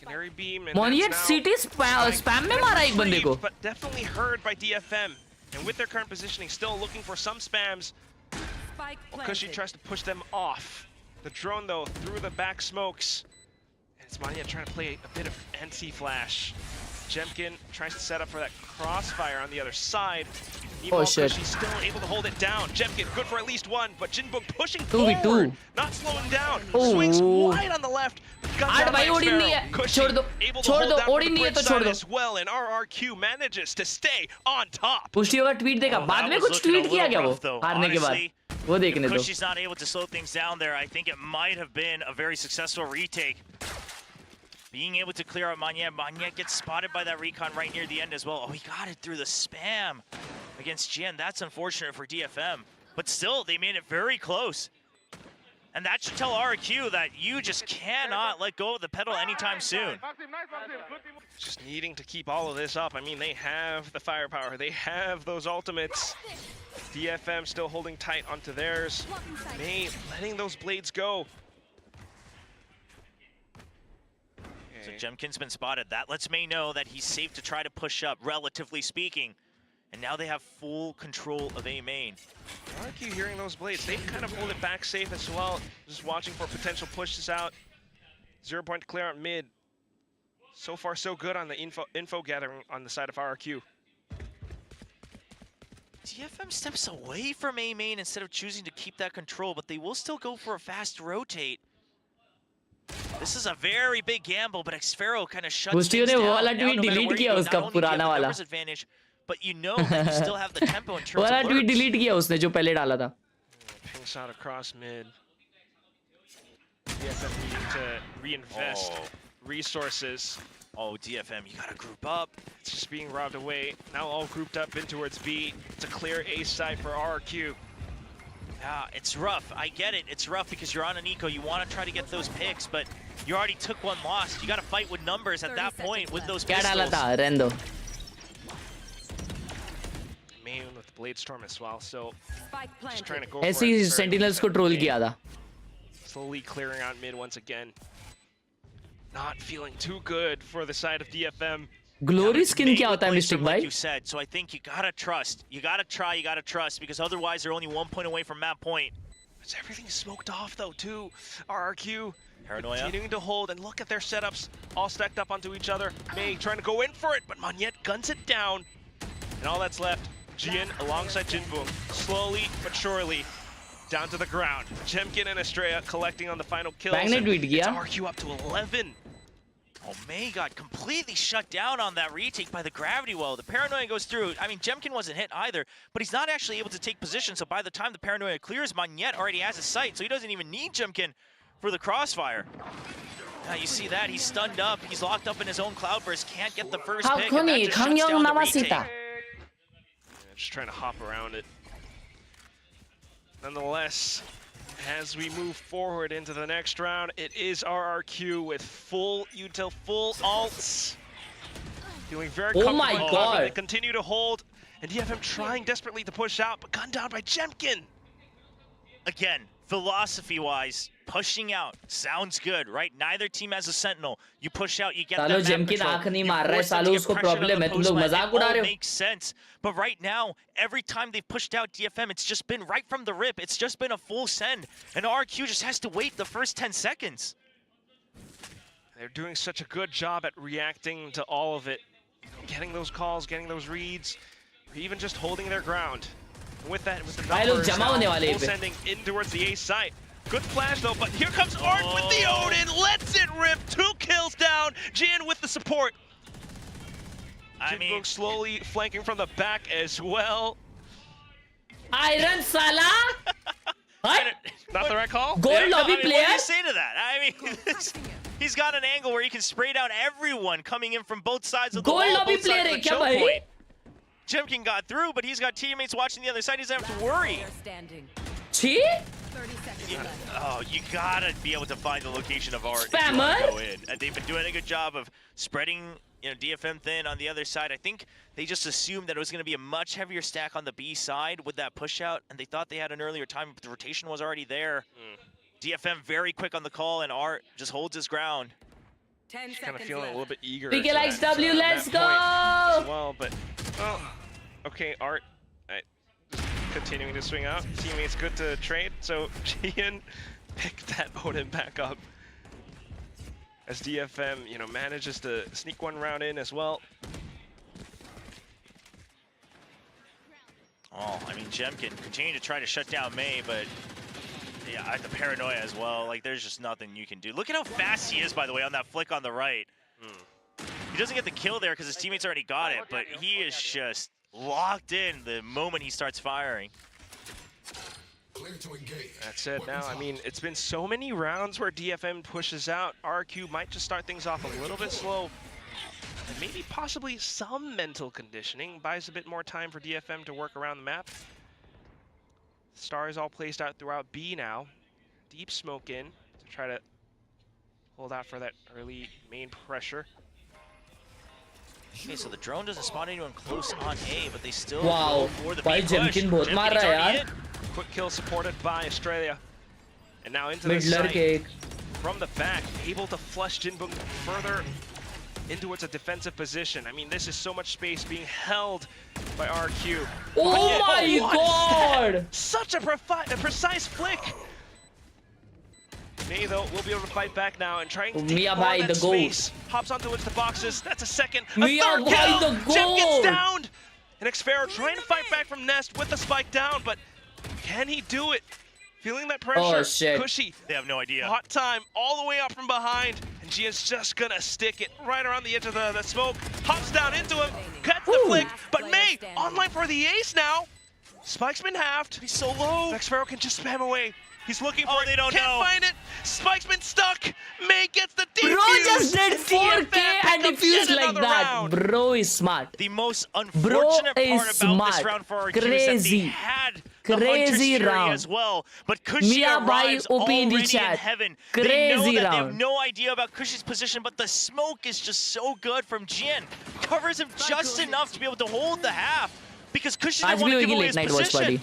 Canary beam and Monyet CT spam में मारा एक बंदे को. But definitely heard by DFM. And with their current positioning, still looking for some spams. Cushy tries to push them off. The drone, though, through the back smokes. And it's Monyet trying to play a bit of anti-flash. Jemkin tries to set up for that crossfire on the other side. Meanwhile, shit. Cushy's still able to hold it down. Jemkin good for at least one, but Jinbung pushing 2v2. forward, not slowing down. Oh. Swings wide on the left. आठ भाई Odin नहीं है. छोड़ दो. छोड़ दो. Odin नहीं है तो छोड़ दो. As well, and RRQ manages to stay on top. पुष्टि होगा ट्वीट देगा. बाद में कुछ ट्वीट किया क्या वो? हारने के बाद. वो देखने दो. Cushy's not able to slow things down there. I think it might have been a very successful retake. Being able to clear out Monyet. Monyet gets spotted by that recon right near the end as well. Oh, he got it through the spam against Jian. That's unfortunate for DFM. But still, they made it very close. And that should tell RRQ that you just cannot let go of the pedal anytime soon. Just needing to keep all of this up. I mean, they have the firepower. They have those ultimates. DFM still holding tight onto theirs. Mei letting those blades go. So Jemkin's been spotted. That lets Mei know that he's safe to try to push up, relatively speaking. And now they have full control of A main. RRQ hearing those blades. They kind of hold it back safe as well. Just watching for potential pushes out. 0 point to clear out mid. So far, so good on the info gathering on the side of RRQ. DFM steps away from A main instead of choosing to keep that control, but they will still go for a fast rotate. This is a very big gamble, but Xfero kind of shuts things down. वो वाला tweet delete किया उसका पुराना वाला. Advantage, but you know that you still have the tempo in terms वाला of tweet lurks. delete किया उसने जो पहले डाला था. Pings out across mid. DFM needing to reinvest resources. Oh, DFM, you gotta group up. It's just being robbed away. Now all grouped up in towards B. It's a clear A side for RRQ. Yeah, it's rough. I get it. It's rough because you're on an eco. You want to try to get those picks, but you already took one loss. You got to fight with numbers at that point with those pistols. क्या डाला था Rendo? Main with Blade Storm as well, so just trying to go ऐसे ही Sentinels को troll किया था. Slowly clearing out mid once again. Not feeling too good for the side of DFM. Glory skin क्या होता है Mystic Like भाई? you said, so I think you gotta trust. You gotta try, you gotta trust, because otherwise they're only 1 point away from map point. It's everything smoked off though too. RRQ Paranoia. continuing to hold, and look at their setups all stacked up onto each other. May trying to go in for it, but Monyet guns it down. And all that's left, Jian alongside Jinboom, slowly but surely down to the ground. Jemkin and Estrella collecting on the final kills. Magnet tweet It's किया. RQ up to 11. Oh, May got completely shut down on that retake by the gravity well. The Paranoia goes through. I mean, Jemkin wasn't hit either, but he's not actually able to take position, so by the time the Paranoia clears, Monyet already has his sight, so he doesn't even need Jemkin for the crossfire. Now you see that, he's stunned up, he's locked up in his own cloudburst, can't get the first pick, and that just shuts down the retake. Yeah, just trying to hop around it. Nonetheless, as we move forward into the next round, it is RRQ with full util, full ults. Feeling very comfortable. my God. They continue to hold, and DFM trying desperately to push out, but gunned down by Jemkin. Again, philosophy-wise, pushing out sounds good, right? Neither team has a sentinel. You push out, you get that सालो map Jemkin control. आँख नहीं You मार रहा है, force them to सालो get उसको pressure on problem the है, तुम लोग post मजाक plant. उड़ा It रहे all हो? makes sense. But right now, every time they've pushed out DFM, it's just been right from the rip. It's just been a full send. And RQ just has to wait the first 10 seconds. They're doing such a good job at reacting to all of it. Getting those calls, getting those reads, or even just holding their ground. And with that, with the numbers now, full sending in towards the A site. Good flash though, but here comes Art with the Odin, lets it rip, 2 kills down, Jian with the support. I mean, slowly flanking from the back as well. Iron Sala? Not the right call? Gold lobby What do player? you say to that? I mean, he's got an angle where he can spray down everyone coming in from both sides of the Gold wall, lobby both sides player of the है क्या choke भाई? point. Jemkin got through, but he's got teammates watching the other side. He doesn't have to worry. छी? Oh, you gotta be able to find the location of Art if you Spammer? want to go in. And they've been doing a good job of spreading, DFM thin on the other side. I think they just assumed that it was going to be a much heavier stack on the B side with that push out, and they thought they had an earlier time, but the rotation was already there. DFM very quick on the call, and Art just holds his ground. 10 Just kind of feeling a little bit eager. PK to likes that, W, let's that go! point as well, but okay, Art. Just continuing to swing out. Teammates good to trade, so Jian picked that Odin back up. As DFM, manages to sneak one round in as well. Oh, I mean, Jemkin continuing to try to shut down May, but yeah, the Paranoia as well. Like, there's just nothing you can do. Look at how fast he is, by the way, on that flick on the right. He doesn't get the kill there because his teammates already got it, but he is just locked in the moment he starts firing. That said, now, I mean, it's been so many rounds where DFM pushes out. RQ might just start things off a little bit slow. And maybe possibly some mental conditioning. Buys a bit more time for DFM to work around the map. Stars all placed out throughout B now. Deep smoke in to try to hold out for that early main pressure. Okay, so the drone doesn't spot anyone close on A, but they still Wow, go for the B भाई push. Jemkin बहुत मार रहा है यार. Quick kill supported by Australia. And now into the Midler site cake. from the back, able to flush Jinboom further in towards a defensive position. I mean, this is so much space being held by RRQ. Oh my god! Such a precise flick. May, though, will be able to fight back now and try and take more of that space. Hops onto the boxes. That's a second. A third kill! Jim gets downed! And Xfero trying to fight back from Nest with the spike down, but can he do it? Feeling that pressure. Oh, shit. Cushy. They have no idea. Hot time all the way up from behind. And Gia's just gonna stick it right around the edge of the smoke. Hops down into him. Cuts the flick. But May online for the ace now. Spike's been halved. He's so low. Xfero can just spam away. He's looking for it. They don't Can't know. find it. Spike's been stuck. May gets the defuse. Bro just did 4K and defused like that. Round. Bro is smart. The most unfortunate part about this round for RRQ is that they had the Crazy Hunter's Fury round. as well, but Cushy Mia arrives OP in the already in chat. heaven. Crazy they know that they have round. no idea about Cushy's position, but the smoke is just so good from Jian. Covers him just enough to be able to hold the half, because Cushy didn't want to give away his position.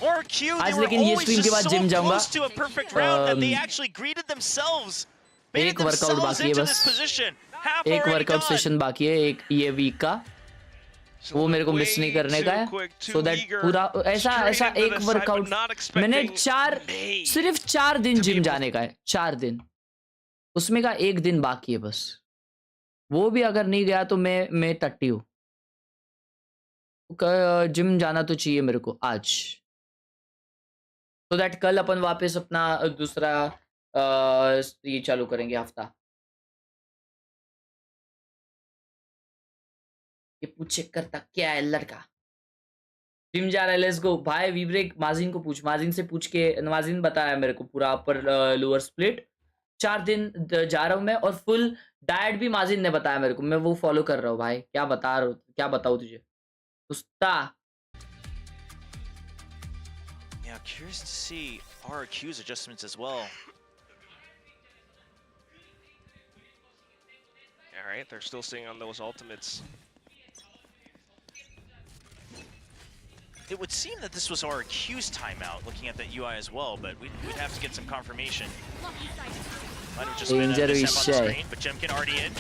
RRQ, they were always just so close to a perfect round that they actually greeted themselves. Made themselves into this position. Half एक already workout gone. Session बाकी है एक ये week का वो मेरे को miss नहीं करने का है सो दैट पूरा ऐसा एक वर्कआउट मैंने सिर्फ 4 दिन जिम जाने का है 4 दिन उसमें का 1 दिन बाकी है बस वो भी अगर नहीं गया तो मैं टट्टी हूँ जिम जाना तो चाहिए मेरे को आज तो दैट कल अपन वापस अपना दूसरा ये चालू करेंगे हफ्ता ये पूछे करता क्या है लड़का जिम जा रहा है लेट्स गो भाई वीब्रेक माजिन को पूछ माजिन से पूछ के माजिन बताया मेरे को पूरा अपर लोअर स्प्लिट 4 दिन जा रहा हूँ मैं और फुल डाइट भी माजिन ने बताया मेरे को मैं वो फॉलो कर रहा हूँ भाई क्या बताऊँ तुझे उस्ता Yeah, curious to see RRQ's adjustments as well. All right, they're still sitting on those ultimates. It would seem that this was RRQ's timeout, looking at that UI as well, but we'd have to get some confirmation. Might have just been a mishap on the screen, but Jemkin already in.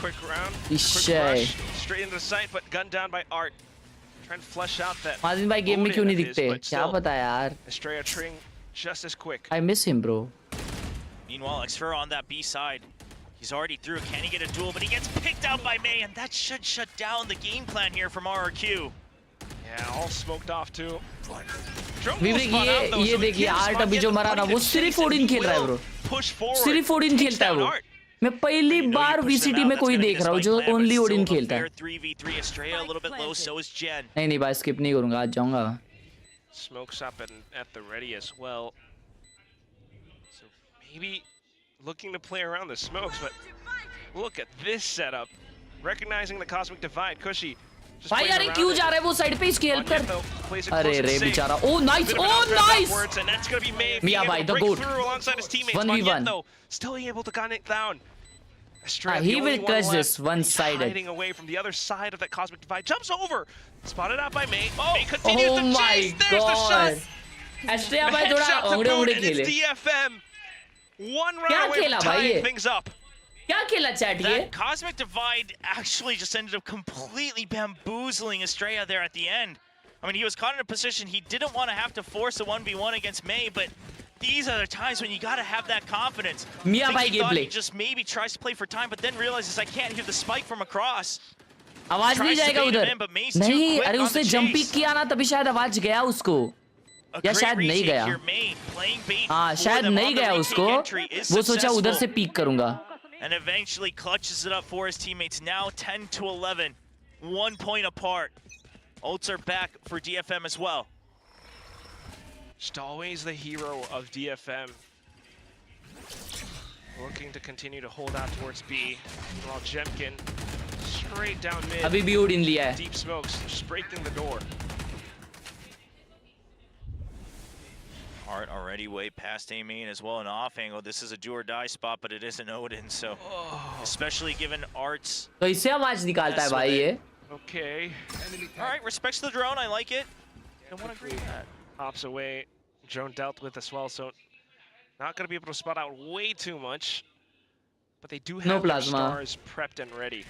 Quick round, quick rush, straight into the sight, but gunned down by Art. Trying to flush out that. माजिन भाई game में क्यों नहीं दिखते क्या पता यार Estrella Tring just as quick. I miss him bro Meanwhile, Xfero on that B side. He's already through. Can he get a duel? But he gets picked out by May, and that should shut down the game plan here from RRQ. Yeah, all smoked off too. विवेक ये देखिए art अभी जो मरा ना वो सिर्फ 14 खेल रहा है ब्रो सिर्फ 14 खेलता है वो मैं पहली बार VCT में कोई देख रहा हूँ जो ओनली ओडिन खेलता है नहीं भाई स्किप नहीं करूंगा आज जाऊंगा Smokes up at the ready as well. So maybe looking to play around the smokes, but look at this setup. Recognizing the cosmic divide, Cushy. भाई यार क्यों जा रहा है वो साइड पे इसकी हेल्प कर अरे रे बेचारा ओ नाइस मिया भाई the goat 1v1 still able to gun it down. He will clutch this one-sided. Hiding away from the other side of that cosmic divide, jumps over, spotted out by May. May continues to chase. There's the shot. Estrella भाई थोड़ा ओंगड़े खेले. DFM. One round away from tying things up. क्या खेला chat ये? That cosmic divide actually just ended up completely bamboozling Estrella there at the end. I mean, he was caught in a position he didn't want to have to force a 1v1 against May, but these are the times when you got to have that confidence. Mia by he thought gameplay. he just maybe tries to play for time, but then realizes I can't hear the spike from across. आवाज नहीं जाएगा उधर. नहीं, अरे उसने jump pick किया ना तभी शायद आवाज गया उसको. या शायद नहीं गया. हाँ, शायद नहीं गया उसको. वो सोचा उधर से पीक करूँगा. And eventually clutches it up for his teammates. Now 10-11, 1 point apart. Ults are back for DFM as well. Just always the hero of DFM. Looking to continue to hold out towards B. While Jemkin straight down mid. अभी भी उड़ लिया है. Deep smokes, just breaking the door. Art already way past A main as well, an off angle. This is a do or die spot, but it is an Odin, so especially given Art's. तो इससे आवाज निकालता है भाई ये. Okay. All right, respects the drone. I like it. Don't want to agree with that. Hops away. Drone dealt with as well, so not going to be able to spot out way too much. But they do No have their plasma. stars prepped and ready.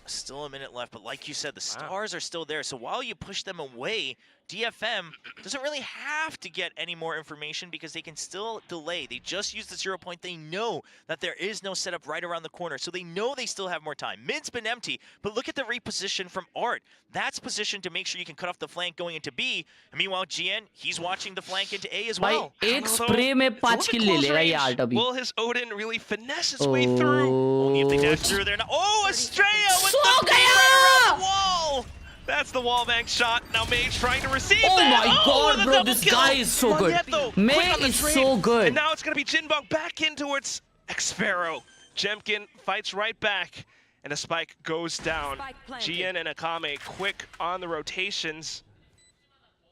Still a minute left, but like you said, the stars are still there. So while you push them away, DFM doesn't really have to get any more information because they can still delay. They just use the 0 point. They know that there is no setup right around the corner, so they know they still have more time. Mid's been empty, but look at the reposition from Art. That's positioned to make sure you can cut off the flank going into B. And meanwhile, GN, he's watching the flank into A as well. भाई एक spray में 5 किल ले लेगा ये art अभी. Will his Odin really finesse his way through? Only if they dash through there now. Oh, Estrella with So the gaya! right around the wall. That's the wallbang shot. Now May trying to receive Oh that. my god, the bro, double this kill. guy is so good. Magneto, May quick on the is trade. so good. And now it's going to be Jinbong back in towards Xpharaoh. Jemkin fights right back, and the spike goes down. GN and Akame quick on the rotations,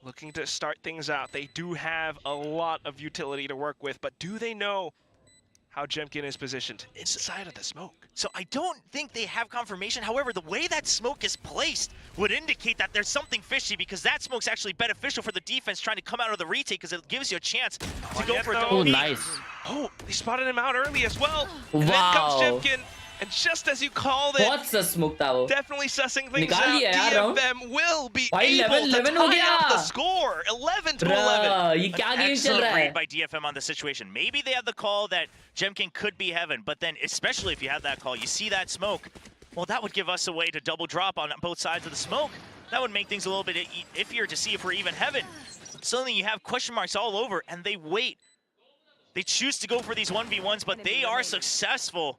looking to start things out. They do have a lot of utility to work with, but do they know how Jemkin is positioned inside of the smoke? So I don't think they have confirmation. However, the way that smoke is placed would indicate that there's something fishy because that smoke's actually beneficial for the defense trying to come out of the retake because it gives you a chance to go for a double Oh, peek. nice. Oh, they spotted him out early as well. Wow. And then comes Jemkin, and just as you called it, बहुत सा smoke था वो. definitely sussing things निकाल out. लिया यार round. DFM will be भाई able 11 to हो tie गया. up the score. 11 to Bruh, 11. ये क्या An गेम चल excellent रहा है? read by DFM on the situation. Maybe they have the call that Jemkin could be heaven, but then especially if you have that call, you see that smoke, well, that would give us a way to double drop on both sides of the smoke. That would make things a little bit iffier to see if we're even heaven. Suddenly you have question marks all over, and they wait. They choose to go for these 1v1s, but they are successful.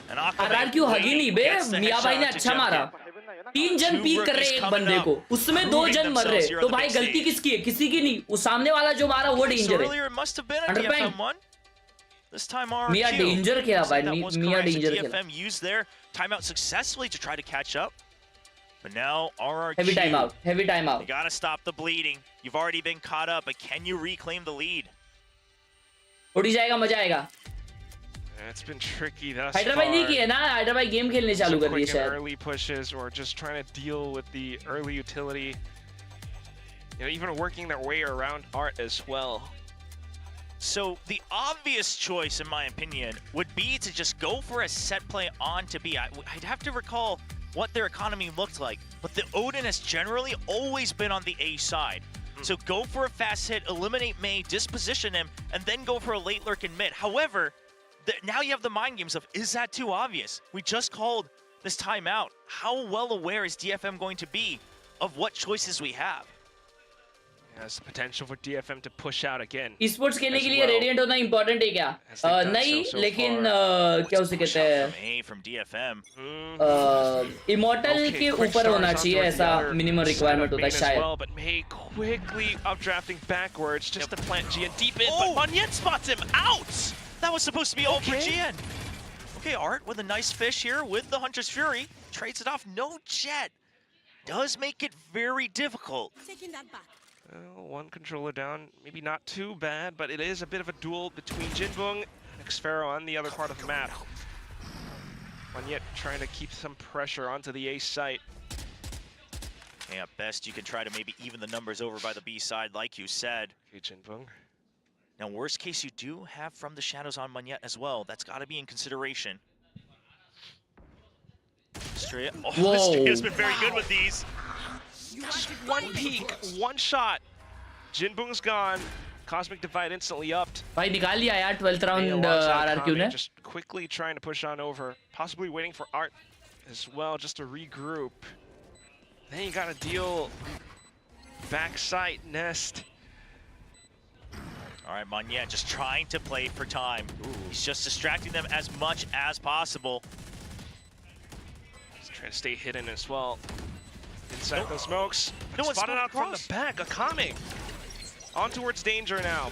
And RRQ हगी नहीं बे, मियां भाई ने अच्छा मारा. 3 जन peak कर रहे हैं एक बंदे को, उसमें 2 जन मर रहे. तो भाई गलती किसकी है? किसी की नहीं. वो सामने वाला जो मारा वो डेंजर है. Earlier it must have been a DFM one. This time RRQ. मियां डेंजर खेला भाई, मियां डेंजर खेला. DFM used their timeout successfully to try to catch up. But now RRQ. Heavy timeout. Heavy timeout. You gotta stop the bleeding. You've already been caught up, but can you reclaim the lead? उड़ी जाएगा, मजा आएगा. It's been tricky thus Hyderabad नहीं far. किया ना, Hyderabad game खेलने चालू कर दिए Quick and शायद. early pushes, or just trying to deal with the early utility. You know, even working their way around Art as well. So the obvious choice, in my opinion, would be to just go for a set play on to B. I'd have to recall what their economy looked like, but the Odin has generally always been on the A side. So go for a fast hit, eliminate May, disposition him, and then go for a late lurk in mid. However, now you have the mind games of, is that too obvious? We just called this timeout. How well aware is DFM going to be of what choices we have? There's the potential for DFM to push out again. Esports खेलने के लिए radiant होना important है क्या? नहीं, लेकिन क्या उसे कहते हैं? From DFM. इमॉर्टल के ऊपर होना चाहिए, ऐसा मिनिमम रिक्वायरमेंट होता है शायद. But May quickly updrafting backwards just to plant GN deep in, but Monyet spots him out! That was supposed to be all for GN. Okay, Art with a nice fish here with the Hunter's Fury. Trades it off, no jet. Does make it very difficult. Taking that back. Well, one controller down, maybe not too bad, but it is a bit of a duel between Jinbong and Xpharaoh on the other part of the map. Monyet trying to keep some pressure onto the A site. Yeah, at best you can try to maybe even the numbers over by the B side, like you said. Okay, Jinbong. Now, worst case, you do have From the Shadows on Monyet as well. That's got to be in consideration. Estrella. Oh, Estrella's been very good with these. Just one peek, one shot. Jinbong's gone. Cosmic Divide instantly upped. भाई निकाल लिया यार 12th round RRQ ने. Just quickly trying to push on over, possibly waiting for Art as well, just to regroup. Then you gotta deal backside nest. All right, Monyet just trying to play for time. He's just distracting them as much as possible. He's trying to stay hidden as well. Inside those smokes. No one's spotted out from across. the back. Akame on towards danger now.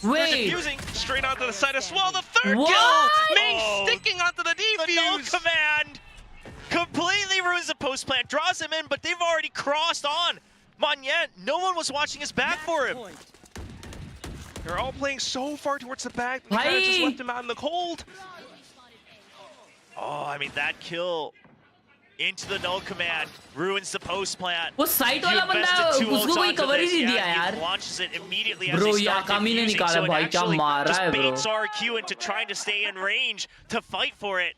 Wait. Straight onto the side as well. The third What? kill. Ming sticking onto the defuse. The no command completely ruins the post plant. Draws him in, but they've already crossed on. Monyet, no one was watching his back for him. They're all playing so far towards the back. They kind of just left him out in the cold. Oh, I mean, that kill into the null command, ruins the post plant. वो site वाला बंदा उसको कोई cover ही नहीं दिया यार. Launches it immediately as Bro, they start Akami ने defusing, निकाला so it भाई, क्या actually मार रहा just है bro. baits RRQ into trying to stay in range to fight for it.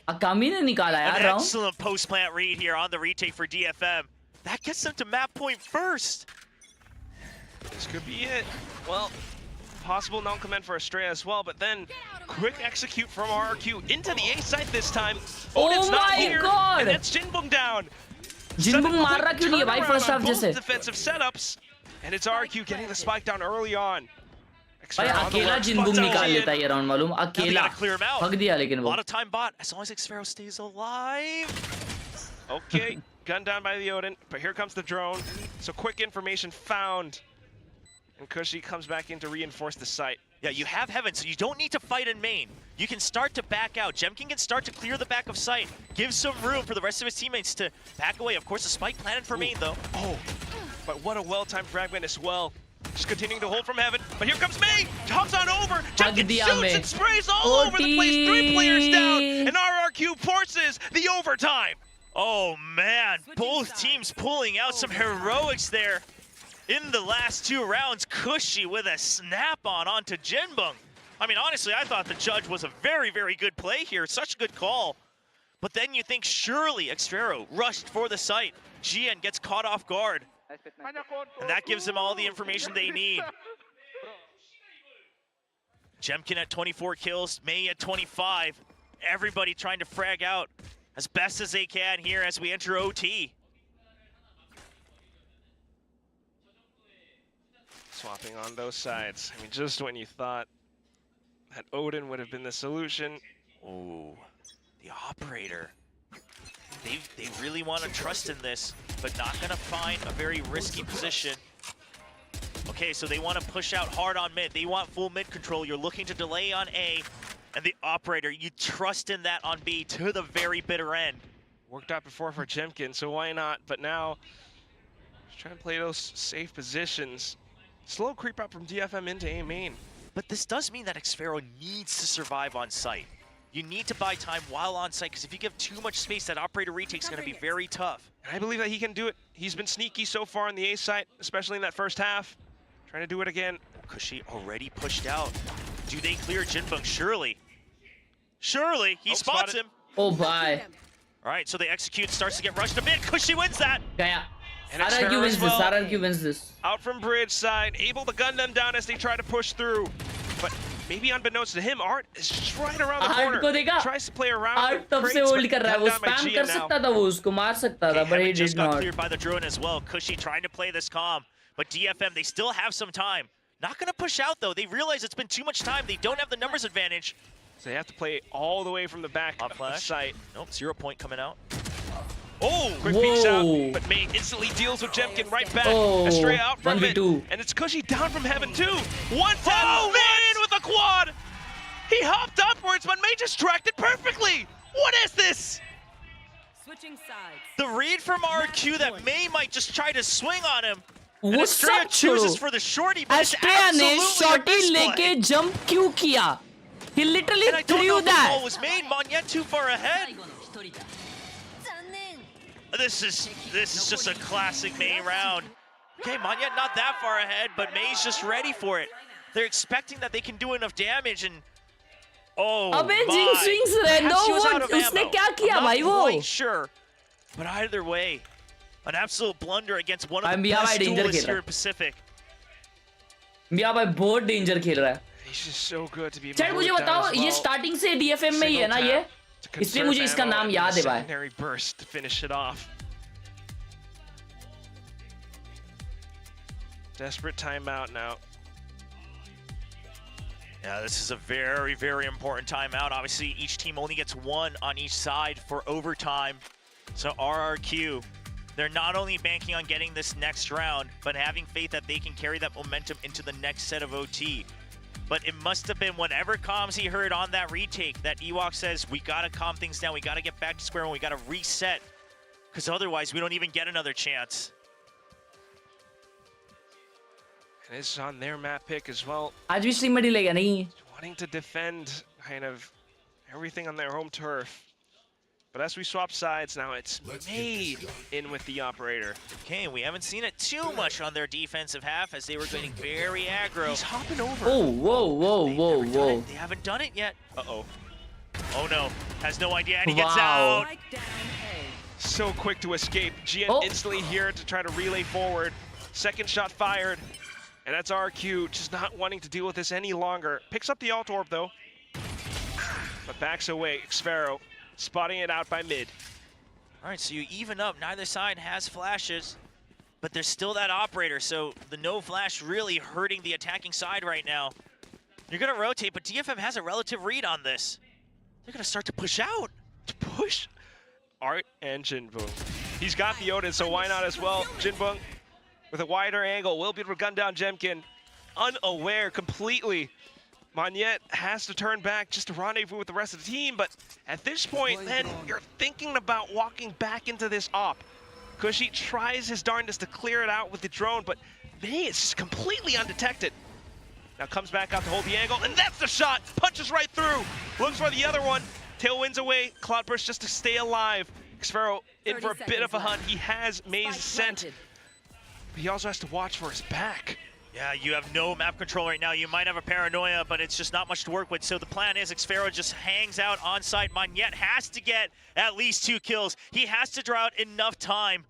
Akami ने निकाला यार An round. excellent post plant read here on the retake for DFM. That gets them to map point first. This could be it. Well, possible non-command for Astrea as well, but then quick execute from RRQ into the A site this time. Odin's not my here, God. and that's Jinbung down. Jinbung मार रहा क्यों नहीं है भाई first half जैसे? Defensive setups, and it's RRQ getting the spike down early on. भाई अकेला जिनबुंग निकाल लेता है ये राउंड मालूम अकेला हक दिया लेकिन A वो lot of time bought as long as Xfero stays alive. Okay, gunned down by the Odin, but here comes the drone. So quick information found. And Cushy comes back in to reinforce the site. Yeah, you have Heaven, so you don't need to fight in main. You can start to back out. Jemkin can start to clear the back of sight. Give some room for the rest of his teammates to back away. Of course, the spike planted for main, though. Oh, but what a well-timed fragment as well. Just continuing to hold from Heaven, but here comes May! Hops on over! Jemkin shoots and sprays all over the place! 3 players down! And RRQ forces the overtime! Oh, man. Both teams pulling out some heroics there. In the last 2 rounds, Cushy with a snap-on onto Jinbung. I mean, honestly, I thought the judge was a very, very good play here. Such a good call. But then you think surely Xtrero rushed for the site. Gian gets caught off guard. And that gives them all the information they need. Jemkin at 24 kills, May at 25. Everybody trying to frag out as best as they can here as we enter OT. Swapping on those sides. I mean, just when you thought that Odin would have been the solution. Oh, the operator. They really want to trust in this, but not going to find a very risky position. Okay, so they want to push out hard on mid. They want full mid control. You're looking to delay on A, and the operator, you trust in that on B to the very bitter end. Worked out before for Jemkin, so why not? But now, just trying to play those safe positions. Slow creep up from DFM into A main. But this does mean that Xfero needs to survive on site. You need to buy time while on site, because if you give too much space, that operator retake is going to be very tough. And I believe that he can do it. He's been sneaky so far in the A site, especially in that first half. Trying to do it again. Cushy already pushed out. Do they clear Jinbung? Surely. Surely. He spots him. Oh, bye. All right, so they execute, starts to get rushed a bit. Cushy wins that. Yeah. And RRQ wins this. RRQ wins this. Out from bridge side, able to gun them down as they try to push through. But maybe unbeknownst to him, Art is just right around the corner. को देखा? Tries to play around. Art तब से hold कर रहा है. वो spam कर सकता था, वो उसको मार सकता था, but he just did got not. cleared by the drone as well. Cushy trying to play this calm, but DFM, they still have some time. Not going to push out though. They realize it's been too much time. They don't have the numbers advantage. So they have to play all the way from the back of the site. Nope, 0 point coming out. Oh, quick peeks out, but May instantly deals with Jemkin right back. Astrea out from it, and it's Cushy down from Heaven too. 1-10, May with a quad. He hopped upwards, but May just tracked it perfectly. What is this? Switching sides. The read from RRQ that May might just try to swing on him. And What's Astrea up, chooses for the shorty, but it's Astrea ने absolutely shorty a misplay. लेके jump क्यों किया? He literally And I don't know threw if the that. ball was made. Monyet too far ahead. This is just a classic May round. Okay, Monyet not that far ahead, but May's just ready for it. They're expecting that they can do enough damage, and oh अबे my. Jing swings रहने Perhaps he was दो, out of उसने ammo. क्या किया I'm भाई not वो? quite sure, but either way, an absolute blunder against one of the Miya best भाई danger duelists खेल here रहा in Pacific. मिया भाई बहुत डेंजर खेल रहा है. He's just so good to be. चल मुझे बताओ ये स्टार्टिंग से DFM में ही है ना ये? इसलिए मुझे इसका नाम याद है भाई. Secondary burst to finish it off. Desperate timeout now. Yeah, this is a very, very important timeout. Obviously, each team only gets 1 on each side for overtime. So RRQ, they're not only banking on getting this next round, but having faith that they can carry that momentum into the next set of OT. But it must have been whatever comms he heard on that retake that Ewok says, we gotta calm things down, we gotta get back to square one, we gotta reset. Because otherwise, we don't even get another chance. And it's on their map pick as well. आज भी stream में delay है नहीं? Wanting to defend kind of everything on their home turf. But as we swap sides, now it's May in with the operator. Okay, we haven't seen it too much on their defensive half as they were getting very aggro. He's hopping over. Oh, whoa. They haven't done it yet. Uh-oh. Oh no, has no idea, and he gets Wow. out. So quick to escape. Gian instantly here to try to relay forward. Second shot fired. And that's RRQ, just not wanting to deal with this any longer. Picks up the alt orb though. But backs away. Xfero spotting it out by mid. All right, so you even up. Neither side has flashes, but there's still that operator, so the no flash really hurting the attacking side right now. You're gonna rotate, but DFM has a relative read on this. They're gonna start to push out. To push Art and Jinbung. He's got the Odin, so why not as well? Jinbung with a wider angle will be able to gun down Jemkin. Unaware completely. Magnet has to turn back just to rendezvous with the rest of the team, but at this point, then you're thinking about walking back into this op. Kushi tries his darndest to clear it out with the drone, but May is just completely undetected. Now comes back out to hold the angle, and that's the shot! Punches right through! Looks for the other one. Tailwinds away, Cloudburst just to stay alive. Xfero in for a bit of a hunt. He has May's scent, but he also has to watch for his back. Yeah, you have no map control right now. You might have a paranoia, but it's just not much to work with. So the plan is Xfero just hangs out on site. Magnet has to get at least 2 kills. He has to draw out enough time.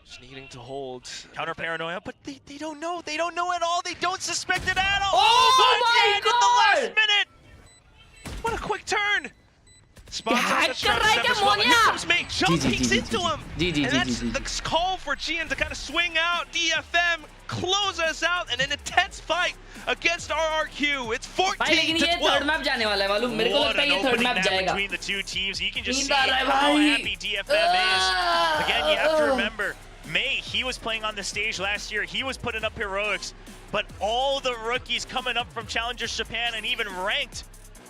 Just needing to hold. Counter paranoia, but they don't know. They don't know at all. They don't suspect it at all. Oh my God! In the last minute! What a quick turn! Spots Hack out the कर रहा है क्या as well. Moniya? Here comes May, jump peeks into him! Ji, And that's the call for Gian to kind of swing out. DFM close us out in an intense fight against RRQ. It's 14 भाई लेकिन ये third map जाने वाला है मालूम मेरे को लगता है ये थर्ड मैप जाएगा between the two teams. You can just see नींद आ रहा है how भाई happy DFM is. Again, you have to remember, May, he was playing on the stage last year. He was putting up heroics, but all the rookies coming up from Challengers Japan and even ranked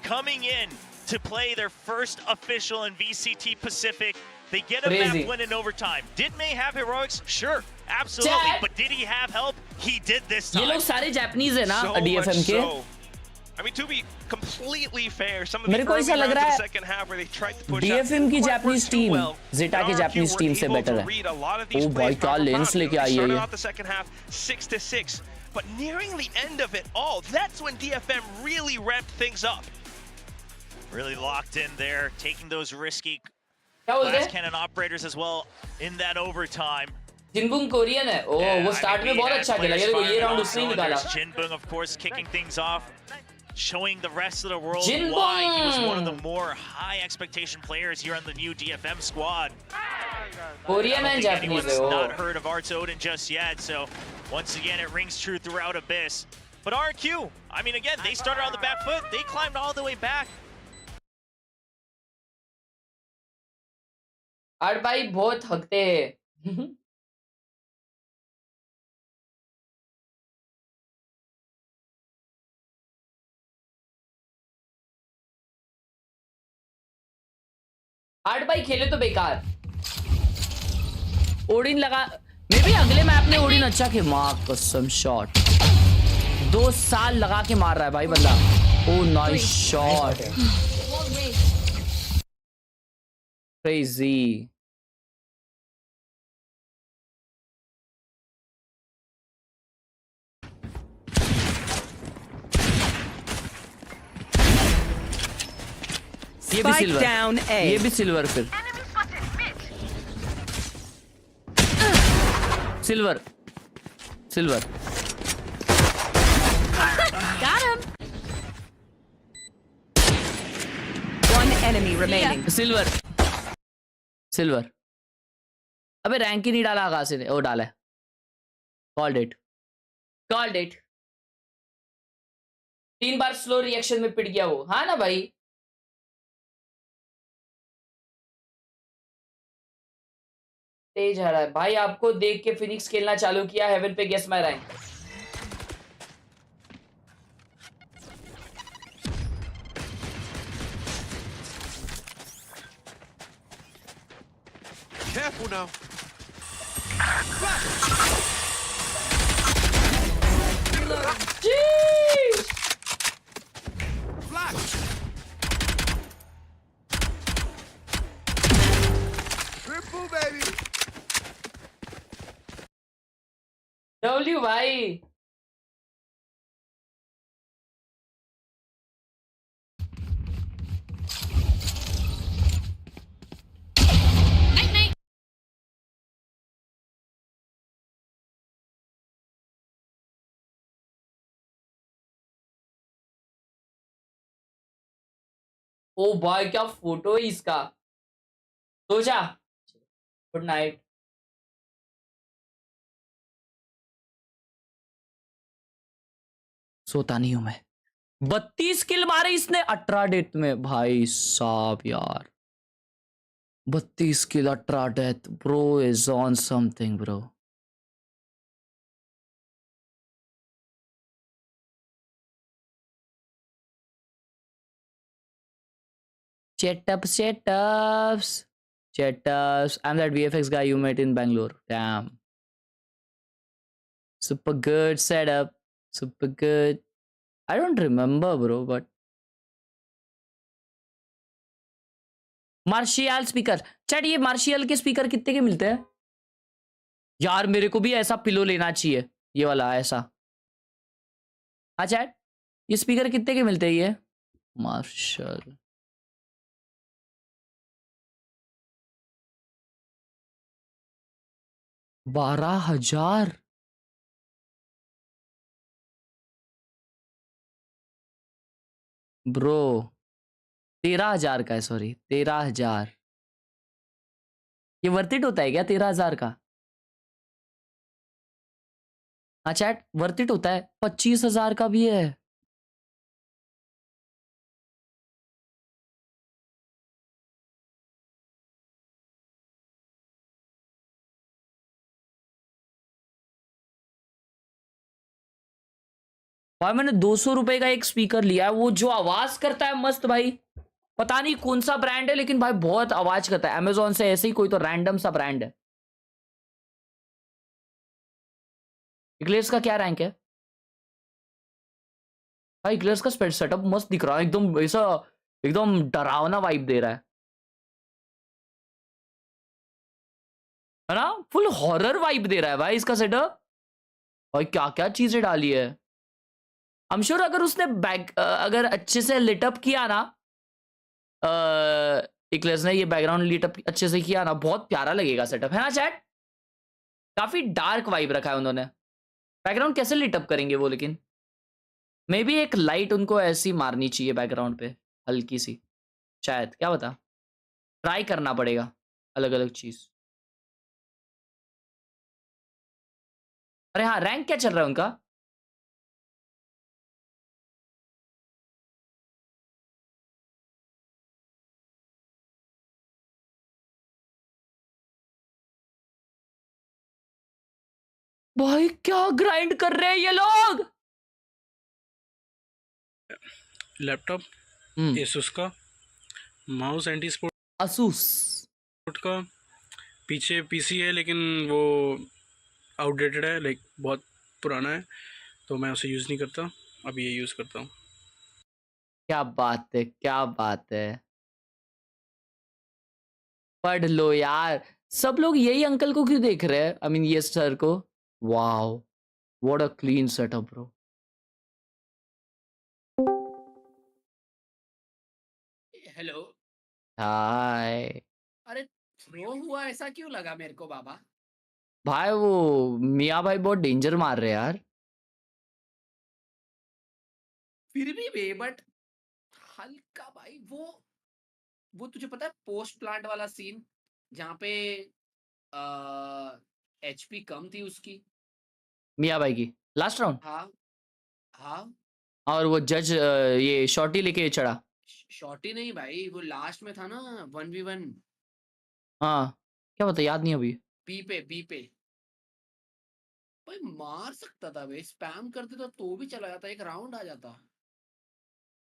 coming in to play their first official in VCT Pacific. They get a map win in overtime. Did May have heroics? Sure, absolutely. But did he have help? He did this time. ये लोग सारे Japanese है ना So DFM much के so. I mean, to be completely fair, some of मेरे the को early ऐसा लग rounds रहा of है the second half where they tried to push DFM की out जापानीज टीम Zeta के जापानीज टीम से बेटर है ओ भाई क्या लेंस लेके आई है started ये out the second half 6-6, but nearing the end of it all, that's when DFM really ramped things up. Really locked in there, taking those risky क्या बोलते glass हैं cannon operators as well in that overtime. Jinbung Korean है ओ वो start में बहुत अच्छा खेला ये राउंड उसने ही निकाला Jinbung, of course, kicking things off, showing the rest of the world Jinbung! why he was one of the more high expectation players here on the new DFM squad. Korean है Japanese Anyone's है वो not heard of Arts Odin just yet, so once again it rings true throughout Abyss. But RRQ, I mean, again, they started on the back foot, they climbed all the way back. आठ भाई बहुत हकते हैं आठ भाई खेले तो बेकार Odin लगा मे भी अगले मैप में ओडिन अच्छा खेल मां कसम शॉट 2 साल लगा के मार रहा है भाई बंदा ओ नाइस शॉट क्रेजी ये भी सिल्वर ये भी सिल्वर फिर silver silver Got him. One enemy remaining. Silver silver अबे रैंक ही नहीं डाला आकाश ने ओ डाला है called it 3 bar slow reaction में पिट गया वो हाँ ना भाई तेज आ रहा है भाई आपको देख के फिनिक्स खेलना चालू किया हेवन पे guess my rank Careful now. Jeez. Flash. W भाई ओ भाई क्या फोटो है इसका। सोचा गुड नाइट। सोता नहीं हूं मैं। 32 किल मारे इसने 18 डेथ में भाई साहब यार। 32 किल 18 death bro is on something bro. Setups. I'm that VFX guy you met in Bangalore. Damn. Super good setup. Super good. I don't remember, bro, but martial speaker. Chat ये मार्शियल के speaker कितने के मिलते हैं यार? मेरे को भी ऐसा पिलो लेना चाहिए, ये वाला ऐसा। हाँ चैट, ये स्पीकर कितने के मिलते हैं ये मार्शल? $12,000 ब्रो। 13,000 का है, सॉरी 13,000। ये वर्थ इट होता है क्या 13,000 का? हाँ चैट, वर्थ इट होता है। 25,000 का भी है। भाई मैंने 200 रुपए का एक स्पीकर लिया है, वो जो आवाज करता है मस्त भाई। पता नहीं कौन सा ब्रांड है, लेकिन भाई बहुत आवाज करता है। अमेजोन से ऐसे ही कोई तो रैंडम सा ब्रांड है। इक्लेयर्स का क्या रैंक है भाई? इक्लेयर्स का सेटअप मस्त दिख रहा है, एकदम ऐसा एकदम डरावना वाइब दे रहा है ना? फुल हॉरर वाइब दे रहा है भाई इसका सेटअप। भाई क्या क्या चीजें डाली है। आई एम श्योर अगर उसने अगर अच्छे से लिटअप किया ना, इक्लेयर्स ने ये बैकग्राउंड लिटअप अच्छे से किया ना, बहुत प्यारा लगेगा सेटअप, है ना चैट? काफी डार्क वाइब रखा है उन्होंने। बैकग्राउंड कैसे लिटअप करेंगे वो, लेकिन मे बी एक लाइट उनको ऐसी मारनी चाहिए बैकग्राउंड पे, हल्की सी, शायद, क्या बता। ट्राई करना पड़ेगा अलग अलग चीज। अरे हाँ, रैंक क्या चल रहा है उनका? भाई क्या ग्राइंड कर रहे हैं ये लोग। लैपटॉप एसुस का, माउस एंटी स्पोर्ट असूस का, पीछे पीसी है लेकिन वो आउटडेटेड है, लाइक बहुत पुराना है, तो मैं उसे यूज़ नहीं करता, अभी ये यूज़ करता हूँ। क्या बात है, क्या बात है। पढ़ लो यार। सब लोग यही अंकल को क्यों देख रहे हैं? आई मीन ये सर को। Wow, what a clean setup bro. Hello. Hi. अरे थ्रो हुआ ऐसा क्यों लगा मेरे को बाबा? भाई वो मियाँ भाई बहुत डेंजर मार रहे हैं यार। फिर भी बट हल्का भाई, वो तुझे पता है पोस्ट प्लांट वाला सीन जहाँ पे एचपी कम थी उसकी, मियाँ भाई की लास्ट राउंड। हाँ हाँ, और वो जज ये शॉटी लेके चढ़ा। शॉटी नहीं भाई, वो लास्ट में था ना 1v1। हाँ क्या बता, याद नहीं अभी। बी पे भाई मार सकता था भाई, स्पैम करते तो भी चला जाता, एक राउंड आ जाता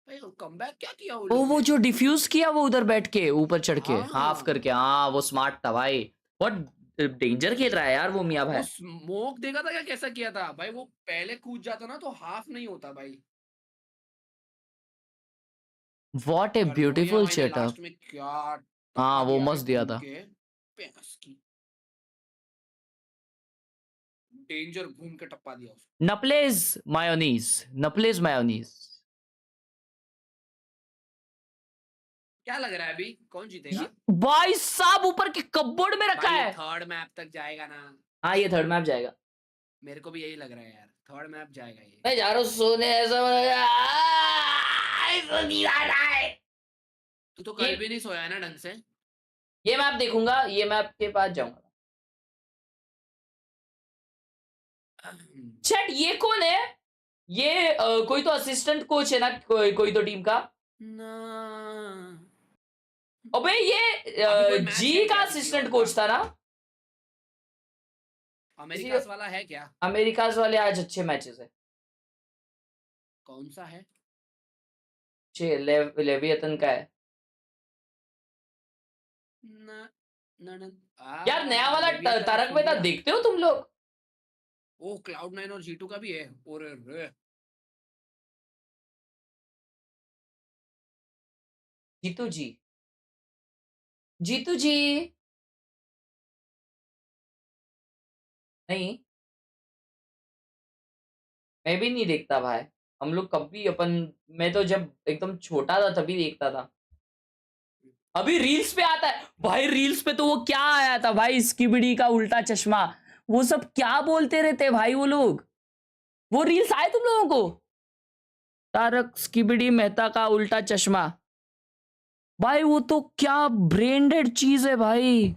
भाई। कमबैक क्या किया वो ओ लोग वो ने? जो डिफ्यूज किया वो उधर बैठ के ऊपर चढ़ के हाँ। हाफ करके, हाँ वो स्मार्ट था भाई। बहुत डेंजर खेल रहा है यार वो मियाँ भाई। वो स्मोक देखा था क्या कैसा किया था भाई? वो पहले कूद जाता ना तो हाफ नहीं होता भाई। व्हाट ए और लोहिया ब्यूटीफुल भाई ने सेटअप। लास्ट में क्या हाँ टपा वो दिया मस्त दिया घूम था। के, प्यास की डेंजर घूम के टप्पा दिया उसको। नपलेज मायोनीज क्या लग रहा है अभी कौन जीतेगा? भाई साहब ऊपर के कपबोर्ड में रखा है। थर्ड मैप तक जाएगा ना? हाँ ये थर्ड मैप जाएगा। मेरे को भी यही लग रहा है यार, थर्ड मैप जाएगा ये। मैं जा रहा हूँ सोने, ऐसा नींद आ रहा है। तू तो कल भी नहीं सोया है ना ढंग से? ये मैप देखूंगा, ये मैप के पास जाऊंगा। चैट ये कौन है? ये कोई तो असिस्टेंट कोच है ना, कोई तो टीम का ना। अबे ये जी का असिस्टेंट कोच था ना? अमेरिकास वाला है क्या? अमेरिकास वाले आज अच्छे मैचेस है। कौन सा है? लेवियतन का है ना, यार। नया वाला तारक मेहता देखते हो तुम लोग? ओ Cloud9 और G2 का भी है। और जीतू जी नहीं, मैं भी नहीं देखता भाई। हम लोग कभी मैं तो जब एकदम छोटा था तभी देखता था। अभी रील्स पे आता है भाई। रील्स पे तो वो क्या आया था भाई, स्किबिडी का उल्टा चश्मा, वो सब क्या बोलते रहते भाई वो लोग। वो रील्स आए तुम लोगों को? तारक स्किबिडी मेहता का उल्टा चश्मा भाई, वो तो क्या ब्रेंडेड चीज है भाई।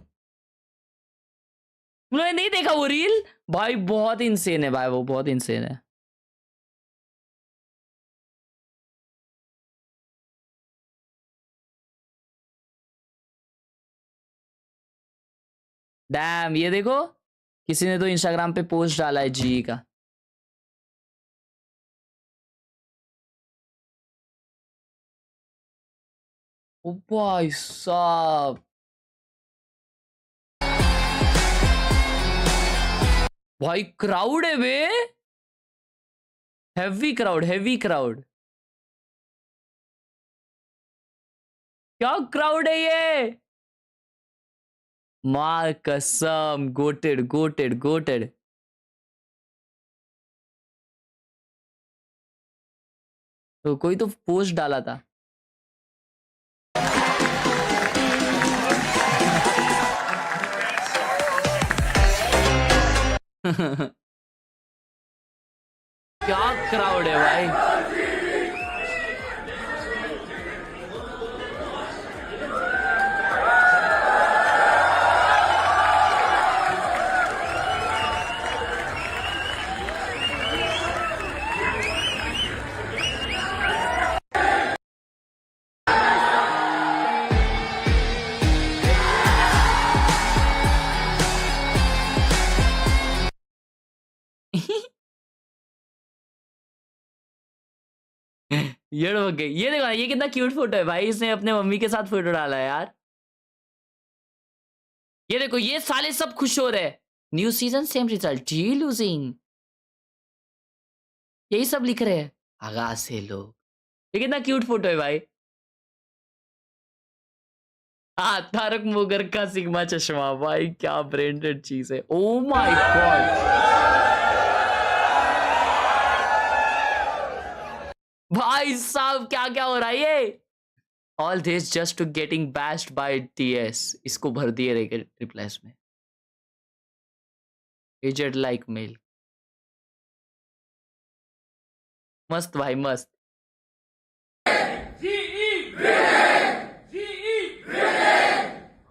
तुम लोगों ने नहीं देखा वो रील? भाई बहुत इंसेन है भाई, वो बहुत इंसेन है। डैम, ये देखो किसी ने तो इंस्टाग्राम पे पोस्ट डाला है जी का। ओ भाई साहब, भाई क्राउड है बे, हेवी क्राउड। क्या क्राउड है ये, मार कसम। गोटेड। तो कोई तो पोस्ट डाला था। क्या क्राउड है भाई। ये देखो ना, ये कितना क्यूट फोटो है भाई। इसने अपने मम्मी के साथ फोटो डाला है यार। ये देखो, ये साले सब खुश हो रहे हैं। न्यू सीजन सेम रिजल्ट, जी लूजिंग, यही सब लिख रहे हैं आगाज से लोग। ये कितना क्यूट फोटो है भाई। हाँ, तारक मुगर का सिग्मा चश्मा भाई, क्या ब्रांडेड चीज है। ओ माय गॉड भाई साहब, क्या क्या हो रहा है ये। All this just to getting bashed by TS. इसको भर दिए रहेगा रिप्लेस में। Aged like milk. मस्त भाई मस्त।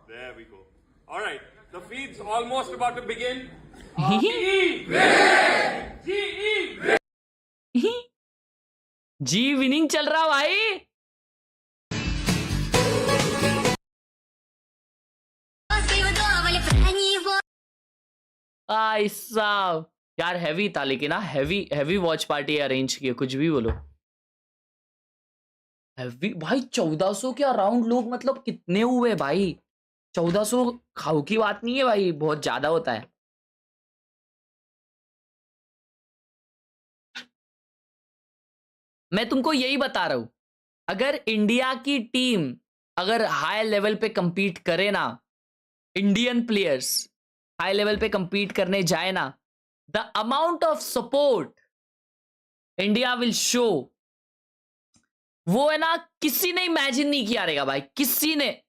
There we go. All right, the feed's almost about to begin. G winning चल रहा भाई। भाई साहब यार, हैवी था लेकिन ना, हैवी वॉच पार्टी अरेंज की, कुछ भी बोलो। हैवी भाई, 1400 के अराउंड लोग, मतलब कितने हुए भाई। 1400 खाऊ की बात नहीं है भाई, बहुत ज्यादा होता है। मैं तुमको यही बता रहा हूं, अगर इंडिया की टीम अगर हाई लेवल पे compete करे ना, इंडियन प्लेयर्स हाई लेवल पे compete करने जाए ना, the amount of support India will show, वो है ना किसी ने इमेजिन नहीं किया रहेगा भाई, किसी ने।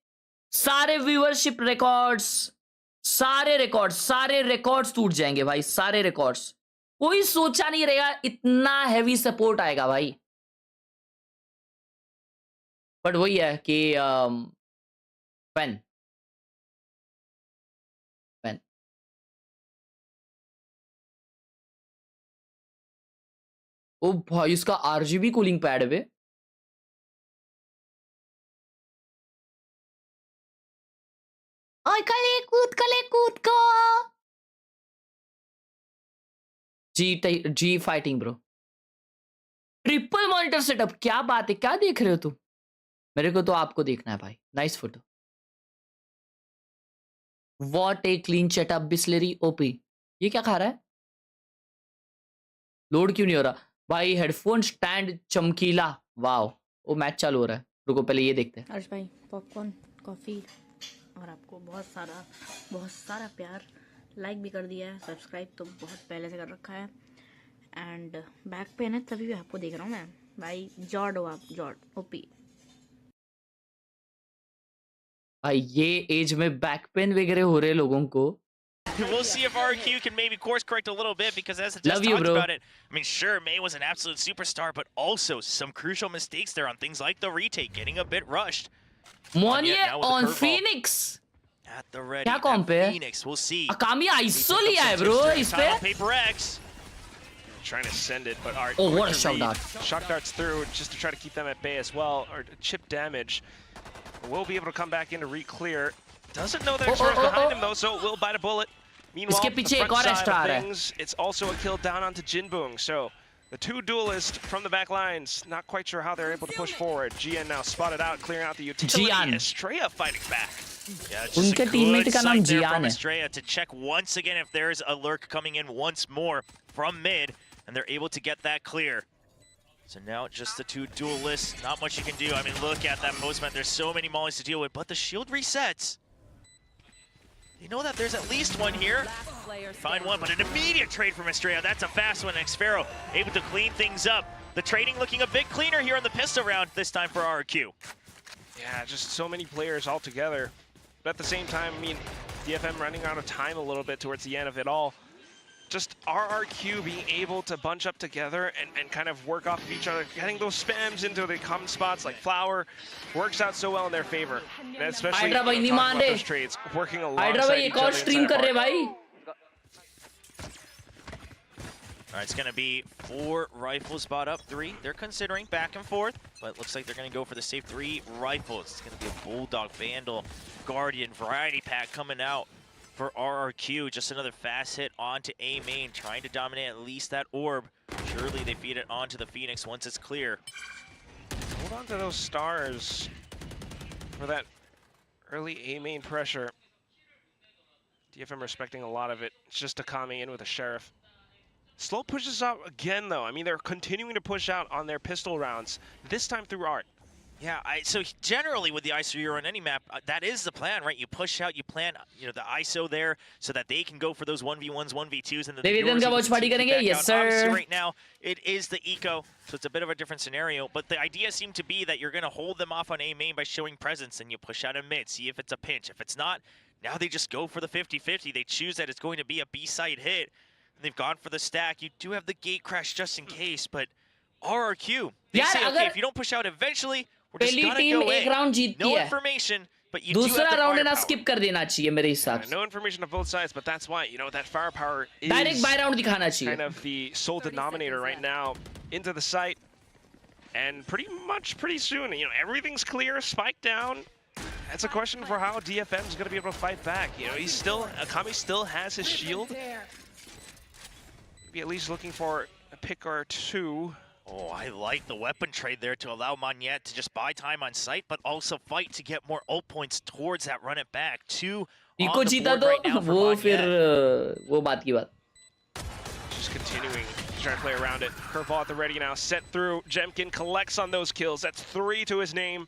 सारे व्यूअरशिप रिकॉर्ड्स, सारे रिकॉर्ड्स टूट जाएंगे भाई, सारे रिकॉर्ड्स। कोई सोचा नहीं रहेगा इतना हैवी सपोर्ट आएगा भाई। बट वही है कि पेन ओ भाई, इसका आरजीबी कूलिंग पैड है बे। कले कूद को G fighting bro. Triple monitor setup, क्या बात है, क्या देख रहे हो तुम? मेरे को तो आपको देखना है भाई। Nice photo. What a clean setup Bisleri OP. ये क्या खा रहा है? लोड क्यों नहीं हो रहा भाई? हेडफोन स्टैंड चमकीला, वाओ। वो मैच चालू हो रहा है, रुको पहले ये देखते हैं। हर्ष भाई पॉपकॉर्न, कॉफ़ी और आपको बहुत सारा प्यार। लाइक भी कर दिया है, सब्सक्राइब तो बहुत पहले से कर रखा है। एंड बैक पेन है तभी भी आपको देख रहा हूँ मैं भाई। जॉर्ड हो आप, जॉर्ड ओपी भाई। ये एज में बैक पेन वगैरह हो रहे लोगों को। We'll see if RRQ can maybe course correct a little bit, because as I just talked about it, I mean, sure, May was an absolute superstar, but also some crucial mistakes there on things like the retake, getting a bit rushed. Monia on Phoenix. At the ready. क्या कॉम्प है? Phoenix, we'll see. अकामी iso लिया है bro इस पे। Paper X. Trying to send it, but Art. Oh, what a shock dart! Shock darts through just to try to keep them at bay as well, or chip damage. We'll be able to come back in to re-clear. Doesn't know there's behind him though, so it will bite a bullet. Meanwhile, इसके पीछे एक और extra आ रहा है। It's also a kill down onto Jinbung. So the two duelists from the back lines, not quite sure how they're able to push forward. GN now spotted out, clearing out the utility. Estrella fighting back. Yeah, just उनके a teammate good का नाम sight there Jian from है। Estrella to check once again if there's a lurk coming in once more from mid, and they're able to get that clear. So now just the two duelists, not much you can do. I mean, look at that postman. There's so many mollies to deal with, but the shield resets. You know that there's at least one here. Find one, but an immediate trade from Estrella. That's a fast one. Xfero able to clean things up. The trading looking a bit cleaner here in the pistol round this time for RRQ. Yeah, just so many players all together. But at the same time, I mean, DFM running out of time a little bit towards the end of it all. Just RRQ being able to bunch up together and kind of work off of each other, getting those spams into the common spots like Flower works out so well in their favor. And especially talking about those trades, working alongside each other inside of Art. All right, it's going to be 4 rifles spot up, 3. They're considering back and forth, but it looks like they're going to go for the safe 3 rifles. It's going to be a Bulldog, Vandal, Guardian, Variety Pack coming out for RRQ. Just another fast hit onto A main, trying to dominate at least that orb. Surely they feed it onto the Phoenix once it's clear. Hold on to those stars for that early A main pressure. DFM respecting a lot of it. It's just Akami in with a Sheriff. Slow pushes out again, though. I mean, they're continuing to push out on their pistol rounds, this time through Art. Yeah, so generally with the ISO you're on any map, that is the plan, right? You push out, you plan, you know, the ISO there so that they can go for those 1v1s, 1v2s, and then the watchparty करेंगे, yes sir. Obviously right now, it is the eco, so it's a bit of a different scenario, but the idea seemed to be that you're going to hold them off on A main by showing presence, and you push out a mid, see if it's a pinch. If it's not, now they just go for the 50-50. They choose that it's going to be a B-side hit. They've gone for the stack. You do have the gate crash just in case, but RRQ, they say, okay, if you don't push out eventually, we're just gonna go in. No information, but you do have the firepower. No information on both sides, but that's why, you know, that firepower is kind of the sole denominator right now into the site. And pretty soon, you know, everything's clear, spike down. That's a question for how DFM is going to be able to fight back. You know, he's still, Akami still has his shield. Maybe at least looking for a pick or two. Oh, I like the weapon trade there to allow Monyet to just buy time on site, but also fight to get more ult points towards that run it back. 2 on the board right now for Monyet. Just continuing to try to play around it. Curveball at the ready now, set through. Jemkin collects on those kills. That's 3 to his name.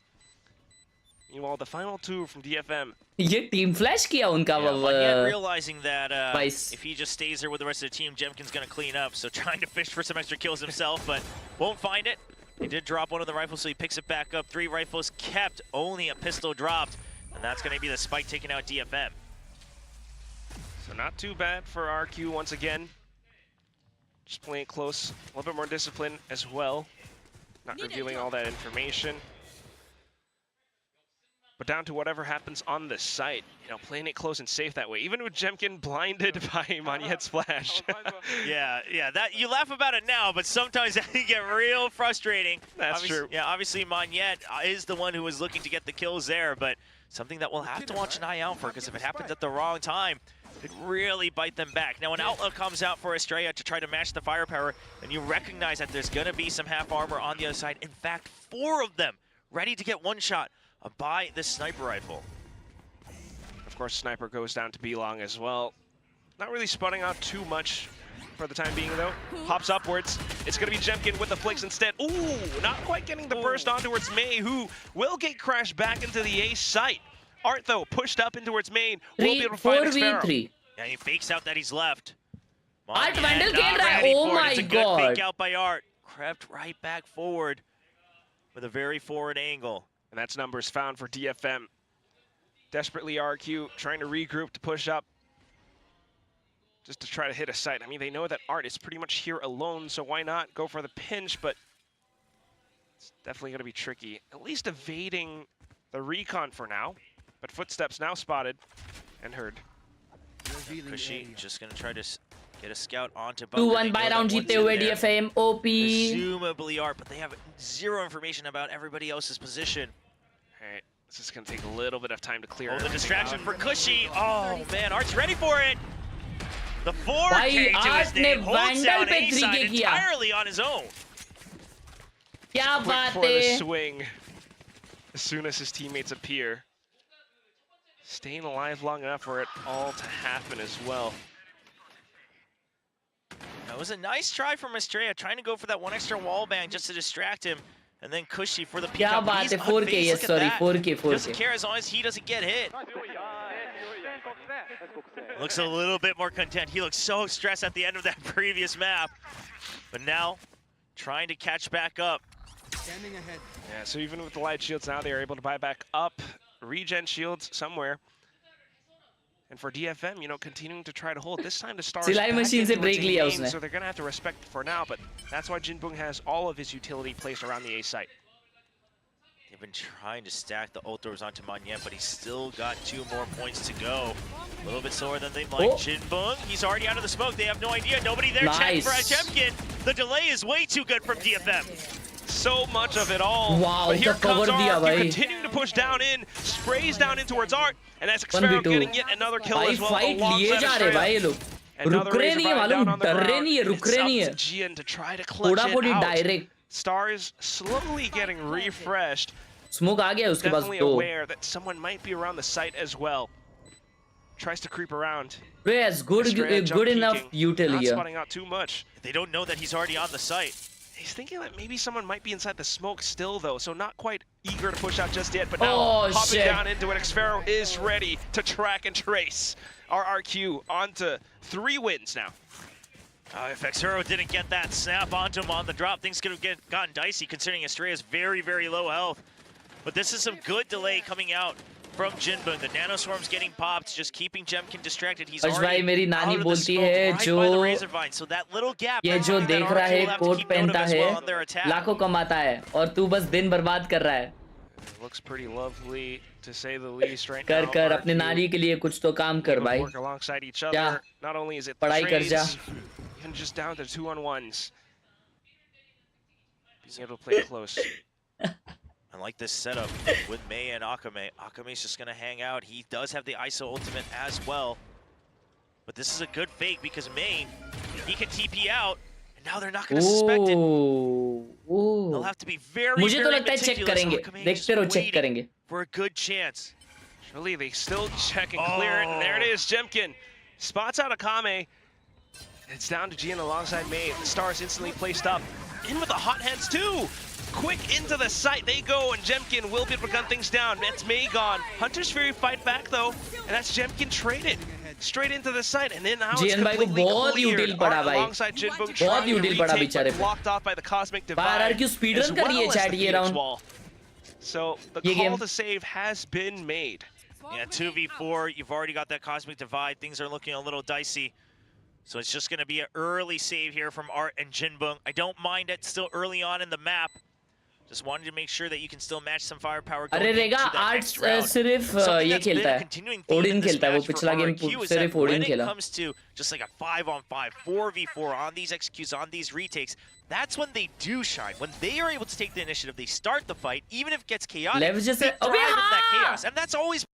Meanwhile, the final two from DFM. ये team flash किया उनका Yet realizing that Vice. if he just stays there with the rest of the team, Jemkin's going to clean up. So trying to fish for some extra kills himself, but won't find it. He did drop one of the rifles, so he picks it back up. 3 rifles kept, only a pistol dropped. And that's going to be the spike taking out DFM. So not too bad for RRQ once again. Just playing it close, a little bit more discipline as well. Not revealing all that information. But down to whatever happens on the site, you know, playing it close and safe that way. Even with Jemkin blinded by Monyet's flash. yeah, that you laugh about it now, but sometimes that can get real frustrating. That's true. Yeah, obviously Monyet is the one who was looking to get the kills there, but something that we'll have to watch an eye out for, because if it happens at the wrong time, it really bite them back. Now, an outlaw comes out for Estrella to try to match the firepower, and you recognize that there's going to be some half armor on the other side. In fact, 4 of them ready to get one shot by this sniper rifle. Of course, sniper goes down to B-Long as well. Not really spotting out too much for the time being, though. Hops upwards. It's going to be Jemkin with the flicks instead. Ooh, not quite getting the burst on towards May, who will get crashed back into the A site. Art, though, pushed up in towards main. Will be able to find Xfero. Yeah, he fakes out that he's left. Art Vandal Khelraay, oh my it's a god. Good fake out by Art. Crept right back forward with a very forward angle. And that's numbers found for DFM. Desperately RQ trying to regroup to push up. Just to try to hit a site. I mean, they know that Art is pretty much here alone, so why not go for the pinch, but it's definitely going to be tricky. At least evading the recon for now, but footsteps now spotted and heard. Kushi just going to try to get a scout onto 2-1 by round जीते हुए DFM OP. Presumably Art, but they have 0 information about everybody else's position. All right, this is going to take a little bit of time to clear. Oh, the distraction for Kushi. Oh man, Art's ready for it. The 4K to his name holds down A side entirely on his own. क्या Quick बात for the है? swing as soon as his teammates appear. Staying alive long enough for it all to happen as well. That was a nice try from Estrella, trying to go for that one extra wall bang just to distract him. And then Kushi for the pick क्या up. बात He's है 4K unfazed. yes Look at sorry that. 4K Doesn't care as long as he doesn't get hit. Looks a little bit more content. He looks so stressed at the end of that previous map. But now, trying to catch back up. Standing ahead. Yeah, so even with the light shields now, they are able to buy back up, regen shields somewhere. And for DFM, you know, continuing to try to hold. This time the Stars सिलाई machine से break लिया game, उसने. so they're going to have to respect for now, but that's why Jinbung has all of his utility placed around the A site. They've been trying to stack the ultras onto Monyet, but he's still got 2 more points to go. A little bit slower than they'd like. Oh. Jinbung, he's already out of the smoke. They have no idea. Nobody there checking Nice. for Jemkin. The delay is way too good from DFM. So much of it all. Wow, but here cover comes दिया Art, भाई. continuing to push down in, sprays down in towards Art, and that's 1v2. Xfero getting yet another kill भाई as well. Fight लिए alongside जा रहे Estrella. भाई ये लोग Another रुक रहे razor नहीं है fire मालूम down on the डर रहे ground. नहीं है रुक It's रहे up नहीं to है Gian to try to clutch थोड़ा it बहुत ही out. Direct Stars slowly getting refreshed. Smoke आ गया उसके पास Definitely तो aware that someone might be around the site as well. Tries to creep around. yes good Estrella jump good enough peeking, util not here spotting out too much. They don't know that he's already on the site. He's thinking that maybe someone might be inside the smoke still, though, so not quite eager to push out just yet. But now Oh, hopping shit. down into it, Xfero is ready to track and trace. RRQ onto 3 wins now. If Xfero didn't get that snap onto him on the drop, things could have gotten dicey considering Estrella's very, very low health. But this is some good delay coming out from Jinbung. The nanoswarm's getting popped, just keeping Jemkin distracted. He's भाई already मेरी नानी out of the बोलती smoke है right जो by the razor vine. So that little gap, ये that's जो something that देख रहा RRQ है will have to कोट keep note of पहनता as है well on their attack. लाखों कमाता है और तू बस दिन बर्बाद कर रहा है Looks pretty lovely, to say the least, right कर now. कर अपने RRQ नानी के लिए कुछ तो काम कर able to भाई work alongside each क्या other. Not only is it पढ़ाई कर जा trades, even just down to 2-on-1s. Being able to play close. I like this setup with Mei and Akame. Akame's just going to hang out. He does have the ISO ultimate as well. But this is a good fake because Mei, he can TP out, and now they're not going to suspect it. They'll have to be very, मुझे तो very लगता है check meticulous. करेंगे Akame देखते रहो just check waiting करेंगे for a good chance. Surely they still check and clear it, and there it is, Jemkin. Spots out Akame. It's down to Gian alongside Mei. The Stars instantly placed up. In with the hot hands too. quick into the site they go, and Jemkin will be able to gun things down. That's May gone. Hunter's Fury fight back though, and that's Jemkin traded straight into the site, and then now it's GN भाई को completely बहुत cleared. util पड़ा भाई, Alongside Jinbong बहुत trying to util पड़ा retake, बेचारे but पे। blocked off by the Cosmic Divide, RRQ speedrun as कर रही है well as chat the ये Phoenix round। Wall. So the ये call game- to save has been made. Yeah, 2v4, you've already got that Cosmic Divide. Things are looking a little dicey. So it's just going to be an early save here from Art and Jinbong. I don't mind it, still early on in the map. Just wanted to make sure that you can still match some firepower going अरे into रेगा that art next round. सिर्फ Something ये that's been खेलता a है, continuing theme in Odin this खेलता है, वो match for पिछला गेम RRQ is सिर्फ that when ओडिन it खेला। comes to just like a 5-on-5, 4v4 on these executes, on these retakes, that's when they do shine. When they are able to take the initiative, they start the fight, even if it gets chaotic, Lev जैसे- they अबे thrive in that हाँ! chaos. And that's always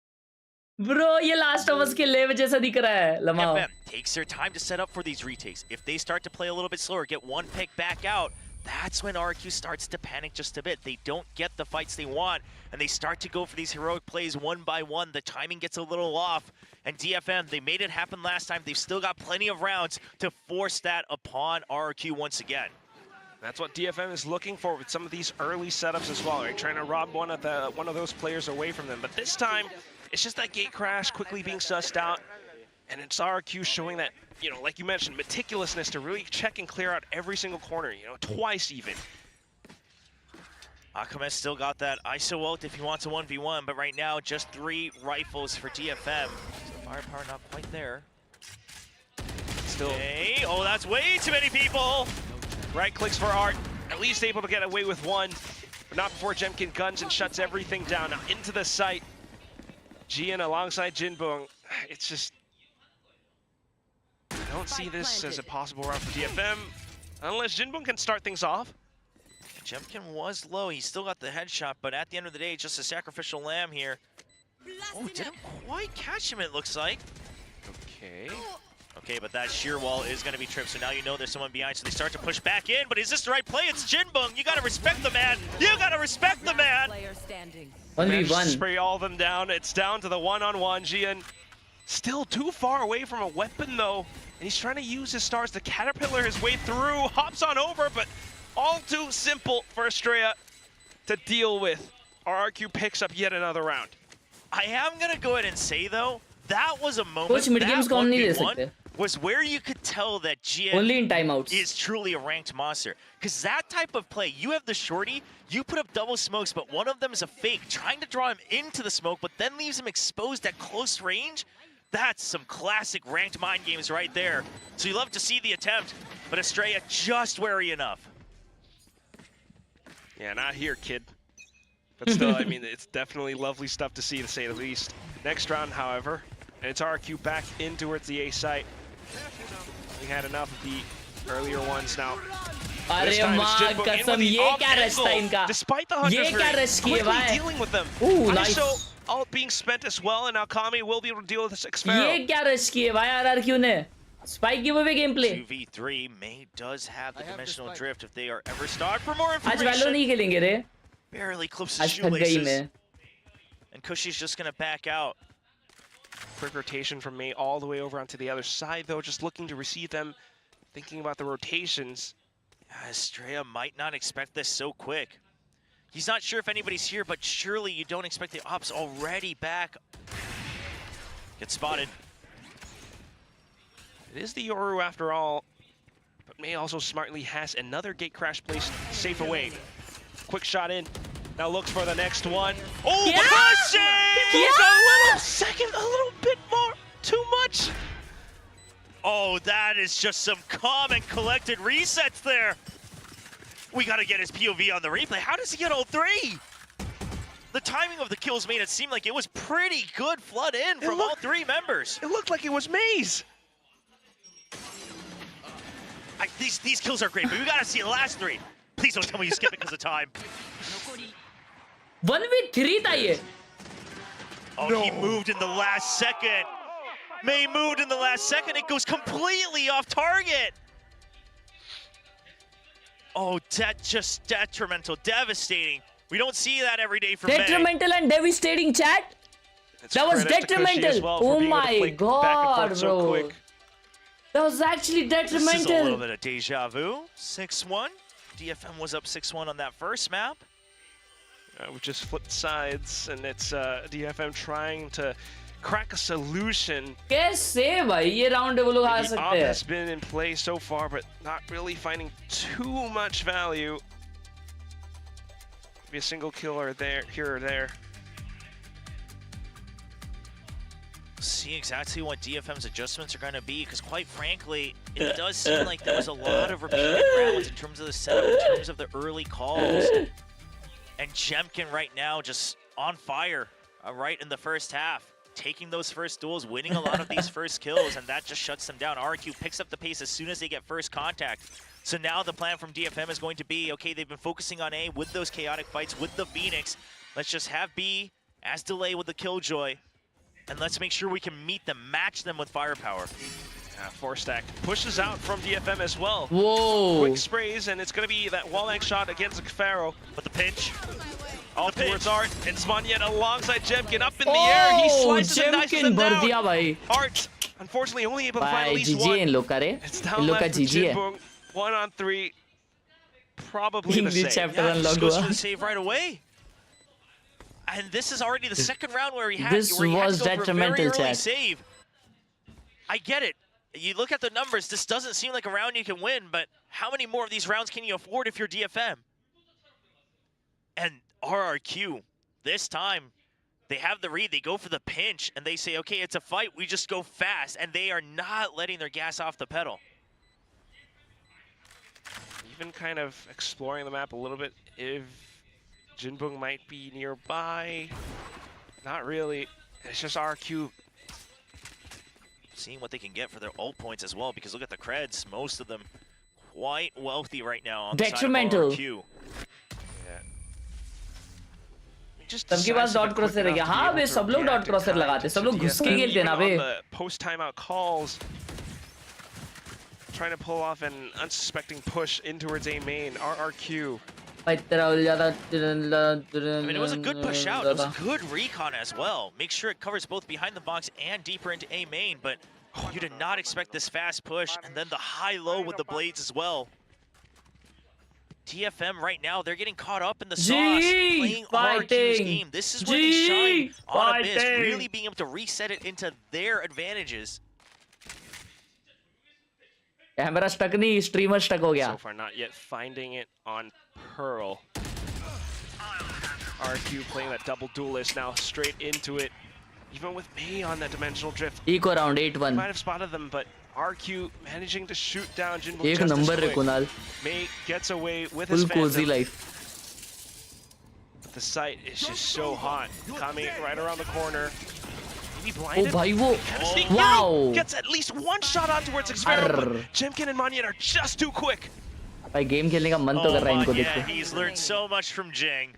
bro ये last of us के लेव जैसा दिख रहा है लमाओ। DFM takes their time to set up for these retakes. If they start to play a little bit slower, get one pick back out, that's when RRQ starts to panic just a bit. They don't get the fights they want, and they start to go for these heroic plays one by one. The timing gets a little off, and DFM, they made it happen last time. They've still got plenty of rounds to force that upon RRQ once again. That's what DFM is looking for with some of these early setups as well, right? Trying to rob one of those players away from them. But this time, it's just that gate crash quickly being sussed out, and it's RRQ showing that, you know, like you mentioned, meticulousness to really check and clear out every single corner, you know, twice even. Akame's still got that ISO ult if he wants a 1v1, but right now, just 3 rifles for DFM. So firepower not quite there. Still. Okay. Oh, that's way too many people! Right clicks for Art, at least able to get away with one, but not before Jemkin guns and shuts everything down. Now into the site, Gian alongside Jinbong. It's just, I don't see this as a possible round for DFM, unless Jinbong can start things off. Jemkin was low, he still got the headshot, but at the end of the day, just a sacrificial lamb here. Oh, didn't quite catch him, it looks like. Okay. Okay, but that sheer wall is going to be tripped, so now you know there's someone behind, so they start to push back in, but is this the right play? It's Jinbong! You gotta respect the man! You gotta respect the man! Managed to spray all of them down. It's down to the one-on-one. Gian still too far away from a weapon, though, and he's trying to use his stars to caterpillar his way through. Hops on over, but all too simple for Estrella to deal with. RRQ picks up yet another round. I am going to go ahead and say, though, that was a moment, कुछ mid games कौन नहीं ले सकते? was where you could tell that GN Only in timeouts is truly a ranked monster. Because that type of play, you have the shorty, you put up double smokes, but one of them is a fake, trying to draw him into the smoke, but then leaves him exposed at close range. That's some classic ranked mind games right there. So you love to see the attempt, but Estrella just wary enough. Yeah, not here, kid. But still, I mean, it's definitely lovely stuff to see, to say the least. Next round, however, and it's RRQ back in towards the A site. We had enough of the earlier ones now. अरे माँ कसम ये क्या rush था इनका? Despite the Hunter's ये क्या Fury, rush किए quickly भाई? dealing with them. Ooh, nice. ISO all being spent as well, and now Kami will be able to deal with this Xpharaoh. ये क्या रश किए भाई RRQ ने? Spike giveaway gameplay. 2v3, May does have the dimensional drift if they are ever starved. For more आज Valo नहीं information, खेलेंगे रे? barely clips his आज थक गई shoelaces. मैं. And Cushy's just gonna back out. Quick rotation from May all the way over onto the other side, though, just looking to receive them, thinking about the rotations. Estrella might not expect this so quick. He's not sure if anybody's here, but surely you don't expect the ops already back. Get spotted. It is the Yoru after all, but May also smartly has another gate crash placed safe away. Quick shot in, now looks for the next one. Oh, Yeah! He moves a little bit more, too much. Oh, that is just some calm and collected resets there. We gotta get his POV on the replay. How does he get all 3? The timing of the kills made it seem like it was pretty good flood in from all 3 members. It looked like it was May's. These kills are great, but we gotta see the last 3. Please don't tell me you skip it because of time. 1v3 था ये. Oh, no. He moved in the last second. May moved in the last second. It goes completely off target. Oh, that's just detrimental, devastating. We don't see that every day from Detrimental May. and devastating, chat. That was detrimental. Well oh my god, so bro. That was actually detrimental. This is a little bit of deja vu. 6-1. DFM was up 6-1 on that first map. We just flipped sides, and it's DFM trying to crack a solution. कैसे भाई ये round वो लोग आ The सकते op हैं? has been in play so far, but not really finding too much value. Maybe a single kill or there, here or there. See exactly what DFM's adjustments are going to be, because quite frankly, it does seem like there was a lot of repeated rounds in terms of the setup, in terms of the early calls. And Jemkin right now just on fire right in the first half, taking those first duels, winning a lot of these first kills, and that just shuts them down. RRQ picks up the pace as soon as they get first contact. So now the plan from DFM is going to be, okay, they've been focusing on A with those chaotic fights with the Phoenix. Let's just have B as delay with the Killjoy. And let's make sure we can meet them, match them with firepower. 4-stack pushes out from DFM as well. Whoa! Quick sprays, and it's going to be that wall-hang shot against Khelraay. With the pinch. All towards Art, and Smanyet alongside Jemkin up in the air. He slices and dices them भर दिया down. भाई. Art, unfortunately, only able to find at भाई least GG one. इन लोग का रे. It's in down लोग का left for GG है. Jinbong. 1-on-3. Probably the English save. chapter Yeah, unlocked just goes हुआ. for the save right away. And this is already the second round where he had, This where he had was to go for a very detrimental, early chat. save. I get it. You look at the numbers, this doesn't seem like a round you can win, but how many more of these rounds can you afford if you're DFM? And RRQ, this time, they have the read, they go for the pinch, and they say, okay, it's a fight, we just go fast, and they are not letting their gas off the pedal. Even kind of exploring the map a little bit, if Jinbong might be nearby. Not really. It's just RQ. Seeing what they can get for their ult points as well, because look at the creds, most of them quite wealthy right now on the side of RRQ. सबके पास dot क्रॉसर है क्या? हाँ बे सब लोग dot क्रॉसर लगाते, सब लोग घुस के खेलते ना बे. Post timeout calls, trying to pull off an unsuspecting push in towards A main. RRQ. I mean, it was a good push out. It was a good recon as well. Make sure it covers both behind the box and deeper into A main, but you did not expect this fast push, and then the high-low with the blades as well. TFM right now, they're getting caught up in the sauce, playing RRQ's game. This is where they shine on Abyss, really being able to reset it into their advantages. Camera stuck नहीं, streamer stuck हो गया. So far not yet finding it on Pearl. RQ playing that double duelist now straight into it. Even with May on that dimensional drift. Eco round 8-1. Might have spotted them, but RQ managing to shoot down Jinbong एक just number as रे quick. Kunal. May gets away with Full his cozy Phantom. life. But the site is just so hot. Coming right around the corner. Maybe blinded. Oh भाई वो. Kinda sneak Wow. through. Gets at least one shot on towards Xfero, but Jemkin and Monyet are just too quick. भाई game खेलने का मन तो कर रहा है इनको देख Yeah, के. he's learned so much from Jing.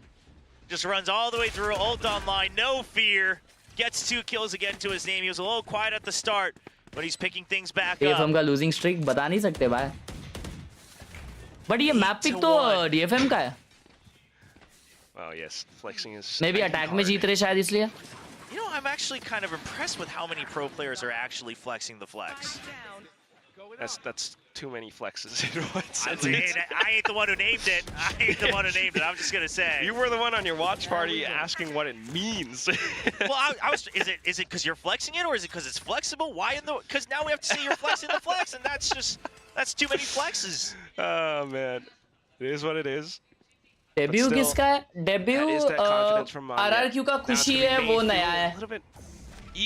Just runs all the way through, ult online, no fear. Gets 2 kills again to his name. He was a little quiet at the start, but he's picking things back DFM up. का losing streak बता नहीं सकते भाई. But ये map pick तो DFM का है. Oh yes, flexing is. Maybe attack में जीत रहे शायद इसलिए. You know, I'm actually kind of impressed with how many pro players are actually flexing the flex. That's too many flexes in one I sentence. ain't the one who named it. I ain't the one who named it. I'm just gonna say. You were the one on your watch party asking what it means. Well, I was. Is it because you're flexing it, or is it because it's flexible? Why in the? Because now we have to say you're flexing the flex, and that's too many flexes. Oh man, it is what it is. Debut किसका है? Debut RRQ का खुशी है वो नया है.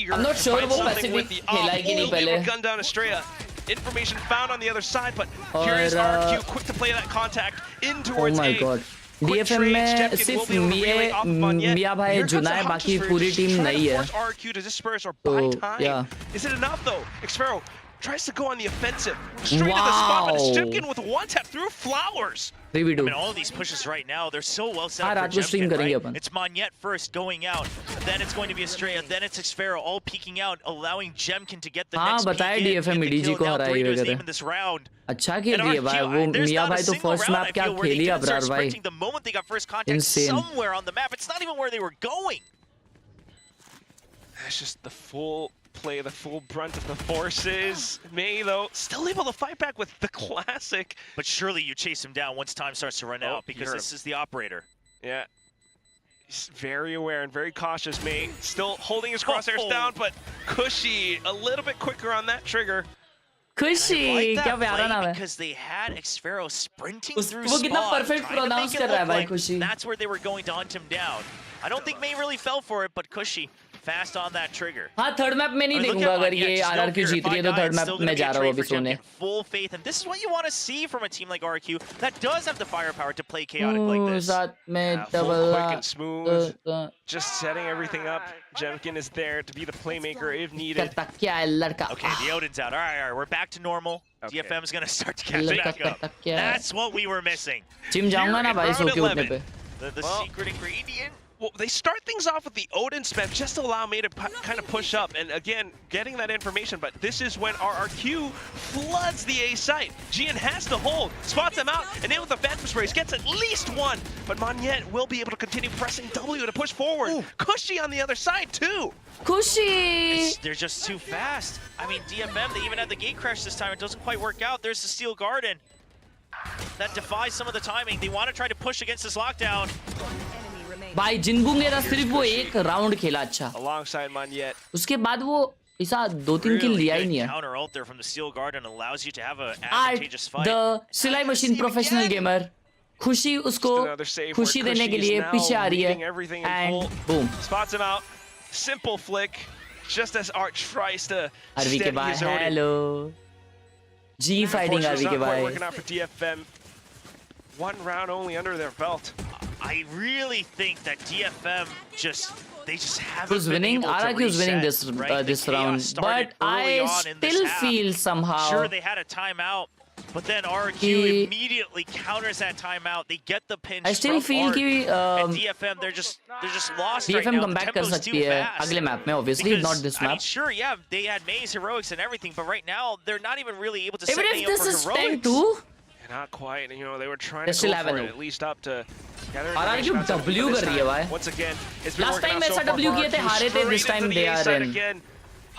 I'm not sure वो Pacific खेला है कि नहीं पहले. Gun down Estrella. Information found on the other side, but here is RRQ quick to play that contact in towards Oh my God. DFM में सिर्फ मिया भाई जुना है, बाकी पूरी टीम नहीं है. RRQ to disperse or buy time. Yeah. Is it enough though? Xfero tries to go on the offensive, straight to the spot, but it's Jemkin with one tap through flowers. 3v2. I mean, all of these pushes right now, they're so well set up रात for को stream Jemkin, करेंगे right? Upon. It's Monyet first going out, then it's going to be Estrella, then it's Xfero all peeking out, allowing Jemkin to get the next बताया peek in, DFM get the EDG kill, को now हराई 3 to his वगैरह. name in this round. अच्छा खेल रही है भाई वो मिया भाई तो first map क्या खेली अबरार भाई. The moment they got first contact Insane. somewhere on the map, it's not even where they were going. It's just the full play the full brunt of the forces. May, though, still able to fight back with the classic. But surely you chase him down once time starts to run out, because this is the operator. Yeah. He's very aware and very cautious, May. Still holding his crosshairs down, but Cushy a little bit quicker on that trigger. Cushy, क्या प्यारा नाम है. Because they had Xfero sprinting through वो कितना spawn, perfect trying to pronounce make it कर रहा है look भाई like Cushy. that's where they were going to hunt him down. I don't think May really fell for it, but Cushy fast on that trigger. हाँ third map में नहीं देखूंगा अगर ये RRQ जीत रही है तो थर्ड मैप में जा रहा हूँ अभी सोने. Full faith, and this is what you want to see from a team like RRQ that does have the firepower to play chaotic like this. साथ में Full double quick and smooth, just setting everything up. Jemkin is there to be the playmaker if needed. क्या है लड़का. Okay, the Odin's out. All right, we're back to normal. DFM is going to start to catch back up. That's what we were missing. Gym जाऊंगा ना भाई सो के उठने पे. The secret ingredient. Well, they start things off with the Odin spec just to allow May to kind of push up, and again, getting that information, but this is when RRQ floods the A site. Gian has to hold, spots him out, and then with the Phantom Sprays, gets at least one, but Monyet will be able to continue pressing W to push forward. Ooh. Cushy on the other side, too. Cushy! They're just too fast. I mean, DFM, they even had the gate crash this time. It doesn't quite work out. There's the Steel Garden. That defies some of the timing. They want to try to push against this lockdown. भाई जिनबू मेरा सिर्फ वो एक round खेला अच्छा. Alongside Monyet. उसके बाद वो ऐसा 2-3 किल लिया ही नहीं है. Counter ult there from the Steel Garden allows you to have an Art, advantageous fight. the Silai Machine professional gamer. खुशी उसको खुशी देने के लिए पीछे आ रही है. And boom. Spots him out. Simple flick. Just as Art tries to RV के बाद hello. G fighting RV के बाद. Working out for DFM. One round only under their belt. I really think that DFM they just haven't Who's been winning? able to RRQ is winning reset, this right? this The chaos round, started but early I on in this still half. feel somehow. Sure, they had a timeout, but then RRQ He- immediately counters that timeout. They get the pinch. I still from feel Art, कि and DFM they're just lost right DFM now. comeback The कर tempo's सकती too है fast. अगले map में obviously Because, not this I mean, map. sure, yeah, they had Maze heroics and everything, but right now they're not even really able to set Even me if up this for is heroics. 10-2, Not quite. You know, they were trying They to still go have for it, it at least up to gather RRQ information outside. W But this कर रही है time, भाई. Once again, it's been Last working time out so ऐसा far W for किए थे RRQ. हारे थे. This Straight time into they the A are side in. again.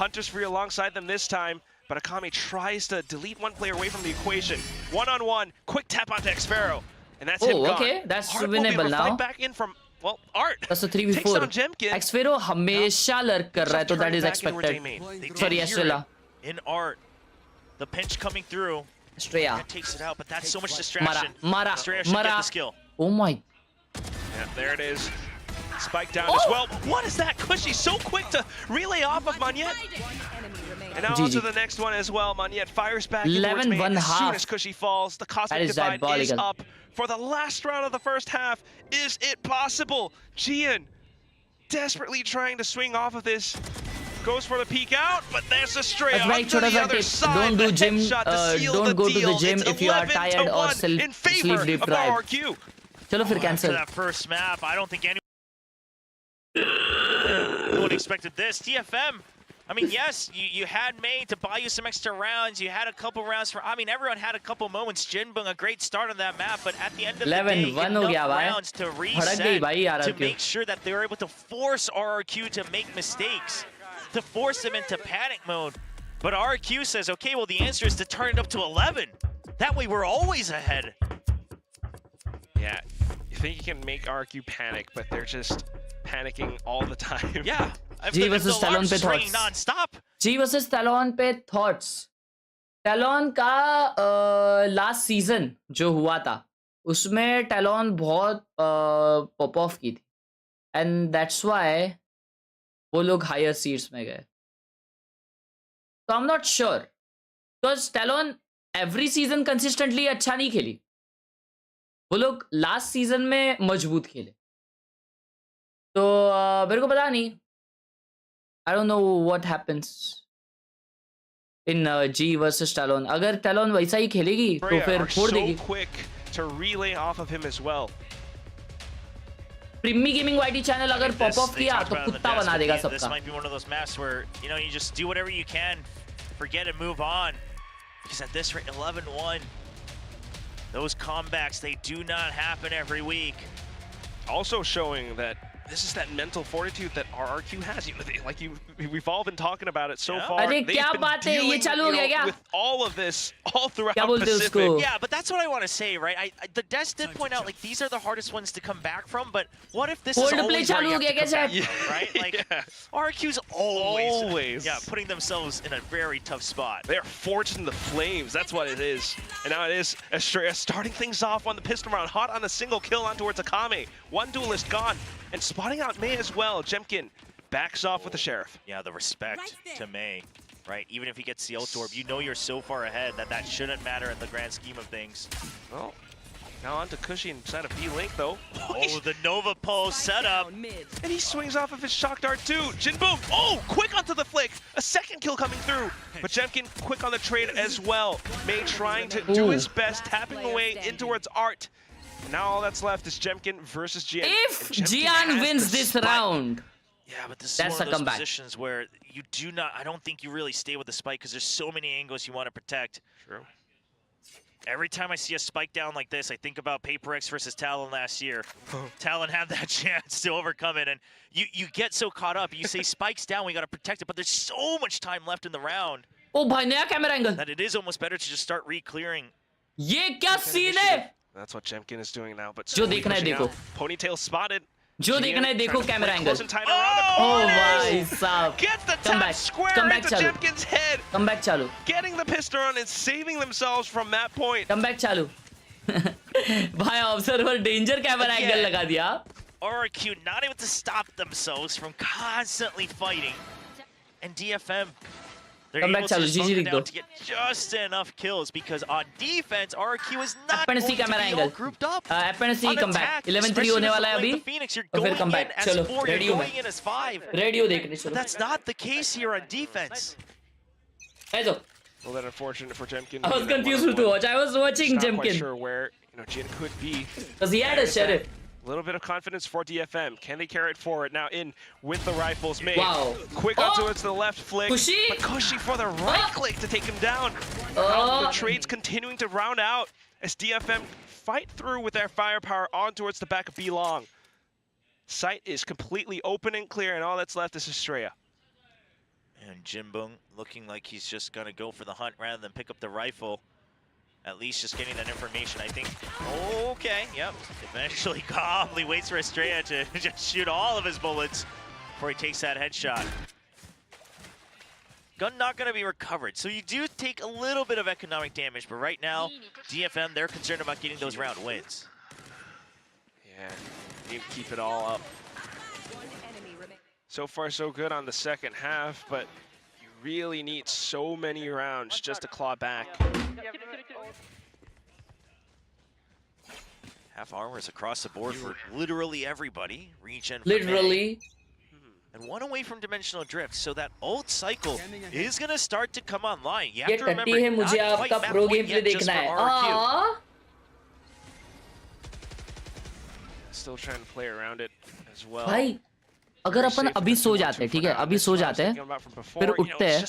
Hunter's free alongside them this time, but Akame tries to delete one player away from the equation. One-on-one, quick tap onto Xfero, and that's him gone. okay, that's Art will be able winnable to now. fight back in from, well, Art. That's a Takes 3v4. down Jemkin. Xfero हमेशा lurk कर रहा है तो that is Turn back into where they expected. made. They did Sorry, hear Estrella. it in Art. The pinch coming through. Estrella. That takes it out, but that's so much distraction. Mara. Estrella should get the skill. Oh my. Yeah, there it is. Spike down as well. What is that? Cushy so quick to relay off of Monyet. And now on to the next one as well. Monyet fires back into its main 11-1 as soon half. as Cushy falls. The Cosmic That is Divide is diabolical. up for the last round of the first half. Is it possible? Gian desperately trying to swing off of this. Goes for the peek out, but there's a stray That's very onto the छोटा सा other tip. side. Don't The do gym. headshot to seal Don't go to the deal. gym It's if you are 11-1 tired or in favor sleep of deprived. RRQ. चलो फिर After cancel. that first map, I don't think anyone expected this. DFM, I mean, yes, you had May to buy you some extra rounds. You had a couple rounds for, I mean, everyone had a couple moments. Jinbung, a great start on that map, but at the end of the day, 11-1 हो गया enough भाई. rounds to भड़क गई भाई reset, to RRQ. make sure that they were able to force RRQ to make mistakes, to force them into panic mode. But RRQ says, okay, well, the answer is to turn it up to 11. That way we're always ahead. Yeah, you think you can make RRQ panic, but they're just panicking all the time. Yeah. G versus Talon पे thoughts. Non-stop. G versus Talon पे thoughts. Talon का last season जो हुआ था उसमें Talon बहुत pop off की थी, and that's why वो लोग higher seeds में गए. So I'm not sure because Talon every season consistently अच्छा नहीं खेली. वो लोग last season में मजबूत खेले. तो मेरे को पता नहीं. I don't know what happens in G versus Talon. अगर Talon वैसा ही खेलेगी तो फिर फोड़ देगी. So quick to relay off of him as well. Primmy Gaming YT channel अगर pop off किया तो कुत्ता बना देगा सबका. This might be one of those maps where, you know, you just do whatever you can, forget and move on. Because at this rate, 11-1, those comebacks, they do not happen every week. Also showing that this is that mental fortitude that RRQ has. You know, we've all been talking about it so far. अरे They've क्या been बात है, ये dealing, चालू हो you गया know, क्या? with all of this all throughout क्या बोलते हो Pacific. उसको? Yeah, but that's what I want to say, right? The Des did point out, like, these are the hardest ones to come back from, but what if this is Cold play always where चालू you हो have गया to क्या come back from, right? Like, RRQ's always putting themselves in a very tough spot. They're forged in the flames, that's what it is. And now it is Estrella starting things off on the pistol round, hot on a single kill on towards Akame. One duelist gone, and spotting out May as well. Jemkin backs off with the Sheriff. Yeah, the respect to May, right? Even if he gets the ult orb, you know you're so far ahead that shouldn't matter in the grand scheme of things. Well, now on to Cushy inside of B-Link, though. Oh, the Nova pose setup. And he swings off of his shock dart, too. Jinboom, oh, quick onto the flick. A second kill coming through. But Jemkin quick on the trade as well. May trying to do his best, tapping away in towards Art. Now all that's left is Jemkin versus Gian. If Gian wins this round, yeah, but this that's is one a of those comeback. positions where you do not, I don't think you really stay with the spike because there's so many angles you want to protect. True. Every time I see a spike down like this, I think about Paper X versus Talon last year. Talon had that chance to overcome it, and you get so caught up. You say spike's down, we got to protect it, but there's so much time left in the round. Oh भाई नया camera angle. That it is almost better to just start re-clearing. ये क्या scene है? That's what Jemkin is doing now. But जो देखना है देखो. Ponytail spotted. जो देखना है देखो कैमरा एंगल. Oh भाई साहब. Gets the Come tap back. square Come back into चालू. Jemkin's head. Come back चालू. Getting the pistol on and saving themselves from that point. Come back चालू. भाई ऑब्जर्वर डेंजर कैमरा एंगल लगा दिया. RRQ not able to stop themselves from constantly fighting. And DFM, they're Come back able to चालू. just GG bunker लिख down दो. to get just enough kills because on defense, RRQ is not अपन going सी to camera be all angle. grouped up. अपन सी On come back. attack, 11-3 especially होने with वाला है like अभी. the Phoenix, you're और फिर going come in back. as चलो 4, रेडी you're हूँ going in as 5. रेडियो देखने But चलो. that's not the case here on defense. ऐसो. Well, that unfortunate for Jemkin. I was confused to watch. I was watching Not quite Jemkin. sure where Jin could be. Because he had a sheriff. A little bit of confidence for DFM. Can they carry it forward? Now in with the rifles made. Wow. Quick onto it to the left flick. Cushy. But Cushy for the right click to take him down. Now the trades continuing to round out as DFM fight through with their firepower on towards the back of B-Long. Sight is completely open and clear, and all that's left is Estrella. And Jinbung looking like he's just going to go for the hunt rather than pick up the rifle. At least just getting that information, I think. Okay, yep. Eventually calmly waits for Estrella to just shoot all of his bullets before he takes that headshot. Gun not going to be recovered, so you do take a little bit of economic damage, but right now, DFM, they're concerned about getting those round wins. Yeah, need to keep it all up. So far, so good on the second half, but you really need so many rounds just to claw back. Half armors across the board for literally everybody. Regen for Literally. May. And one away from dimensional drift, so that ult cycle is going to start to come online. You have ये to टट्टी remember, है मुझे not quite आपका map pro point game play yet just देखना for है. RRQ. Still trying to play around it as well. भाई अगर अपन अभी सो जाते हैं, ठीक है, अभी सो जाते हैं, फिर उठते हैं,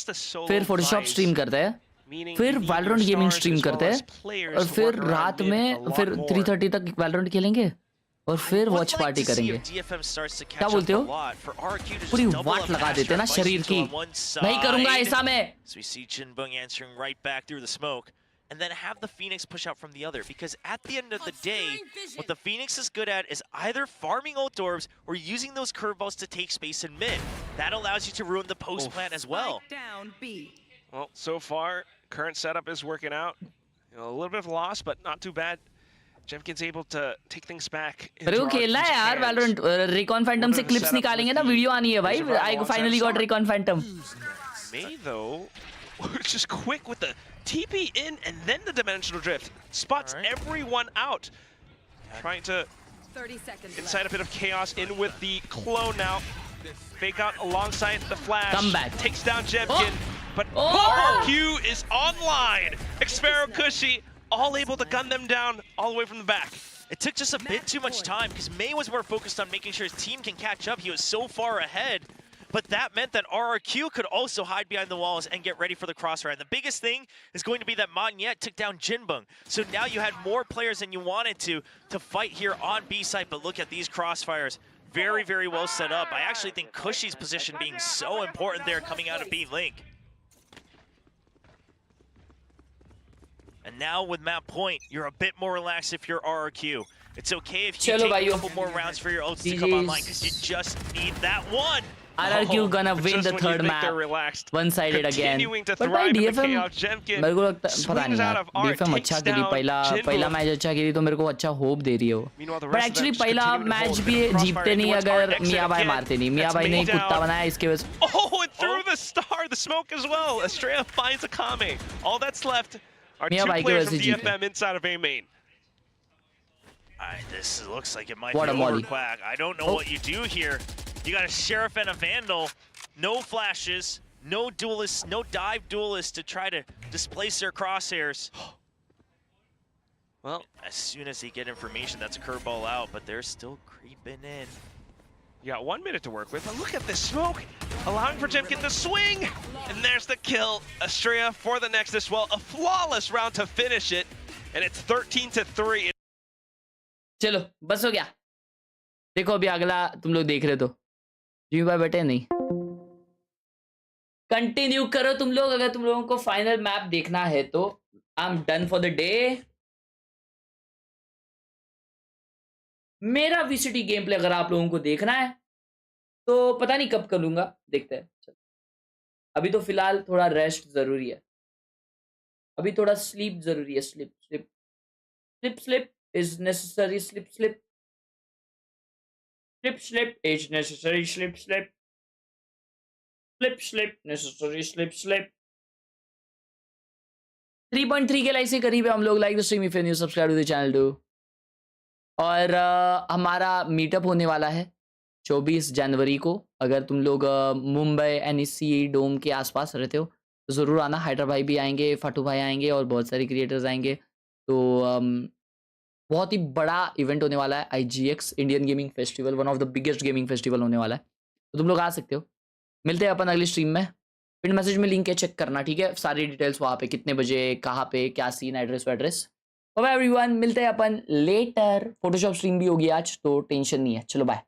फिर फोटोशॉप स्ट्रीम करते हैं, फिर वैलोरेंट गेमिंग स्ट्रीम करते हैं, और फिर रात में फिर 3:30 तक वैलोरेंट खेलेंगे, और फिर वॉच पार्टी करेंगे. क्या बोलते हो? पूरी वाट लगा देते हैं ना शरीर की. नहीं करूंगा ऐसा मैं. So we see Jinbung answering right back through the smoke. And then have the Phoenix push out from the other. Because at the end of the day, what the Phoenix is good at is either farming ult orbs or using those curveballs to take space in mid. That allows you to ruin the post plan as well. Well, so far, current setup is working out. A little bit of loss, but not too bad. Jemkin's able to take things back. अरे वो खेलना है यार Valorant. Recon Phantom से clips निकालेंगे ना, video आनी है भाई. I finally got Recon Phantom. May though, just quick with the TP in and then the dimensional drift. Spots everyone out. Trying to 30 seconds incite a bit of chaos in with the clone now. Fake out alongside the flash. Come back. Takes down Jemkin. But RRQ is online. Xfero Cushy all able to gun them down all the way from the back. It took just a bit too much time because May was more focused on making sure his team can catch up. He was so far ahead. But that meant that RRQ could also hide behind the walls and get ready for the crossfire. And the biggest thing is going to be that Monyet took down Jinbung. So now you had more players than you wanted to fight here on B site. But look at these crossfires. very, very well set up. I actually think Cushy's position being so important there coming out of B Link. And now with map point, you're a bit more relaxed if you're RRQ. It's okay if you take a couple more rounds for your ults to come online, because you just need that one. RRQ gonna win the third map, one-sided again. But भाई DFM मेरे को लगता पता नहीं यार, DFM अच्छा खेली, पहला मैच अच्छा खेली तो मेरे को अच्छा होप दे रही है वो. But actually पहला मैच भी जीतते नहीं अगर मियाँ भाई मारते नहीं. मियाँ भाई ने कुत्ता बनाया इसके वजह. Oh, and through the star, the smoke as well. Estrella finds a Kame. All that's left are two players from DFM inside of A main. This looks like it might be over, Quack. I don't know what you do here. You got a Sheriff and a Vandal. No flashes, no duelists, no dive duelists to try to displace their crosshairs. Well, as soon as they get information, that's a curveball out, but they're still creeping in. You got 1 minute to work with, but look at this smoke, allowing for Jemkin to swing, and there's the kill. Estrella for the next as well. A flawless round to finish it, and it's 13-3. चलो बस हो गया. देखो अभी अगला तुम लोग देख रहे तो जी भाई बैठे नहीं, कंटिन्यू करो तुम लोग. अगर तुम लोगों को फाइनल मैप देखना है तो I am done for the day. मेरा वीसीटी गेम प्ले अगर आप लोगों को देखना है तो पता नहीं कब करूंगा, देखते हैं. चलो अभी तो फिलहाल थोड़ा रेस्ट जरूरी है, अभी थोड़ा स्लीप जरूरी है. Slip slip slip slip is necessary. Slip slip slip slip is necessary. Slip slip slip slip necessary. Slip slip. 3.3 के लाइक से करीब है हम लोग. Like the stream if you new, subscribe to the channel too. और हमारा meetup होने वाला है 24 जनवरी को. अगर तुम लोग मुंबई NEC डोम के आसपास रहते हो तो ज़रूर आना. हाइडर भाई भी आएंगे, फाटू भाई आएंगे और बहुत सारे क्रिएटर्स आएंगे. तो बहुत ही बड़ा इवेंट होने वाला है. IGX Indian gaming festival, one of the biggest gaming festival होने वाला है. तो तुम लोग आ सकते हो. मिलते हैं अपन अगली स्ट्रीम में. पिन मैसेज में लिंक है, चेक करना, ठीक है. सारी डिटेल्स वहाँ पे, कितने बजे, कहाँ पे, क्या सीन, एड्रेस वेड्रेस. बाय एवरीवन, मिलते हैं अपन लेटर. फोटोशॉप स्ट्रीम भी होगी आज तो टेंशन नहीं है. चलो बाय.